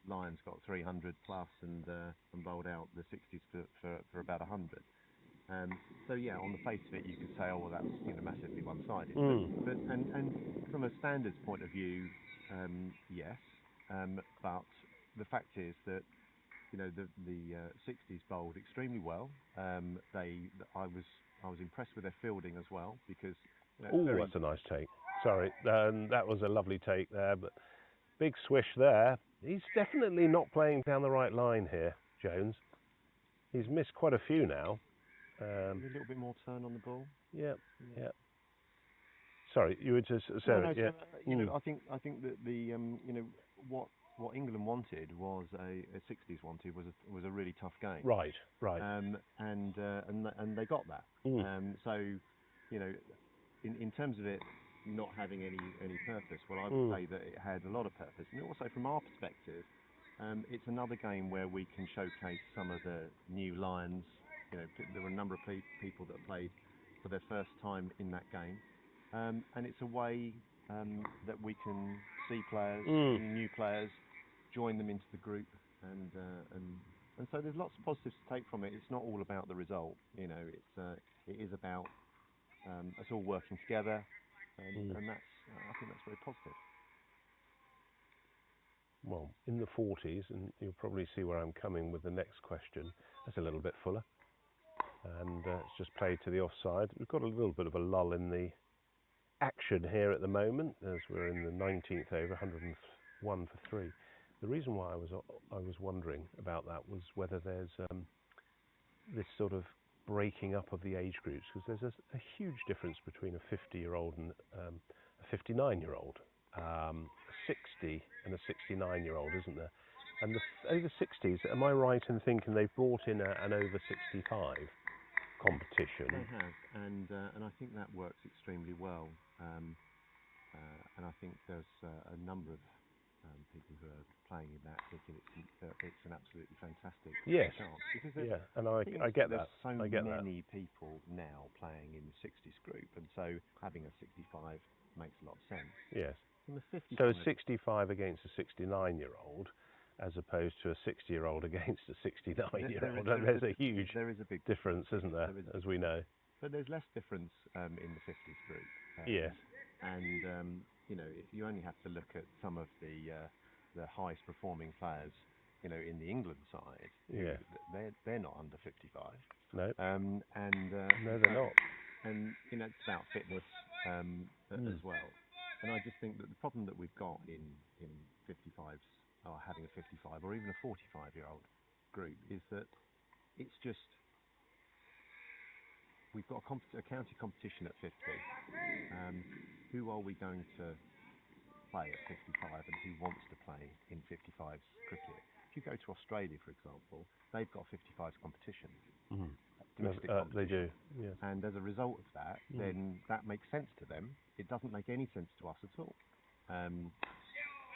Lions got 300 plus and bowled out the 60s for about 100. So yeah, on the face of it, you could say, oh well, that's massively one-sided. But from a standards point of view, yes. But the fact is that the 60s bowled extremely well. I was impressed with their fielding as well, because that's a nice take. Sorry, that was a lovely take there, but big swish there. He's definitely not playing down the right line here, Jones. He's missed quite a few now. A little bit more turn on the ball. Yeah. Sorry, you were just saying. I think that the what England wanted was a 60s wanted was a really tough game. Right. And they got that. So in terms of it not having any purpose, well, I would say that it had a lot of purpose. And also from our perspective, it's another game where we can showcase some of the new Lions. There were a number of people that played for their first time in that game, and it's a way that we can see players, new players, join them into the group, and so there's lots of positives to take from it. It's not all about the result, it is about us all working together, and that's I think that's very positive. Well, in the 40s, and you'll probably see where I'm coming with the next question. That's a little bit fuller, and it's just played to the offside. We've got a little bit of a lull in the action here at the moment, as we're in the 19th over, 101 for 3. The reason why I was wondering about that was whether there's this sort of breaking up of the age groups, because there's a huge difference between a 50-year-old and a 59-year-old, a 60 and a 69-year-old, isn't there? And the over 60s, am I right in thinking they've brought in an over 65 competition? They have, and I think that works extremely well. And I think there's a number of people who are playing in that, thinking it's an absolutely fantastic chance. Because and I get that. There's so many that. people now playing in the 60s group, and so having a 65 makes a lot of sense. Yes. And the 55, so a 65 against a 69-year-old, as opposed to a 60-year-old against a 69-year-old, there's a huge big difference, isn't there, as we know. But there's less difference in the 50s group. Yes. And if you only have to look at some of the highest performing players, in the England side, they're not under 55. No. No, they're not. And it's about fitness as well. And I just think that the problem that we've got in 55s, or having a 55 or even a 45-year-old group, is that it's just we've got a county competition at 50. Who are we going to play at 55, and who wants to play in 55s cricket? If you go to Australia, for example, they've got 55s competition. Domestic competition. They do, yes. And as a result of that, then that makes sense to them. It doesn't make any sense to us at all.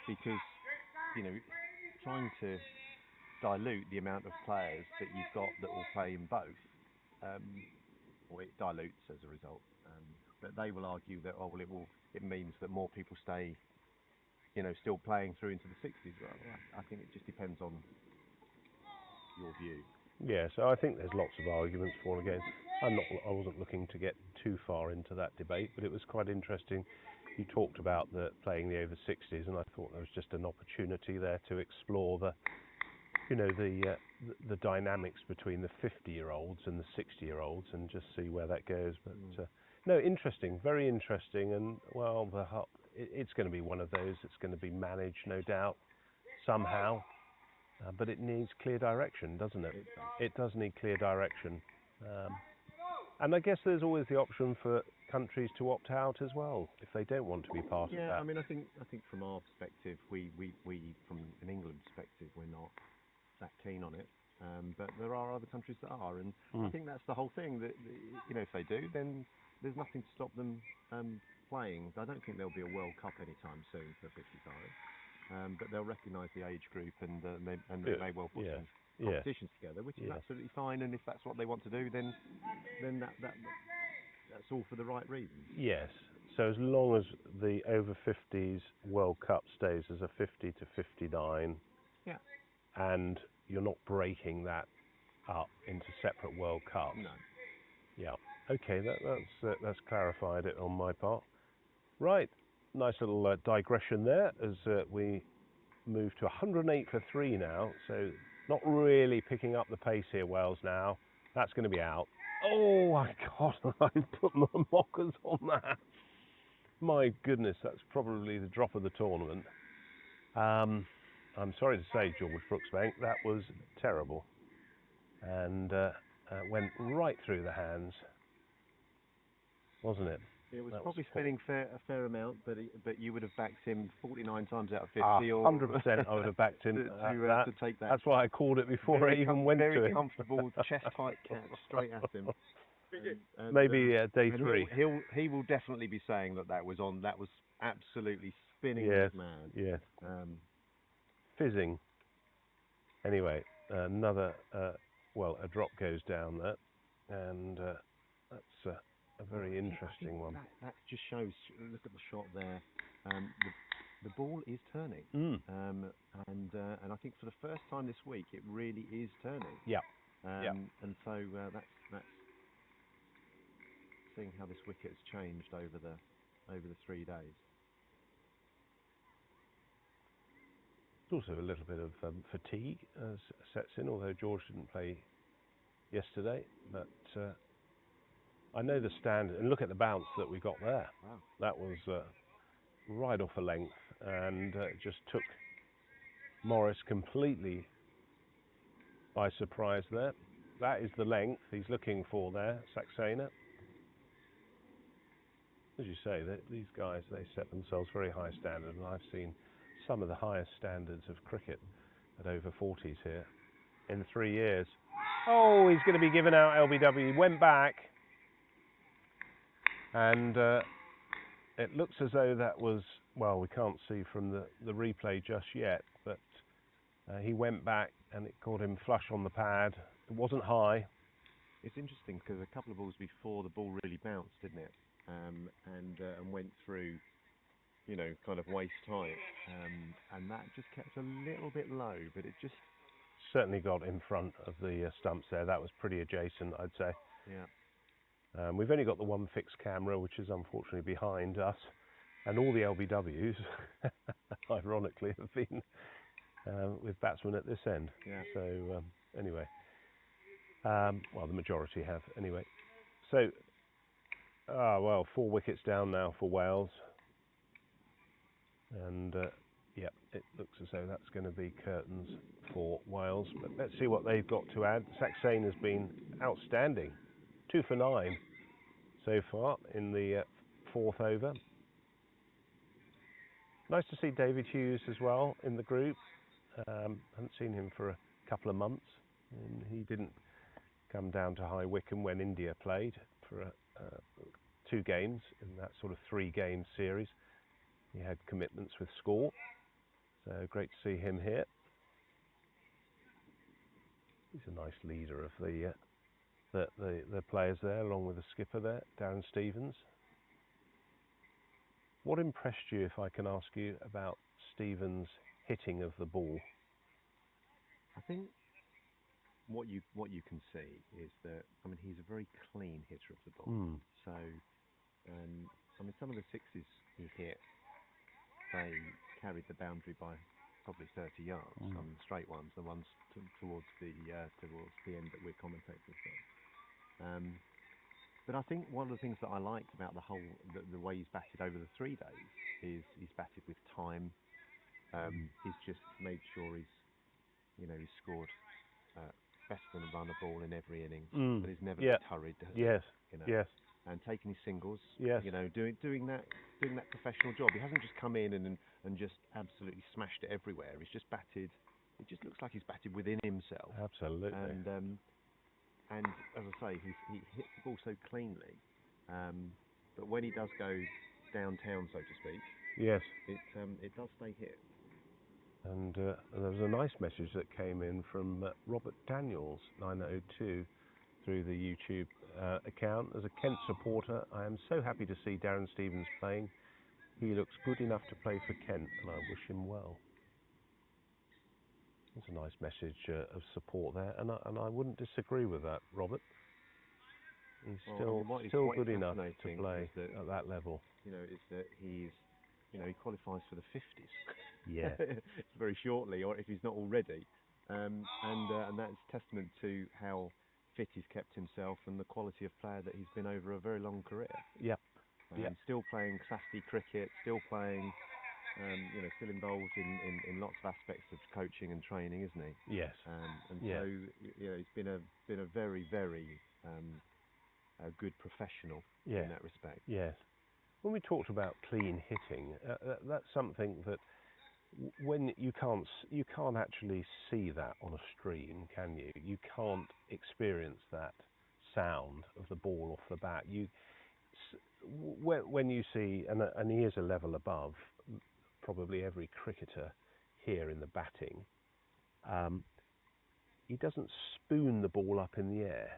Because, trying to dilute the amount of players that you've got that will play in both, or it dilutes as a result. But they will argue that, it means that more people stay, still playing through into the 60s. Well, I think it just depends on your view. Yeah, so I think there's lots of arguments for and against. I wasn't looking to get too far into that debate, but it was quite interesting. You talked about playing the over 60s, and I thought there was just an opportunity there to explore the dynamics between the 50-year-olds and the 60-year-olds, and just see where that goes. But no, interesting, very interesting, and well, it's going to be one of those that's going to be managed, no doubt, somehow. But it needs clear direction, doesn't it? It does need clear direction. And I guess there's always the option for countries to opt out as well if they don't want to be part of that. Yeah, I mean, I think from our perspective, we from an England perspective, we're not that keen on it. But there are other countries that are, and I think that's the whole thing. That if they do, then there's nothing to stop them playing. I don't think there'll be a World Cup anytime soon for 55. But they'll recognise the age group, and they may well put some competitions together, which is absolutely fine. And if that's what they want to do, then that's all for the right reasons. Yes. So as long as the over 50s World Cup stays as a 50 to 59, and you're not breaking that up into separate World Cups. No. Yeah. Okay. That's clarified it on my part. Right. Nice little digression there as we move to 108 for 3 now. So not really picking up the pace here, Wales now. That's going to be out. Oh my God, I put my mockers on that. My goodness, that's probably the drop of the tournament. I'm sorry to say, George Brooksbank, that was terrible. And went right through the hands, wasn't it? It was probably spinning a fair amount, but you would have backed him 49 times out of 50. 100% I would have backed him to take that. That's why I called it before I even went to it. Very comfortable, chest-tight catch straight at him. And, maybe day 3. He will definitely be saying that was on. That was absolutely spinning like mad. Yes. Fizzing. Anyway, another a drop goes down there, and that's a very interesting one. That just shows. Look at the shot there. The ball is turning, and I think for the first time this week, it really is turning. Yeah. And so that's seeing how this wicket has changed over the 3 days. There's also a little bit of fatigue as sets in, although George didn't play yesterday. But I know the standard, and look at the bounce that we got there. Wow. That was right off a length, and just took Morris completely by surprise there. That is the length he's looking for there, Saxena. As you say, these guys, they set themselves very high standard, and I've seen some of the highest standards of cricket at over 40s here in 3 years. Oh, he's going to be given out LBW. He went back, and it looks as though that was, well, we can't see from the replay just yet, but he went back and it caught him flush on the pad. It wasn't high. It's interesting because a couple of balls before the ball really bounced, didn't it? And went through, kind of waist height, and that just kept a little bit low, but it just certainly got in front of the stumps there. That was pretty adjacent, I'd say. Yeah. We've only got the one fixed camera, which is unfortunately behind us, and all the LBWs, ironically, have been with batsmen at this end. Yeah. So anyway, well, the majority have anyway. So. 4 wickets down now for Wales, and it looks as though that's going to be curtains for Wales. But let's see what they've got to add. Saxena has been outstanding, 2 for 9 so far in the 4th over. Nice to see David Hughes as well in the group. Haven't seen him for a couple of months, and he didn't come down to High Wycombe when India played for 2 games in that sort of 3-game series. He had commitments with Score, so great to see him here. He's a nice leader of the players there, along with the skipper there, Darren Stevens. What impressed you, if I can ask you, about Stevens' hitting of the ball? I think what you can see is that, he's a very clean hitter of the ball. So, some of the 6s he hit, they carried the boundary by probably 30 yards. Some straight ones, the ones towards the end that we're commentators on. But I think one of the things that I liked about the way he's batted over the 3 days is he's batted with time. He's just made sure he's scored better than a runner ball in every innings, but he's never been hurried. Yes. Yes. And taking his singles. Yes. Doing that professional job. He hasn't just come in and just absolutely smashed it everywhere. He's just batted. It just looks like he's batted within himself. Absolutely. And as I say, he hits the ball so cleanly. But when he does go downtown, so to speak, yes, it does stay hit. And there was a nice message that came in from Robert Daniels, 902, through the YouTube account. As a Kent supporter, I am so happy to see Darren Stevens playing. He looks good enough to play for Kent, and I wish him well. That's a nice message of support there, and I wouldn't disagree with that, Robert. He's still good enough to play at that level. Is that he qualifies for the 50s. Yeah. Very shortly, or if he's not already. And that's testament to how fit he's kept himself and the quality of player that he's been over a very long career. Yeah. Still playing SASTI cricket, still playing, still involved in lots of aspects of coaching and training, isn't he? Yes. So he's been a very, very a good professional in that respect. Yes. When we talked about clean hitting, that's something that when you can't actually see that on a stream, can you? You can't experience that sound of the ball off the bat. When you see, and he is a level above probably every cricketer here in the batting, he doesn't spoon the ball up in the air.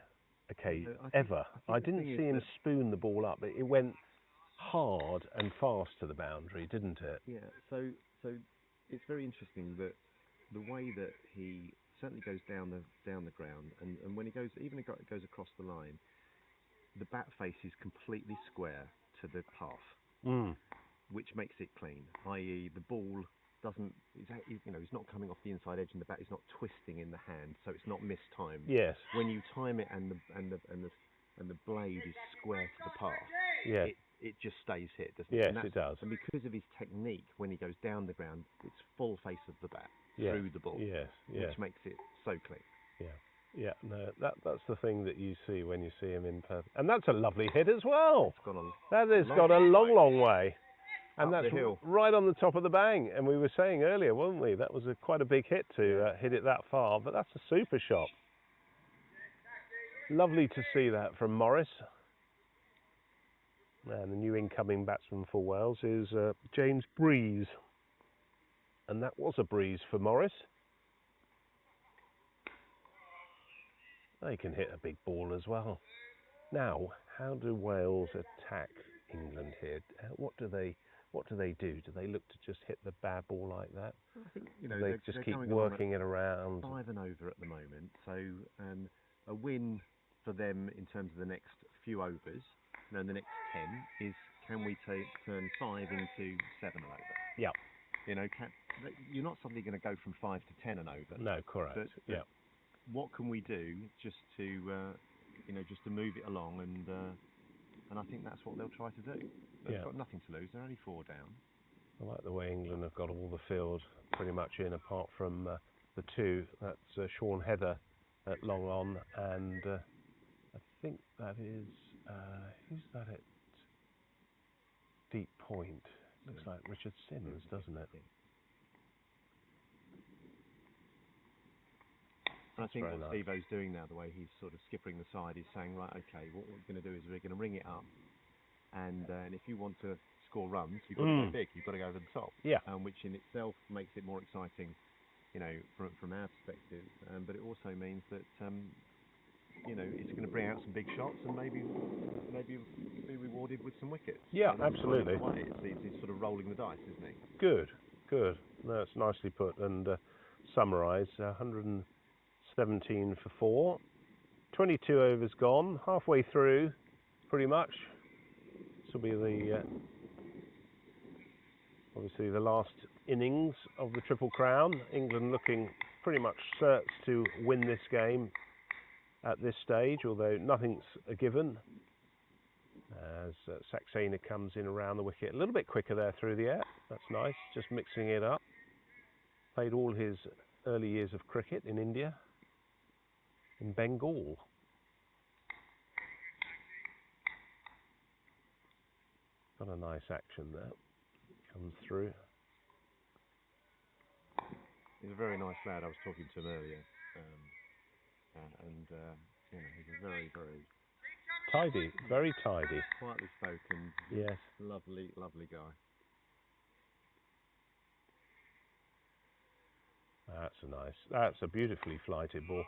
Okay, ever. I didn't see him spoon the ball up. It went hard and fast to the boundary, didn't it? Yeah. So it's very interesting that the way that he certainly goes down the ground, and when he goes, even if it goes across the line, the bat face is completely square to the path, which makes it clean. I.e., the ball doesn't, it's not coming off the inside edge, and the bat is not twisting in the hand, so it's not mistimed. Yes. When you time it and the blade is square to the path, yes, it just stays hit, doesn't it? Yes, it does. And because of his technique, when he goes down the ground, it's full face of the bat through the ball, which makes it so clean. Yeah, no, that's the thing that you see when you see him in person. And that's a lovely hit as well. That has got a long way. And that's right on the top of the bang. And we were saying earlier, weren't we? That was quite a big hit to hit it that far, but that's a super shot. Lovely to see that from Morris. And the new incoming batsman for Wales is James Breeze. And that was a breeze for Morris. They can hit a big ball as well. Now, how do Wales attack England here? What do they do? Do they look to just hit the bad ball like that? I think they just keep working it around. 5 and over at the moment. So a win for them in terms of the next few overs, the next 10 is, can we turn 5 into 7 and over? Yeah. You're not suddenly going to go from 5 to 10 and over. No, correct. But what can we do just to move it along, and I think that's what they'll try to do. They've got nothing to lose. They're only 4 down. I like the way England have got all the field pretty much in, apart from the 2. That's Sean Heather at long on, and I think that is who's that at deep point? Looks like Richard Sims, doesn't it? And I think what Steve-O's doing now, the way he's sort of skippering the side, is saying, right, okay, what we're going to do is we're going to ring it up, and if you want to score runs, you've got to go big, you've got to go over the top. Yeah. Which in itself makes it more exciting, from our perspective. But it also means that, it's going to bring out some big shots and maybe be rewarded with some wickets. Yeah, absolutely. He's sort of rolling the dice, isn't he? Good. That's nicely put. And summarise, 117 for 4. 22 overs gone, halfway through, pretty much. This will be obviously the last innings of the Triple Crown. England looking pretty much certs to win this game at this stage, although nothing's a given. as Saxena comes in around the wicket. A little bit quicker there through the air. That's nice, just mixing it up. Played all his early years of cricket in India, in Bengal. Got a nice action there. Comes through. He's a very nice lad. I was talking to him earlier, you know, he's a very, very tidy, very tidy. Quietly spoken. Yes. Lovely, lovely guy. That's a beautifully flighted ball.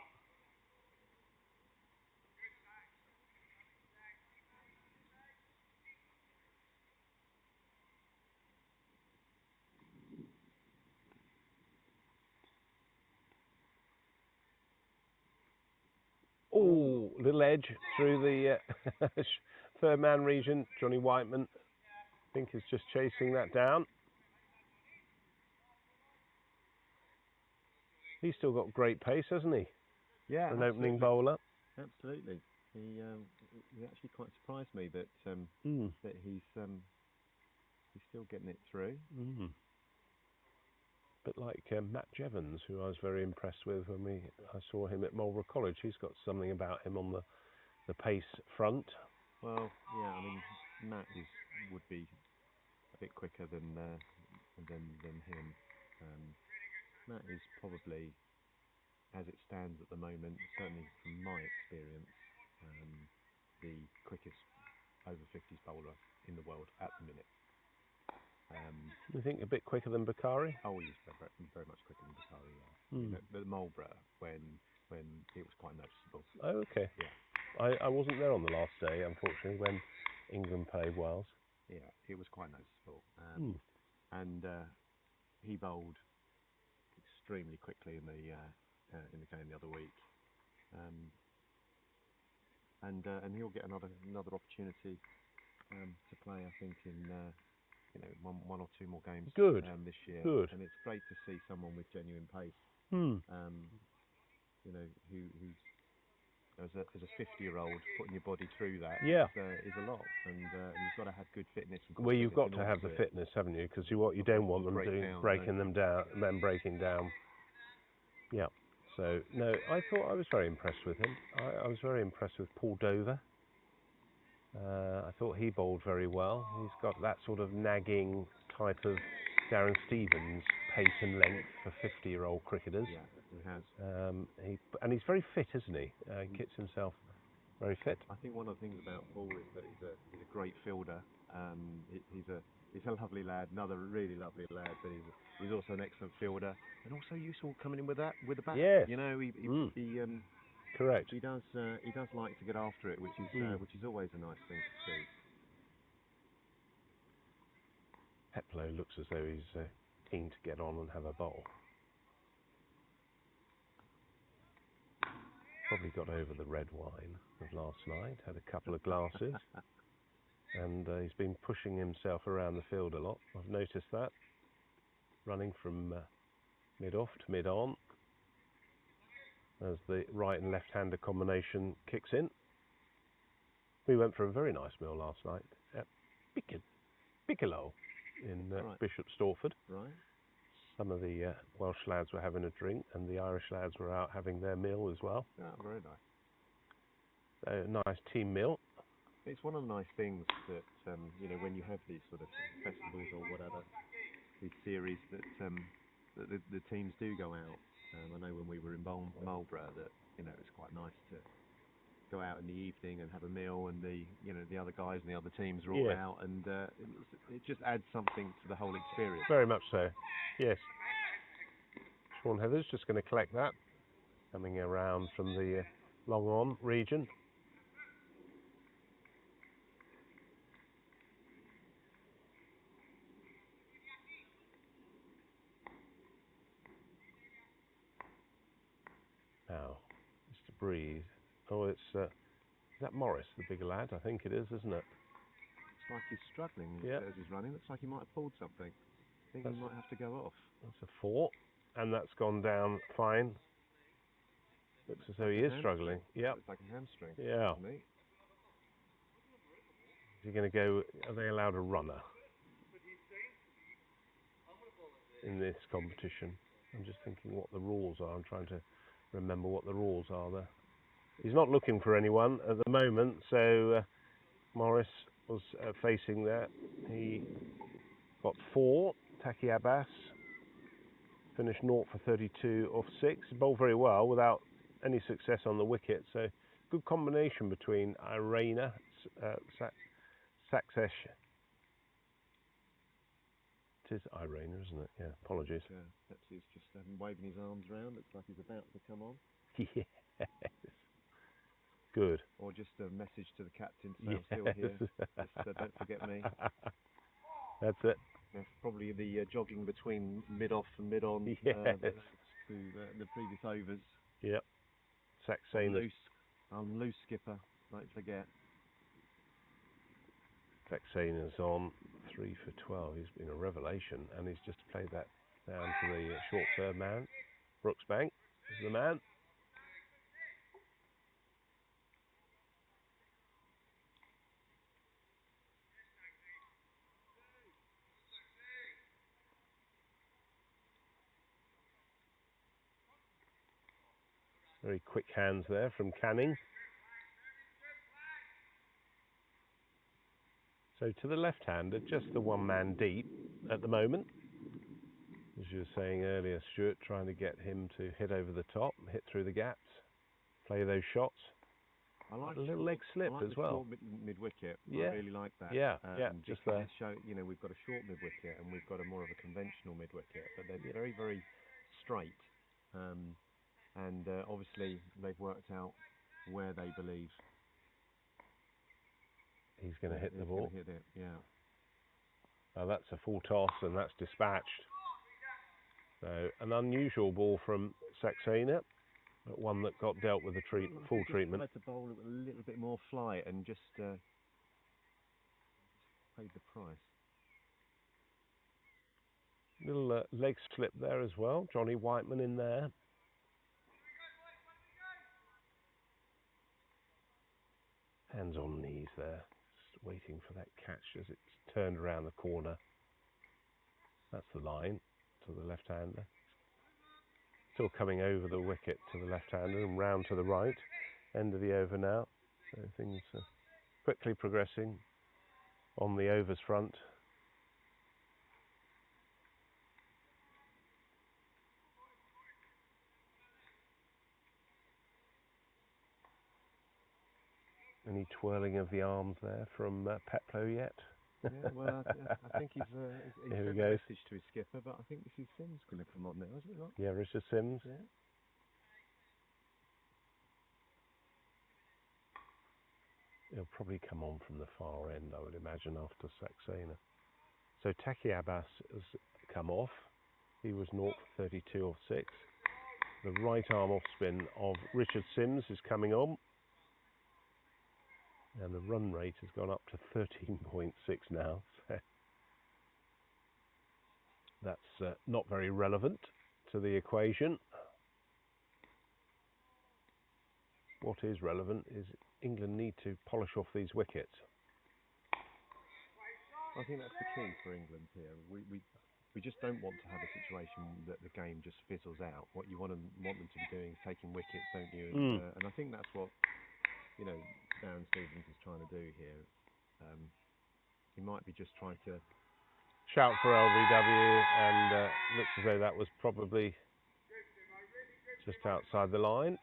Oh, little edge through the third man region. Johnny Whiteman, I think, is just chasing that down. He's still got great pace, hasn't he? Yeah, for an opening bowler. Absolutely. He actually quite surprised me that that he's still getting it through. Bit like Matt Jevons, who I was very impressed with when I saw him at Marlborough College. He's got something about him on the pace front. Well, yeah, I mean, Matt would be a bit quicker than him. Matt is probably, as it stands at the moment, certainly from my experience, the quickest over 50s bowler in the world at the minute. You think a bit quicker than Bakari? Oh, he's very much quicker than Bakari, yeah. You know, but Marlborough, when it was quite noticeable. Oh, okay. Yeah. I wasn't there on the last day, unfortunately, when England played Wales. Yeah, it was quite noticeable. And he bowled extremely quickly in the game the other week. And he'll get another opportunity to play, I think, in one or two more games this year. Good. And it's great to see someone with genuine pace. You know, who's as a 50-year-old putting your body through that is a lot, and you've got to have good fitness. Well, you've got to have the fitness, haven't you? Because what you don't want them doing, breaking them down, and then breaking down. Yeah. So no, I was very impressed with him. I was very impressed with Paul Dover. I thought he bowled very well. He's got that sort of nagging type of Darren Stevens pace and length for 50-year-old cricketers. Yeah, he has. And he's very fit, isn't he? He keeps himself very fit. I think one of the things about Paul is that he's a great fielder. He's a lovely lad, another really lovely lad, but he's also an excellent fielder, and also useful coming in with the bat. Yes. You know, he correct. He does like to get after it, which is always a nice thing to see. Heplow looks as though he's keen to get on and have a bowl. Probably got over the red wine of last night, had a couple of glasses, and he's been pushing himself around the field a lot. I've noticed that, running from mid-off to mid-on as the right and left-hander combination kicks in. We went for a very nice meal last night at Piccolo in Bishop Stortford. Right. Some of the Welsh lads were having a drink, and the Irish lads were out having their meal as well. Oh, very nice. A nice team meal. It's one of the nice things that when you have these sort of festivals or whatever, these series that the teams do go out. I know when we were in Marlborough that it's quite nice to go out in the evening and have a meal, and the other guys and the other teams are all out, and it just adds something to the whole experience. Very much so. Yes. Sean Heather's just going to collect that, coming around from the long on region. Now, just to breathe. Oh, it's is that Morris, the bigger lad? I think it is, isn't it? Looks like he's struggling as he's running. Looks like he might have pulled something. I think he might have to go off. That's a 4, and that's gone down fine. Looks as though he is struggling. Yeah. Looks like a hamstring. Yeah. Is he going to go? Are they allowed a runner in this competition? I'm just thinking what the rules are. I'm trying to remember what the rules are there. He's not looking for anyone at the moment, so Morris was facing there. He got 4. Taki Abbas finished 0 for 32 off 6. Bowled very well without any success on the wicket. So good combination between Irena, Saksesh. It is Irena, isn't it? Yeah, apologies. Perhaps he's just waving his arms around. Looks like he's about to come on. Yes. Good. Or just a message to the captain to say, I'm still here. Just, don't forget me. That's it. That's probably the jogging between mid-off and mid-on to the previous overs. Yep. Saxena. Loose skipper, don't forget. Saxena's on 3 for 12. He's been a revelation, and he's just played that down to the short third man. Brooksbank is the man. Very quick hands there from Canning. So to the left-hander, just the one man deep at the moment. As you were saying earlier, Stuart, trying to get him to hit over the top, hit through the gaps, play those shots. I like a little leg slip as well. Short mid-wicket. Yeah. I really like that. Yeah, just there. Show, we've got a short mid-wicket and we've got a more of a conventional mid-wicket, but they're very, very straight. And obviously they've worked out where they believe he's going to hit the ball. Hit it, yeah. Now that's a full toss and that's dispatched. So an unusual ball from Saxena, but one that got dealt with the full treatment. Tried to bowl it with a little bit more flight and just paid the price. Little leg slip there as well. Johnny Whiteman in there. Hands on knees there, just waiting for that catch as it's turned around the corner. That's the line to the left-hander. Still coming over the wicket to the left-hander and round to the right. End of the over now. So things are quickly progressing on the overs front. Any twirling of the arms there from Peplow yet? Yeah, well, I think he's sent a message to his skipper, but I think this is Sims going to come on now, isn't it not? Yeah, Richard Sims. Yeah. He'll probably come on from the far end, I would imagine, after Saxena. So Taki Abbas has come off. He was 0 for 32 off 6. The right arm off spin of Richard Sims is coming on. And the run rate has gone up to 13.6 now. So that's not very relevant to the equation. What is relevant is England need to polish off these wickets. I think that's the key for England here. We just don't want to have a situation that the game just fizzles out. What you want them to be doing is taking wickets, don't you? And I think that's what Darren Stevens is trying to do here. He might be just trying to shout for LBW, and looks as though that was probably just outside the line.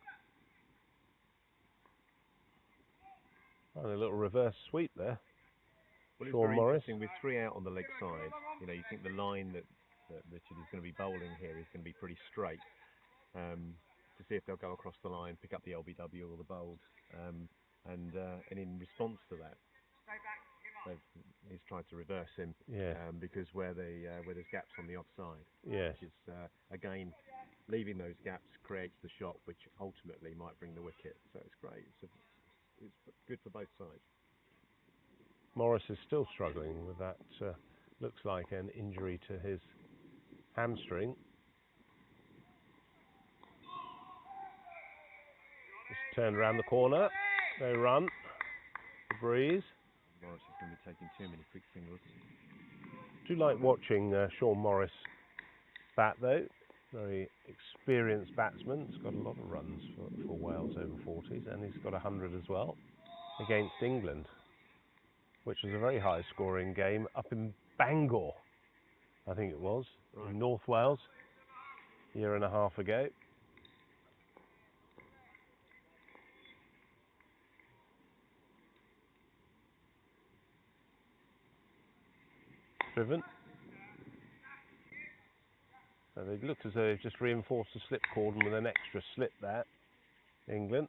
And a little reverse sweep there. Well, it's Sean very Morris. interesting with 3 out on the leg side. You think the line that Richard is going to be bowling here is going to be pretty straight. To see if they'll go across the line, pick up the LBW or the bowled, and in response to that, he's tried to reverse him. Because where there's gaps on the offside. Yes. Which is again, leaving those gaps creates the shot which ultimately might bring the wicket. So it's great. It's good for both sides. Morris is still struggling with that. Looks like an injury to his hamstring. Just turned around the corner. They run. The breeze. Go Morris is going to be taking too many quick singles. Do like watching Sean Morris bat though. Very experienced batsman. He's got a lot of runs for Wales over 40s, and he's got 100 as well against England, which was a very high scoring game up in Bangor, I think it was, in North Wales, a year and a half ago. Driven. So they looked as though they've just reinforced the slip cordon with an extra slip there, England.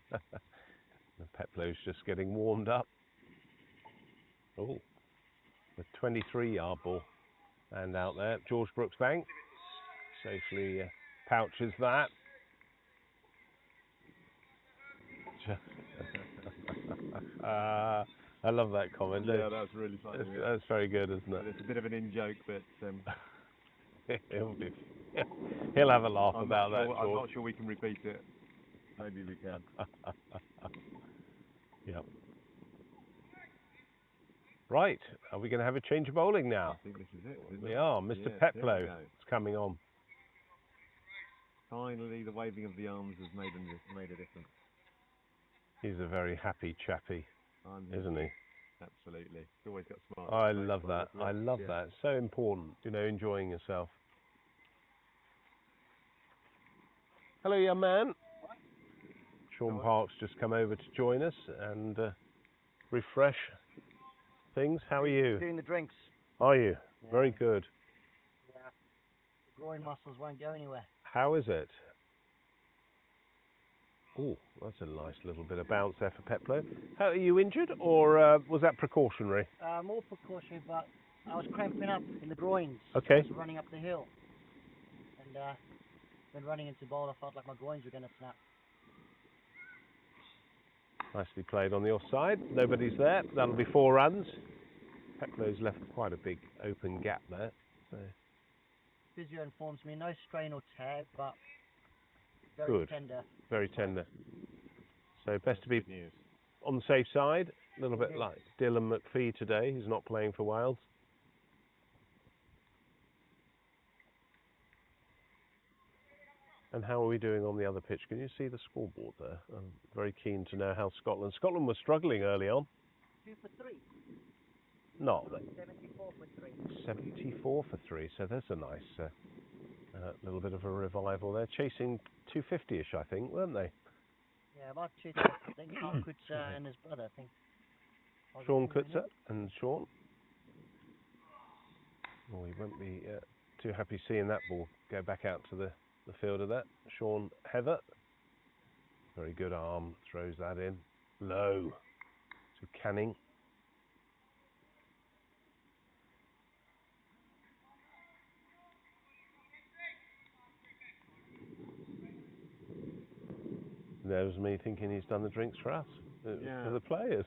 The Peplow's just getting warmed up. Oh, the 23-yard ball. And out there, George Brooksbank safely pouches that. I love that comment. Yeah, that's really funny. That's very good, isn't it? It's a bit of an in-joke, but he'll have a laugh about that. I'm not sure we can repeat it. Maybe we can. Yeah. Right, are we going to have a change of bowling now? I think this is it. We are. Mr. Peplow is coming on. Finally, the waving of the arms has made a difference. He's a very happy chappy, isn't he? Absolutely. He's always got smart. I love that. I love that. It's so important, you know, enjoying yourself. Hello, young man. Sean Park's just come over to join us and refresh things. How are you? Doing the drinks. Are you? Yeah. Very good. Yeah. The groin muscles won't go anywhere. How is it? Oh, that's a nice little bit of bounce there for Peplow. How, are you injured, or was that precautionary? More precautionary, but I was cramping up in the groins. Okay. I was running up the hill, and when running into bowl, I felt like my groins were going to snap. Nicely played on the offside. Nobody's there. That'll be 4 runs. Peplow's left quite a big open gap there. So. Physio informs me no strain or tear, but very good. Tender. Very tender. So best to be on the safe side. A little bit like Dylan McPhee today, who's not playing for Wales. And how are we doing on the other pitch? Can you see the scoreboard there? I'm very keen to know how Scotland was struggling early on. 2 for 3. No. 74 for 3. 74 for 3. So there's a nice little bit of a revival there. Chasing 250-ish, I think, weren't they? Yeah, about 250. I think Sean Kutzer and his brother, I think. Sean Kutzer and Sean. Well, we won't be too happy seeing that ball go back out to the field of that. Sean Heather. Very good arm. Throws that in. Low to Canning. There's me thinking he's done the drinks for us, for the players.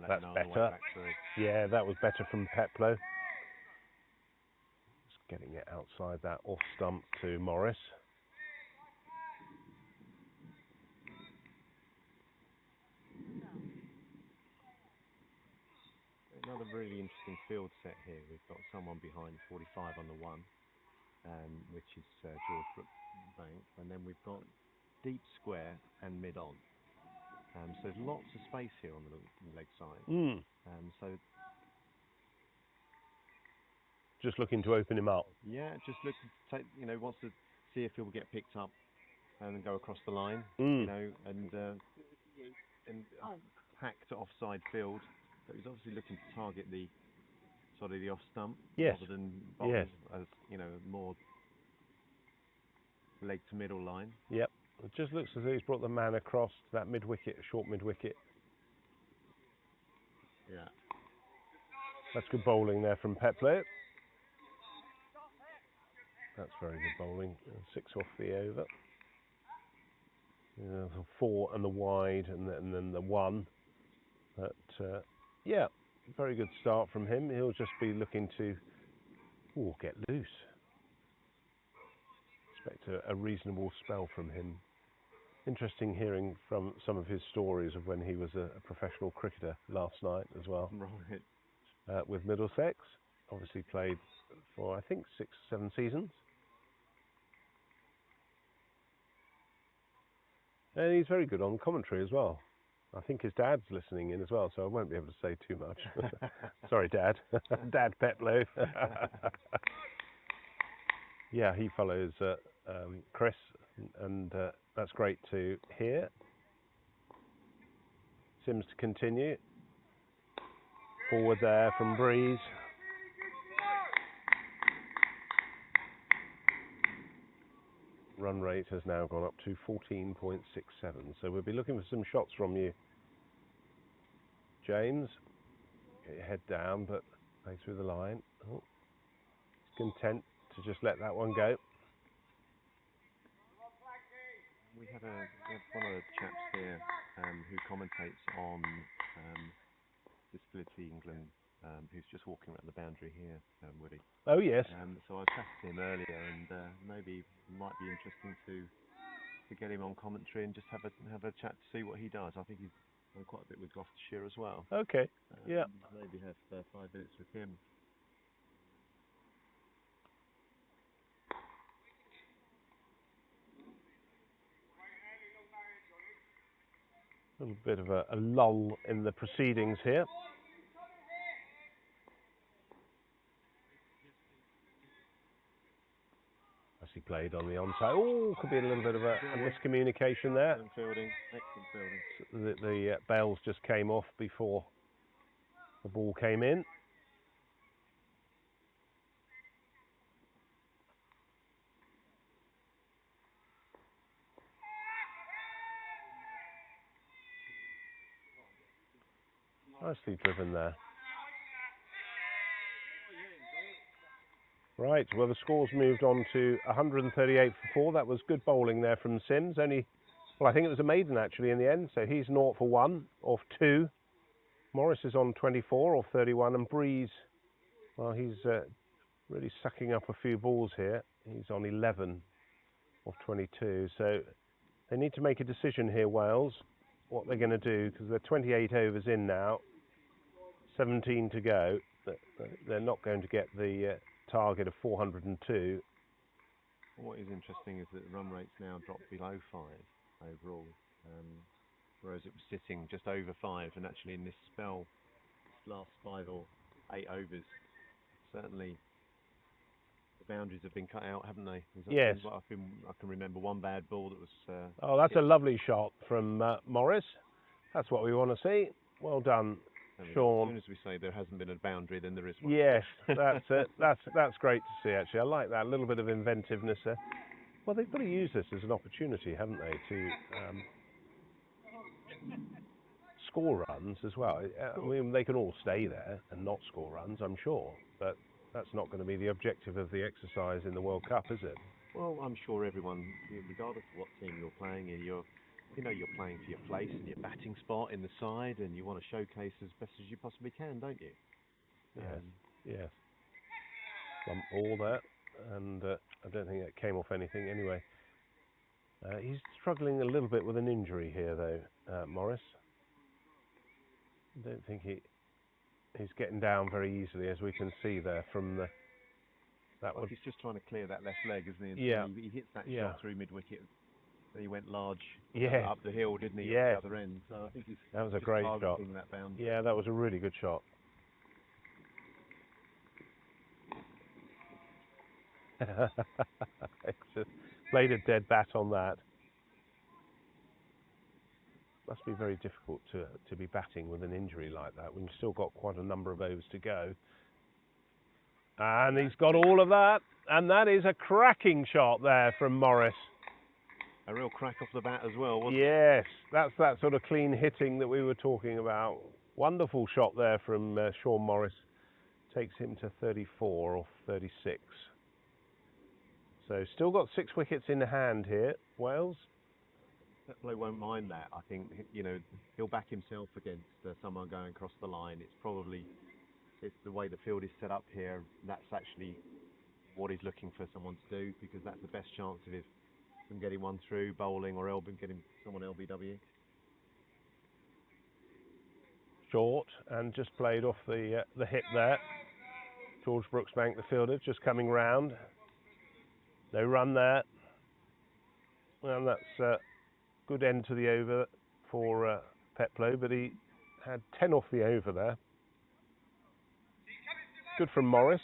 That's better. Yeah, that was better from Peplow. Just getting it outside that off stump to Morris. Another really interesting field set here. We've got someone behind 45 on the 1. Which is George Brookbank, and then we've got deep square and mid on. So there's lots of space here on the leg side. So just looking to open him up. Yeah, just looking to take, wants to see if he'll get picked up and then go across the line. And hack to offside field. But he's obviously looking to target the off stump rather than as more leg to middle line. Yep, it just looks as though he's brought the man across to that mid wicket, short mid wicket. Yeah, that's good bowling there from Peplow. That's very good bowling. 6 off the over. The 4 and the wide, and then the 1. But yeah. Very good start from him. He'll just be looking to get loose. expect a reasonable spell from him. Interesting hearing from some of his stories of when he was a professional cricketer last night as well. Right. With Middlesex, obviously played for I think 6 or 7 seasons. And he's very good on commentary as well. I think his dad's listening in as well, so I won't be able to say too much. Sorry, Dad. Dad Peplow. Yeah, he follows Chris, and that's great to hear. Sims to continue. Forward there from Breeze. Run rate has now gone up to 14.67, so we'll be looking for some shots from you, James. Get your head down, but play through the line. Oh, he's content to just let that one go. We have one of the chaps here who commentates on Disability England, who's just walking around the boundary here, Woody. Oh yes. So I chatted to him earlier, and maybe it might be interesting to get him on commentary and just have a chat to see what he does. I think he's done quite a bit with Gloucestershire as well. Okay. Yeah. Maybe have 5 minutes with him. A little bit of a lull in the proceedings here. As he played on the onside. Oh, could be a little bit of a miscommunication there. Excellent fielding. Excellent fielding. The bails just came off before the ball came in. Nicely driven there. Right, well the score's moved on to 138 for 4. That was good bowling there from Sims. Only, well, I think it was a maiden actually in the end. So he's 0 for 1 off 2. Morris is on 24 off 31, and Breeze, well, he's really sucking up a few balls here. He's on 11 off 22. So they need to make a decision here, Wales, what they're going to do, because they're 28 overs in now, 17 to go. They're not going to get the target of 402. What is interesting is that the run rate's now dropped below 5 overall, whereas it was sitting just over 5, and actually in this spell, this last 5 or 8 overs, certainly the boundaries have been cut out, haven't they? Yes. I can remember one bad ball that was... oh, that's hit. a lovely shot from Morris. That's what we want to see. Well done, Sean. As soon as we say there hasn't been a boundary, then there is one. Yes, that's it. That's great to see, actually. I like that. A little bit of inventiveness there. Well, they've got to use this as an opportunity, haven't they, to score runs as well. I mean, they can all stay there and not score runs, I'm sure, but that's not going to be the objective of the exercise in the World Cup, is it? Well, I'm sure everyone, regardless of what team you're playing in, you're playing for your place and your batting spot in the side, and you want to showcase as best as you possibly can, don't you? Yes. Bump ball there, and I don't think it came off anything anyway. He's struggling a little bit with an injury here, though, Morris. I don't think he's getting down very easily, as we can see there from the... He's just trying to clear that left leg, isn't he? Yeah. He hits that shot through mid-wicket. He went large Yeah. up the hill, didn't he? Yeah. At the other end. So I think that was a great shot. That boundary. Yeah, that was a really good shot. It's just played a dead bat on that. Must be very difficult to be batting with an injury like that. We've still got quite a number of overs to go. And he's got all of that. And that is a cracking shot there from Morris. A real crack off the bat as well, wasn't it? Yes, that's that sort of clean hitting that we were talking about. Wonderful shot there from Sean Morris. Takes him to 34 off 36. So still got 6 wickets in hand here, Wales. Peplow won't mind that. I think, he'll back himself against someone going across the line. It's the way the field is set up here. That's actually what he's looking for someone to do, because that's the best chance of him getting one through, bowling or getting someone LBW. Short and just played off the hip there. George Brooksbank, the fielder, just coming round. No run there. And that's a good end to the over for Peplow, but he had 10 off the over there. Good from Morris.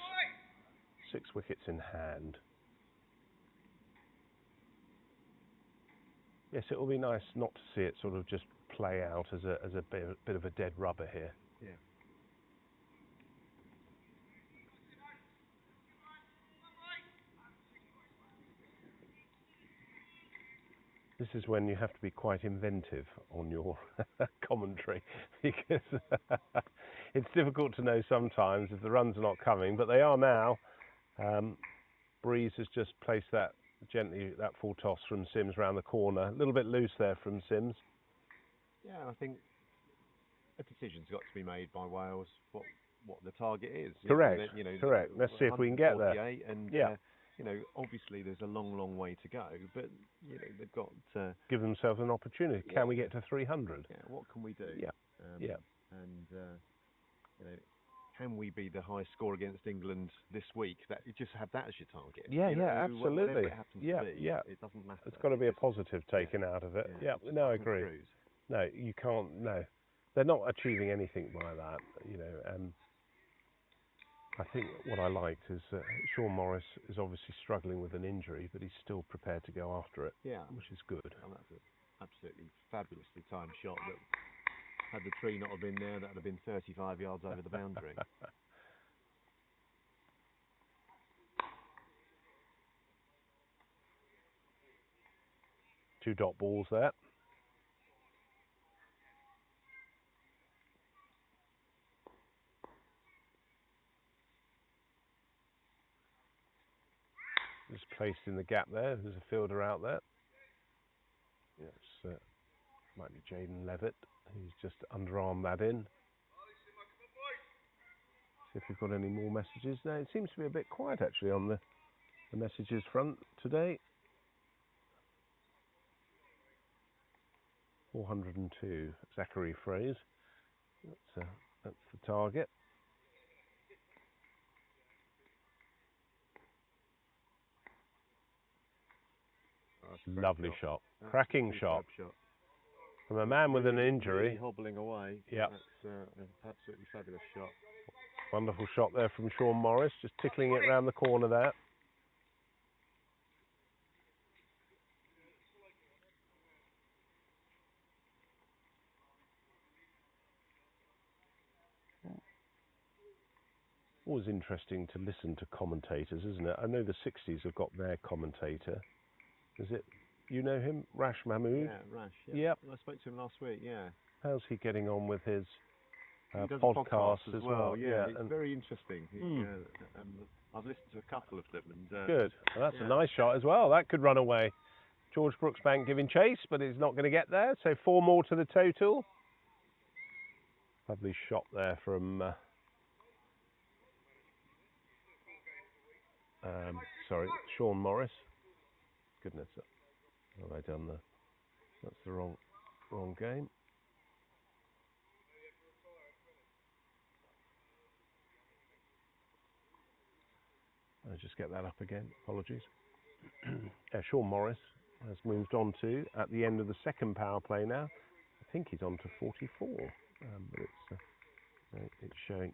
6 wickets in hand. Yes, it will be nice not to see it sort of just play out as a bit of a dead rubber here. Yeah. This is when you have to be quite inventive on your commentary, because it's difficult to know sometimes if the runs are not coming, but they are now. Breeze has just placed that gently, that full toss from Sims round the corner. A little bit loose there from Sims. Yeah, I think a decision's got to be made by Wales what the target is. Correct. Correct. Let's see if we can get there. And yeah. Obviously there's a long way to go, but they've got to give themselves an opportunity. Yeah. Can we get to 300? Yeah. What can we do? Yeah. And can we be the high score against England this week? That you just have that as your target. Absolutely. Whatever it happens to be, it doesn't matter. It's got to be a positive taken out of it. Yeah. No, I agree. No, you can't. No, they're not achieving anything by that. I think what I liked is Sean Morris is obviously struggling with an injury, but he's still prepared to go after it. Yeah, which is good. And that's an absolutely fabulously timed shot. That had the tree not have been there, that would have been 35 yards over the boundary. 2 dot balls there. Just placed in the gap there. There's a fielder out there. Yes, might be Jaden Levitt. He's just underarmed that in. See if we've got any more messages. No, it seems to be a bit quiet actually on the messages front today. 402, Zachary Fraze. That's the target. Lovely shot. Cracking shot. From a man with an injury. Really hobbling away. Yeah. That's an absolutely fabulous shot. Wonderful shot there from Sean Morris, just tickling it round the corner there. Always interesting to listen to commentators, isn't it? I know the 60s have got their commentator. Is it, you know him, Rash Mahmood? Yeah, Rash. Yeah. I spoke to him last week. Yeah. How's he getting on with his podcast as well? Yeah, it's very interesting. I've listened to a couple of them. And, good. Well, that's a nice shot as well. That could run away. George Brooksbank giving chase, but he's not going to get there. So 4 more to the total. Lovely shot there from. Sean Morris. Goodness, have I done that's the wrong game. I'll just get that up again. Apologies. Sean Morris has moved on to, at the end of the second power play now, I think he's on to 44. But it's showing,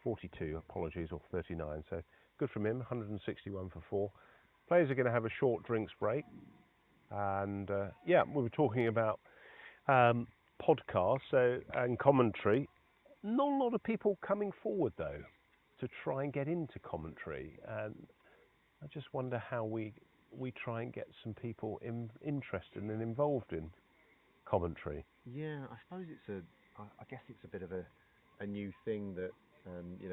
42, apologies, off 39. So good from him, 161 for 4. Players are going to have a short drinks break. And we were talking about podcasts and commentary. Not a lot of people coming forward, though, to try and get into commentary. And I just wonder how we try and get some people interested and involved in commentary. Yeah, I suppose I guess it's a bit of a new thing that,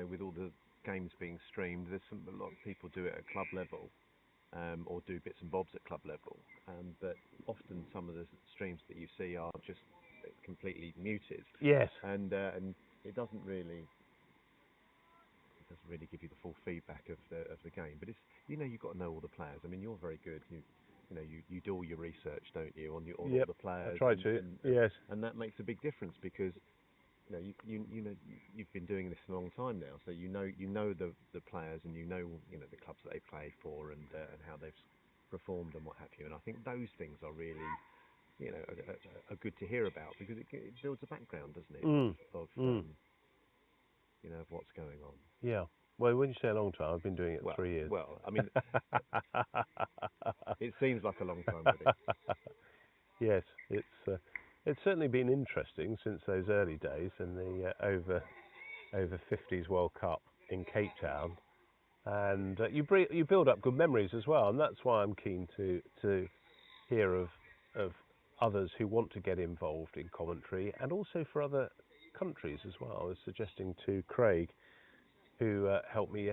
with all the games being streamed, a lot of people do it at club level. Or do bits and bobs at club level, but often some of the streams that you see are just completely muted. Yes. And it doesn't really doesn't really give you the full feedback of the game. But it's, you know, you've got to know all the players. I mean, you're very good. You know, you do all your research, don't you, on all the players? I try to. Yes. And that makes a big difference because you know you've been doing this a long time now, so you know the players, and you know the clubs that they play for, and how they've performed and what have you. And I think those things are really are good to hear about, because it builds a background, doesn't it, of of what's going on. Yeah. Well, when you say a long time, I've been doing it 3 years. Well, I mean, it seems like a long time, but yes, it's certainly been interesting since those early days in the over 50s World Cup in Cape Town, and you build up good memories as well, and that's why I'm keen to hear of others who want to get involved in commentary, and also for other countries as well. I was suggesting to Craig, who helped me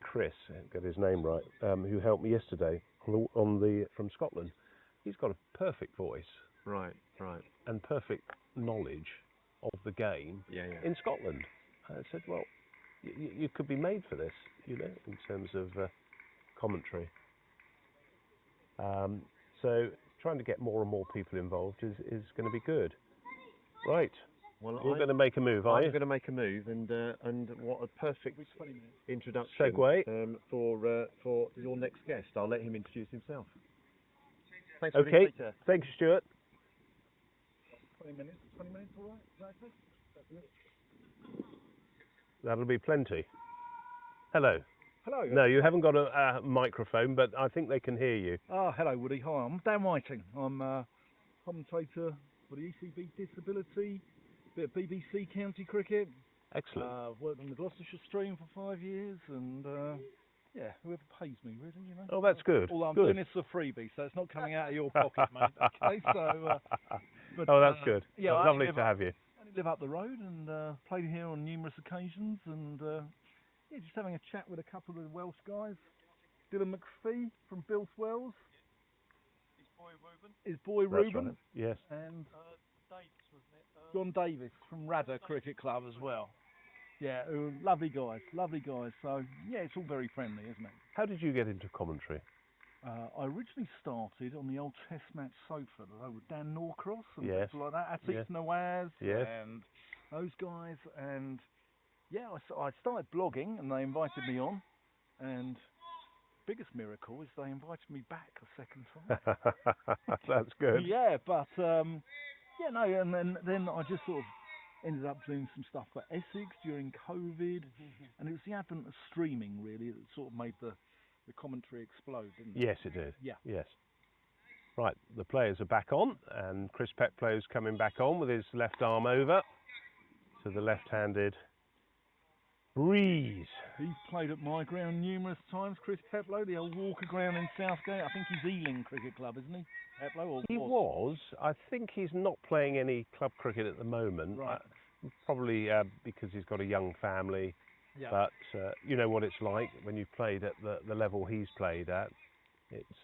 Chris, get his name right, who helped me yesterday from Scotland. He's got a perfect voice, right, and perfect knowledge of the game in Scotland. I said, well, you could be made for this, in terms of commentary. So trying to get more and more people involved is going to be good. Right. Well, you're going to make a move, are you? I'm going to make a move, and what a perfect introduction segue for your next guest. I'll let him introduce himself. Thanks. Okay. Thank you, Stuart. 20 minutes, all right? Exactly. That'll be plenty. Hello. Hello. No, you haven't got a microphone, but I think they can hear you. Oh, hello, Woody. Hi, I'm Dan Whiting. I'm a commentator for the ECB Disability, bit of BBC County Cricket. Excellent. I've worked on the Gloucestershire stream for 5 years, and whoever pays me, really, Oh, that's good. Although I'm good. doing this for freebie, so it's not coming out of your pocket, mate. Okay, so. Oh, that's good. Yeah, lovely to have you. I live up the road and played here on numerous occasions, and just having a chat with a couple of the Welsh guys. Dylan McPhee from Bills Wells. His boy Reuben. Right. Yes. And John Davis from Radda Cricket Club as well. Yeah, lovely guys. So, it's all very friendly, isn't it? How did you get into commentary? I originally started on the old Test match sofa with Dan Norcross and people like that, Atif Nawaz and those guys. And I started blogging, and they invited me on. And biggest miracle is they invited me back a second time. That's good. Yeah, but and then I just sort of ended up doing some stuff for Essex during COVID, and it was the advent of streaming really that sort of made the commentary explode, didn't it? Yes, it did. Yeah. Yes. Right, the players are back on, and Chris Peplow's coming back on with his left arm over to the left-handed breeze. He's played at my ground numerous times, Chris Peplow, the old Walker ground in Southgate. I think he's Ealing Cricket Club, isn't he? Peplow, or he was. I think he's not playing any club cricket at the moment. Right. Probably because he's got a young family. Yeah. But you know what it's like when you've played at the level he's played at,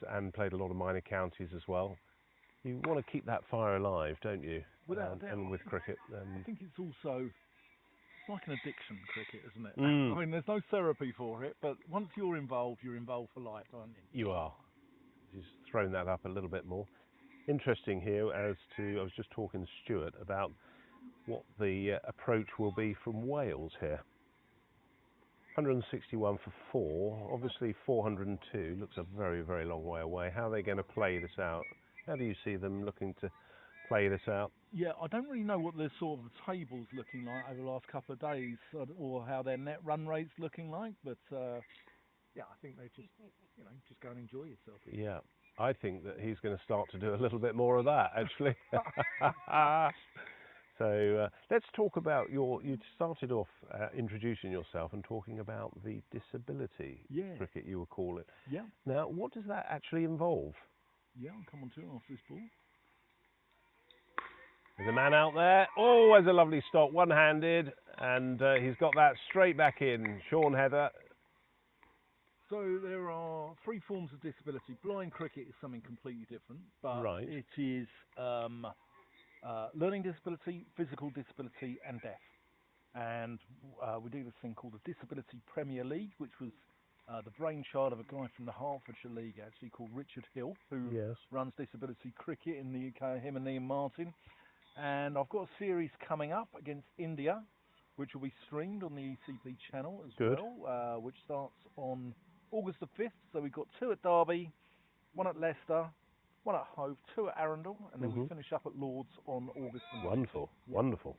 and played a lot of minor counties as well. You want to keep that fire alive, don't you? Without doubt. And with cricket. I think it's also like an addiction, cricket, isn't it? Mm. I mean, there's no therapy for it, but once you're involved for life, aren't you? You are. He's thrown that up a little bit more. Interesting here I was just talking to Stuart about what the approach will be from Wales here. 161 for 4, obviously 402 looks a very, very long way away. How are they going to play this out? How do you see them looking to play this out? Yeah, I don't really know what the sort of table's looking like over the last couple of days, or how their net run rate's looking like, but I think they just go and enjoy yourself. Yeah, I think that he's going to start to do a little bit more of that, actually. So let's talk about you started off introducing yourself and talking about the disability cricket, you would call it. Yeah. Now, what does that actually involve? Yeah, I'll come on to it after this ball. There's a man out there. Oh, there's a lovely stop, one-handed, and he's got that straight back in. Sean Heather. So there are 3 forms of disability. Blind cricket is something completely different, but it is learning disability, physical disability, and deaf. and we do this thing called the Disability Premier League, which was the brainchild of a guy from the Hertfordshire League, actually, called Richard Hill, who runs disability cricket in the UK, him and Ian Martin. And I've got a series coming up against India, which will be streamed on the ECP channel as well, which starts on August the 5th. So we've got 2 at Derby, 1 at Leicester, 1 at Hove, 2 at Arundel, and then we finish up at Lords on August the 9th. Wonderful, wonderful.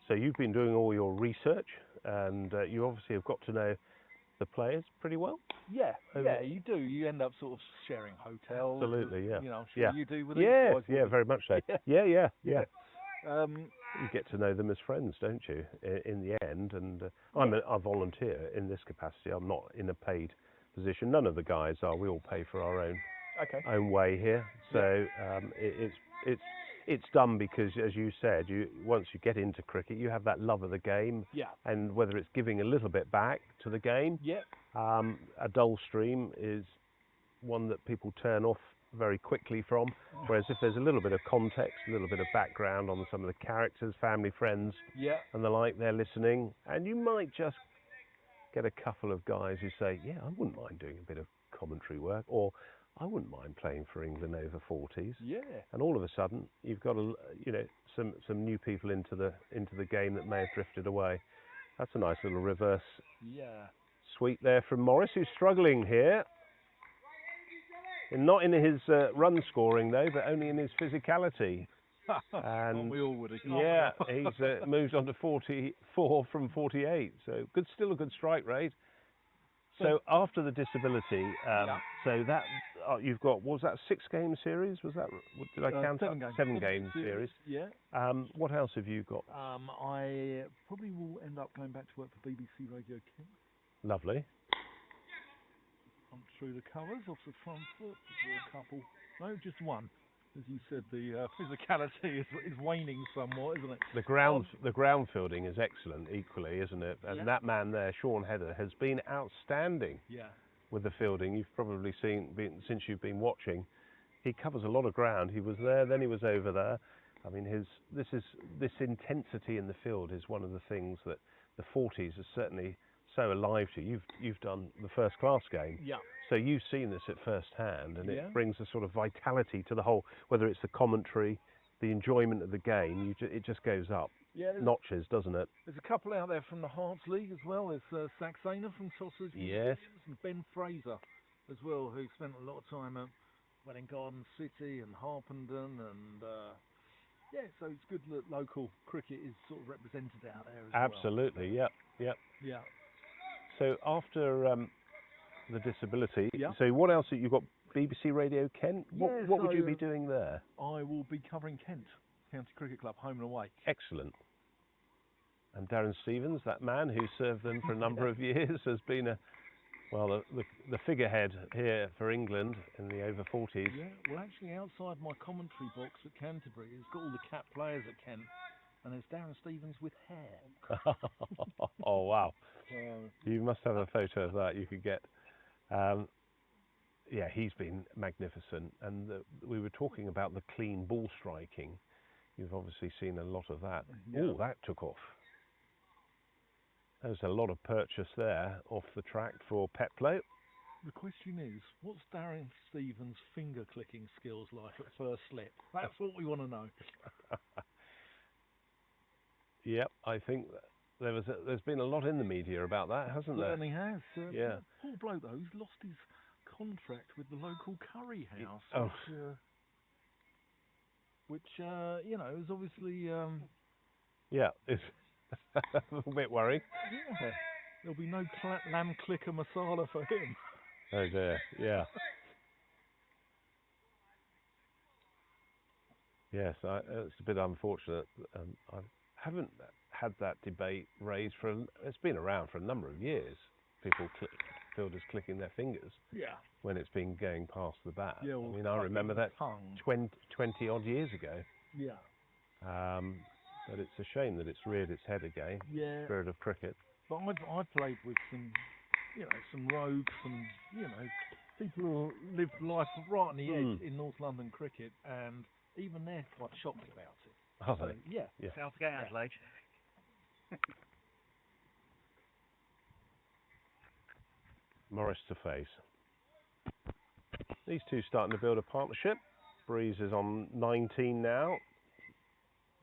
So you've been doing all your research, and you obviously have got to know the players pretty well. Yeah, you do. You end up sort of sharing hotels. Absolutely, yeah. You know, I'm sure you do with these guys. Yeah, very much so. Yeah. You get to know them as friends, don't you, in the end? And I volunteer in this capacity. I'm not in a paid position. None of the guys are. We all pay for our own way here. So it's done because, as you said, once you get into cricket, you have that love of the game. Yeah. And whether it's giving a little bit back to the game. Yeah. A dull stream is one that people turn off very quickly from, whereas if there's a little bit of context, a little bit of background on some of the characters, family, friends, and the like, they're listening, and you might just get a couple of guys who say, yeah, I wouldn't mind doing a bit of commentary work, or I wouldn't mind playing for England over 40s. Yeah. And all of a sudden, you've got some new people into the game that may have drifted away. That's a nice little reverse sweep there from Morris, who's struggling here. And not in his run scoring though, but only in his physicality. And we all would have. He's moved on to 44 from 48. So still a good strike rate. So after the disability, so that you've got, what was that, 6-game series? Was that? Did I count? 7-game series. Yeah. What else have you got? I probably will end up going back to work for BBC Radio Kent. Lovely. Through the colours off the front foot, a couple. No, just one. As you said, the physicality is waning somewhat, isn't it? The ground fielding is excellent, equally, isn't it? And that man there, Sean Heather, has been outstanding with the fielding. You've probably seen since you've been watching. He covers a lot of ground. He was there, then he was over there. I mean, this intensity in the field is one of the things that the 40s are certainly so alive to. You've done the first class game, so you've seen this at first hand, and it brings a sort of vitality to the whole, whether it's the commentary, the enjoyment of the game. It just goes up notches, doesn't it? There's a couple out there from the Hearts League as well. There's Saxena from Sausage, and Ben Fraser as well, who spent a lot of time at Welling Garden City and Harpenden, and so it's good that local cricket is sort of represented out there as well. Absolutely, yeah. So after the disability, so what else have you got? BBC Radio Kent? What would you be doing there? I will be covering Kent County Cricket Club, home and away. Excellent. And Darren Stevens, that man who served them for a number of years, has been the figurehead here for England in the over 40s. Yeah, well, actually, outside my commentary box at Canterbury, it's got all the cap players at Kent. And there's Darren Stevens with hair. Oh, wow. You must have a photo of that you could get. He's been magnificent. And we were talking about the clean ball striking. You've obviously seen a lot of that. Oh, that took off. There's a lot of purchase there off the track for Petlo. The question is, what's Darren Stevens' finger-clicking skills like at first slip? That's what we want to know. Yep, I think there's been a lot in the media about that, hasn't there? Certainly has. Poor bloke though, he's lost his contract with the local curry house, which is obviously it's a little bit worrying. Yeah, there'll be no lamb clicker masala for him. Oh dear, yeah. Yes, it's a bit unfortunate. I haven't had that debate raised it's been around for a number of years. People, fielders clicking their fingers when it's been going past the bat. Yeah, well, I mean, I remember that 20 odd years ago. Yeah. But it's a shame that it's reared its head again. Yeah. Spirit of cricket. But I've played with some rogues, some people who lived life right on the edge in North London cricket, and even they're quite shocked about it. Oh, so, Southgate, Adelaide. Morris to face. These two starting to build a partnership. Breeze is on 19 now.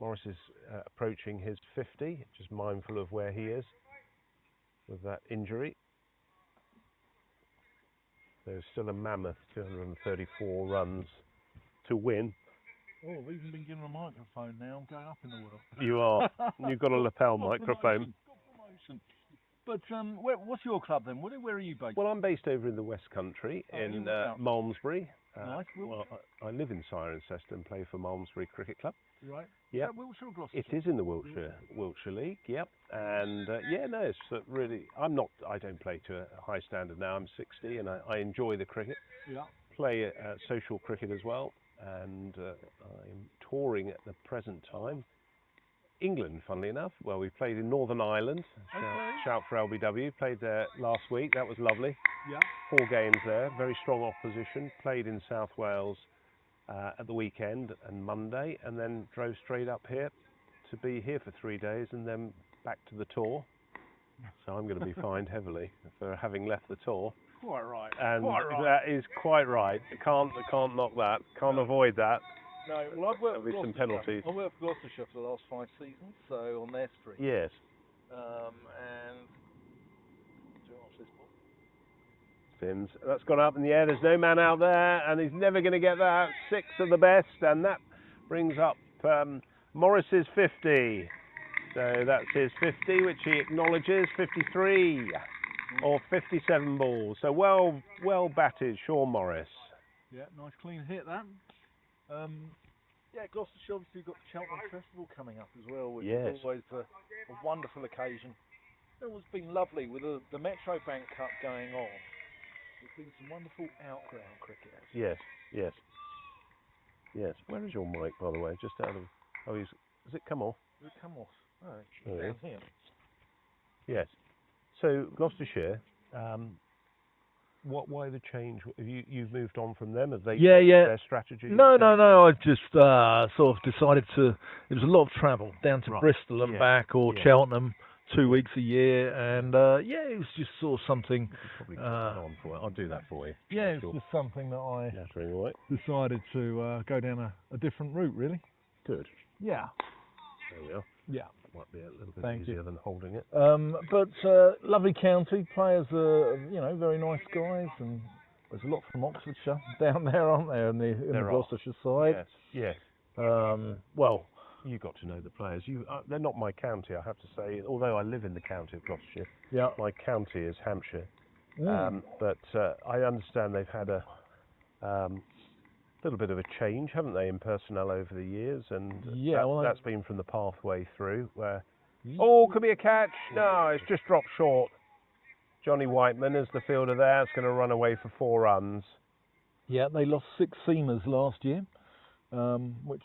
Morris is approaching his 50, just mindful of where he is with that injury. There's still a mammoth 234 runs to win. Oh, I've even been given a microphone now. I'm going up in the world. You are. You've got a lapel microphone. But what's your club then? Where are you based? Well, I'm based over in the West Country in Malmesbury. Nice. Well, I live in Cirencester and play for Malmesbury Cricket Club. Right. Yeah. Wiltshire or Gloucestershire? It is in the Wiltshire League. Yep. And no, it's really. I don't play to a high standard now. I'm 60 and I enjoy the cricket. Yeah. Play social cricket as well, and I'm touring at the present time. England, funnily enough. Well, we played in Northern Ireland. Shout for LBW. Played there last week. That was lovely. Yeah. 4 games there. Very strong opposition. Played in South Wales at the weekend and Monday, and then drove straight up here to be here for 3 days, and then back to the tour. So I'm going to be fined heavily for having left the tour. Quite right. And quite right. that is quite right. I can't knock that. Can't avoid that. No, well, I've worked There'll be some penalties. I've worked for Gloucestershire for the last 5 seasons, so on their street. Yes. And do you watch this ball? Sims, that's gone up in the air. There's no man out there, and he's never going to get that. 6 of the best, and that brings up Morris's 50. So that's his 50, which he acknowledges. 53 or 57 balls. So well batted, Sean Morris. Yeah, nice clean hit that. Yeah, Gloucestershire obviously got the Cheltenham Festival coming up as well, which is always a wonderful occasion. It's been lovely with the Metro Bank Cup going on. There's been some wonderful outground cricket. Yes. Where is your mic, by the way? Just out of... Oh, has it come off? Has it come off? Oh, it's down here. Yes. So, Gloucestershire... why the change? You've moved on from them? Have they their strategy? No. I just sort of decided to. It was a lot of travel down to Bristol and back, or Cheltenham, 2 weeks a year, and it was just sort of something. On for it. I'll do that for you. Yeah, it's just something that I decided to go down a different route, really. Good. Yeah. There we are. Yeah. Might be a little bit easier than holding it. But lovely county, players are very nice guys, and there's a lot from Oxfordshire down there, aren't there, in the Gloucestershire side? Yes. Well, you got to know the players. They're not my county, I have to say. Although I live in the county of Gloucestershire, my county is Hampshire. But I understand they've had a little bit of a change, haven't they, in personnel over the years, and that's been from the pathway through where could be a catch. No, it's just dropped short. Johnny Whiteman is the fielder there. It's going to run away for 4 runs. Yeah, they lost 6 seamers last year, which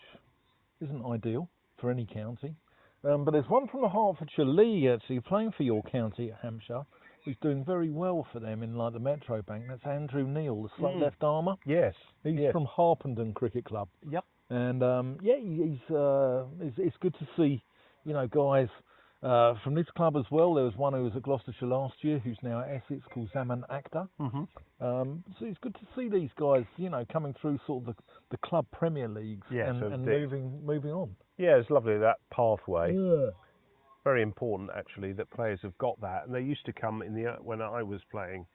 isn't ideal for any county. But there's one from the Hertfordshire League actually playing for your county at Hampshire, who's doing very well for them in the Metro Bank. That's Andrew Neal, the slot left armour. Yes. He's from Harpenden Cricket Club. Yep. And it's good to see, guys from this club as well. There was one who was at Gloucestershire last year, who's now at Essex, called Zaman Akhtar. So it's good to see these guys, coming through sort of the club Premier Leagues and moving on. Yeah, it's lovely, that pathway. Yeah. Very important, actually, that players have got that, and they used to come when I was playing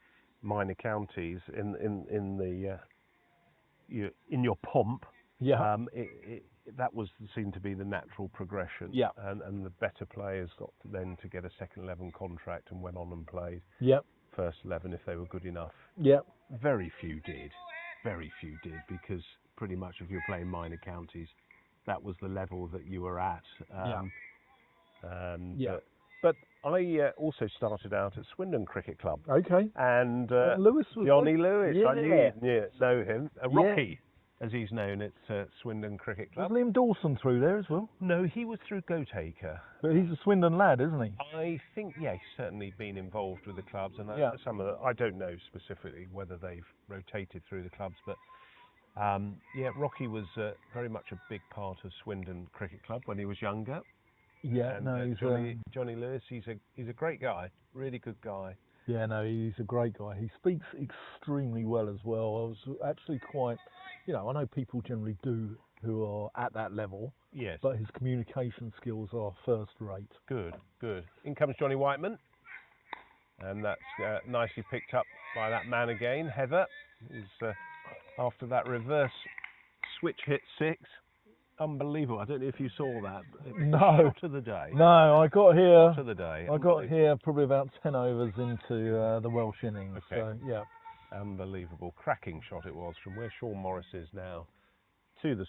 minor counties in your pomp. Yeah. That seemed to be the natural progression. Yeah. And the better players got then to get a second 11 contract and went on and played. Yeah. First 11 if they were good enough. Yeah. Very few did, because pretty much if you're playing minor counties, that was the level that you were at. But I also started out at Swindon Cricket Club. Okay. And Lewis was Johnny Lewis, yeah. I knew you'd know him. Rocky, as he's known at Swindon Cricket Club. Was Liam Dawson through there as well? No, he was through Goataker. But he's a Swindon lad, isn't he? I think, he's certainly been involved with the clubs, and some of I don't know specifically whether they've rotated through the clubs, but Rocky was very much a big part of Swindon Cricket Club when he was younger. Yeah, and, no, he's Johnny Lewis. He's a great guy, really good guy. Yeah, no, he's a great guy. He speaks extremely well as well. I was actually quite, I know people generally do who are at that level. Yes. But his communication skills are first rate. Good. In comes Johnny Whiteman, and that's nicely picked up by that man again, Heather. Who's after that reverse switch hit 6. Unbelievable. I don't know if you saw that. No. Shot of the day. No, I got here. Shot of the day. I got here probably about 10 overs into the Welsh innings. Okay. So, yeah. Unbelievable. Cracking shot it was from where Sean Morris is now to the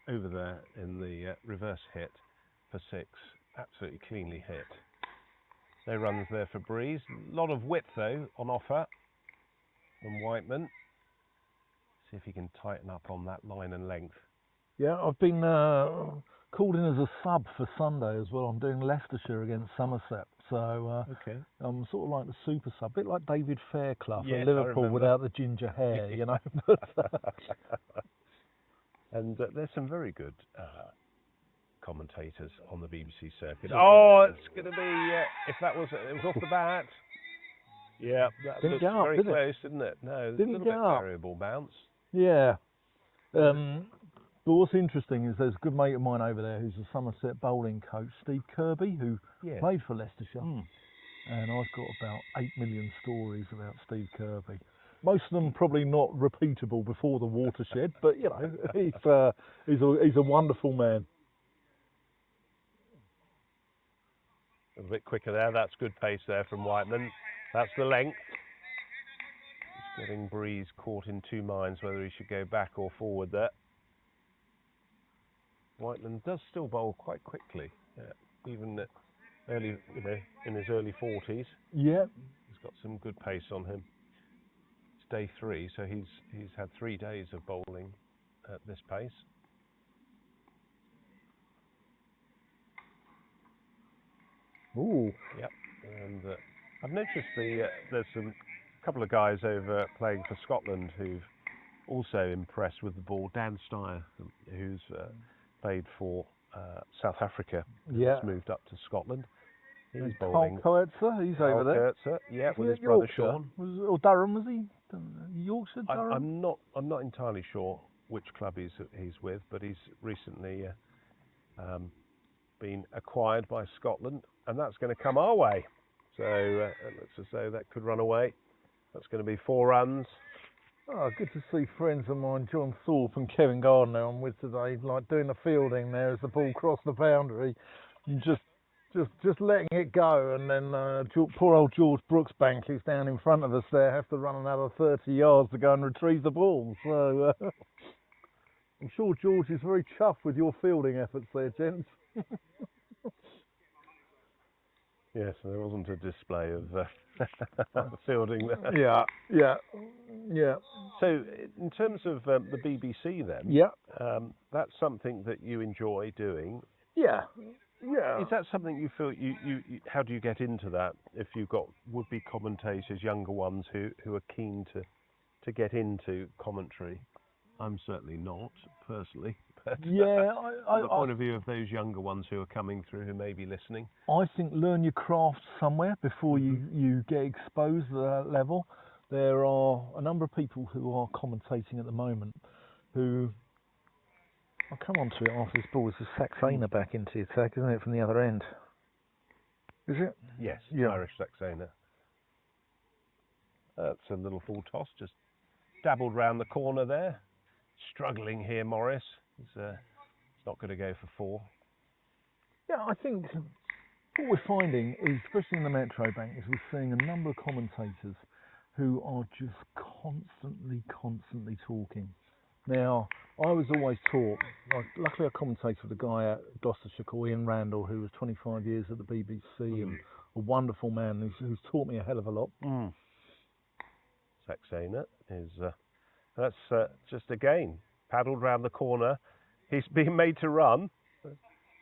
over there in the reverse hit for 6. Absolutely cleanly hit. No runs there for Breeze. A lot of width though on offer from Whiteman. See if he can tighten up on that line and length. Yeah, I've been called in as a sub for Sunday as well. I'm doing Leicestershire against Somerset, so okay. I'm sort of like the super sub, a bit like David Fairclough yes, at Liverpool without the ginger hair, And there's some very good commentators on the BBC circuit. Oh, it's going to be if it was off the bat. Yeah, that didn't looks get up, very did close, didn't it? No, didn't a little get bit up. variable bounce. Yeah. But what's interesting is there's a good mate of mine over there who's a Somerset bowling coach, Steve Kirby, who played for Leicestershire. And I've got about 8 million stories about Steve Kirby. Most of them probably not repeatable before the watershed, but he's a wonderful man. A bit quicker there. That's good pace there from Whiteman. That's the length. Just getting Breeze caught in 2 minds whether he should go back or forward there. Whiteman does still bowl quite quickly, even at early, in his early 40s. Yeah, he's got some good pace on him. It's day 3, so he's had 3 days of bowling at this pace. Ooh. Yep. And I've noticed there's a couple of guys over playing for Scotland who've also impressed with the ball. Dan Steyer, who's played for South Africa, has moved up to Scotland. He's bowling. Kurtzer, he's over there. Kurtzer, yeah, with his brother Sean. Or Durham, was he? Yorkshire, Durham? I'm not entirely sure which club he's with, but he's recently been acquired by Scotland, and that's going to come our way. So it looks as though that could run away. That's going to be 4 runs. Oh, good to see friends of mine, John Thorpe and Kevin Gardner, I'm with today, like doing the fielding there as the ball crossed the boundary, and just letting it go, and then poor old George Brooksbank, who's down in front of us there, has to run another 30 yards to go and retrieve the ball. So I'm sure George is very chuffed with your fielding efforts there, gents. Yes, there wasn't a display of fielding there. Yeah. So, in terms of the BBC, then, that's something that you enjoy doing. Yeah. Is that something you feel you how do you get into that? If you've got would-be commentators, younger ones who are keen to get into commentary, I'm certainly not personally. But from the point of view of those younger ones who are coming through, who may be listening, I think learn your craft somewhere before you get exposed to that level. There are a number of people who are commentating at the moment who, I'll come on to it after this ball. It's a Saxena back into the attack, isn't it, from the other end? Is it? Yes, Irish Saxena. That's a little full toss, just dabbled round the corner there. Struggling here, Morris. It's not going to go for 4. Yeah, I think what we're finding is, especially in the Metro Bank, is we're seeing a number of commentators who are just constantly talking. Now, I was always taught, luckily I commentated with a guy at Gloucestershire called Ian Randall, who was 25 years at the BBC and a wonderful man who's taught me a hell of a lot. Saxena is, that's just again, paddled round the corner. He's being made to run.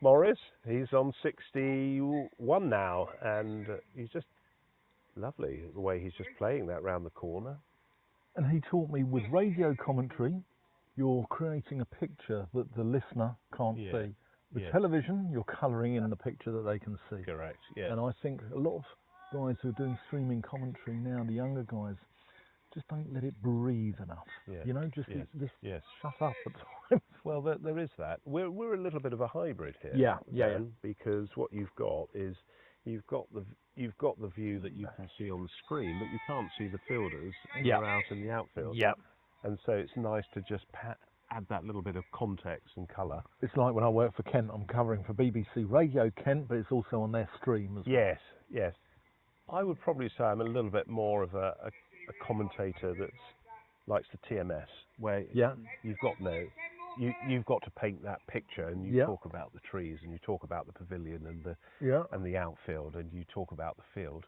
Morris, he's on 61 now, and he's just lovely the way he's just playing that round the corner. And he taught me with radio commentary, you're creating a picture that the listener can't see. With Yes. television, you're colouring in the picture that they can see. Correct. Yeah. And I think a lot of guys who are doing streaming commentary now, the younger guys, just don't let it breathe enough. Yeah. You know, just Yes. shut up at times. Well, there is that. We're a little bit of a hybrid here. Yeah. Because what you've got is you've got the view that you can see on the screen, but you can't see the fielders who are out in the outfield. Yeah. And so it's nice to just add that little bit of context and colour. It's like when I work for Kent, I'm covering for BBC Radio Kent, but it's also on their stream as well. Yes. I would probably say I'm a little bit more of a commentator that likes the TMS, where you've got to paint that picture, and you talk about the trees, and you talk about the pavilion and the outfield, and you talk about the field.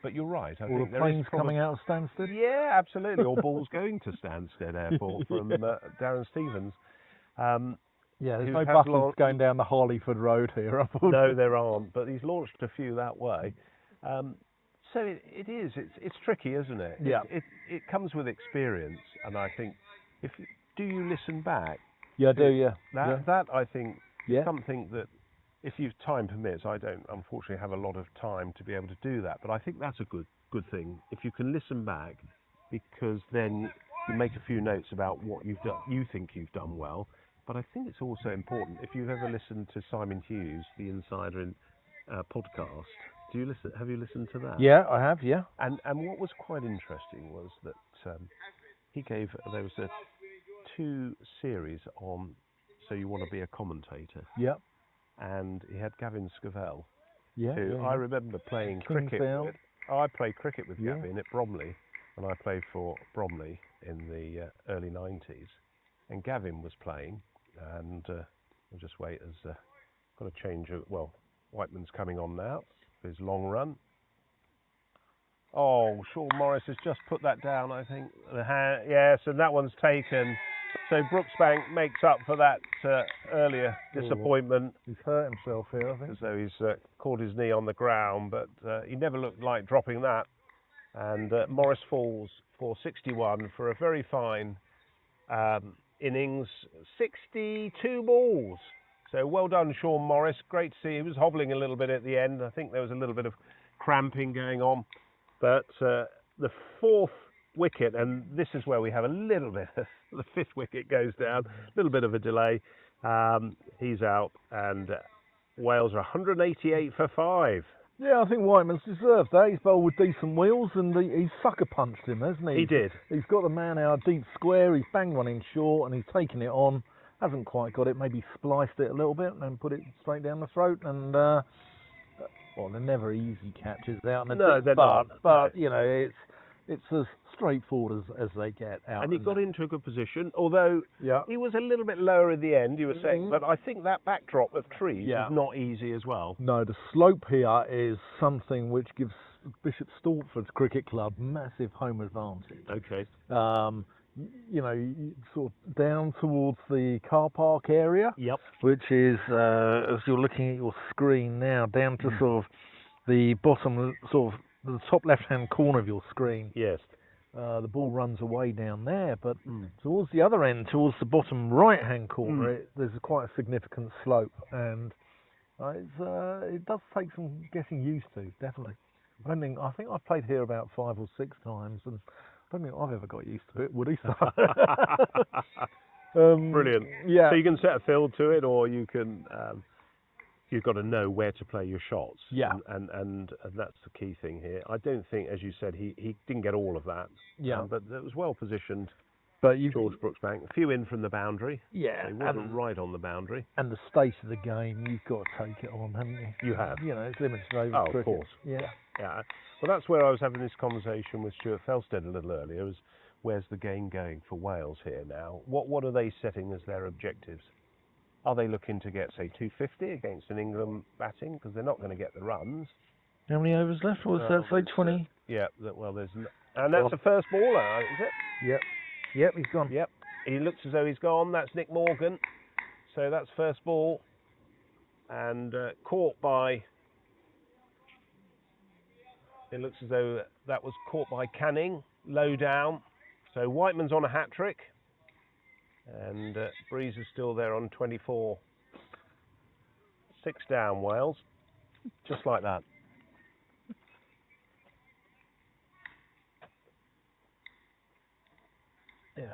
But you're right. I think the planes coming out of Stansted? Yeah, absolutely. Or balls going to Stansted Airport from Darren Stevens. There's no buses going down the Harleyford Road here. No, there aren't. But he's launched a few that way. So it is. It's tricky, isn't it? Yeah. It comes with experience, and I think do you listen back? Yeah, I do. Yeah. That I think something that, if time permits, I don't unfortunately have a lot of time to be able to do that. But I think that's a good thing if you can listen back, because then you make a few notes about what you've done. You think you've done well. But I think it's also important, if you've ever listened to Simon Hughes, the Insider in podcast. Have you listened to that? Yeah, I have. Yeah. And what was quite interesting was that there was 2 series on So You Want to Be a Commentator. Yeah. And he had Gavin Scovell, who I remember playing cricket with. I played cricket with Gavin at Bromley, and I played for Bromley in the early 90s. And Gavin was playing, and we'll just wait as got a change of, Whiteman's coming on now for his long run. Oh, Sean Morris has just put that down, I think. Yes, and that one's taken. So Brooksbank makes up for that earlier disappointment. He's hurt himself here, I think. As though he's caught his knee on the ground, but he never looked like dropping that. And Morris falls for 61 for a very fine innings, 62 balls. So well done, Sean Morris. Great to see. He was hobbling a little bit at the end. I think there was a little bit of cramping going on. But the 4th wicket, and this is where we have a little bit of the 5th wicket goes down, a little bit of a delay. He's out, and Wales are 188 for 5. Yeah, I think Whiteman's deserved that. He's bowled with decent wheels, and he sucker punched him, hasn't he? He did. He's got the man out deep square. He's banged one in short, and he's taken it on. Hasn't quite got it. Maybe spliced it a little bit, and then put it straight down the throat. And they're never easy catches out. No, they're not. But you know, it's as straightforward as they get out. And he got into a good position, although he was a little bit lower at the end, you were saying, but I think that backdrop of trees is not easy as well. No, the slope here is something which gives Bishop Stortford Cricket Club massive home advantage. Okay. You know, sort of down towards the car park area, which is, as you're looking at your screen now, down to sort of the bottom, sort of the top left-hand corner of your screen. Yes. The ball runs away down there, but towards the other end, towards the bottom right-hand corner, there's quite a significant slope, and it does take some getting used to, definitely. I think I've played here about 5 or 6 times, and I don't think I've ever got used to it, would he? Brilliant. Yeah. So you can set a field to it, or you can. You've got to know where to play your shots. Yeah. And that's the key thing here. I don't think, as you said, he didn't get all of that. Yeah. But it was well positioned. But George Brooksbank, a few in from the boundary. Yeah. So he wasn't right on the boundary. And the state of the game, you've got to take it on, haven't you? You have. You know, it's limited over cricket. Of course. Yeah. Well, that's where I was having this conversation with Stuart Felstead a little earlier. Was where's the game going for Wales here now? What are they setting as their objectives? Are they looking to get, say, 250 against an England batting? Because they're not going to get the runs. How many overs left? What's that, say, 20? Yeah, there's... And that's the first baller, is it? Yep, he's gone. Yep, he looks as though he's gone. That's Nick Morgan. So that's first ball. And caught by... It looks as though that was caught by Canning, low down. So Whiteman's on a hat-trick. And Breeze is still there on 24. 6 down, Wales. Just like that. Yeah.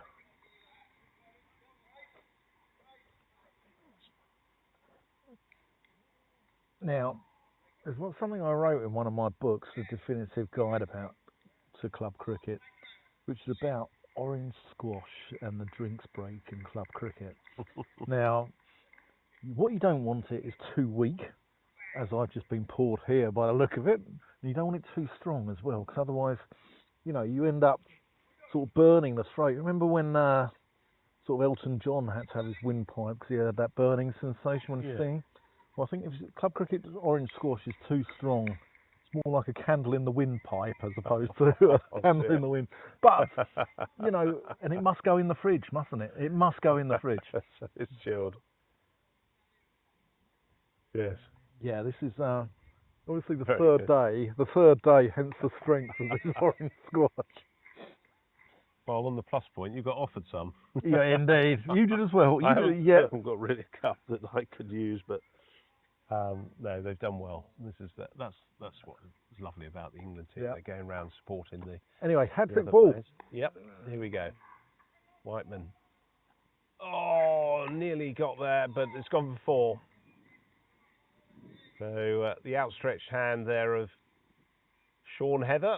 Now, there's something I wrote in one of my books, The Definitive Guide to Club Cricket, which is about orange squash and the drinks break in club cricket. Now, what you don't want it is too weak, as I've just been poured here by the look of it. And you don't want it too strong as well, because otherwise, you know, you end up sort of burning the throat. Remember when sort of Elton John had to have his windpipe because he had that burning sensation when singing? Well, I think if club cricket orange squash is too strong, it's more like a candle in the windpipe as opposed to a candle in the wind. But, you know, and it must go in the fridge, mustn't it? It must go in the fridge. It's chilled. Yes. Yeah, this is obviously the third day, hence the strength of this orange squash. Well, on the plus point, you got offered some. Yeah, indeed. You did as well. I haven't got really a cup that I could use, but no, they've done well. That's what is lovely about the England team. They're going around supporting the. Anyway, hat-trick ball. Players. Yep, here we go. Whiteman. Oh, nearly got there, but it's gone for 4. So the outstretched hand there of Sean Heather.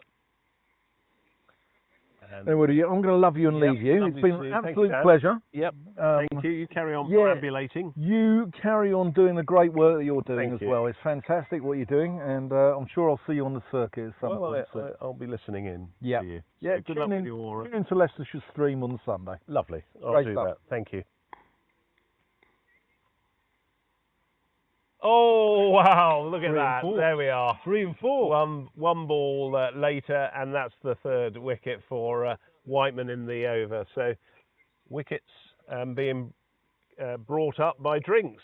Anyway, I'm going to love you and leave you. It's been an absolute pleasure. Yep. Thank you. You carry on perambulating. You carry on doing the great work that you're doing well. It's fantastic what you're doing, and I'm sure I'll see you on the circuit at some point. I'll be listening in to you. Yeah, so good luck with your... Tune into Leicestershire Stream on Sunday. Lovely. I'll do that. Thank you. Oh, wow, look at that. There we are. 3 and 4. One ball later, and that's the 3rd wicket for Whiteman in the over. So wickets being brought up by drinks.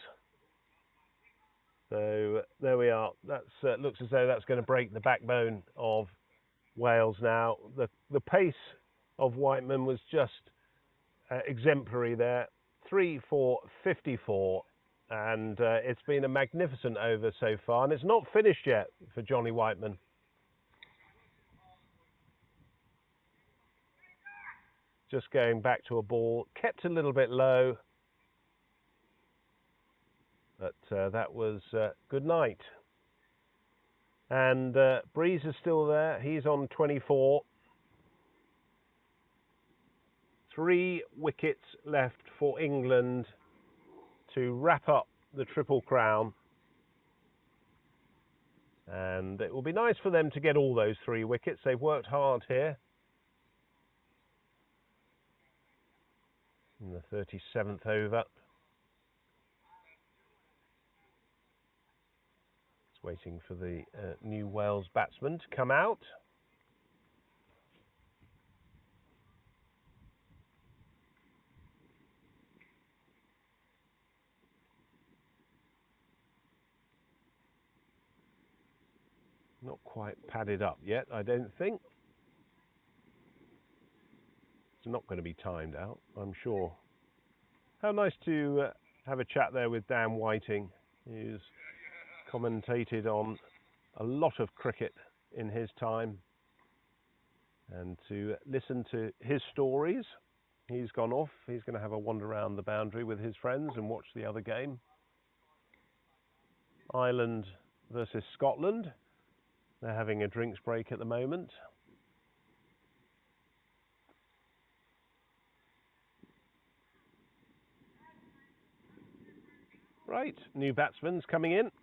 So there we are. That looks as though that's going to break the backbone of Wales now. The pace of Whiteman was just exemplary there. 3 for 54. And it's been a magnificent over so far, and it's not finished yet for Johnny Whiteman. Just going back to a ball, kept a little bit low, but that was good night. And Breeze is still there. He's on 24. 3 wickets left for England to wrap up the Triple Crown, and it will be nice for them to get all those 3 wickets. They've worked hard here. In the 37th over. It's waiting for the new Wales batsman to come out. Not quite padded up yet, I don't think. It's not going to be timed out, I'm sure. How nice to have a chat there with Dan Whiting, who's commentated on a lot of cricket in his time, and to listen to his stories. He's gone off. He's going to have a wander around the boundary with his friends and watch the other game. Ireland versus Scotland. They're having a drinks break at the moment. Right, new batsman's coming in. It's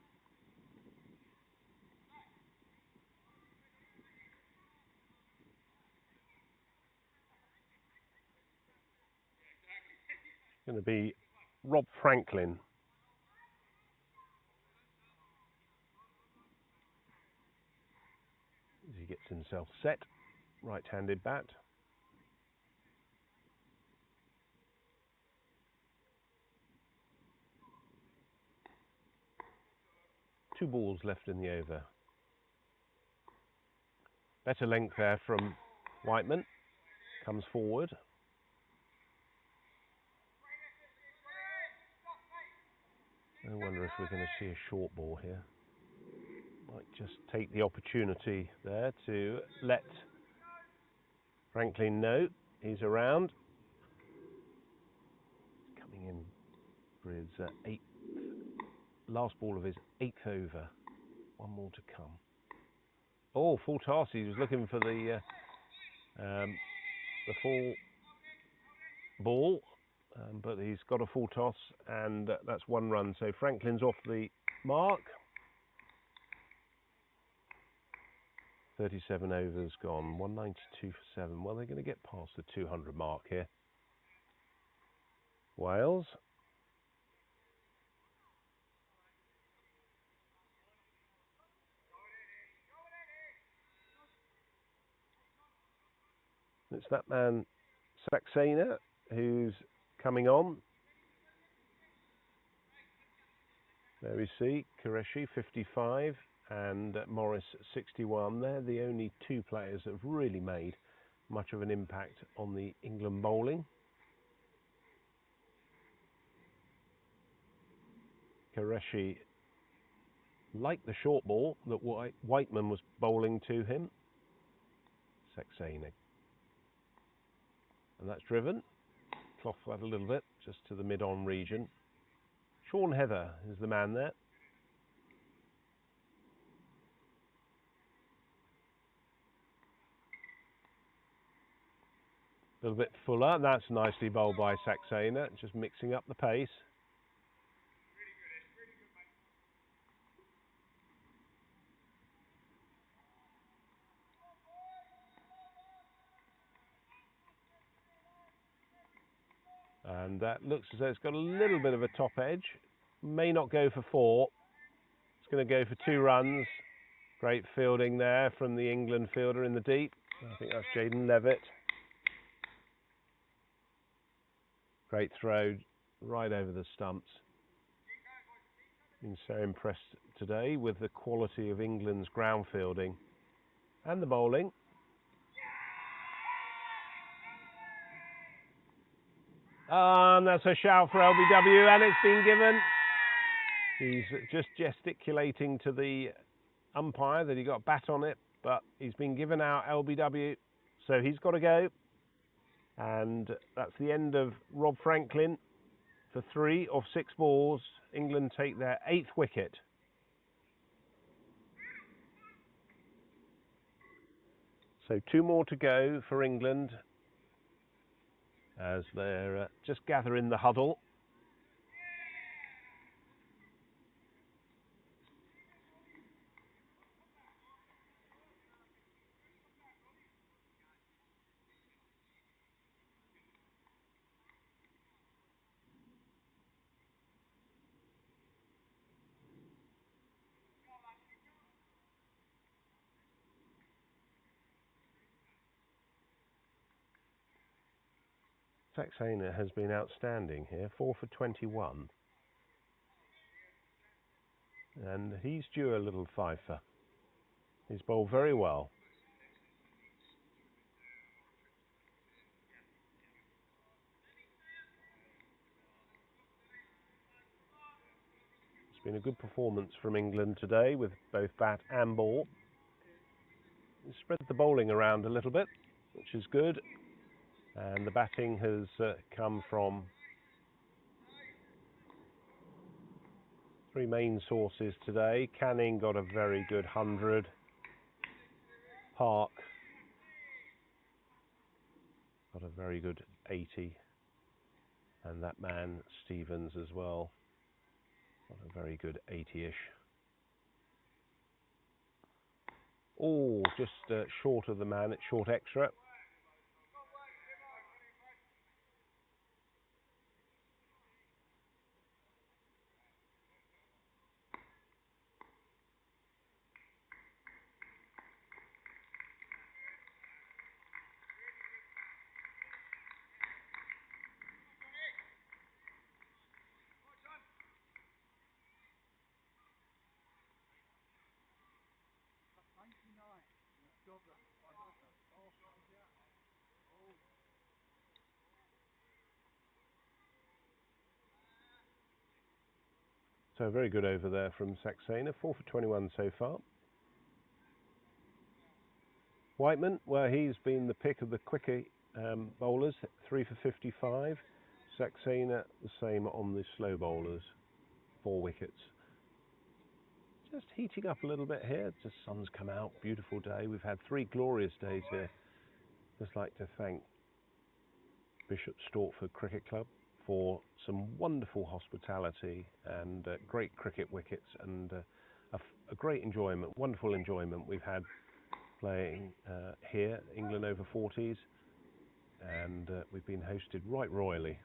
going to be Rob Franklin. As he gets himself set, right-handed bat. Two balls left in the over. Better length there from Whiteman. Comes forward. I wonder if we're going to see a short ball here. Might just take the opportunity there to let Franklin know he's around. He's coming in for his last ball of his 8th over. One more to come. Oh, full toss. He was looking for the full ball, but he's got a full toss, and that's 1 run. So Franklin's off the mark. 37 overs gone, 192 for 7. Well, they're going to get past the 200 mark here. Wales. It's that man, Saxena, who's coming on. There we see Qureshi, 55, and Morris, 61. They're the only 2 players that have really made much of an impact on the England bowling. Qureshi liked the short ball that Whiteman was bowling to him. Saxena. And that's driven. Cloth that a little bit, just to the mid-on region. Sean Heather is the man there. A little bit fuller. That's nicely bowled by Saxena, just mixing up the pace. And that looks as though it's got a little bit of a top edge. May not go for 4. It's going to go for 2 runs. Great fielding there from the England fielder in the deep. I think that's Jaden Levitt. Great throw right over the stumps. Been so impressed today with the quality of England's ground fielding and the bowling. And that's a shout for LBW, and it's been given. He's just gesticulating to the umpire that he got a bat on it, but he's been given out LBW, so he's got to go. And that's the end of Rob Franklin. For 3 of 6 balls, England take their 8th wicket. So 2 more to go for England as they're just gathering the huddle. Saxena has been outstanding here, 4 for 21. And he's due a little fifer. He's bowled very well. It's been a good performance from England today with both bat and ball. He spread the bowling around a little bit, which is good. And the batting has come from 3 main sources today. Canning got a very good 100. Park got a very good 80. And that man, Stevens, as well, got a very good 80-ish. Oh, just short of the man at short extra. So very good over there from Saxena, 4 for 21 so far. Whiteman, well, he's been the pick of the quicker bowlers, 3 for 55. Saxena, the same on the slow bowlers, 4 wickets. Just heating up a little bit here. The sun's come out, beautiful day. We've had 3 glorious days here. Just like to thank Bishop Stortford Cricket Club for some wonderful hospitality and great cricket wickets and a great enjoyment, wonderful enjoyment we've had playing here, England over 40s, and we've been hosted right royally.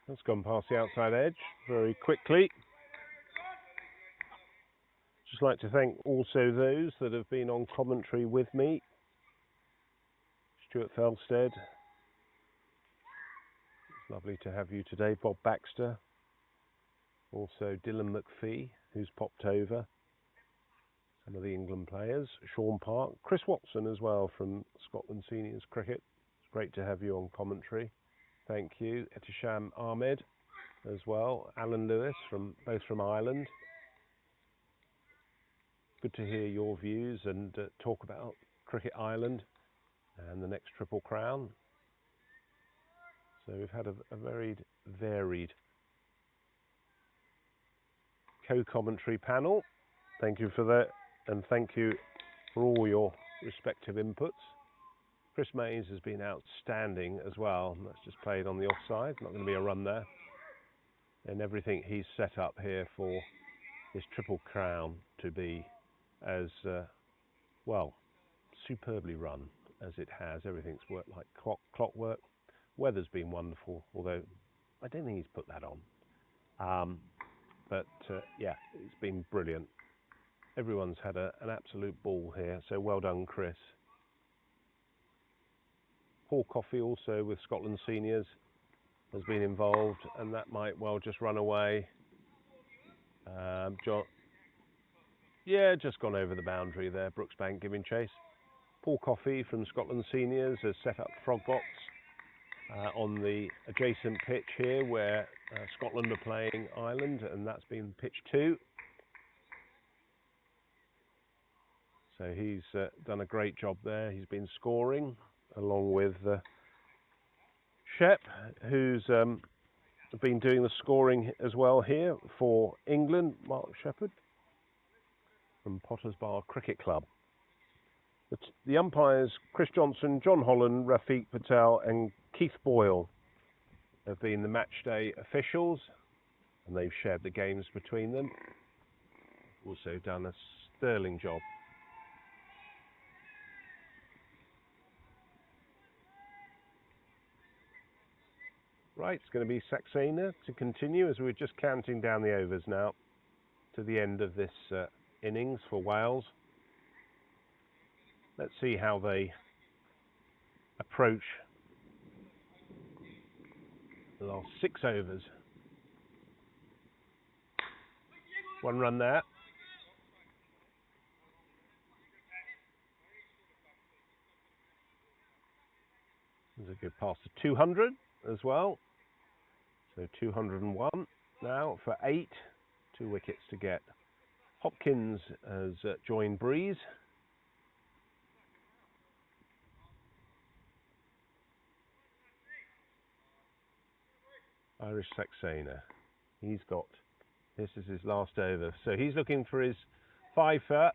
That's gone past the outside edge very quickly. Just like to thank also those that have been on commentary with me. Stuart Felstead. It's lovely to have you today. Bob Baxter. Also Dylan McPhee, who's popped over. Some of the England players. Sean Park. Chris Watson as well from Scotland Seniors Cricket. It's great to have you on commentary. Thank you. Etisham Ahmed as well. Alan Lewis, both from Ireland. Good to hear your views and talk about Cricket Ireland and the next Triple Crown. So we've had a very varied co-commentary panel. Thank you for that, and thank you for all your respective inputs. Chris Mays has been outstanding as well. That's just played on the offside. Not going to be a run there. And everything he's set up here for this Triple Crown to be as, well, superbly run as it has. Everything's worked like clockwork. Weather's been wonderful, although I don't think he's put that on. But yeah, it's been brilliant. Everyone's had an absolute ball here, so well done, Chris. Paul Coffey also with Scotland Seniors has been involved, and that might well just run away. John, yeah, just gone over the boundary there. Brooksbank giving chase. Paul Coffey from Scotland Seniors has set up Frog Box on the adjacent pitch here where Scotland are playing Ireland, and that's been pitch 2. So he's done a great job there. He's been scoring along with Shep, who's been doing the scoring as well here for England. Mark Shepherd from Potters Bar Cricket Club. The umpires, Chris Johnson, John Holland, Rafiq Patel and Keith Boyle have been the match day officials, and they've shared the games between them. Also done a sterling job. Right, it's going to be Saxena to continue as we're just counting down the overs now to the end of this innings for Wales. Let's see how they approach the last 6 overs. 1 run there. There's a good pass to 200 as well. So 201 now for 8. 2 wickets to get. Hopkins has joined Breeze. Irish Saxena. He's got This is his last over. So he's looking for his 5-foot.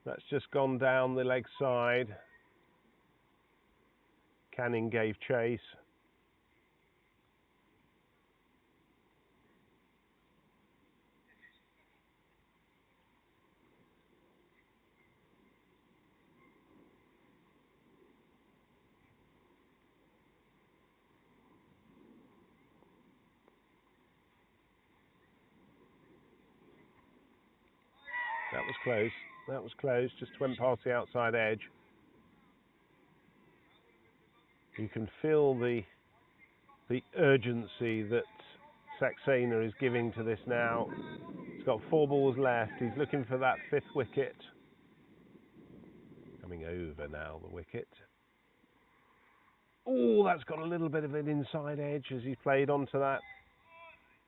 That's just gone down the leg side. Canning gave chase. That was close. That was close. Just went past the outside edge. You can feel the urgency that Saxena is giving to this now. He's got 4 balls left. He's looking for that 5th wicket. Coming over now, the wicket. Oh, that's got a little bit of an inside edge as he played onto that.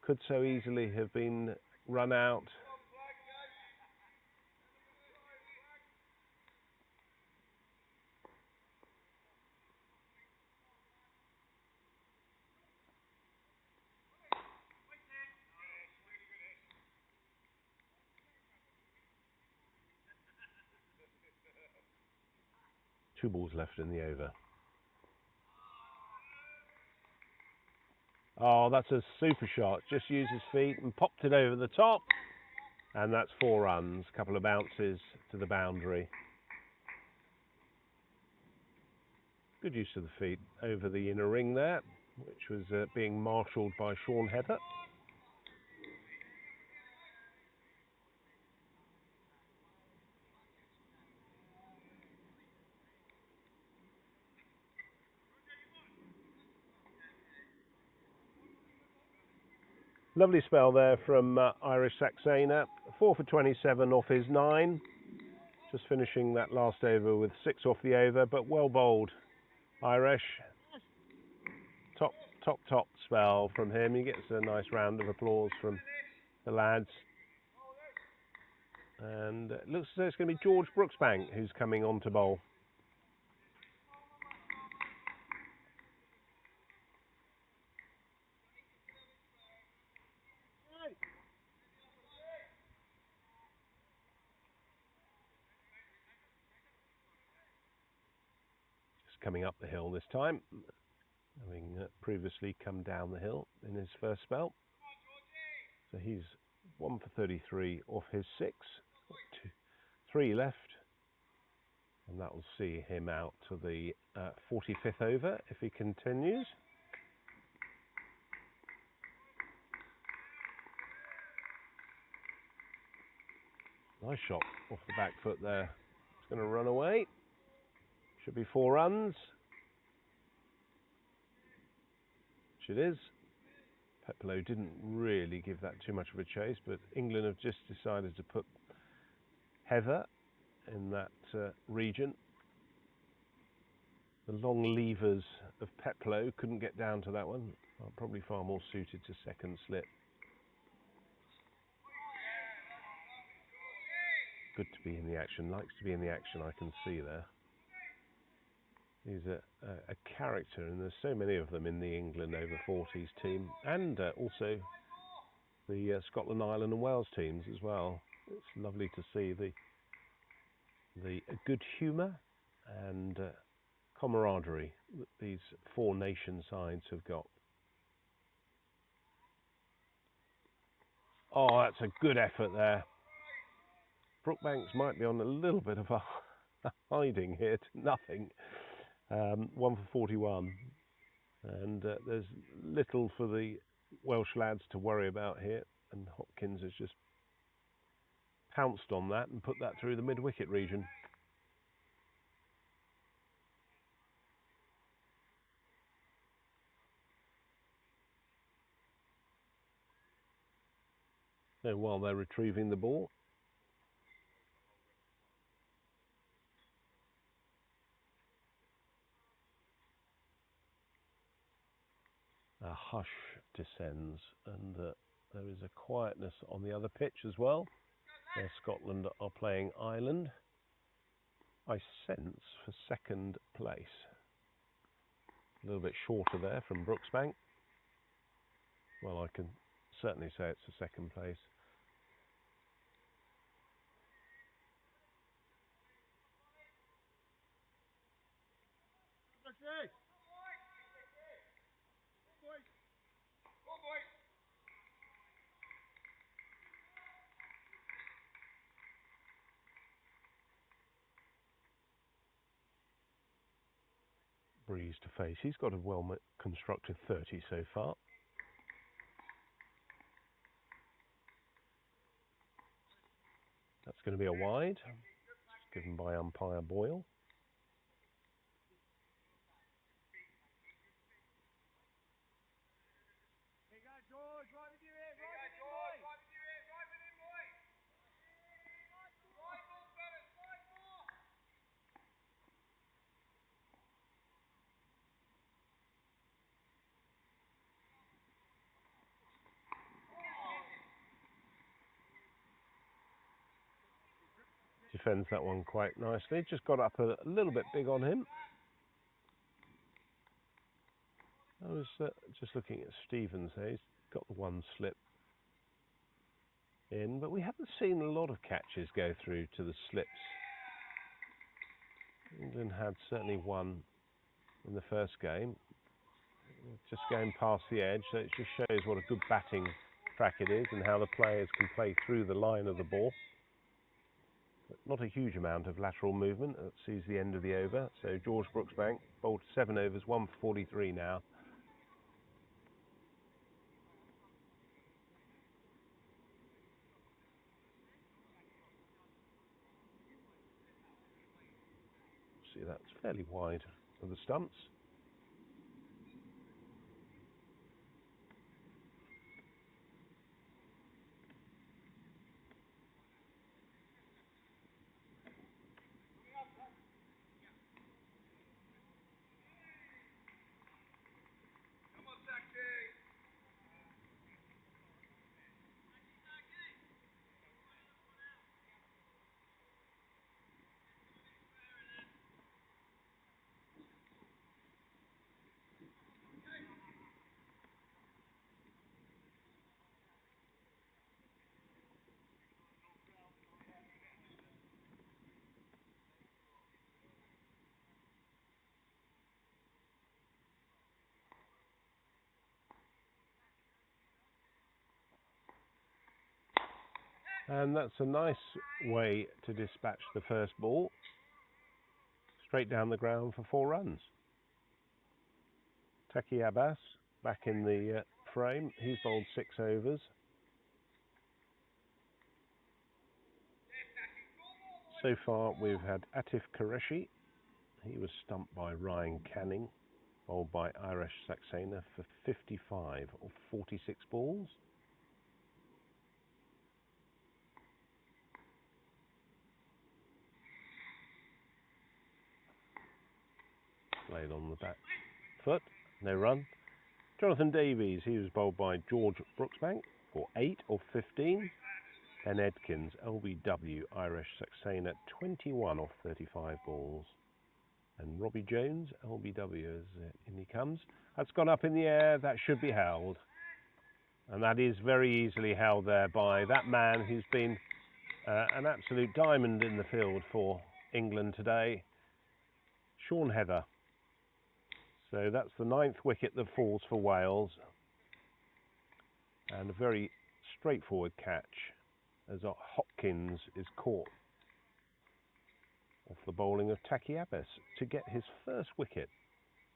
Could so easily have been run out. Two balls left in the over. Oh, that's a super shot. Just used his feet and popped it over the top. And that's 4 runs. A couple of bounces to the boundary. Good use of the feet over the inner ring there, which was being marshalled by Sean Heather. Lovely spell there from Irish Saxena. 4 for 27 off his 9. Just finishing that last over with 6 off the over, but well bowled, Irish. Top spell from him. He gets a nice round of applause from the lads. And it looks as though it's going to be George Brooksbank who's coming on to bowl. Coming up the hill this time, having previously come down the hill in his first spell. So he's 1 for 33 off his 6, 3 left, and that will see him out to the 45th over if he continues. Nice shot off the back foot there. It's going to run away. Should be 4 runs. Which it is. Peploe didn't really give that too much of a chase, but England have just decided to put Heather in that region. The long levers of Peploe couldn't get down to that one. Probably far more suited to second slip. Good to be in the action. Likes to be in the action, I can see there. He's a character, and there's so many of them in the England over-40s team, and also the Scotland, Ireland and Wales teams as well. It's lovely to see the good humour and camaraderie that these 4 nation sides have got. Oh, that's a good effort there. Brookbanks might be on a little bit of a hiding here to nothing. 1 for 41, and there's little for the Welsh lads to worry about here, and Hopkins has just pounced on that and put that through the mid-wicket region. So while they're retrieving the ball, a hush descends, and there is a quietness on the other pitch as well, where Scotland are playing Ireland. I sense for second place. A little bit shorter there from Brooksbank. Well, I can certainly say it's a second place. Breeze to face. He's got a well-constructed 30 so far. That's going to be a wide, given by umpire Boyle. Defends that one quite nicely. Just got up a little bit big on him. I was just looking at Stevens there. He's got the one slip in, but we haven't seen a lot of catches go through to the slips. England had certainly one in the first game. Just going past the edge, so it just shows what a good batting track it is and how the players can play through the line of the ball. Not a huge amount of lateral movement. That sees the end of the over. So George Brooksbank bowled 7 overs, 1 for 43 now. See, that's fairly wide of the stumps. And that's a nice way to dispatch the first ball. Straight down the ground for 4 runs. Taki Abbas back in the frame. He's bowled 6 overs. So far we've had Atif Qureshi. He was stumped by Ryan Canning, bowled by Irish Saxena for 55 of 46 balls. Played on the back foot, no run. Jonathan Davies, he was bowled by George Brooksbank for 8 of 15. Ben Edkins, LBW, Irish Saxena, 21 off 35 balls. And Robbie Jones, LBW, as in he comes. That's gone up in the air, that should be held. And that is very easily held there by that man who's been an absolute diamond in the field for England today, Sean Heather. So that's the 9th wicket that falls for Wales. And a very straightforward catch as Hopkins is caught off the bowling of Taki Abbas to get his first wicket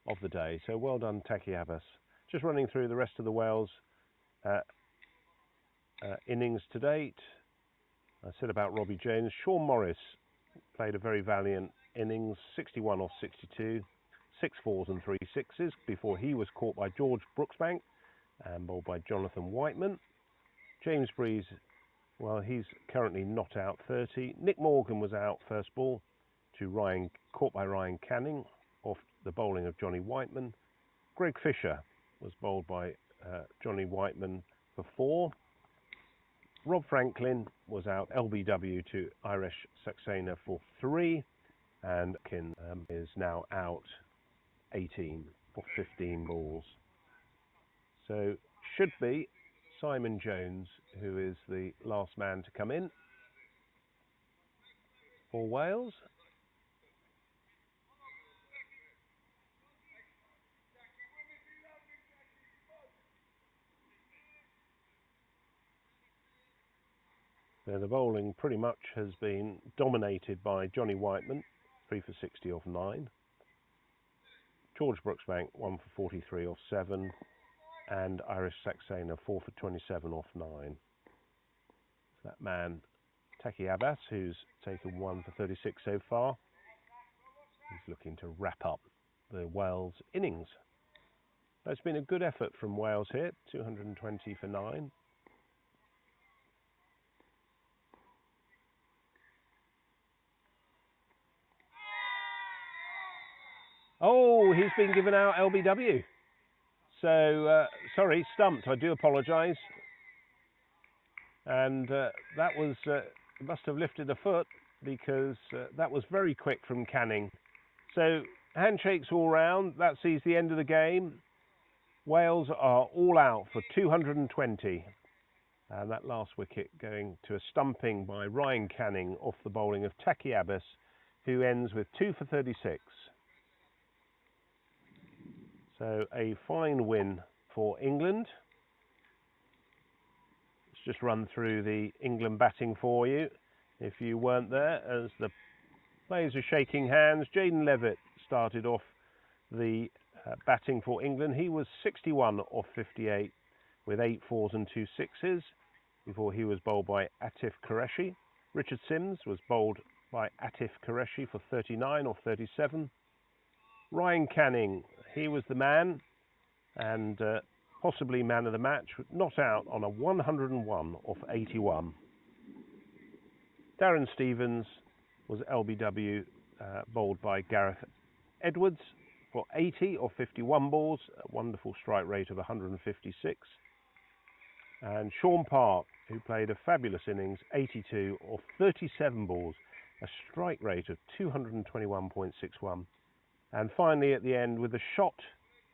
of the day. So well done, Taki Abbas. Just running through the rest of the Wales innings to date. I said about Robbie Jones. Sean Morris played a very valiant innings, 61 off 62. 6 fours and 3 sixes before he was caught by George Brooksbank and bowled by Jonathan Whiteman. James Breeze, well, he's currently not out 30. Nick Morgan was out first ball to caught by Ryan Canning off the bowling of Johnny Whiteman. Greg Fisher was bowled by Johnny Whiteman for 4. Rob Franklin was out LBW to Irish Saxena for 3. And Kin is now out 18 for 15 balls. So should be Simon Jones, who is the last man to come in for Wales. So the bowling pretty much has been dominated by Johnny Whiteman, 3 for 60 off 9. George Brooksbank 1 for 43 off 7, and Irish Saxena 4 for 27 off 9. It's that man Taki Abbas who's taken 1 for 36 so far. He's looking to wrap up the Wales innings. It's been a good effort from Wales here, 220 for 9. Oh, he's been given out LBW. So, sorry, stumped. I do apologise. And that was, must have lifted a foot because that was very quick from Canning. So, handshakes all round. That sees the end of the game. Wales are all out for 220. And that last wicket going to a stumping by Ryan Canning off the bowling of Taki Abbas, who ends with 2 for 36. So a fine win for England. Let's just run through the England batting for you, if you weren't there, as the players are shaking hands. Jaden Levitt started off the batting for England. He was 61 off 58 with 8 fours and 2 sixes before he was bowled by Atif Qureshi. Richard Sims was bowled by Atif Qureshi for 39 off 37. Ryan Canning, he was the man and possibly man of the match, not out on a 101 off 81. Darren Stevens was LBW, bowled by Gareth Edwards for 80 off 51 balls, a wonderful strike rate of 156. And Sean Park, who played a fabulous innings, 82 off 37 balls, a strike rate of 221.61. And finally at the end, with the shot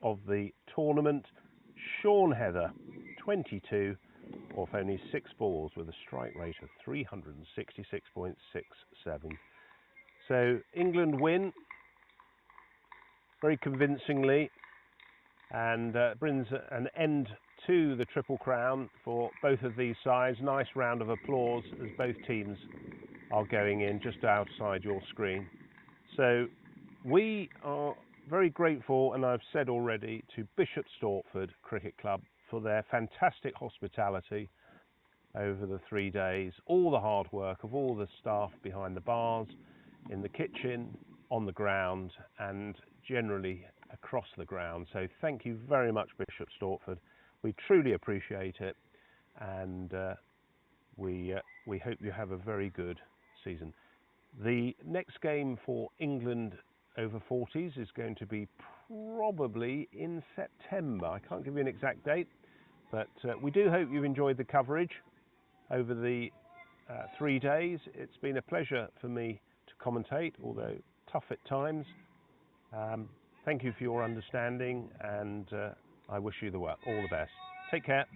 of the tournament, Sean Heather, 22 off only 6 balls with a strike rate of 366.67. So England win very convincingly, and brings an end to the Triple Crown for both of these sides. Nice round of applause as both teams are going in just outside your screen. So we are very grateful, and I've said already, to Bishop Stortford Cricket Club for their fantastic hospitality over the 3 days, all the hard work of all the staff behind the bars, in the kitchen, on the ground, and generally across the ground. So thank you very much, Bishop Stortford. We truly appreciate it, and we hope you have a very good season. The next game for England over 40s is going to be probably in September. I can't give you an exact date, but we do hope you've enjoyed the coverage over the 3 days. It's been a pleasure for me to commentate, although tough at times. Thank you for your understanding, and I wish you all the best. Take care.